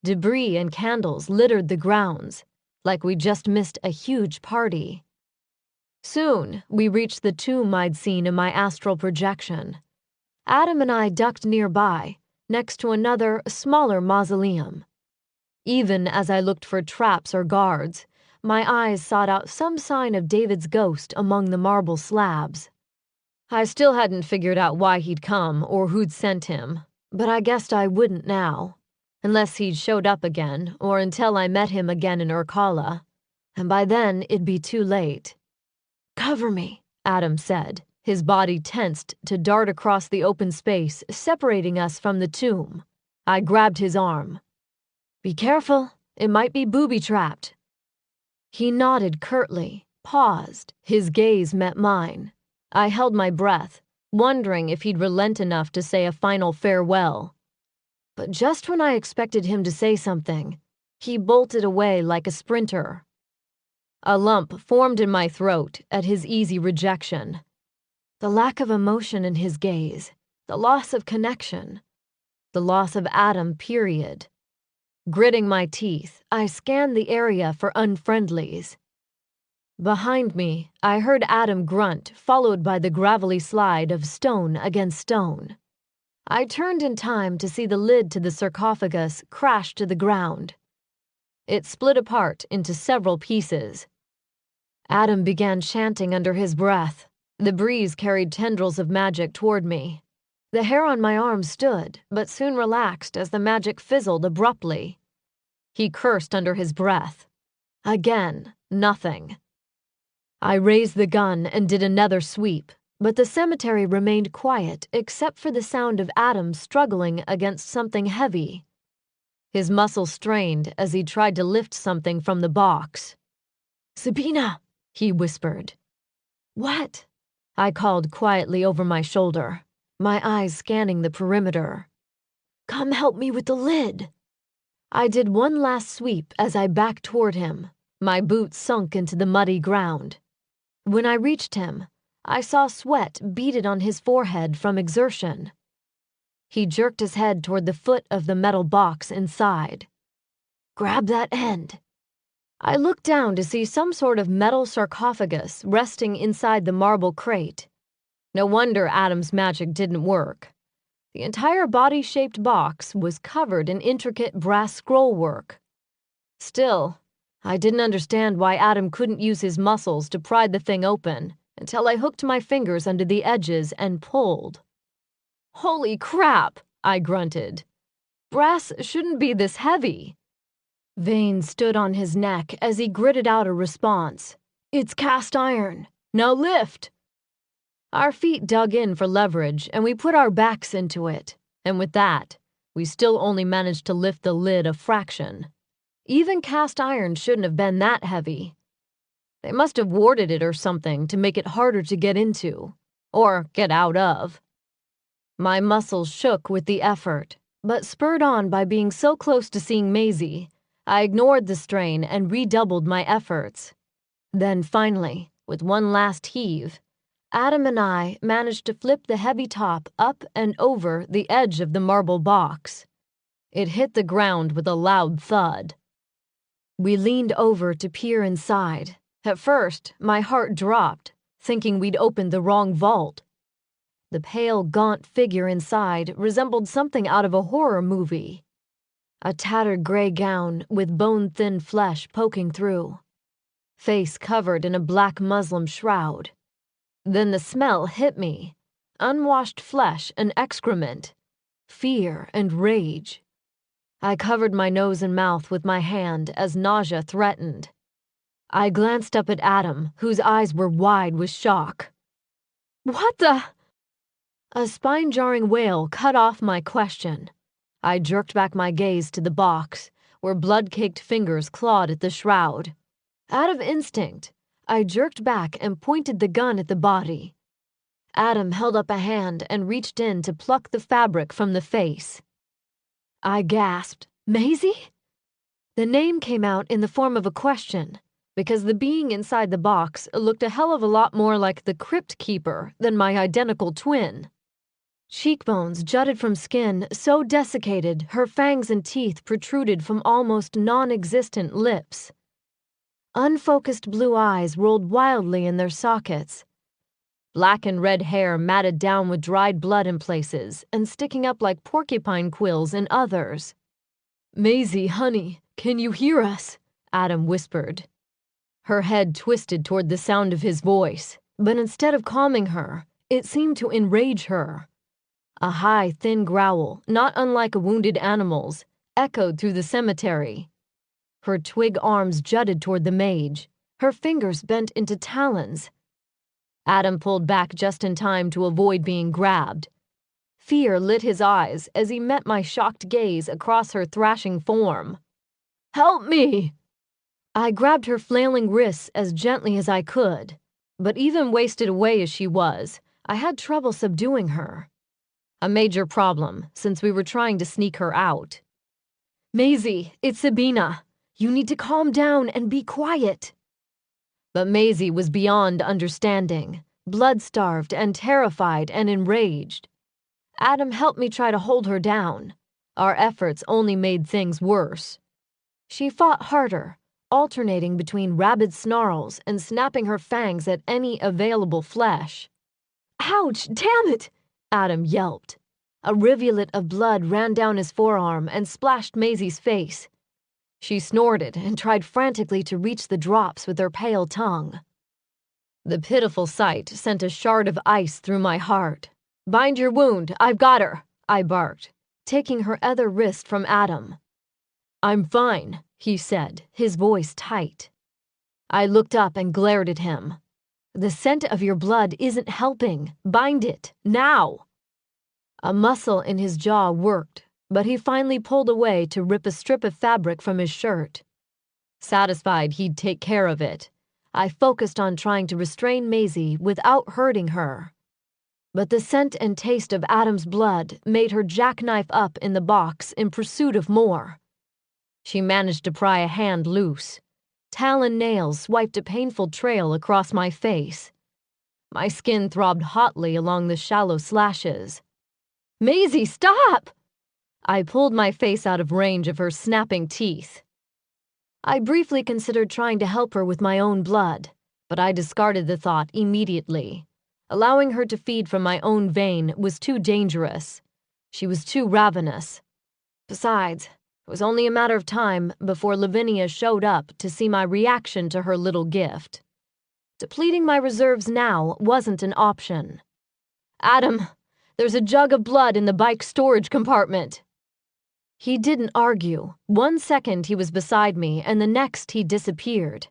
Debris and candles littered the grounds, like we just missed a huge party. Soon, we reached the tomb I'd seen in my astral projection. Adam and I ducked nearby, next to another, smaller mausoleum. Even as I looked for traps or guards, my eyes sought out some sign of David's ghost among the marble slabs. I still hadn't figured out why he'd come or who'd sent him, but I guessed I wouldn't now, unless he'd showed up again or until I met him again in Urkala, and by then it'd be too late. "Cover me," Adam said, his body tensed to dart across the open space separating us from the tomb. I grabbed his arm. "Be careful, it might be booby-trapped." He nodded curtly, paused, his gaze met mine. I held my breath, wondering if he'd relent enough to say a final farewell. But just when I expected him to say something, he bolted away like a sprinter. A lump formed in my throat at his easy rejection. The lack of emotion in his gaze, the loss of connection, the loss of Adam, period. Gritting my teeth, I scanned the area for unfriendlies. Behind me, I heard Adam grunt, followed by the gravelly slide of stone against stone. I turned in time to see the lid to the sarcophagus crash to the ground. It split apart into several pieces. Adam began chanting under his breath. The breeze carried tendrils of magic toward me. The hair on my arm stood, but soon relaxed as the magic fizzled abruptly. He cursed under his breath. Again, nothing. I raised the gun and did another sweep, but the cemetery remained quiet except for the sound of Adam struggling against something heavy. His muscles strained as he tried to lift something from the box. "Sabina," he whispered. "What?" I called quietly over my shoulder, my eyes scanning the perimeter. "Come help me with the lid." I did one last sweep as I backed toward him, my boots sunk into the muddy ground. When I reached him, I saw sweat beaded on his forehead from exertion. He jerked his head toward the foot of the metal box inside. "Grab that end." I looked down to see some sort of metal sarcophagus resting inside the marble crate. No wonder Adam's magic didn't work. The entire body-shaped box was covered in intricate brass scrollwork. Still, I didn't understand why Adam couldn't use his muscles to pry the thing open until I hooked my fingers under the edges and pulled. "Holy crap," I grunted. "Brass shouldn't be this heavy." Veins stood on his neck as he gritted out a response. "It's cast iron. Now lift." Our feet dug in for leverage and we put our backs into it, and with that, we still only managed to lift the lid a fraction. Even cast iron shouldn't have been that heavy. They must have warded it or something to make it harder to get into, or get out of. My muscles shook with the effort, but spurred on by being so close to seeing Maisie, I ignored the strain and redoubled my efforts. Then finally, With one last heave, Adam and I managed to flip the heavy top up and over the edge of the marble box. It hit the ground with a loud thud. We leaned over to peer inside. At first, my heart dropped, thinking we'd opened the wrong vault. The pale, gaunt figure inside resembled something out of a horror movie. A tattered gray gown with bone-thin flesh poking through. Face covered in a black muslin shroud. Then the smell hit me. Unwashed flesh and excrement. Fear and rage. I covered my nose and mouth with my hand as nausea threatened. I glanced up at Adam, whose eyes were wide with shock. "What the?" A spine-jarring wail cut off my question. I jerked back my gaze to the box, where blood-caked fingers clawed at the shroud. Out of instinct, I jerked back and pointed the gun at the body. Adam held up a hand and reached in to pluck the fabric from the face. I gasped, "Maisie?" The name came out in the form of a question, because the being inside the box looked a hell of a lot more like the Crypt Keeper than my identical twin. Cheekbones jutted from skin so desiccated her fangs and teeth protruded from almost non-existent lips. Unfocused blue eyes rolled wildly in their sockets. Black and red hair matted down with dried blood in places and sticking up like porcupine quills in others. "Maisie, honey, can you hear us?" Adam whispered. Her head twisted toward the sound of his voice, but instead of calming her, it seemed to enrage her. A high, thin growl, not unlike a wounded animal's, echoed through the cemetery. Her twig arms jutted toward the mage, her fingers bent into talons. Adam pulled back just in time to avoid being grabbed. Fear lit his eyes as he met my shocked gaze across her thrashing form. "Help me!" I grabbed her flailing wrists as gently as I could, but even wasted away as she was, I had trouble subduing her. A major problem, since we were trying to sneak her out. "Maisie, it's Sabina. You need to calm down and be quiet." But Maisie was beyond understanding, blood-starved and terrified and enraged. Adam helped me try to hold her down. Our efforts only made things worse. She fought harder, alternating between rabid snarls and snapping her fangs at any available flesh. "Ouch, damn it!" Adam yelped. A rivulet of blood ran down his forearm and splashed Maisie's face. She snorted and tried frantically to reach the drops with her pale tongue. The pitiful sight sent a shard of ice through my heart. "Bind your wound, I've got her," I barked, taking her other wrist from Adam. "I'm fine," he said, his voice tight. I looked up and glared at him. "The scent of your blood isn't helping. Bind it, now!" A muscle in his jaw worked, but he finally pulled away to rip a strip of fabric from his shirt. Satisfied he'd take care of it, I focused on trying to restrain Maisie without hurting her. But the scent and taste of Adam's blood made her jackknife up in the box in pursuit of more. She managed to pry a hand loose. Talon nails swiped a painful trail across my face. My skin throbbed hotly along the shallow slashes. "Maisie, stop!" I pulled my face out of range of her snapping teeth. I briefly considered trying to help her with my own blood, but I discarded the thought immediately. Allowing her to feed from my own vein was too dangerous. She was too ravenous. Besides, it was only a matter of time before Lavinia showed up to see my reaction to her little gift. Depleting my reserves now wasn't an option. "Adam, there's a jug of blood in the bike storage compartment." He didn't argue. 1 second he was beside me, and the next he disappeared.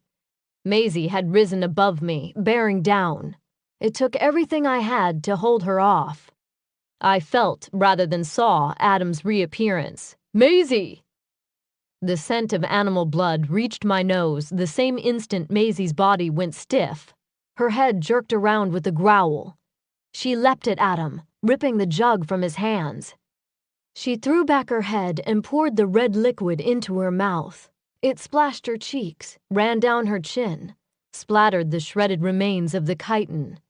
Maisie had risen above me, bearing down. It took everything I had to hold her off. I felt, rather than saw, Adam's reappearance. "Maisie!" The scent of animal blood reached my nose the same instant Maisie's body went stiff. Her head jerked around with a growl. She leapt at Adam, ripping the jug from his hands. She threw back her head and poured the red liquid into her mouth. It splashed her cheeks, ran down her chin, splattered the shredded remains of the chitin.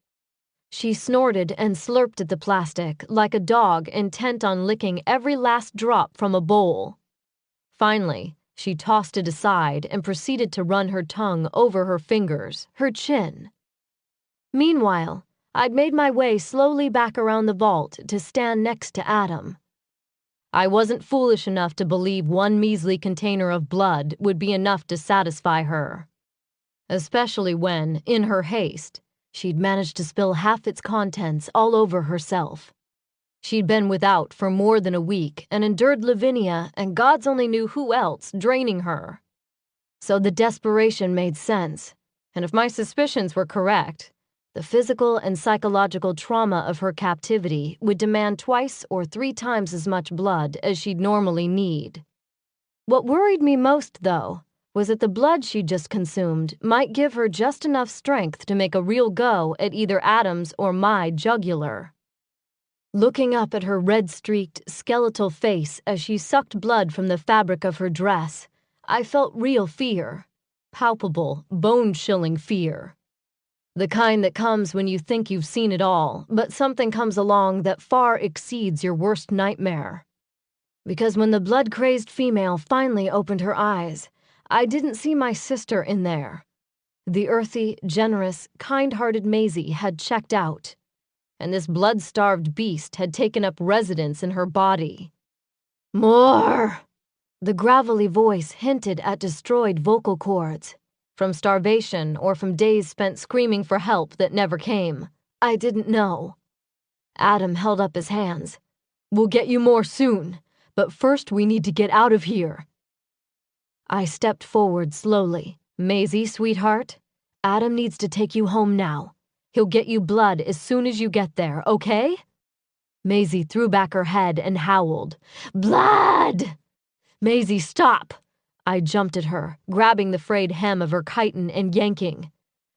She snorted and slurped at the plastic like a dog intent on licking every last drop from a bowl. Finally, she tossed it aside and proceeded to run her tongue over her fingers, her chin. Meanwhile, I'd made my way slowly back around the vault to stand next to Adam. I wasn't foolish enough to believe one measly container of blood would be enough to satisfy her. Especially when, in her haste, she'd managed to spill half its contents all over herself. She'd been without for more than a week and endured Lavinia and gods only knew who else draining her. So the desperation made sense, and if my suspicions were correct, the physical and psychological trauma of her captivity would demand 2 or 3 times as much blood as she'd normally need. What worried me most, though, was that the blood she'd just consumed might give her just enough strength to make a real go at either Adam's or my jugular. Looking up at her red-streaked, skeletal face as she sucked blood from the fabric of her dress, I felt real fear. Palpable, bone-chilling fear. The kind that comes when you think you've seen it all, but something comes along that far exceeds your worst nightmare. Because when the blood-crazed female finally opened her eyes, I didn't see my sister in there. The earthy, generous, kind-hearted Maisie had checked out, and this blood-starved beast had taken up residence in her body. More! The gravelly voice hinted at destroyed vocal cords. From starvation or from days spent screaming for help that never came. I didn't know. Adam held up his hands. We'll get you more soon, but first we need to get out of here. I stepped forward slowly. Maisie, sweetheart, Adam needs to take you home now. He'll get you blood as soon as you get there, okay? Maisie threw back her head and howled. Blood! Maisie, stop! I jumped at her, grabbing the frayed hem of her chitin and yanking.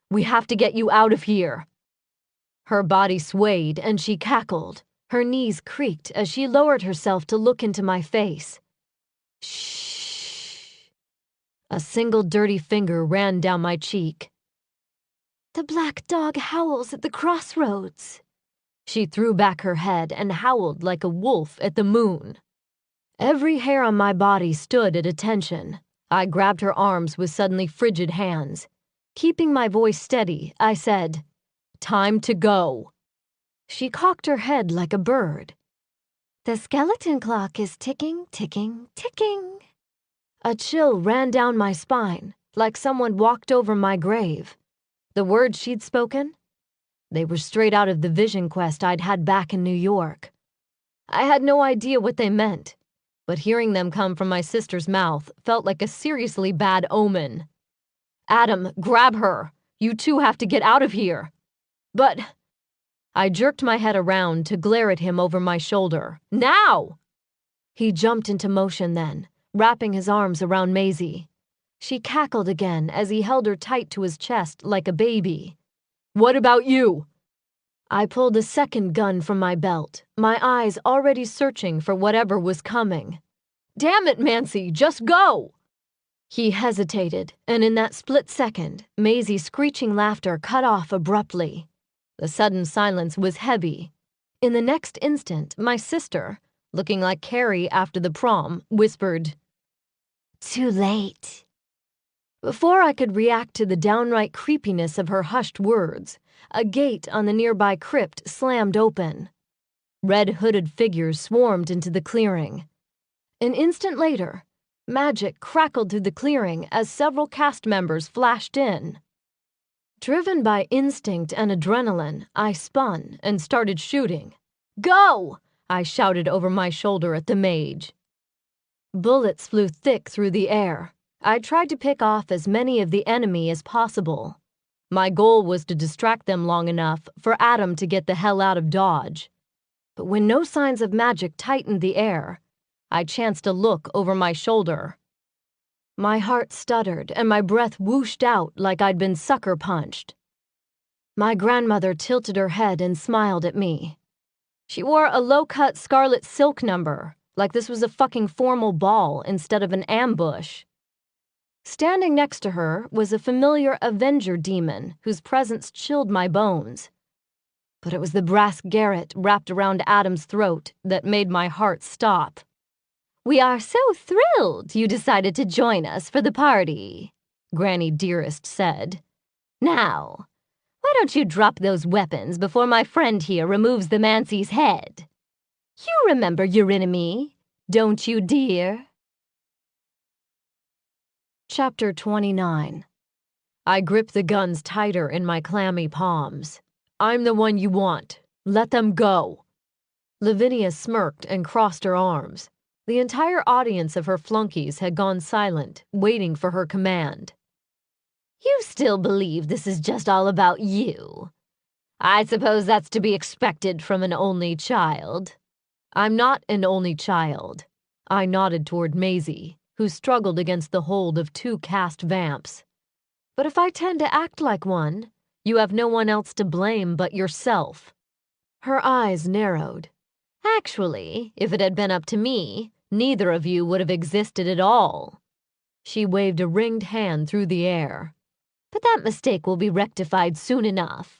We have to get you out of here. Her body swayed and she cackled. Her knees creaked as she lowered herself to look into my face. Shh. A single dirty finger ran down my cheek. The black dog howls at the crossroads. She threw back her head and howled like a wolf at the moon. Every hair on my body stood at attention. I grabbed her arms with suddenly frigid hands. Keeping my voice steady, I said, Time to go. She cocked her head like a bird. The skeleton clock is ticking, ticking, ticking. A chill ran down my spine, like someone walked over my grave. The words she'd spoken? They were straight out of the vision quest I'd had back in New York. I had no idea what they meant, but hearing them come from my sister's mouth felt like a seriously bad omen. Adam, grab her! You two have to get out of here! But... I jerked my head around to glare at him over my shoulder. Now! He jumped into motion then, wrapping his arms around Maisie. She cackled again as he held her tight to his chest like a baby. What about you? I pulled a second gun from my belt, my eyes already searching for whatever was coming. Damn it, Mancy, just go! He hesitated, and in that split second, Maisie's screeching laughter cut off abruptly. The sudden silence was heavy. In the next instant, my sister, looking like Carrie after the prom, whispered, Too late. Before I could react to the downright creepiness of her hushed words, a gate on the nearby crypt slammed open. Red hooded figures swarmed into the clearing. An instant later, magic crackled through the clearing as several cast members flashed in. Driven by instinct and adrenaline, I spun and started shooting. Go! I shouted over my shoulder at the mage. Bullets flew thick through the air. I tried to pick off as many of the enemy as possible. My goal was to distract them long enough for Adam to get the hell out of Dodge. But when no signs of magic tightened the air, I chanced to look over my shoulder. My heart stuttered and my breath whooshed out like I'd been sucker punched. My grandmother tilted her head and smiled at me. She wore a low-cut scarlet silk number, like this was a fucking formal ball instead of an ambush. Standing next to her was a familiar Avenger demon whose presence chilled my bones. But it was the brass garrote wrapped around Adam's throat that made my heart stop. "We are so thrilled you decided to join us for the party," Granny Dearest said. "Now, why don't you drop those weapons before my friend here removes the Mancy's head? You remember your enemy, don't you, dear?" Chapter 29. I grip the guns tighter in my clammy palms. "I'm the one you want. Let them go." Lavinia smirked and crossed her arms. The entire audience of her flunkies had gone silent, waiting for her command. "You still believe this is just all about you? I suppose that's to be expected from an only child." "I'm not an only child." I nodded toward Maisie, who struggled against the hold of 2 cast vamps. "But if I tend to act like one, you have no one else to blame but yourself." Her eyes narrowed. "Actually, if it had been up to me, neither of you would have existed at all." She waved a ringed hand through the air. "But that mistake will be rectified soon enough.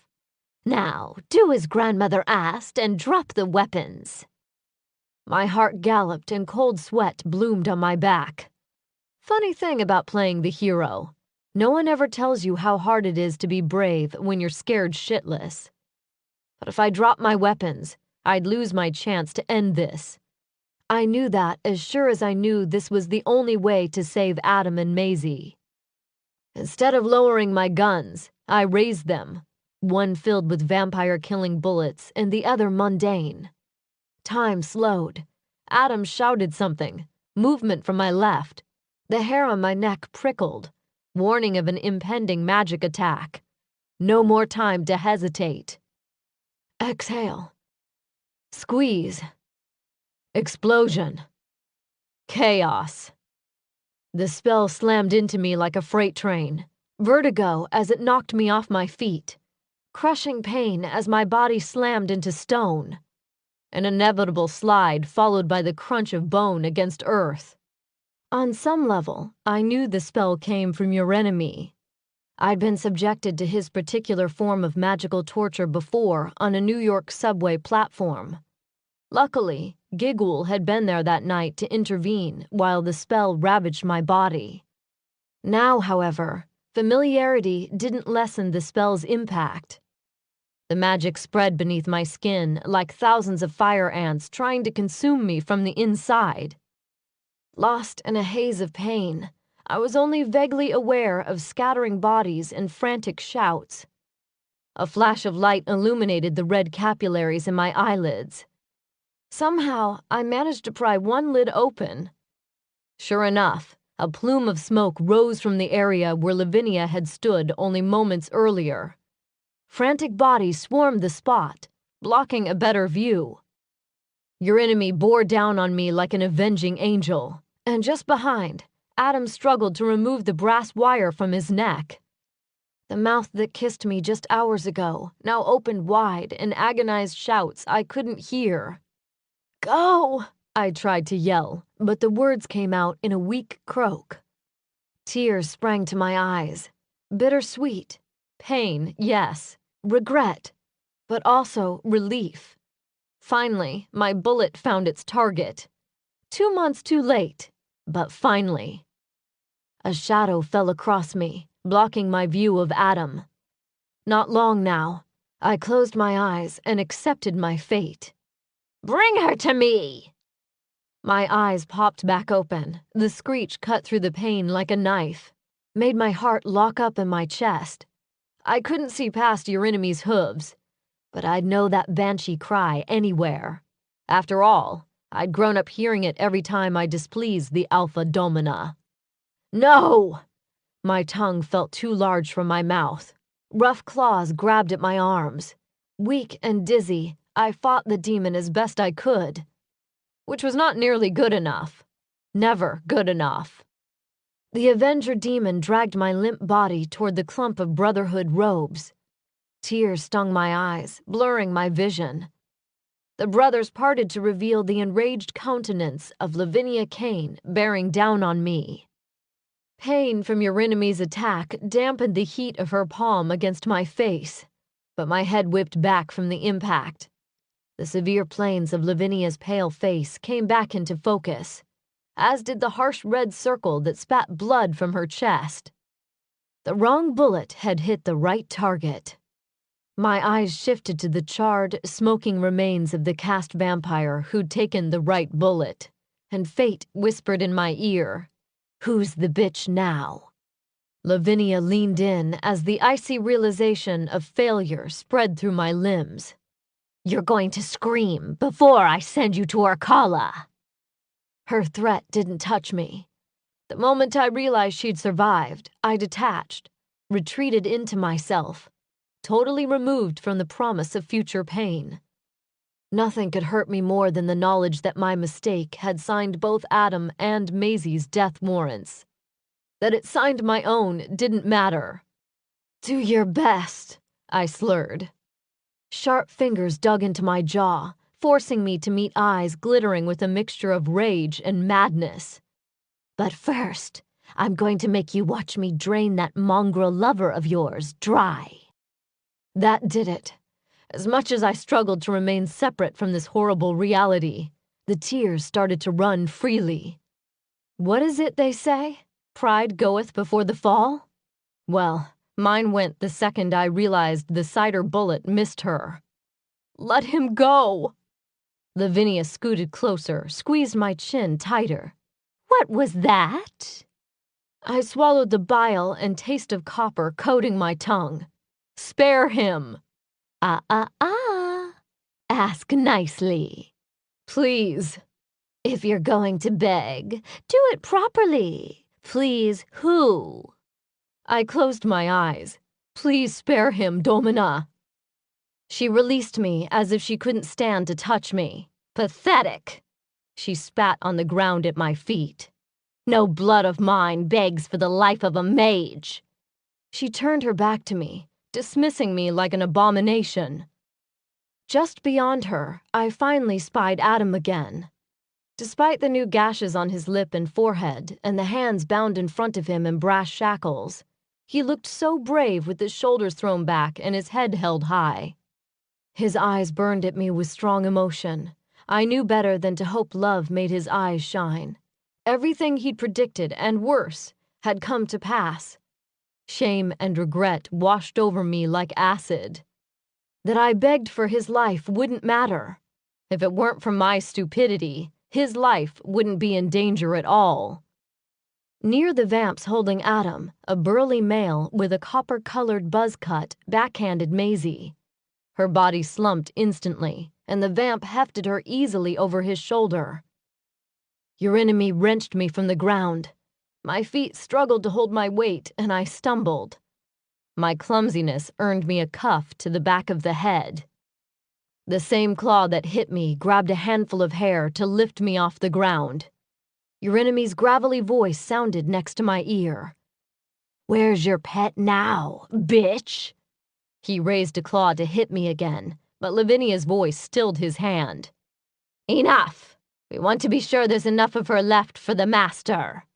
Now, do as grandmother asked and drop the weapons." My heart galloped and cold sweat bloomed on my back. Funny thing about playing the hero. No one ever tells you how hard it is to be brave when you're scared shitless. But if I dropped my weapons, I'd lose my chance to end this. I knew that as sure as I knew this was the only way to save Adam and Maisie. Instead of lowering my guns, I raised them, one filled with vampire-killing bullets and the other mundane. Time slowed. Adam shouted something, movement from my left. The hair on my neck prickled, warning of an impending magic attack. No more time to hesitate. Exhale. Squeeze. Explosion. Chaos. The spell slammed into me like a freight train. Vertigo as it knocked me off my feet. Crushing pain as my body slammed into stone. An inevitable slide followed by the crunch of bone against earth. On some level, I knew the spell came from your enemy. I'd been subjected to his particular form of magical torture before on a New York subway platform. Luckily, Giguhl had been there that night to intervene while the spell ravaged my body. Now, however, familiarity didn't lessen the spell's impact. The magic spread beneath my skin like thousands of fire ants trying to consume me from the inside. Lost in a haze of pain, I was only vaguely aware of scattering bodies and frantic shouts. A flash of light illuminated the red capillaries in my eyelids. Somehow, I managed to pry one lid open. Sure enough, a plume of smoke rose from the area where Lavinia had stood only moments earlier. Frantic bodies swarmed the spot, blocking a better view. Your enemy bore down on me like an avenging angel, and just behind, Adam struggled to remove the brass wire from his neck. The mouth that kissed me just hours ago now opened wide in agonized shouts I couldn't hear. "Go!" I tried to yell, but the words came out in a weak croak. Tears sprang to my eyes. Bittersweet. Pain, yes. Regret. But also relief. Finally, my bullet found its target. 2 months too late, but finally. A shadow fell across me, blocking my view of Adam. Not long now. I closed my eyes and accepted my fate. "Bring her to me!" My eyes popped back open. The screech cut through the pain like a knife, made my heart lock up in my chest. I couldn't see past your enemy's hooves, but I'd know that banshee cry anywhere. After all, I'd grown up hearing it every time I displeased the Alpha Domina. "No!" My tongue felt too large for my mouth. Rough claws grabbed at my arms. Weak and dizzy, I fought the demon as best I could. Which was not nearly good enough. Never good enough. The Avenger demon dragged my limp body toward the clump of Brotherhood robes. Tears stung my eyes, blurring my vision. The brothers parted to reveal the enraged countenance of Sabina Kane bearing down on me. Pain from your enemy's attack dampened the heat of her palm against my face, but my head whipped back from the impact. The severe planes of Lavinia's pale face came back into focus, as did the harsh red circle that spat blood from her chest. The wrong bullet had hit the right target. My eyes shifted to the charred, smoking remains of the cast vampire who'd taken the right bullet, and fate whispered in my ear, "Who's the bitch now?" Lavinia leaned in as the icy realization of failure spread through my limbs. "You're going to scream before I send you to Orkala." Her threat didn't touch me. The moment I realized she'd survived, I detached, retreated into myself, totally removed from the promise of future pain. Nothing could hurt me more than the knowledge that my mistake had signed both Adam and Maisie's death warrants. That it signed my own didn't matter. "Do your best," I slurred. Sharp fingers dug into my jaw, forcing me to meet eyes glittering with a mixture of rage and madness. "But first, I'm going to make you watch me drain that mongrel lover of yours dry." That did it. As much as I struggled to remain separate from this horrible reality, the tears started to run freely. What is it they say? Pride goeth before the fall? Well, mine went the second I realized the cider bullet missed her. "Let him go!" Lavinia scooted closer, squeezed my chin tighter. "What was that?" I swallowed the bile and taste of copper coating my tongue. "Spare him!" Ask nicely. "Please." "If you're going to beg, do it properly. Please who?" I closed my eyes. "Please spare him, Domina." She released me as if she couldn't stand to touch me. "Pathetic." She spat on the ground at my feet. "No blood of mine begs for the life of a mage." She turned her back to me, dismissing me like an abomination. Just beyond her, I finally spied Adam again. Despite the new gashes on his lip and forehead and the hands bound in front of him in brass shackles, he looked so brave with his shoulders thrown back and his head held high. His eyes burned at me with strong emotion. I knew better than to hope love made his eyes shine. Everything he'd predicted, and worse, had come to pass. Shame and regret washed over me like acid. That I begged for his life wouldn't matter. If it weren't for my stupidity, his life wouldn't be in danger at all. Near the vamps holding Adam, a burly male with a copper-colored buzz cut backhanded Maisie. Her body slumped instantly, and the vamp hefted her easily over his shoulder. Your enemy wrenched me from the ground. My feet struggled to hold my weight, and I stumbled. My clumsiness earned me a cuff to the back of the head. The same claw that hit me grabbed a handful of hair to lift me off the ground. Your enemy's gravelly voice sounded next to my ear. "Where's your pet now, bitch?" He raised a claw to hit me again, but Lavinia's voice stilled his hand. "Enough! We want to be sure there's enough of her left for the master."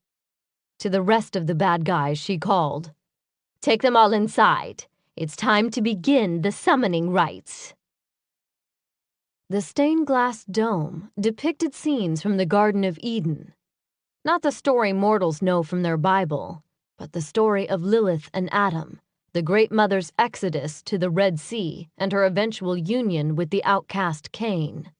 To the rest of the bad guys she called. "Take them all inside. It's time to begin the summoning rites." The stained glass dome depicted scenes from the Garden of Eden. Not the story mortals know from their Bible, but the story of Lilith and Adam, the Great Mother's exodus to the Red Sea and her eventual union with the outcast Cain.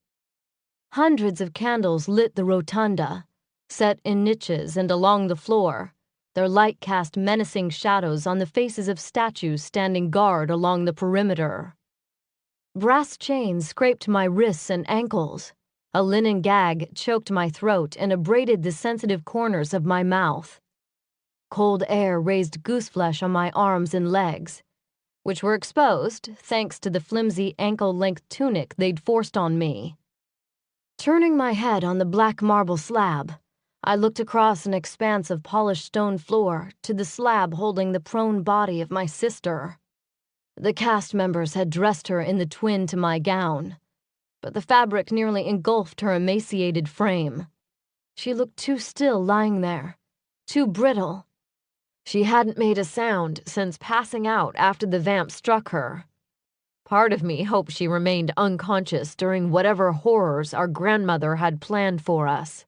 Hundreds of candles lit the rotunda, set in niches and along the floor. Their light cast menacing shadows on the faces of statues standing guard along the perimeter. Brass chains scraped my wrists and ankles. A linen gag choked my throat and abraded the sensitive corners of my mouth. Cold air raised gooseflesh on my arms and legs, which were exposed thanks to the flimsy ankle-length tunic they'd forced on me. Turning my head on the black marble slab, I looked across an expanse of polished stone floor to the slab holding the prone body of my sister. The cast members had dressed her in the twin to my gown, but the fabric nearly engulfed her emaciated frame. She looked too still lying there, too brittle, She hadn't made a sound since passing out after the vamp struck her. Part of me hoped she remained unconscious during whatever horrors our grandmother had planned for us.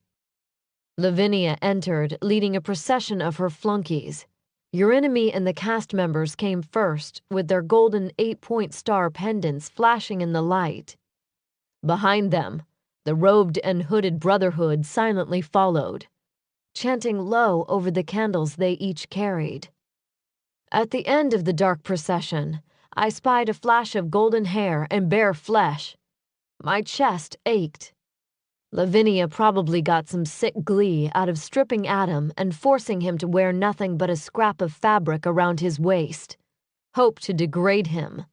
Lavinia entered, leading a procession of her flunkies. Your enemy and the cast members came first, with their golden 8-point star pendants flashing in the light. Behind them, the robed and hooded brotherhood silently followed, chanting low over the candles they each carried. At the end of the dark procession, I spied a flash of golden hair and bare flesh. My chest ached. Lavinia probably got some sick glee out of stripping Adam and forcing him to wear nothing but a scrap of fabric around his waist. Hope to degrade him.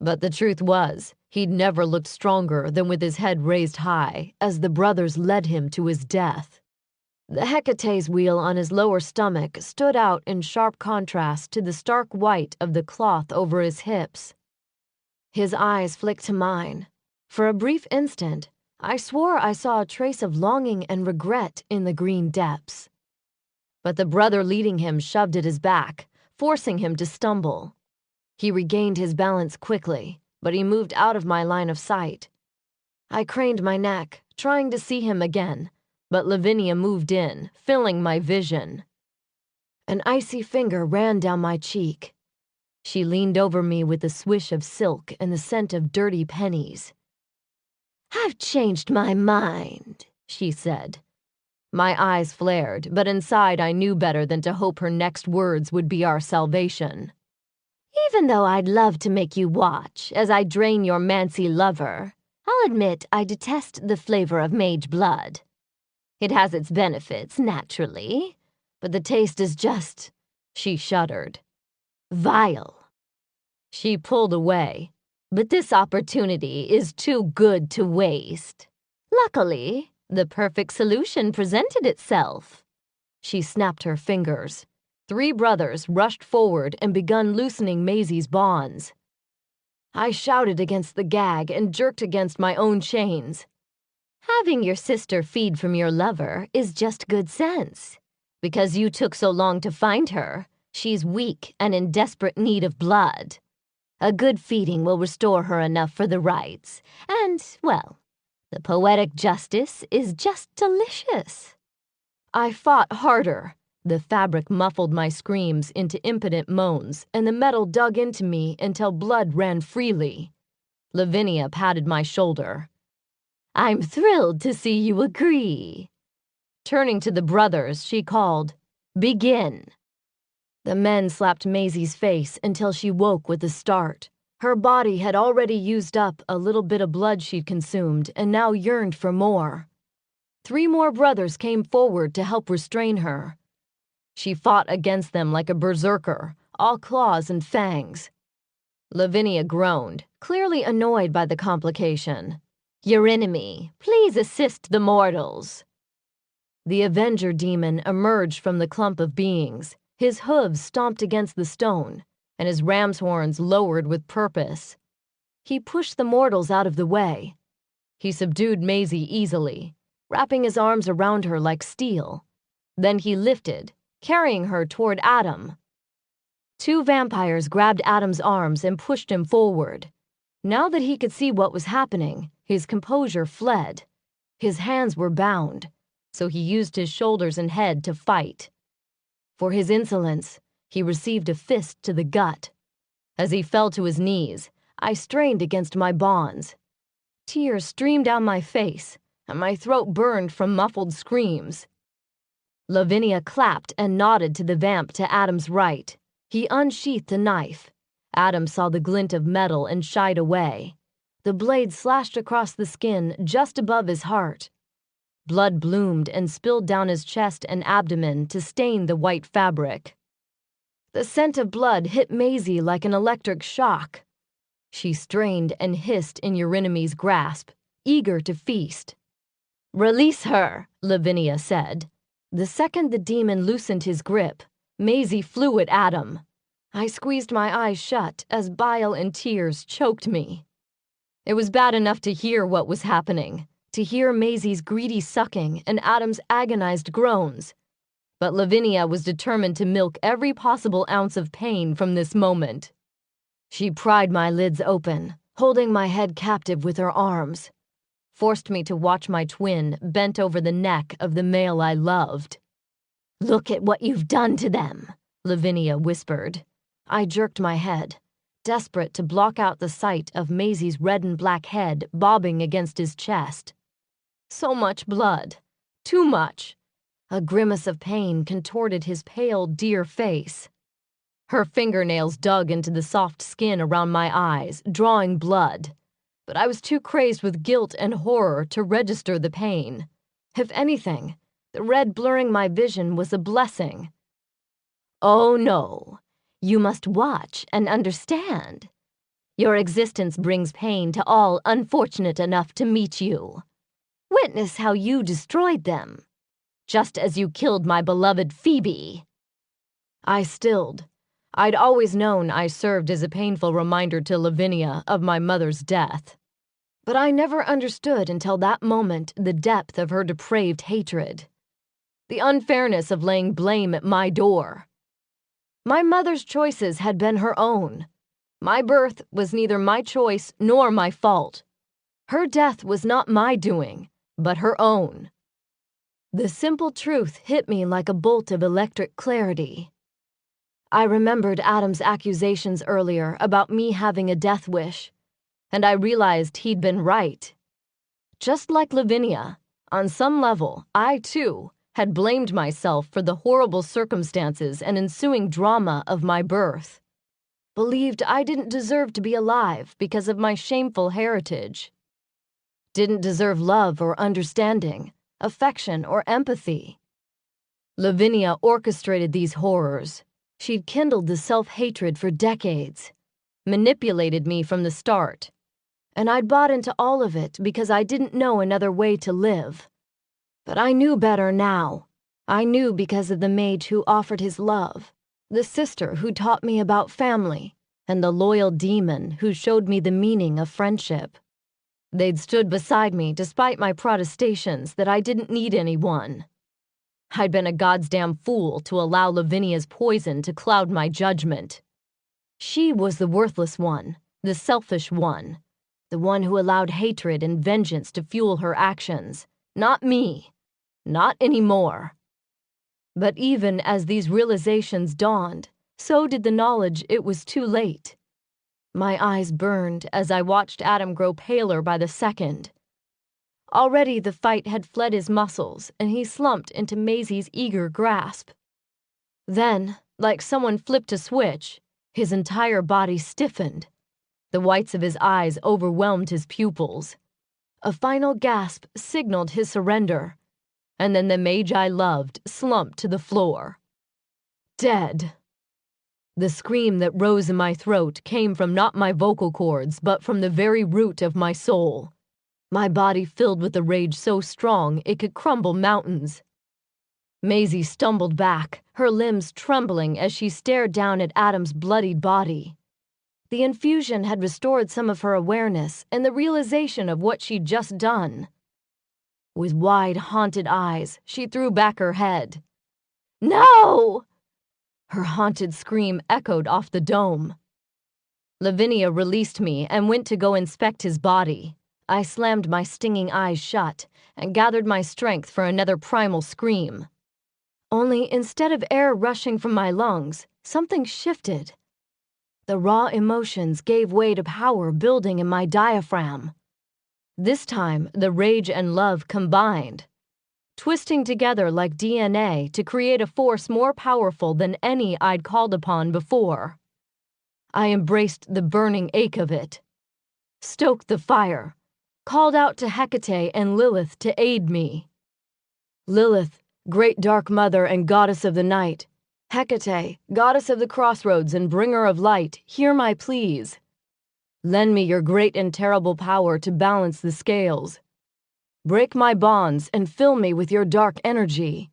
But the truth was, he'd never looked stronger than with his head raised high as the brothers led him to his death. The Hecate's wheel on his lower stomach stood out in sharp contrast to the stark white of the cloth over his hips. His eyes flicked to mine. For a brief instant, I swore I saw a trace of longing and regret in the green depths. But the brother leading him shoved at his back, forcing him to stumble. He regained his balance quickly, but he moved out of my line of sight. I craned my neck, trying to see him again, but Lavinia moved in, filling my vision. An icy finger ran down my cheek. She leaned over me with the swish of silk and the scent of dirty pennies. "I've changed my mind," she said. My eyes flared, but inside I knew better than to hope her next words would be our salvation. "Even though I'd love to make you watch as I drain your mancy lover, I'll admit I detest the flavor of mage blood. It has its benefits, naturally, but the taste is just," she shuddered, "vile." She pulled away. "But this opportunity is too good to waste. Luckily, the perfect solution presented itself." She snapped her fingers. 3 brothers rushed forward and begun loosening Maisie's bonds. I shouted against the gag and jerked against my own chains. "Having your sister feed from your lover is just good sense. Because you took so long to find her, she's weak and in desperate need of blood. A good feeding will restore her enough for the rites, and, well, the poetic justice is just delicious." I fought harder. The fabric muffled my screams into impotent moans, and the metal dug into me until blood ran freely. Lavinia patted my shoulder. "I'm thrilled to see you agree." Turning to the brothers, she called, "Begin." The men slapped Maisie's face until she woke with a start. Her body had already used up a little bit of blood she'd consumed and now yearned for more. 3 more brothers came forward to help restrain her. She fought against them like a berserker, all claws and fangs. Lavinia groaned, clearly annoyed by the complication. "Your enemy, please assist the mortals." The Avenger demon emerged from the clump of beings. His hooves stomped against the stone, and his ram's horns lowered with purpose. He pushed the mortals out of the way. He subdued Maisie easily, wrapping his arms around her like steel. Then he lifted, carrying her toward Adam. 2 vampires grabbed Adam's arms and pushed him forward. Now that he could see what was happening, his composure fled. His hands were bound, so he used his shoulders and head to fight. For his insolence, he received a fist to the gut. As he fell to his knees, I strained against my bonds. Tears streamed down my face, and my throat burned from muffled screams. Lavinia clapped and nodded to the vamp to Adam's right. He unsheathed a knife. Adam saw the glint of metal and shied away. The blade slashed across the skin just above his heart. Blood bloomed and spilled down his chest and abdomen to stain the white fabric. The scent of blood hit Maisie like an electric shock. She strained and hissed in Eurynomy's grasp, eager to feast. "Release her," Lavinia said. The second the demon loosened his grip, Maisie flew at Adam. I squeezed my eyes shut as bile and tears choked me. It was bad enough to hear what was happening, to hear Maisie's greedy sucking and Adam's agonized groans. But Lavinia was determined to milk every possible ounce of pain from this moment. She pried my lids open, holding my head captive with her arms, forced me to watch my twin bent over the neck of the male I loved. "Look at what you've done to them," Lavinia whispered. I jerked my head, desperate to block out the sight of Maisie's red and black head bobbing against his chest. So much blood. Too much. A grimace of pain contorted his pale, dear face. Her fingernails dug into the soft skin around my eyes, drawing blood. But I was too crazed with guilt and horror to register the pain. If anything, the red blurring my vision was a blessing. "Oh no. You must watch and understand. Your existence brings pain to all unfortunate enough to meet you. Witness how you destroyed them, just as you killed my beloved Phoebe." I stilled. I'd always known I served as a painful reminder to Lavinia of my mother's death. But I never understood until that moment the depth of her depraved hatred. The unfairness of laying blame at my door. My mother's choices had been her own. My birth was neither my choice nor my fault. Her death was not my doing, but her own. The simple truth hit me like a bolt of electric clarity. I remembered Adam's accusations earlier about me having a death wish, and I realized he'd been right. Just like Lavinia, on some level, I, too, had blamed myself for the horrible circumstances and ensuing drama of my birth. Believed I didn't deserve to be alive because of my shameful heritage. Didn't deserve love or understanding, affection or empathy. Lavinia orchestrated these horrors. She'd kindled the self-hatred for decades, manipulated me from the start, and I'd bought into all of it because I didn't know another way to live. But I knew better now. I knew because of the mage who offered his love, the sister who taught me about family, and the loyal demon who showed me the meaning of friendship. They'd stood beside me despite my protestations that I didn't need anyone. I'd been a goddamn fool to allow Lavinia's poison to cloud my judgment. She was the worthless one, the selfish one, the one who allowed hatred and vengeance to fuel her actions, not me, not anymore. But even as these realizations dawned, so did the knowledge it was too late. My eyes burned as I watched Adam grow paler by the second. Already the fight had fled his muscles, and he slumped into Maisie's eager grasp. Then, like someone flipped a switch, his entire body stiffened. The whites of his eyes overwhelmed his pupils. A final gasp signaled his surrender, and then the mage I loved slumped to the floor. Dead. The scream that rose in my throat came from not my vocal cords, but from the very root of my soul. My body filled with a rage so strong it could crumble mountains. Maisie stumbled back, her limbs trembling as she stared down at Adam's bloodied body. The infusion had restored some of her awareness and the realization of what she'd just done. With wide, haunted eyes, she threw back her head. "No!" Her haunted scream echoed off the dome. Lavinia released me and went to go inspect his body. I slammed my stinging eyes shut and gathered my strength for another primal scream. Only instead of air rushing from my lungs, something shifted. The raw emotions gave way to power building in my diaphragm. This time, the rage and love combined, twisting together like DNA to create a force more powerful than any I'd called upon before. I embraced the burning ache of it, stoked the fire, called out to Hecate and Lilith to aid me. Lilith, great dark mother and goddess of the night. Hecate, goddess of the crossroads and bringer of light, hear my pleas. Lend me your great and terrible power to balance the scales. Break my bonds and fill me with your dark energy.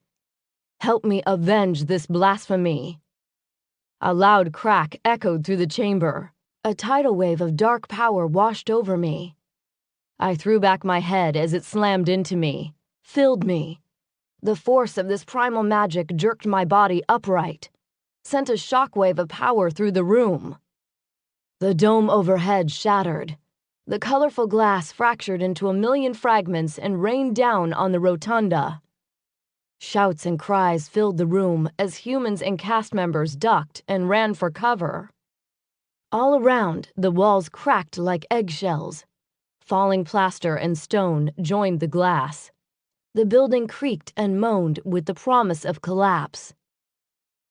Help me avenge this blasphemy. A loud crack echoed through the chamber. A tidal wave of dark power washed over me. I threw back my head as it slammed into me, filled me. The force of this primal magic jerked my body upright, sent a shockwave of power through the room. The dome overhead shattered. The colorful glass fractured into a million fragments and rained down on the rotunda. Shouts and cries filled the room as humans and cast members ducked and ran for cover. All around, the walls cracked like eggshells. Falling plaster and stone joined the glass. The building creaked and moaned with the promise of collapse.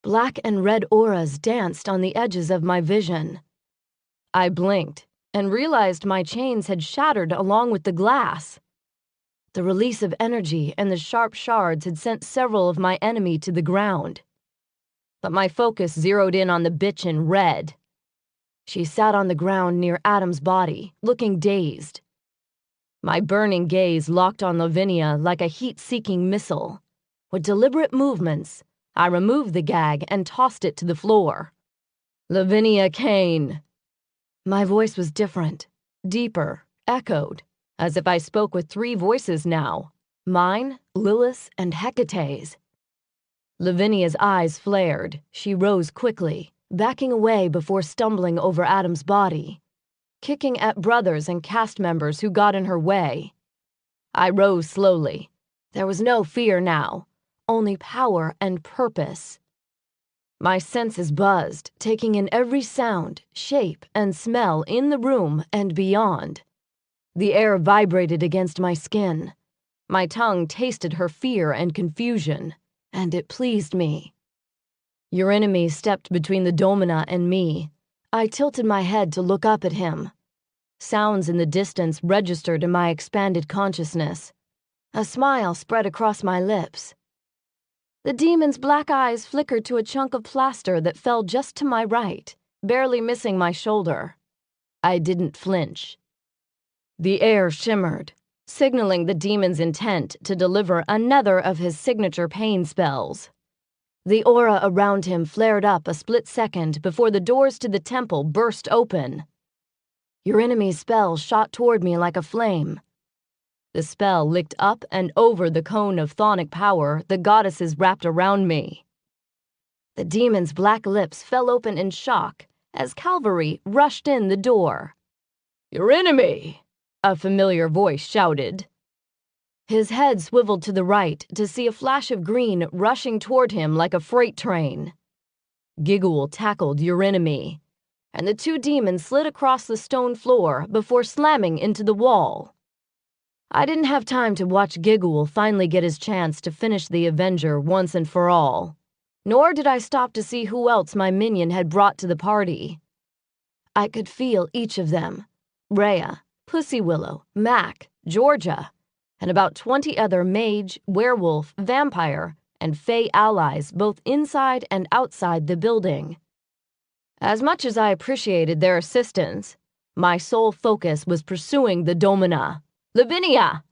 Black and red auras danced on the edges of my vision. I blinked and realized my chains had shattered along with the glass. The release of energy and the sharp shards had sent several of my enemy to the ground. But my focus zeroed in on the bitch in red. She sat on the ground near Adam's body, looking dazed. My burning gaze locked on Lavinia like a heat-seeking missile. With deliberate movements, I removed the gag and tossed it to the floor. Sabina Kane. My voice was different, deeper, echoed, as if I spoke with 3 voices now, mine, Lilith's, and Hecate's. Lavinia's eyes flared. She rose quickly, backing away before stumbling over Adam's body, kicking at brothers and cast members who got in her way. I rose slowly. There was no fear now, only power and purpose. My senses buzzed, taking in every sound, shape, and smell in the room and beyond. The air vibrated against my skin. My tongue tasted her fear and confusion, and it pleased me. Your enemy stepped between the domina and me. I tilted my head to look up at him. Sounds in the distance registered in my expanded consciousness. A smile spread across my lips. The demon's black eyes flickered to a chunk of plaster that fell just to my right, barely missing my shoulder. I didn't flinch. The air shimmered, signaling the demon's intent to deliver another of his signature pain spells. The aura around him flared up a split second before the doors to the temple burst open. Your enemy's spell shot toward me like a flame. The spell licked up and over the cone of chthonic power the goddesses wrapped around me. The demon's black lips fell open in shock as cavalry rushed in the door. "Your enemy!" a familiar voice shouted. His head swiveled to the right to see a flash of green rushing toward him like a freight train. Giguhl tackled your enemy, and the 2 demons slid across the stone floor before slamming into the wall. I didn't have time to watch Giguhl finally get his chance to finish the Avenger once and for all, nor did I stop to see who else my minion had brought to the party. I could feel each of them: Rhea, Pussy Willow, Mac, Georgia, and about 20 other mage, werewolf, vampire, and fae allies both inside and outside the building. As much as I appreciated their assistance, my sole focus was pursuing the domina. Lavinia!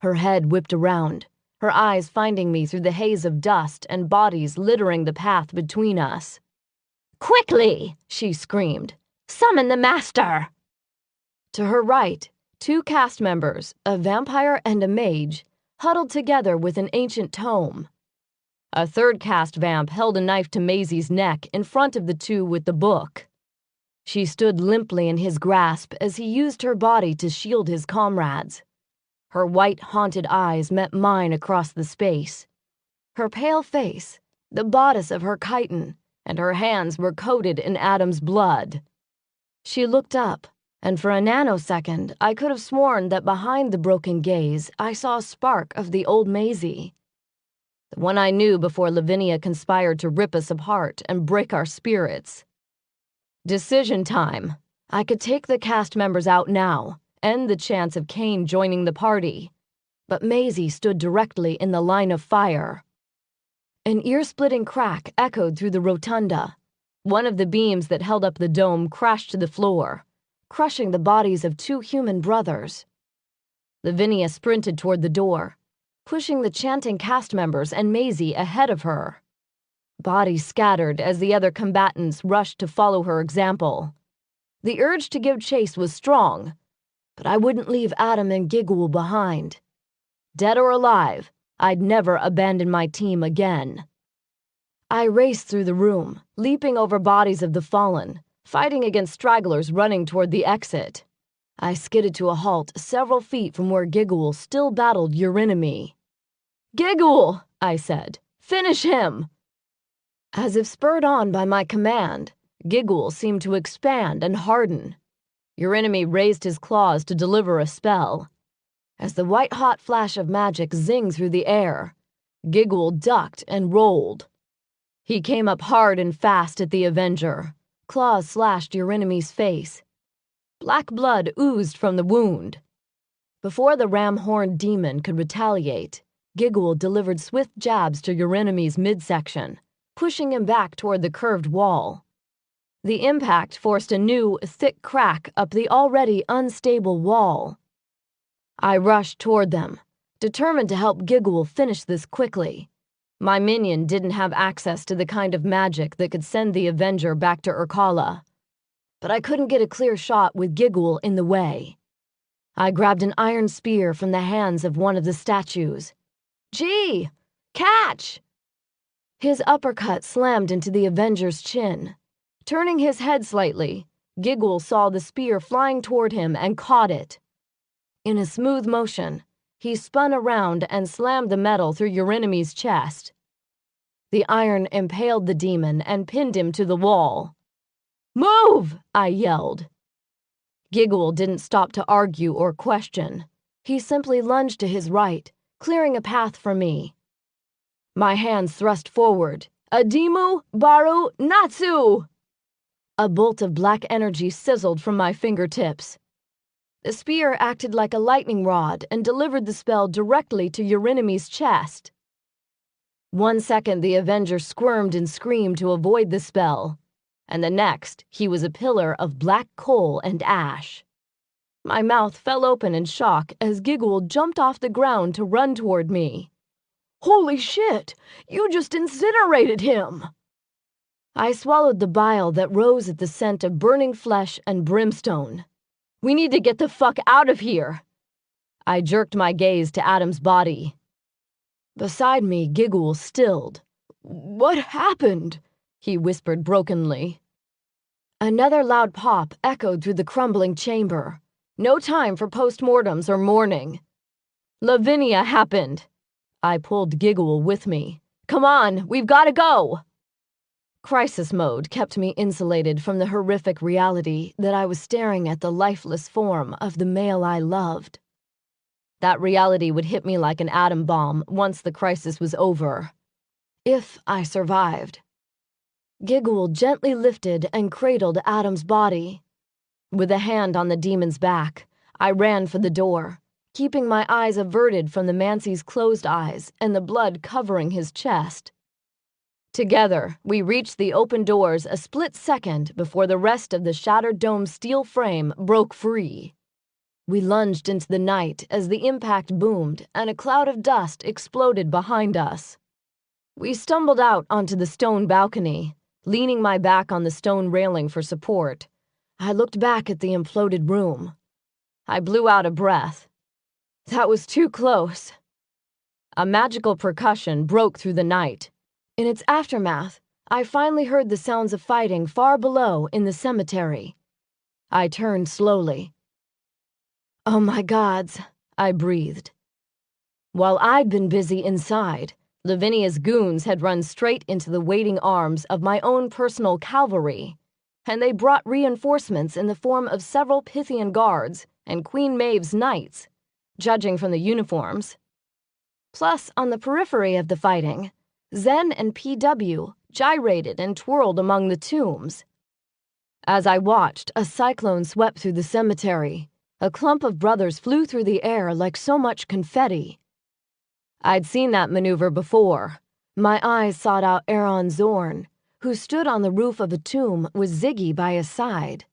Her head whipped around, her eyes finding me through the haze of dust and bodies littering the path between us. "Quickly!" she screamed. "Summon the master!" To her right, 2 cast members, a vampire and a mage, huddled together with an ancient tome. A 3rd cast vamp held a knife to Maisie's neck in front of the 2 with the book. She stood limply in his grasp as he used her body to shield his comrades. Her white, haunted eyes met mine across the space. Her pale face, the bodice of her chiton, and her hands were coated in Adam's blood. She looked up, and for a nanosecond I could have sworn that behind the broken gaze I saw a spark of the old Maisie. The one I knew before Lavinia conspired to rip us apart and break our spirits. Decision time. I could take the cast members out now, end the chance of Kane joining the party. But Maisie stood directly in the line of fire. An ear-splitting crack echoed through the rotunda. One of the beams that held up the dome crashed to the floor, crushing the bodies of 2 human brothers. Lavinia sprinted toward the door, pushing the chanting cast members and Maisie ahead of her. Bodies scattered as the other combatants rushed to follow her example. The urge to give chase was strong, but I wouldn't leave Adam and Giguhl behind. Dead or alive, I'd never abandon my team again. I raced through the room, leaping over bodies of the fallen, fighting against stragglers running toward the exit. I skidded to a halt several feet from where Giguhl still battled Eurynomy. "Giguhl," I said, "finish him!" As if spurred on by my command, Giguhl seemed to expand and harden. Eurynomy raised his claws to deliver a spell. As the white-hot flash of magic zinged through the air, Giguhl ducked and rolled. He came up hard and fast at the Avenger. Claws slashed Eurynomy's face. Black blood oozed from the wound. Before the ram-horned demon could retaliate, Giguhl delivered swift jabs to Eurynomy's midsection, pushing him back toward the curved wall. The impact forced a new, thick crack up the already unstable wall. I rushed toward them, determined to help Giguhl finish this quickly. My minion didn't have access to the kind of magic that could send the Avenger back to Urkala. But I couldn't get a clear shot with Giguhl in the way. I grabbed an iron spear from the hands of one of the statues. "Gee! Catch!" His uppercut slammed into the Avenger's chin. Turning his head slightly, Giguhl saw the spear flying toward him and caught it. In a smooth motion, he spun around and slammed the metal through Eurynomy's chest. The iron impaled the demon and pinned him to the wall. "Move!" I yelled. Giguhl didn't stop to argue or question. He simply lunged to his right, clearing a path for me. My hands thrust forward. "Adimu, Baru, Natsu!" A bolt of black energy sizzled from my fingertips. The spear acted like a lightning rod and delivered the spell directly to Eurynomy's chest. 1 second, the Avenger squirmed and screamed to avoid the spell, and the next, he was a pillar of black coal and ash. My mouth fell open in shock as Giguhl jumped off the ground to run toward me. "Holy shit! You just incinerated him!" I swallowed the bile that rose at the scent of burning flesh and brimstone. "We need to get the fuck out of here!" I jerked my gaze to Adam's body. Beside me, Giguhl stilled. "What happened?" he whispered brokenly. Another loud pop echoed through the crumbling chamber. No time for postmortems or mourning. "Lavinia happened." I pulled Giguhl with me. "Come on, we've got to go!" Crisis mode kept me insulated from the horrific reality that I was staring at the lifeless form of the male I loved. That reality would hit me like an atom bomb once the crisis was over. If I survived. Giguhl gently lifted and cradled Adam's body. With a hand on the demon's back, I ran for the door, keeping my eyes averted from the Mancy's closed eyes and the blood covering his chest. Together, we reached the open doors a split second before the rest of the shattered dome's steel frame broke free. We lunged into the night as the impact boomed and a cloud of dust exploded behind us. We stumbled out onto the stone balcony, leaning my back on the stone railing for support. I looked back at the imploded room. I blew out a breath. That was too close. A magical percussion broke through the night. In its aftermath, I finally heard the sounds of fighting far below in the cemetery. I turned slowly. "Oh my gods," I breathed. While I'd been busy inside, Lavinia's goons had run straight into the waiting arms of my own personal cavalry, and they brought reinforcements in the form of several Pythian guards and Queen Maeve's knights, judging from the uniforms. Plus, on the periphery of the fighting, Zen and PW gyrated and twirled among the tombs. As I watched, a cyclone swept through the cemetery. A clump of brothers flew through the air like so much confetti. I'd seen that maneuver before. My eyes sought out Aaron Zorn, who stood on the roof of a tomb with Ziggy by his side.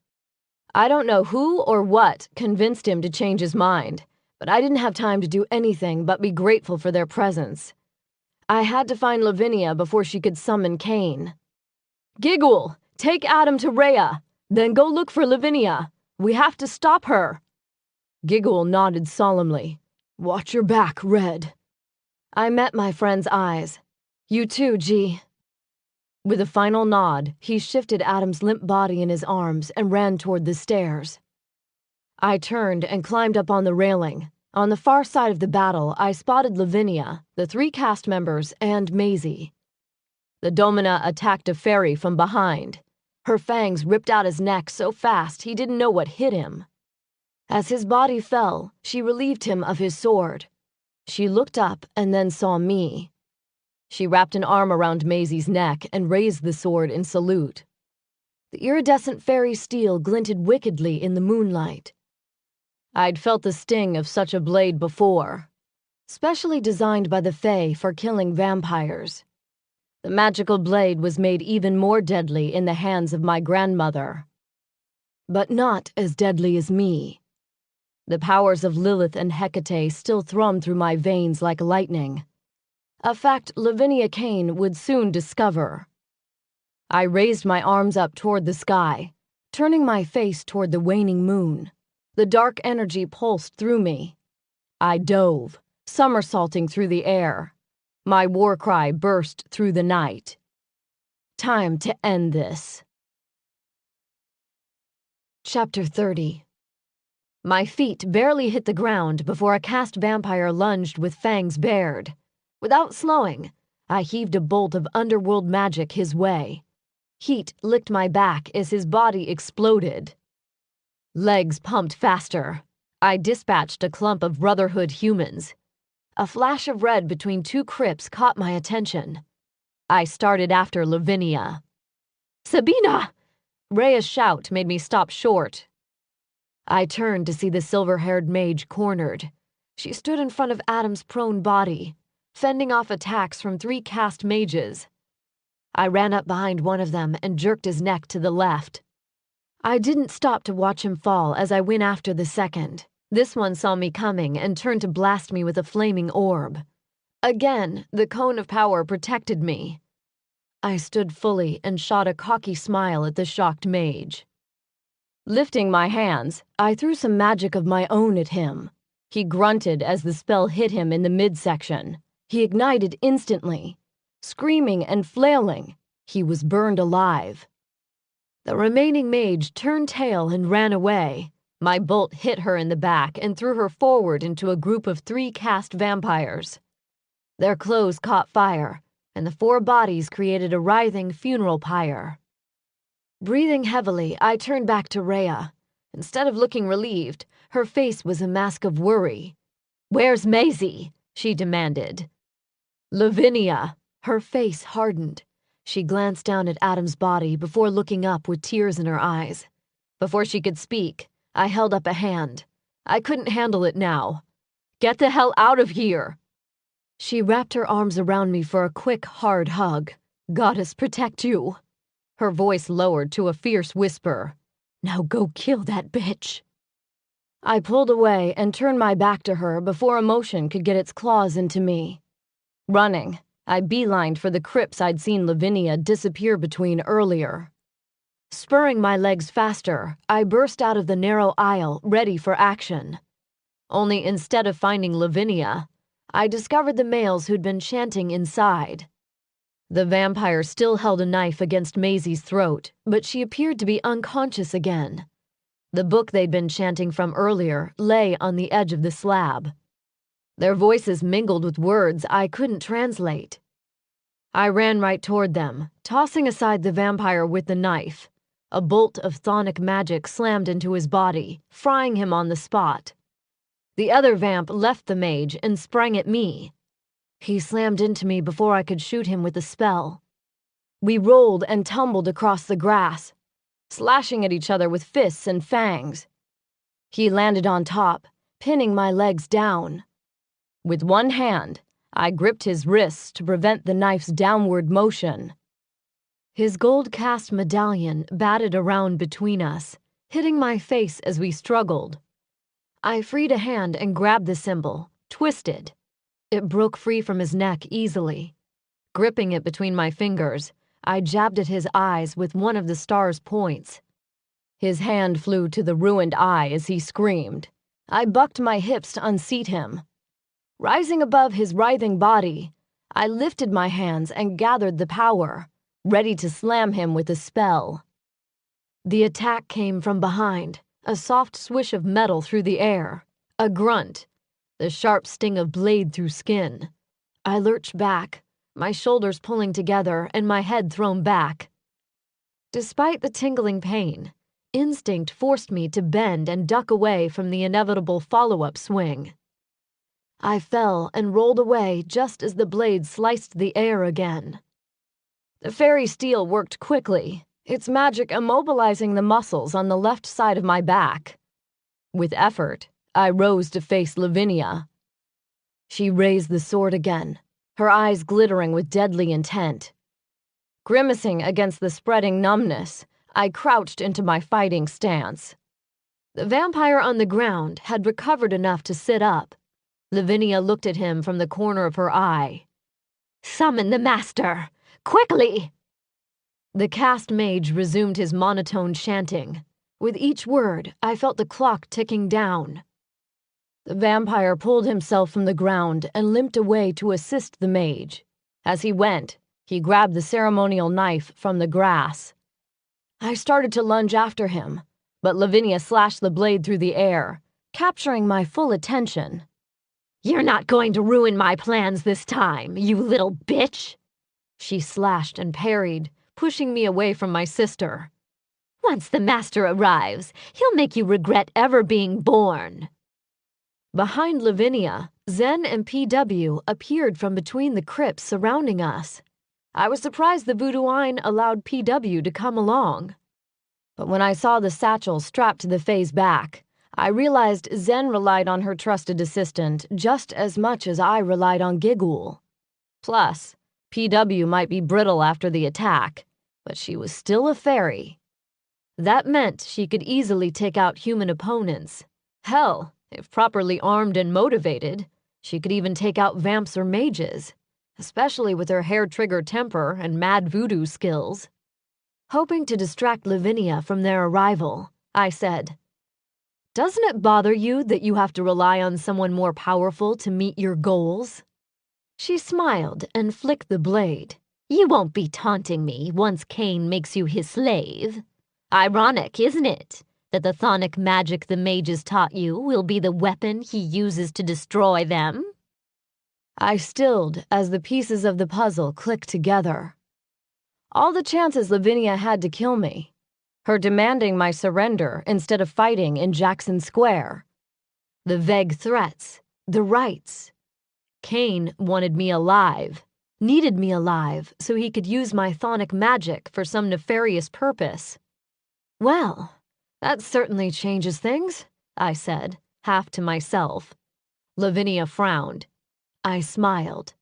I don't know who or what convinced him to change his mind, but I didn't have time to do anything but be grateful for their presence. I had to find Lavinia before she could summon Kane. "Giguhl, take Adam to Rhea, then go look for Lavinia. We have to stop her." Giguhl nodded solemnly. "Watch your back, Red." I met my friend's eyes. You too, G. With a final nod, he shifted Adam's limp body in his arms and ran toward the stairs. I turned and climbed up on the railing. On the far side of the battle, I spotted Lavinia, the 3 cast members, and Maisie. The domina attacked a fairy from behind. Her fangs ripped out his neck so fast he didn't know what hit him. As his body fell, she relieved him of his sword. She looked up and then saw me. She wrapped an arm around Maisie's neck and raised the sword in salute. The iridescent fairy steel glinted wickedly in the moonlight. I'd felt the sting of such a blade before, specially designed by the Fae for killing vampires. The magical blade was made even more deadly in the hands of my grandmother. But not as deadly as me. The powers of Lilith and Hecate still thrummed through my veins like lightning. A fact Sabina Kane would soon discover. I raised my arms up toward the sky, turning my face toward the waning moon. The dark energy pulsed through me. I dove, somersaulting through the air. My war cry burst through the night. Time to end this. Chapter 30. My feet barely hit the ground before a cast vampire lunged with fangs bared. Without slowing, I heaved a bolt of underworld magic his way. Heat licked my back as his body exploded. Legs pumped faster. I dispatched a clump of Brotherhood humans. A flash of red between 2 crypts caught my attention. I started after Lavinia. "Sabina!" Rhea's shout made me stop short. I turned to see the silver-haired mage cornered. She stood in front of Adam's prone body, fending off attacks from 3 cast mages. I ran up behind one of them and jerked his neck to the left. I didn't stop to watch him fall as I went after the second. This one saw me coming and turned to blast me with a flaming orb. Again, the cone of power protected me. I stood fully and shot a cocky smile at the shocked mage. Lifting my hands, I threw some magic of my own at him. He grunted as the spell hit him in the midsection. He ignited instantly. Screaming and flailing, he was burned alive. The remaining mage turned tail and ran away. My bolt hit her in the back and threw her forward into a group of 3 cast vampires. Their clothes caught fire, and the 4 bodies created a writhing funeral pyre. Breathing heavily, I turned back to Rhea. Instead of looking relieved, her face was a mask of worry. "Where's Maisie?" she demanded. "Lavinia." Her face hardened. She glanced down at Adam's body before looking up with tears in her eyes. Before she could speak, I held up a hand. I couldn't handle it now. "Get the hell out of here!" She wrapped her arms around me for a quick, hard hug. "Goddess protect you." Her voice lowered to a fierce whisper. "Now go kill that bitch." I pulled away and turned my back to her before emotion could get its claws into me. Running, I beelined for the crypts I'd seen Lavinia disappear between earlier. Spurring my legs faster, I burst out of the narrow aisle, ready for action. Only instead of finding Lavinia, I discovered the males who'd been chanting inside. The vampire still held a knife against Maisie's throat, but she appeared to be unconscious again. The book they'd been chanting from earlier lay on the edge of the slab. Their voices mingled with words I couldn't translate. I ran right toward them, tossing aside the vampire with the knife. A bolt of chthonic magic slammed into his body, frying him on the spot. The other vamp left the mage and sprang at me. He slammed into me before I could shoot him with a spell. We rolled and tumbled across the grass, slashing at each other with fists and fangs. He landed on top, pinning my legs down. With one hand, I gripped his wrists to prevent the knife's downward motion. His gold-cast medallion batted around between us, hitting my face as we struggled. I freed a hand and grabbed the symbol, twisted. It broke free from his neck easily. Gripping it between my fingers, I jabbed at his eyes with one of the star's points. His hand flew to the ruined eye as he screamed. I bucked my hips to unseat him. Rising above his writhing body, I lifted my hands and gathered the power, ready to slam him with a spell. The attack came from behind, a soft swish of metal through the air, a grunt, the sharp sting of blade through skin. I lurched back, my shoulders pulling together and my head thrown back. Despite the tingling pain, instinct forced me to bend and duck away from the inevitable follow-up swing. I fell and rolled away just as the blade sliced the air again. The fairy steel worked quickly, its magic immobilizing the muscles on the left side of my back. With effort, I rose to face Lavinia. She raised the sword again, her eyes glittering with deadly intent. Grimacing against the spreading numbness, I crouched into my fighting stance. The vampire on the ground had recovered enough to sit up. Lavinia looked at him from the corner of her eye. "Summon the master! Quickly!" The cast mage resumed his monotone chanting. With each word, I felt the clock ticking down. The vampire pulled himself from the ground and limped away to assist the mage. As he went, he grabbed the ceremonial knife from the grass. I started to lunge after him, but Lavinia slashed the blade through the air, capturing my full attention. "You're not going to ruin my plans this time, you little bitch!" She slashed and parried, pushing me away from my sister. "Once the master arrives, he'll make you regret ever being born." Behind Lavinia, Zen and PW appeared from between the crypts surrounding us. I was surprised the voodooine allowed PW to come along. But when I saw the satchel strapped to the Fae's back, I realized Zen relied on her trusted assistant just as much as I relied on Giguhl. Plus, PW might be brittle after the attack, but she was still a fairy. That meant she could easily take out human opponents. Hell, if properly armed and motivated, she could even take out vamps or mages, especially with her hair-trigger temper and mad voodoo skills. Hoping to distract Lavinia from their arrival, I said, "Doesn't it bother you that you have to rely on someone more powerful to meet your goals?" She smiled and flicked the blade. "You won't be taunting me once Kane makes you his slave. Ironic, isn't it, that the chthonic magic the mages taught you will be the weapon he uses to destroy them?" I stilled as the pieces of the puzzle clicked together. All the chances Lavinia had to kill me. Her demanding my surrender instead of fighting in Jackson Square. The vague threats, the rights. Kane wanted me alive, needed me alive so he could use my chthonic magic for some nefarious purpose. "Well, that certainly changes things," I said, half to myself. Lavinia frowned. I smiled.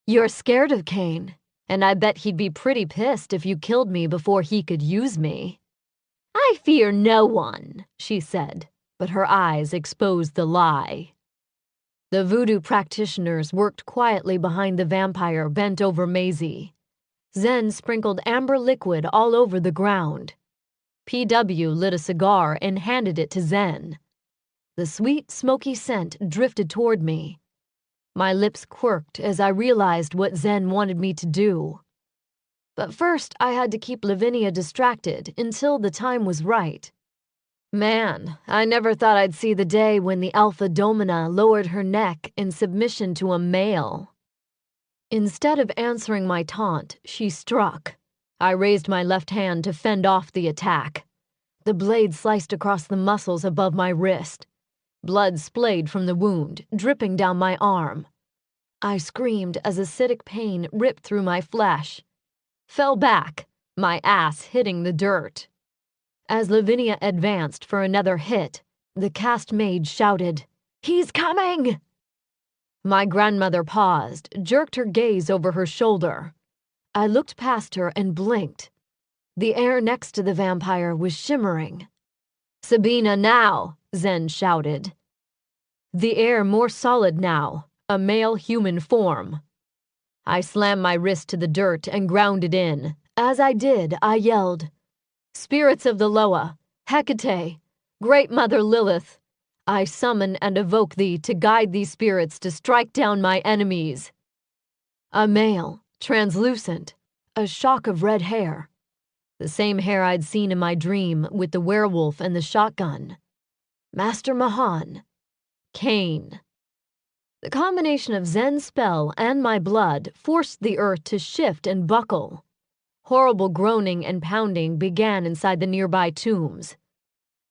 "You're scared of Kane, and I bet he'd be pretty pissed if you killed me before he could use me." "I fear no one," she said, but her eyes exposed the lie. The voodoo practitioners worked quietly behind the vampire bent over Maisie. Zen sprinkled amber liquid all over the ground. PW lit a cigar and handed it to Zen. The sweet, smoky scent drifted toward me. My lips quirked as I realized what Zen wanted me to do. But first, I had to keep Lavinia distracted until the time was right. Man, I never thought I'd see the day when the Alpha Domina lowered her neck in submission to a male. Instead of answering my taunt, she struck. I raised my left hand to fend off the attack. The blade sliced across the muscles above my wrist. Blood splayed from the wound, dripping down my arm. I screamed as acidic pain ripped through my flesh. Fell back, my ass hitting the dirt. As Lavinia advanced for another hit, the cast mage shouted, "He's coming!" My grandmother paused, jerked her gaze over her shoulder. I looked past her and blinked. The air next to the vampire was shimmering. "Sabina, now!" Zen shouted. The air more solid now, a male human form. I slammed my wrist to the dirt and ground it in. As I did, I yelled, "Spirits of the Loa, Hecate, Great Mother Lilith, I summon and evoke thee to guide these spirits to strike down my enemies. A male, translucent, a shock of red hair. The same hair I'd seen in my dream with the werewolf and the shotgun. Master Mahan. Kane. The combination of Zen's spell and my blood forced the earth to shift and buckle. Horrible groaning and pounding began inside the nearby tombs.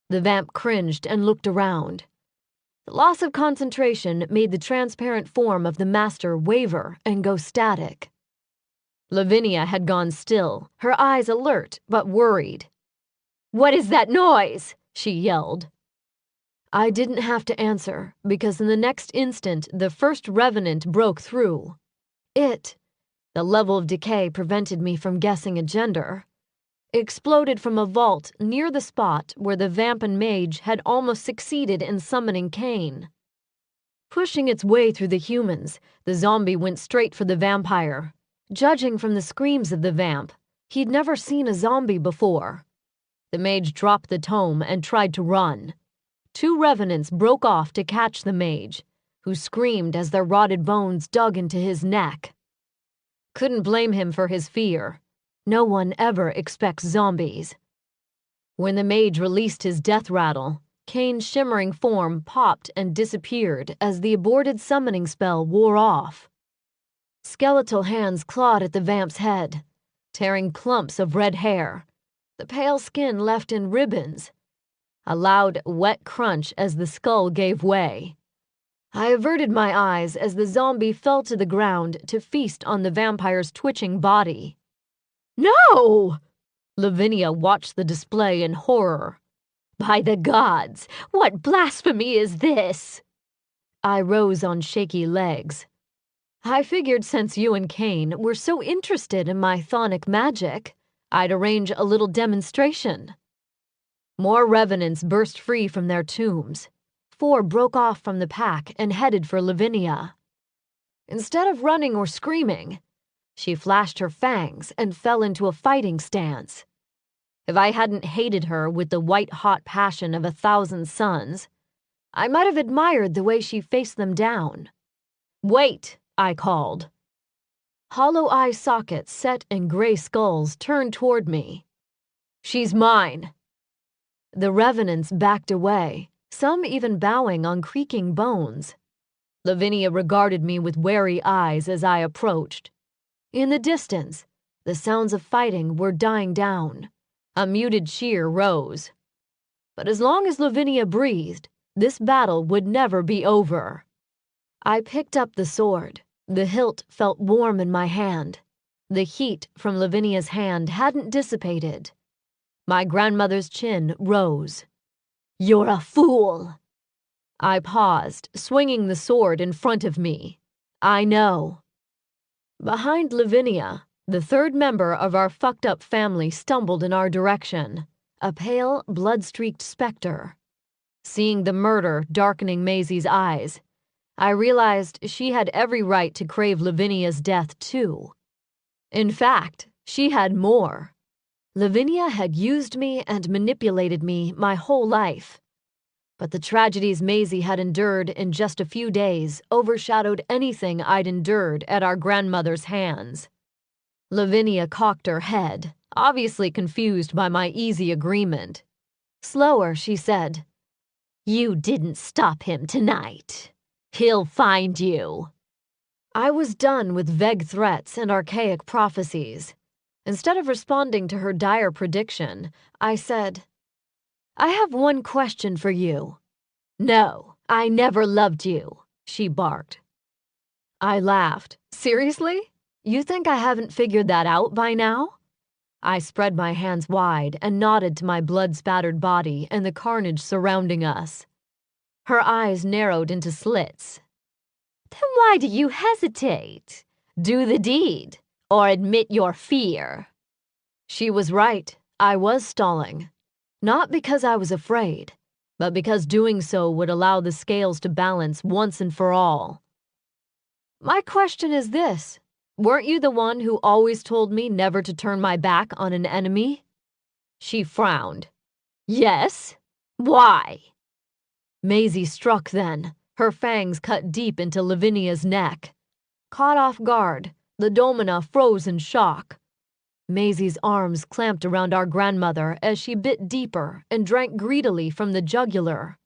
The vamp cringed and looked around. The loss of concentration made the transparent form of the master waver and go static. Lavinia had gone still, her eyes alert but worried. "What is that noise?" she yelled. I didn't have to answer, because in the next instant the first revenant broke through. It, the level of decay prevented me from guessing a gender, exploded from a vault near the spot where the vamp and mage had almost succeeded in summoning Kane. Pushing its way through the humans, the zombie went straight for the vampire. Judging from the screams of the vamp, he'd never seen a zombie before. The mage dropped the tome and tried to run. Two revenants broke off to catch the mage, who screamed as their rotted bones dug into his neck. Couldn't blame him for his fear. No one ever expects zombies. When the mage released his death rattle, Kane's shimmering form popped and disappeared as the aborted summoning spell wore off. Skeletal hands clawed at the vamp's head, tearing clumps of red hair, the pale skin left in ribbons. A loud, wet crunch as the skull gave way. I averted my eyes as the zombie fell to the ground to feast on the vampire's twitching body. "No!" Lavinia watched the display in horror. "By the gods, what blasphemy is this?" I rose on shaky legs. I figured since you and Kane were so interested in my chthonic magic, I'd arrange a little demonstration. More revenants burst free from their tombs. 4 broke off from the pack and headed for Lavinia. Instead of running or screaming, she flashed her fangs and fell into a fighting stance. If I hadn't hated her with the white-hot passion of 1,000 suns, I might have admired the way she faced them down. "Wait!" I called. Hollow eye sockets set in gray skulls turned toward me. "She's mine." The revenants backed away, some even bowing on creaking bones. Lavinia regarded me with wary eyes as I approached. In the distance, the sounds of fighting were dying down. A muted cheer rose. But as long as Lavinia breathed, this battle would never be over. I picked up the sword. The hilt felt warm in my hand. The heat from Lavinia's hand hadn't dissipated. My grandmother's chin rose. "You're a fool." I paused, swinging the sword in front of me. "I know." Behind Lavinia, the third member of our fucked-up family stumbled in our direction, a pale, blood-streaked specter. Seeing the murder darkening Maisie's eyes, I realized she had every right to crave Lavinia's death, too. In fact, she had more. Lavinia had used me and manipulated me my whole life. But the tragedies Maisie had endured in just a few days overshadowed anything I'd endured at our grandmother's hands. Lavinia cocked her head, obviously confused by my easy agreement. Slower, she said, "You didn't stop him tonight. He'll find you." I was done with vague threats and archaic prophecies. Instead of responding to her dire prediction, I said, "I have one question for you." "No, I never loved you," she barked. I laughed. "Seriously? You think I haven't figured that out by now?" I spread my hands wide and nodded to my blood-spattered body and the carnage surrounding us. Her eyes narrowed into slits. "Then why do you hesitate? Do the deed, or admit your fear." She was right. I was stalling. Not because I was afraid, but because doing so would allow the scales to balance once and for all. "My question is this. Weren't you the one who always told me never to turn my back on an enemy?" She frowned. "Yes? Why?" Maisie struck then, her fangs cut deep into Lavinia's neck. Caught off guard, the domina froze in shock. Maisie's arms clamped around our grandmother as she bit deeper and drank greedily from the jugular.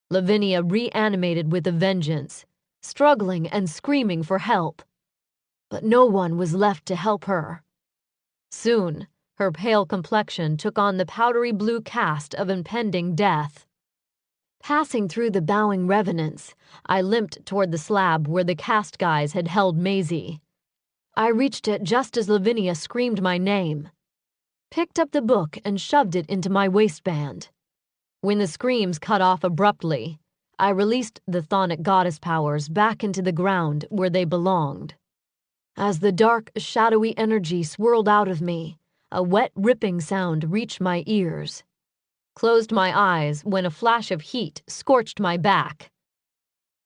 Lavinia reanimated with a vengeance, struggling and screaming for help. But no one was left to help her. Soon, her pale complexion took on the powdery blue cast of impending death. Passing through the bowing revenants, I limped toward the slab where the cast guys had held Maisie. I reached it just as Lavinia screamed my name, picked up the book and shoved it into my waistband. When the screams cut off abruptly, I released the chthonic goddess powers back into the ground where they belonged. As the dark, shadowy energy swirled out of me, a wet, ripping sound reached my ears. Closed my eyes when a flash of heat scorched my back.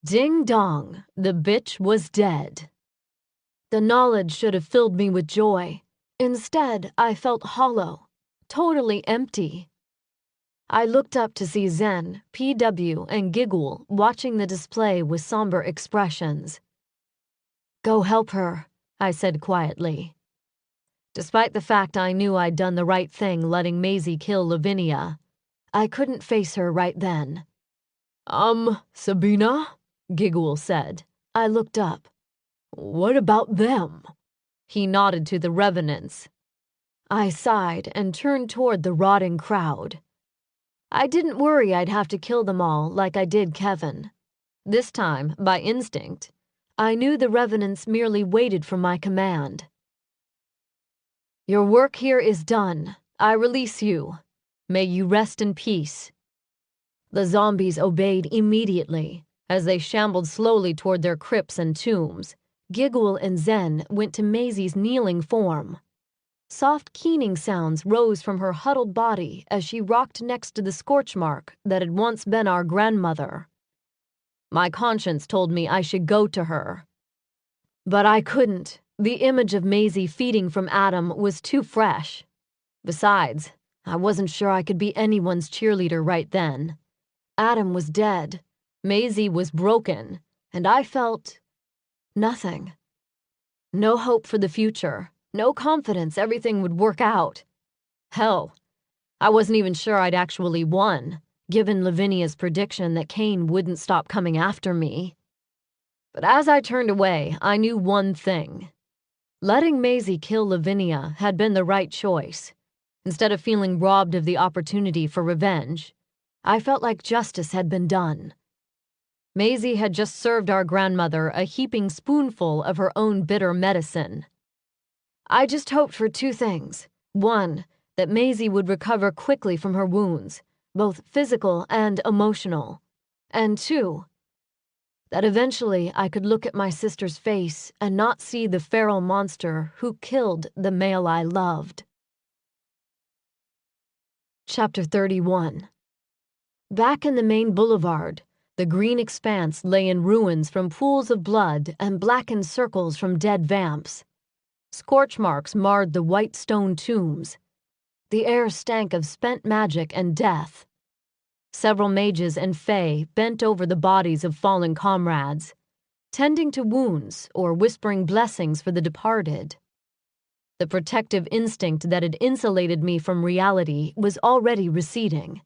Ding dong, the bitch was dead. The knowledge should have filled me with joy. Instead, I felt hollow, totally empty. I looked up to see Zen, PW, and Giguhl watching the display with somber expressions. "Go help her," I said quietly. Despite the fact I knew I'd done the right thing letting Maisie kill Lavinia, I couldn't face her right then. Sabina?" Giguhl said. I looked up. "What about them?" He nodded to the revenants. I sighed and turned toward the rotting crowd. I didn't worry I'd have to kill them all like I did Kevin. This time, by instinct, I knew the revenants merely waited for my command. "Your work here is done. I release you. May you rest in peace." The zombies obeyed immediately. As they shambled slowly toward their crypts and tombs, Giguhl and Zen went to Maisie's kneeling form. Soft keening sounds rose from her huddled body as she rocked next to the scorch mark that had once been our grandmother. My conscience told me I should go to her. But I couldn't. The image of Maisie feeding from Adam was too fresh. Besides, I wasn't sure I could be anyone's cheerleader right then. Adam was dead, Maisie was broken, and I felt nothing. No hope for the future, no confidence everything would work out. Hell, I wasn't even sure I'd actually won, given Lavinia's prediction that Kane wouldn't stop coming after me. But as I turned away, I knew one thing. Letting Maisie kill Lavinia had been the right choice. Instead of feeling robbed of the opportunity for revenge, I felt like justice had been done. Maisie had just served our grandmother a heaping spoonful of her own bitter medicine. I just hoped for two things. One, that Maisie would recover quickly from her wounds, both physical and emotional. And two, that eventually I could look at my sister's face and not see the feral monster who killed the male I loved. Chapter 31. Back in the main boulevard, the green expanse lay in ruins from pools of blood and blackened circles from dead vamps. Scorch marks marred the white stone tombs. The air stank of spent magic and death. Several mages and fae bent over the bodies of fallen comrades, tending to wounds or whispering blessings for the departed. The protective instinct that had insulated me from reality was already receding.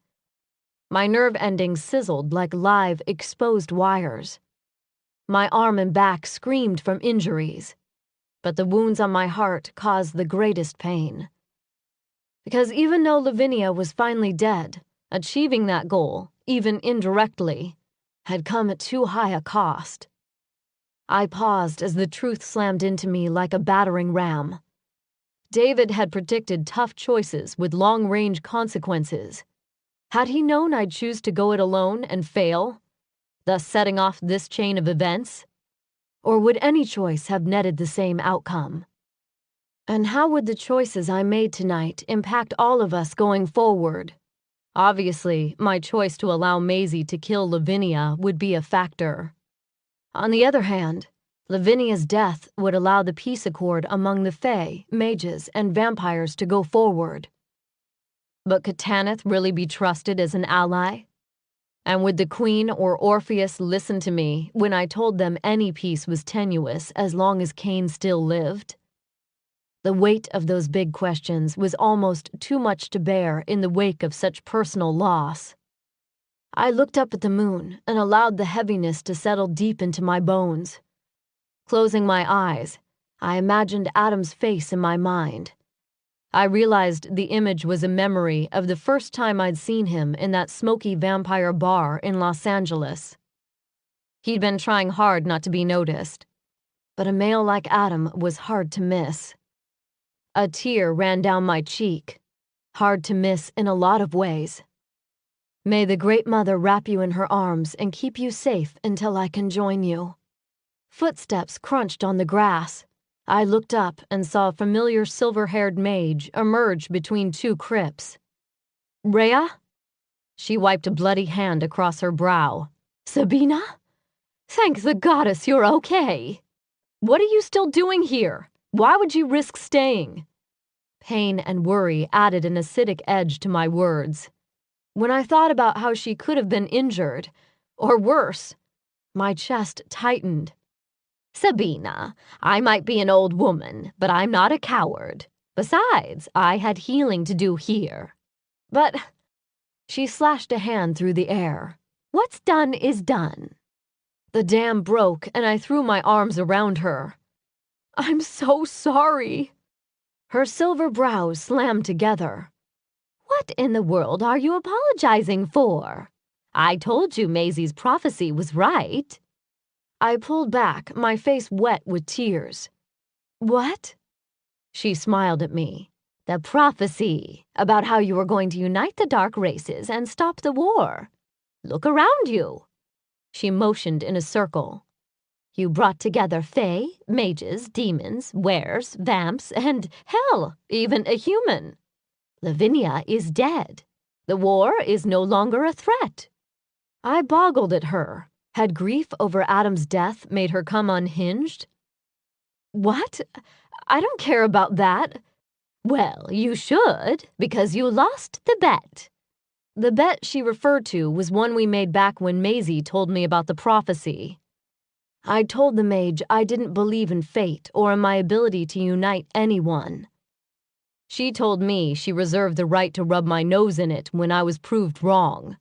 My nerve endings sizzled like live, exposed wires. My arm and back screamed from injuries, but the wounds on my heart caused the greatest pain. Because even though Lavinia was finally dead, achieving that goal, even indirectly, had come at too high a cost. I paused as the truth slammed into me like a battering ram. David had predicted tough choices with long-range consequences. Had he known I'd choose to go it alone and fail, thus setting off this chain of events? Or would any choice have netted the same outcome? And how would the choices I made tonight impact all of us going forward? Obviously, my choice to allow Maisie to kill Lavinia would be a factor. On the other hand, Lavinia's death would allow the peace accord among the fae, mages, and vampires to go forward. But could Tanith really be trusted as an ally? And would the Queen or Orpheus listen to me when I told them any peace was tenuous as long as Kane still lived? The weight of those big questions was almost too much to bear in the wake of such personal loss. I looked up at the moon and allowed the heaviness to settle deep into my bones. Closing my eyes, I imagined Adam's face in my mind. I realized the image was a memory of the first time I'd seen him in that smoky vampire bar in Los Angeles. He'd been trying hard not to be noticed, but a male like Adam was hard to miss. A tear ran down my cheek, hard to miss in a lot of ways. May the Great Mother wrap you in her arms and keep you safe until I can join you. Footsteps crunched on the grass. I looked up and saw a familiar silver-haired mage emerge between two crypts. Rhea? She wiped a bloody hand across her brow. Sabina? Thank the goddess you're okay. What are you still doing here? Why would you risk staying? Pain and worry added an acidic edge to my words. When I thought about how she could have been injured, or worse, my chest tightened. Sabina, I might be an old woman, but I'm not a coward. Besides, I had healing to do here. But she slashed a hand through the air. What's done is done. The dam broke, and I threw my arms around her. I'm so sorry. Her silver brows slammed together. What in the world are you apologizing for? I told you Maisie's prophecy was right. I pulled back, my face wet with tears. What? She smiled at me. The prophecy about how you were going to unite the dark races and stop the war. Look around you. She motioned in a circle. You brought together fae, mages, demons, wares, vamps, and, hell, even a human. Lavinia is dead. The war is no longer a threat. I boggled at her. Had grief over Adam's death made her come unhinged? What? I don't care about that. Well, you should, because you lost the bet. The bet she referred to was one we made back when Maisie told me about the prophecy. I told the mage I didn't believe in fate or in my ability to unite anyone. She told me she reserved the right to rub my nose in it when I was proved wrong.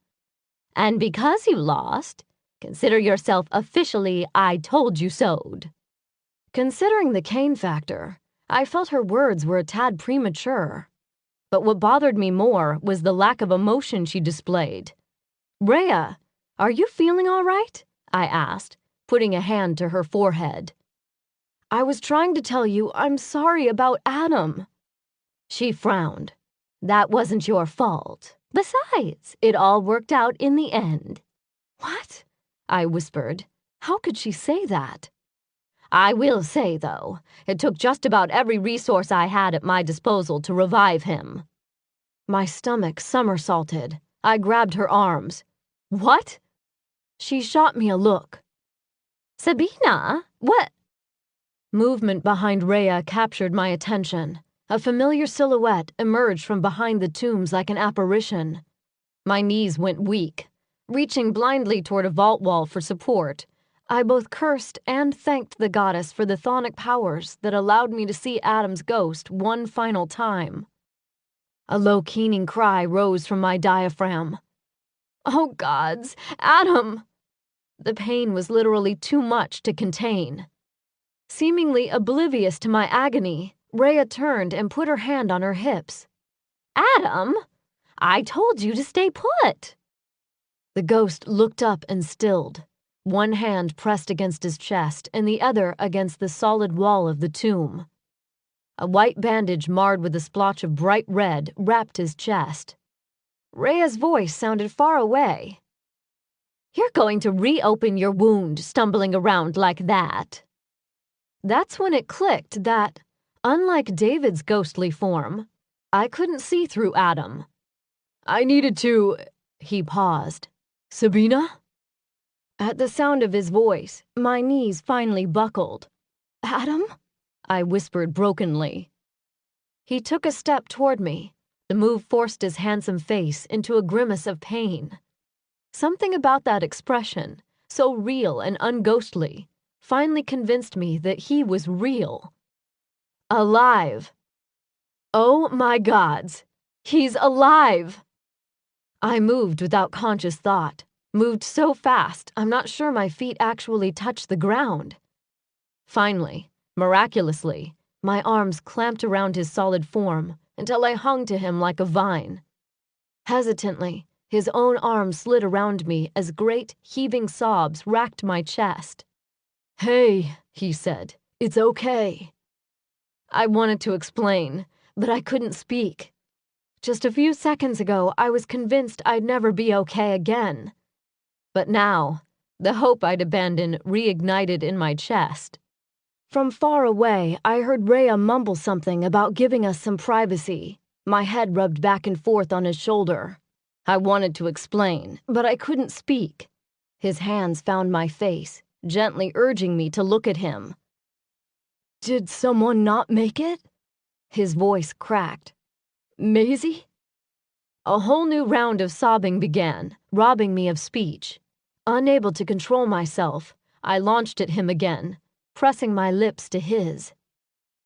And because you lost, consider yourself officially I told you so'd. Considering the Kane factor, I felt her words were a tad premature. But what bothered me more was the lack of emotion she displayed. Rhea, are you feeling all right? I asked, putting a hand to her forehead. I was trying to tell you I'm sorry about Adam. She frowned. That wasn't your fault. Besides, it all worked out in the end. What? I whispered. How could she say that? I will say, though, it took just about every resource I had at my disposal to revive him. My stomach somersaulted. I grabbed her arms. What? She shot me a look. Sabina, what? Movement behind Rhea captured my attention. A familiar silhouette emerged from behind the tombs like an apparition. My knees went weak. Reaching blindly toward a vault wall for support, I both cursed and thanked the goddess for the chthonic powers that allowed me to see Adam's ghost one final time. A low keening cry rose from my diaphragm. Oh gods, Adam! The pain was literally too much to contain. Seemingly oblivious to my agony, Rhea turned and put her hand on her hips. Adam, I told you to stay put. The ghost looked up and stilled, one hand pressed against his chest and the other against the solid wall of the tomb. A white bandage marred with a splotch of bright red wrapped his chest. Rhea's voice sounded far away. You're going to reopen your wound stumbling around like that. That's when it clicked that, unlike David's ghostly form, I couldn't see through Adam. I needed to... He paused. Sabina? At the sound of his voice, my knees finally buckled. Adam? I whispered brokenly. He took a step toward me. The move forced his handsome face into a grimace of pain. Something about that expression, so real and unghostly, finally convinced me that he was real. Alive. Oh my gods! He's alive! I moved without conscious thought, moved so fast I'm not sure my feet actually touched the ground. Finally, miraculously, my arms clamped around his solid form until I hung to him like a vine. Hesitantly, his own arms slid around me as great, heaving sobs racked my chest. "Hey," he said, "it's okay." I wanted to explain, but I couldn't speak. Just a few seconds ago, I was convinced I'd never be okay again. But now, the hope I'd abandoned reignited in my chest. From far away, I heard Rhea mumble something about giving us some privacy. My head rubbed back and forth on his shoulder. I wanted to explain, but I couldn't speak. His hands found my face, gently urging me to look at him. "Did someone not make it?" His voice cracked. "Maisie?" A whole new round of sobbing began, robbing me of speech. Unable to control myself, I launched at him again, pressing my lips to his.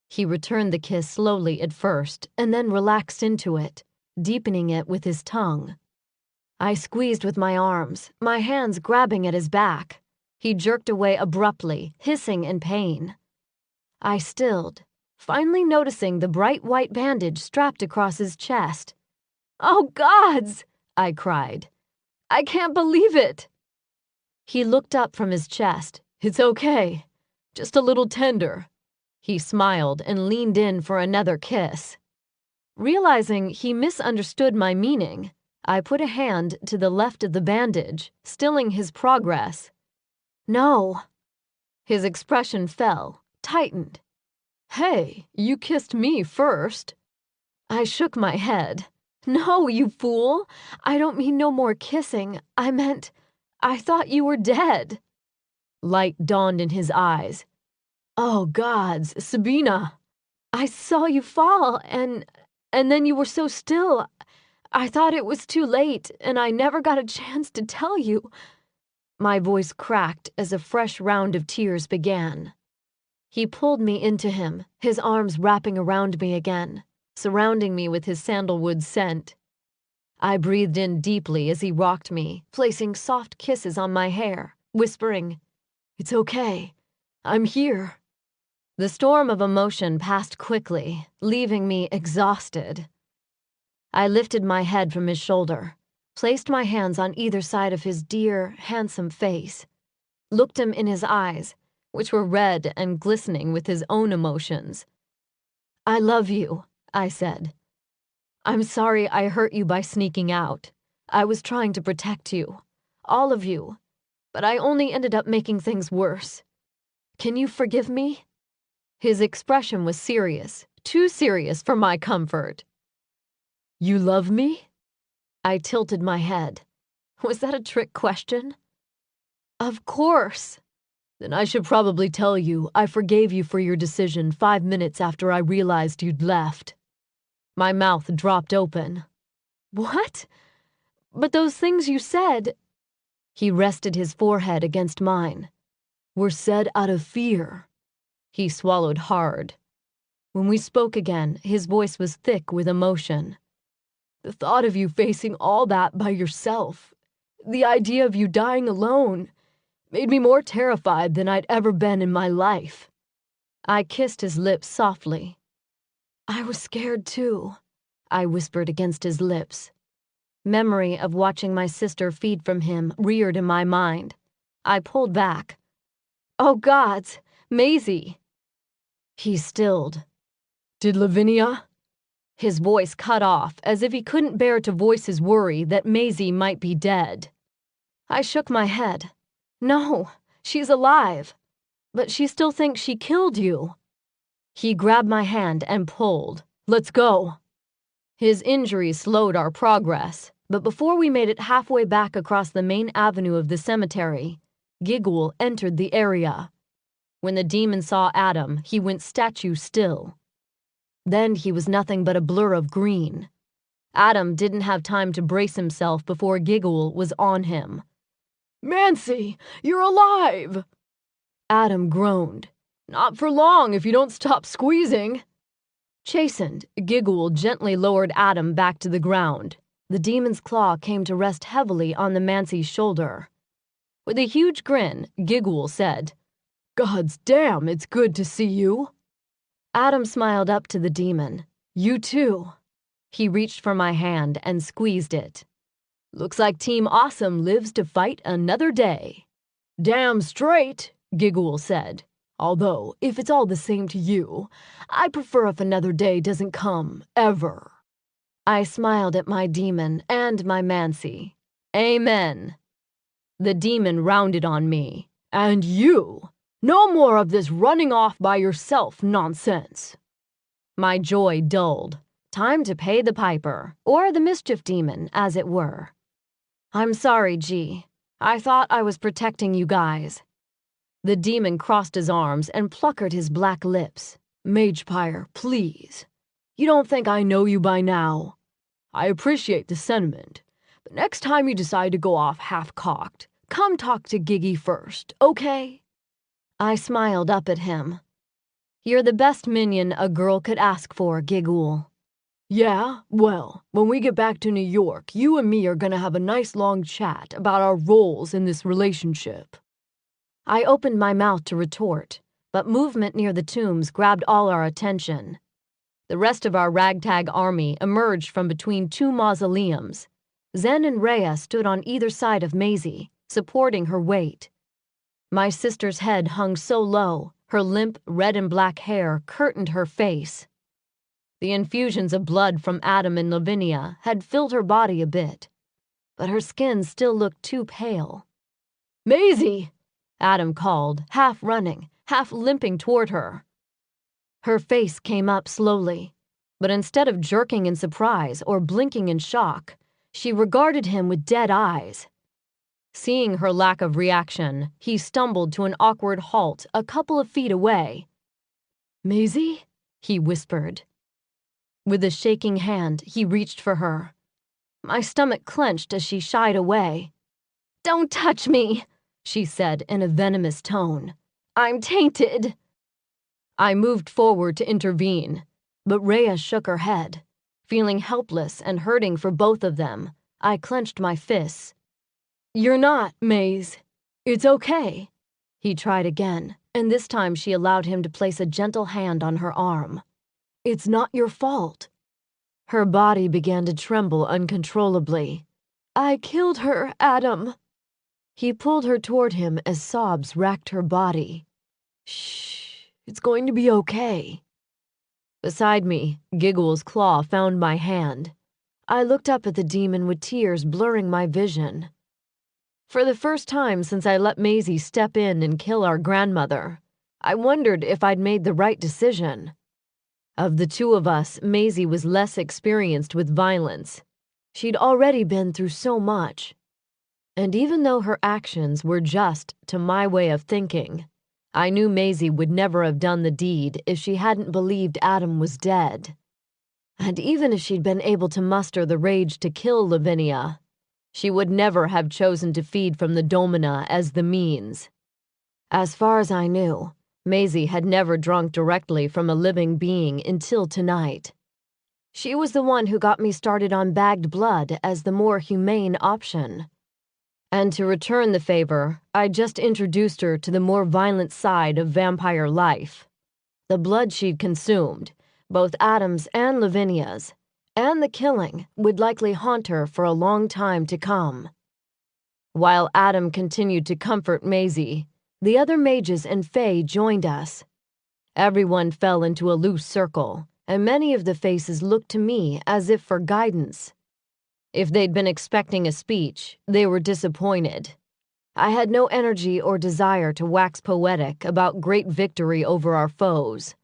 He returned the kiss slowly at first, and then relaxed into it, deepening it with his tongue. I squeezed with my arms, my hands grabbing at his back. He jerked away abruptly, hissing in pain. I stilled, finally noticing the bright white bandage strapped across his chest. "Oh, gods!" I cried. "I can't believe it!" He looked up from his chest. "It's okay. Just a little tender." He smiled and leaned in for another kiss. Realizing he misunderstood my meaning, I put a hand to the left of the bandage, stilling his progress. "No." His expression fell, tightened. "Hey, you kissed me first." I shook my head. "No, you fool! I don't mean no more kissing. I thought you were dead." Light dawned in his eyes. "Oh, gods, Sabina! I saw you fall, and then you were so still. I thought it was too late, and I never got a chance to tell you." My voice cracked as a fresh round of tears began. He pulled me into him, his arms wrapping around me again, surrounding me with his sandalwood scent. I breathed in deeply as he rocked me, placing soft kisses on my hair, whispering, "It's okay. I'm here." The storm of emotion passed quickly, leaving me exhausted. I lifted my head from his shoulder, placed my hands on either side of his dear, handsome face, looked him in his eyes, which were red and glistening with his own emotions. "I love you," I said. "I'm sorry I hurt you by sneaking out. I was trying to protect you, all of you, but I only ended up making things worse. Can you forgive me?" His expression was serious, too serious for my comfort. "You love me?" I tilted my head. Was that a trick question? "Of course." "Then I should probably tell you I forgave you for your decision 5 minutes after I realized you'd left." My mouth dropped open. "What? But those things you said—" He rested his forehead against mine. "Were said out of fear." He swallowed hard. When we spoke again, his voice was thick with emotion. "The thought of you facing all that by yourself, the idea of you dying alone, made me more terrified than I'd ever been in my life." I kissed his lips softly. "I was scared too," I whispered against his lips. Memory of watching my sister feed from him reared in my mind. I pulled back. "Oh, gods! Maisie!" He stilled. "Did Lavinia—" His voice cut off, as if he couldn't bear to voice his worry that Maisie might be dead. I shook my head. "No, she's alive. But she still thinks she killed you." He grabbed my hand and pulled. "Let's go." His injuries slowed our progress, but before we made it halfway back across the main avenue of the cemetery, Giguhl entered the area. When the demon saw Adam, he went statue still. Then he was nothing but a blur of green. Adam didn't have time to brace himself before Giguhl was on him. "Mancy, you're alive!" Adam groaned. "Not for long if you don't stop squeezing." Chastened, Giguhl gently lowered Adam back to the ground. The demon's claw came to rest heavily on the Mancy's shoulder. With a huge grin, Giguhl said, "Gods damn, it's good to see you." Adam smiled up to the demon. "You too." He reached for my hand and squeezed it. "Looks like Team Awesome lives to fight another day." "Damn straight," Giguhl said. "Although, if it's all the same to you, I prefer if another day doesn't come, ever." I smiled at my demon and my Mancy. Amen. The demon rounded on me. "And you! No more of this running off by yourself nonsense." My joy dulled. Time to pay the piper, or the mischief demon, as it were. "I'm sorry, G. I thought I was protecting you guys." The demon crossed his arms and pluckered his black lips. "Magepire, please. You don't think I know you by now? I appreciate the sentiment, but next time you decide to go off half-cocked, come talk to Giggy first, okay?" I smiled up at him. "You're the best minion a girl could ask for, Giguhl." "Yeah? Well, when we get back to New York, you and me are gonna have a nice long chat about our roles in this relationship." I opened my mouth to retort, but movement near the tombs grabbed all our attention. The rest of our ragtag army emerged from between two mausoleums. Zen and Rhea stood on either side of Maisie, supporting her weight. My sister's head hung so low, her limp red and black hair curtained her face. The infusions of blood from Adam and Lavinia had filled her body a bit, but her skin still looked too pale. "Maisie!" Adam called, half running, half limping toward her. Her face came up slowly, but instead of jerking in surprise or blinking in shock, she regarded him with dead eyes. Seeing her lack of reaction, he stumbled to an awkward halt a couple of feet away. "Maisie?" he whispered. With a shaking hand, he reached for her. My stomach clenched as she shied away. "Don't touch me," she said in a venomous tone. "I'm tainted." I moved forward to intervene, but Rhea shook her head. Feeling helpless and hurting for both of them, I clenched my fists. "You're not, Maze. It's okay." He tried again, and this time she allowed him to place a gentle hand on her arm. "It's not your fault." Her body began to tremble uncontrollably. "I killed her, Adam." He pulled her toward him as sobs racked her body. "Shh, it's going to be okay." Beside me, Giguhl's claw found my hand. I looked up at the demon with tears blurring my vision. For the first time since I let Maisie step in and kill our grandmother, I wondered if I'd made the right decision. Of the two of us, Maisie was less experienced with violence. She'd already been through so much. And even though her actions were just to my way of thinking, I knew Maisie would never have done the deed if she hadn't believed Adam was dead. And even if she'd been able to muster the rage to kill Lavinia, she would never have chosen to feed from the domina as the means. As far as I knew, Maisie had never drunk directly from a living being until tonight. She was the one who got me started on bagged blood as the more humane option. And to return the favor, I just introduced her to the more violent side of vampire life. The blood she'd consumed, both Adam's and Lavinia's, and the killing would likely haunt her for a long time to come. While Adam continued to comfort Maisie, the other mages and fae joined us. Everyone fell into a loose circle, and many of the faces looked to me as if for guidance. If they'd been expecting a speech, they were disappointed. I had no energy or desire to wax poetic about great victory over our foes.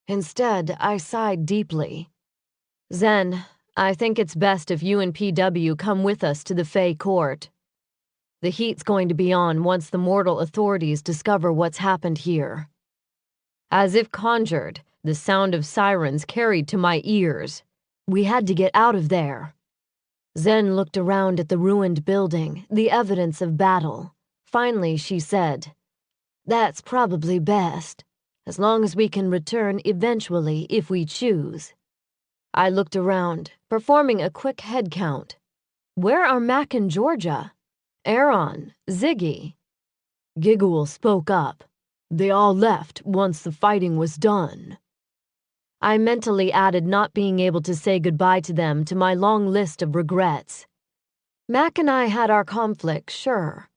Instead, I sighed deeply. "Zen, I think it's best if you and PW come with us to the Fae Court. The heat's going to be on once the mortal authorities discover what's happened here." As if conjured, the sound of sirens carried to my ears. We had to get out of there. Zen looked around at the ruined building, the evidence of battle. Finally, she said, "That's probably best, as long as we can return eventually if we choose." I looked around, performing a quick head count. Where are Mac and Georgia? Aaron, Ziggy? Giguhl spoke up. They all left once the fighting was done. I mentally added not being able to say goodbye to them to my long list of regrets. Mac and I had our conflicts, sure,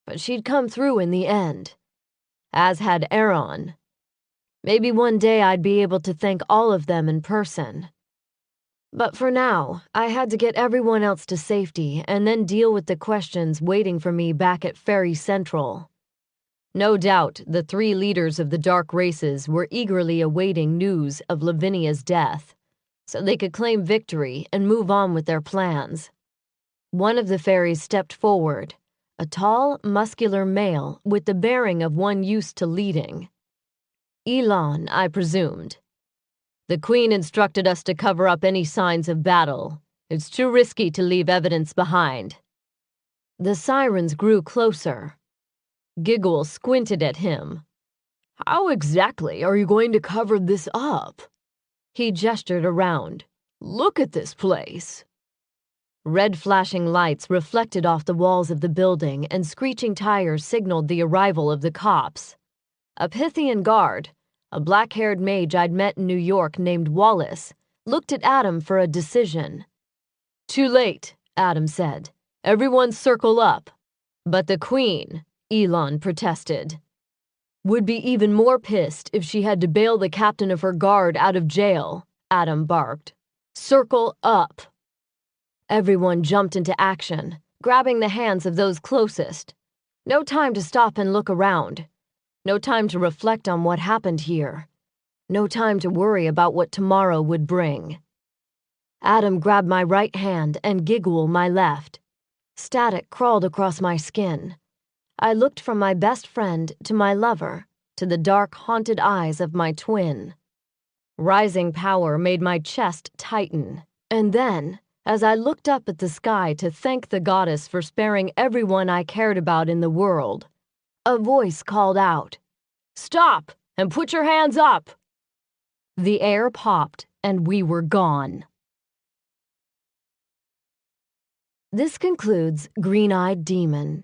but she'd come through in the end. As had Aaron. Maybe one day I'd be able to thank all of them in person. But for now, I had to get everyone else to safety and then deal with the questions waiting for me back at Ferry Central. No doubt the 3 leaders of the dark races were eagerly awaiting news of Lavinia's death, so they could claim victory and move on with their plans. One of the fairies stepped forward, a tall, muscular male with the bearing of one used to leading. Elon, I presumed. The Queen instructed us to cover up any signs of battle. It's too risky to leave evidence behind. The sirens grew closer. Giguhl squinted at him. How exactly are you going to cover this up? He gestured around. Look at this place. Red flashing lights reflected off the walls of the building and screeching tires signaled the arrival of the cops. A Pythian guard, a black-haired mage I'd met in New York named Wallace, looked at Adam for a decision. Too late, Adam said. Everyone circle up. But the Queen, Elon protested, would be even more pissed if she had to bail the captain of her guard out of jail, Adam barked. Circle up. Everyone jumped into action, grabbing the hands of those closest. No time to stop and look around. No time to reflect on what happened here. No time to worry about what tomorrow would bring. Adam grabbed my right hand and Giguhl my left. Static crawled across my skin. I looked from my best friend to my lover, to the dark, haunted eyes of my twin. Rising power made my chest tighten, and then, as I looked up at the sky to thank the goddess for sparing everyone I cared about in the world, a voice called out, "Stop and put your hands up!" The air popped and we were gone. This concludes Green-Eyed Demon.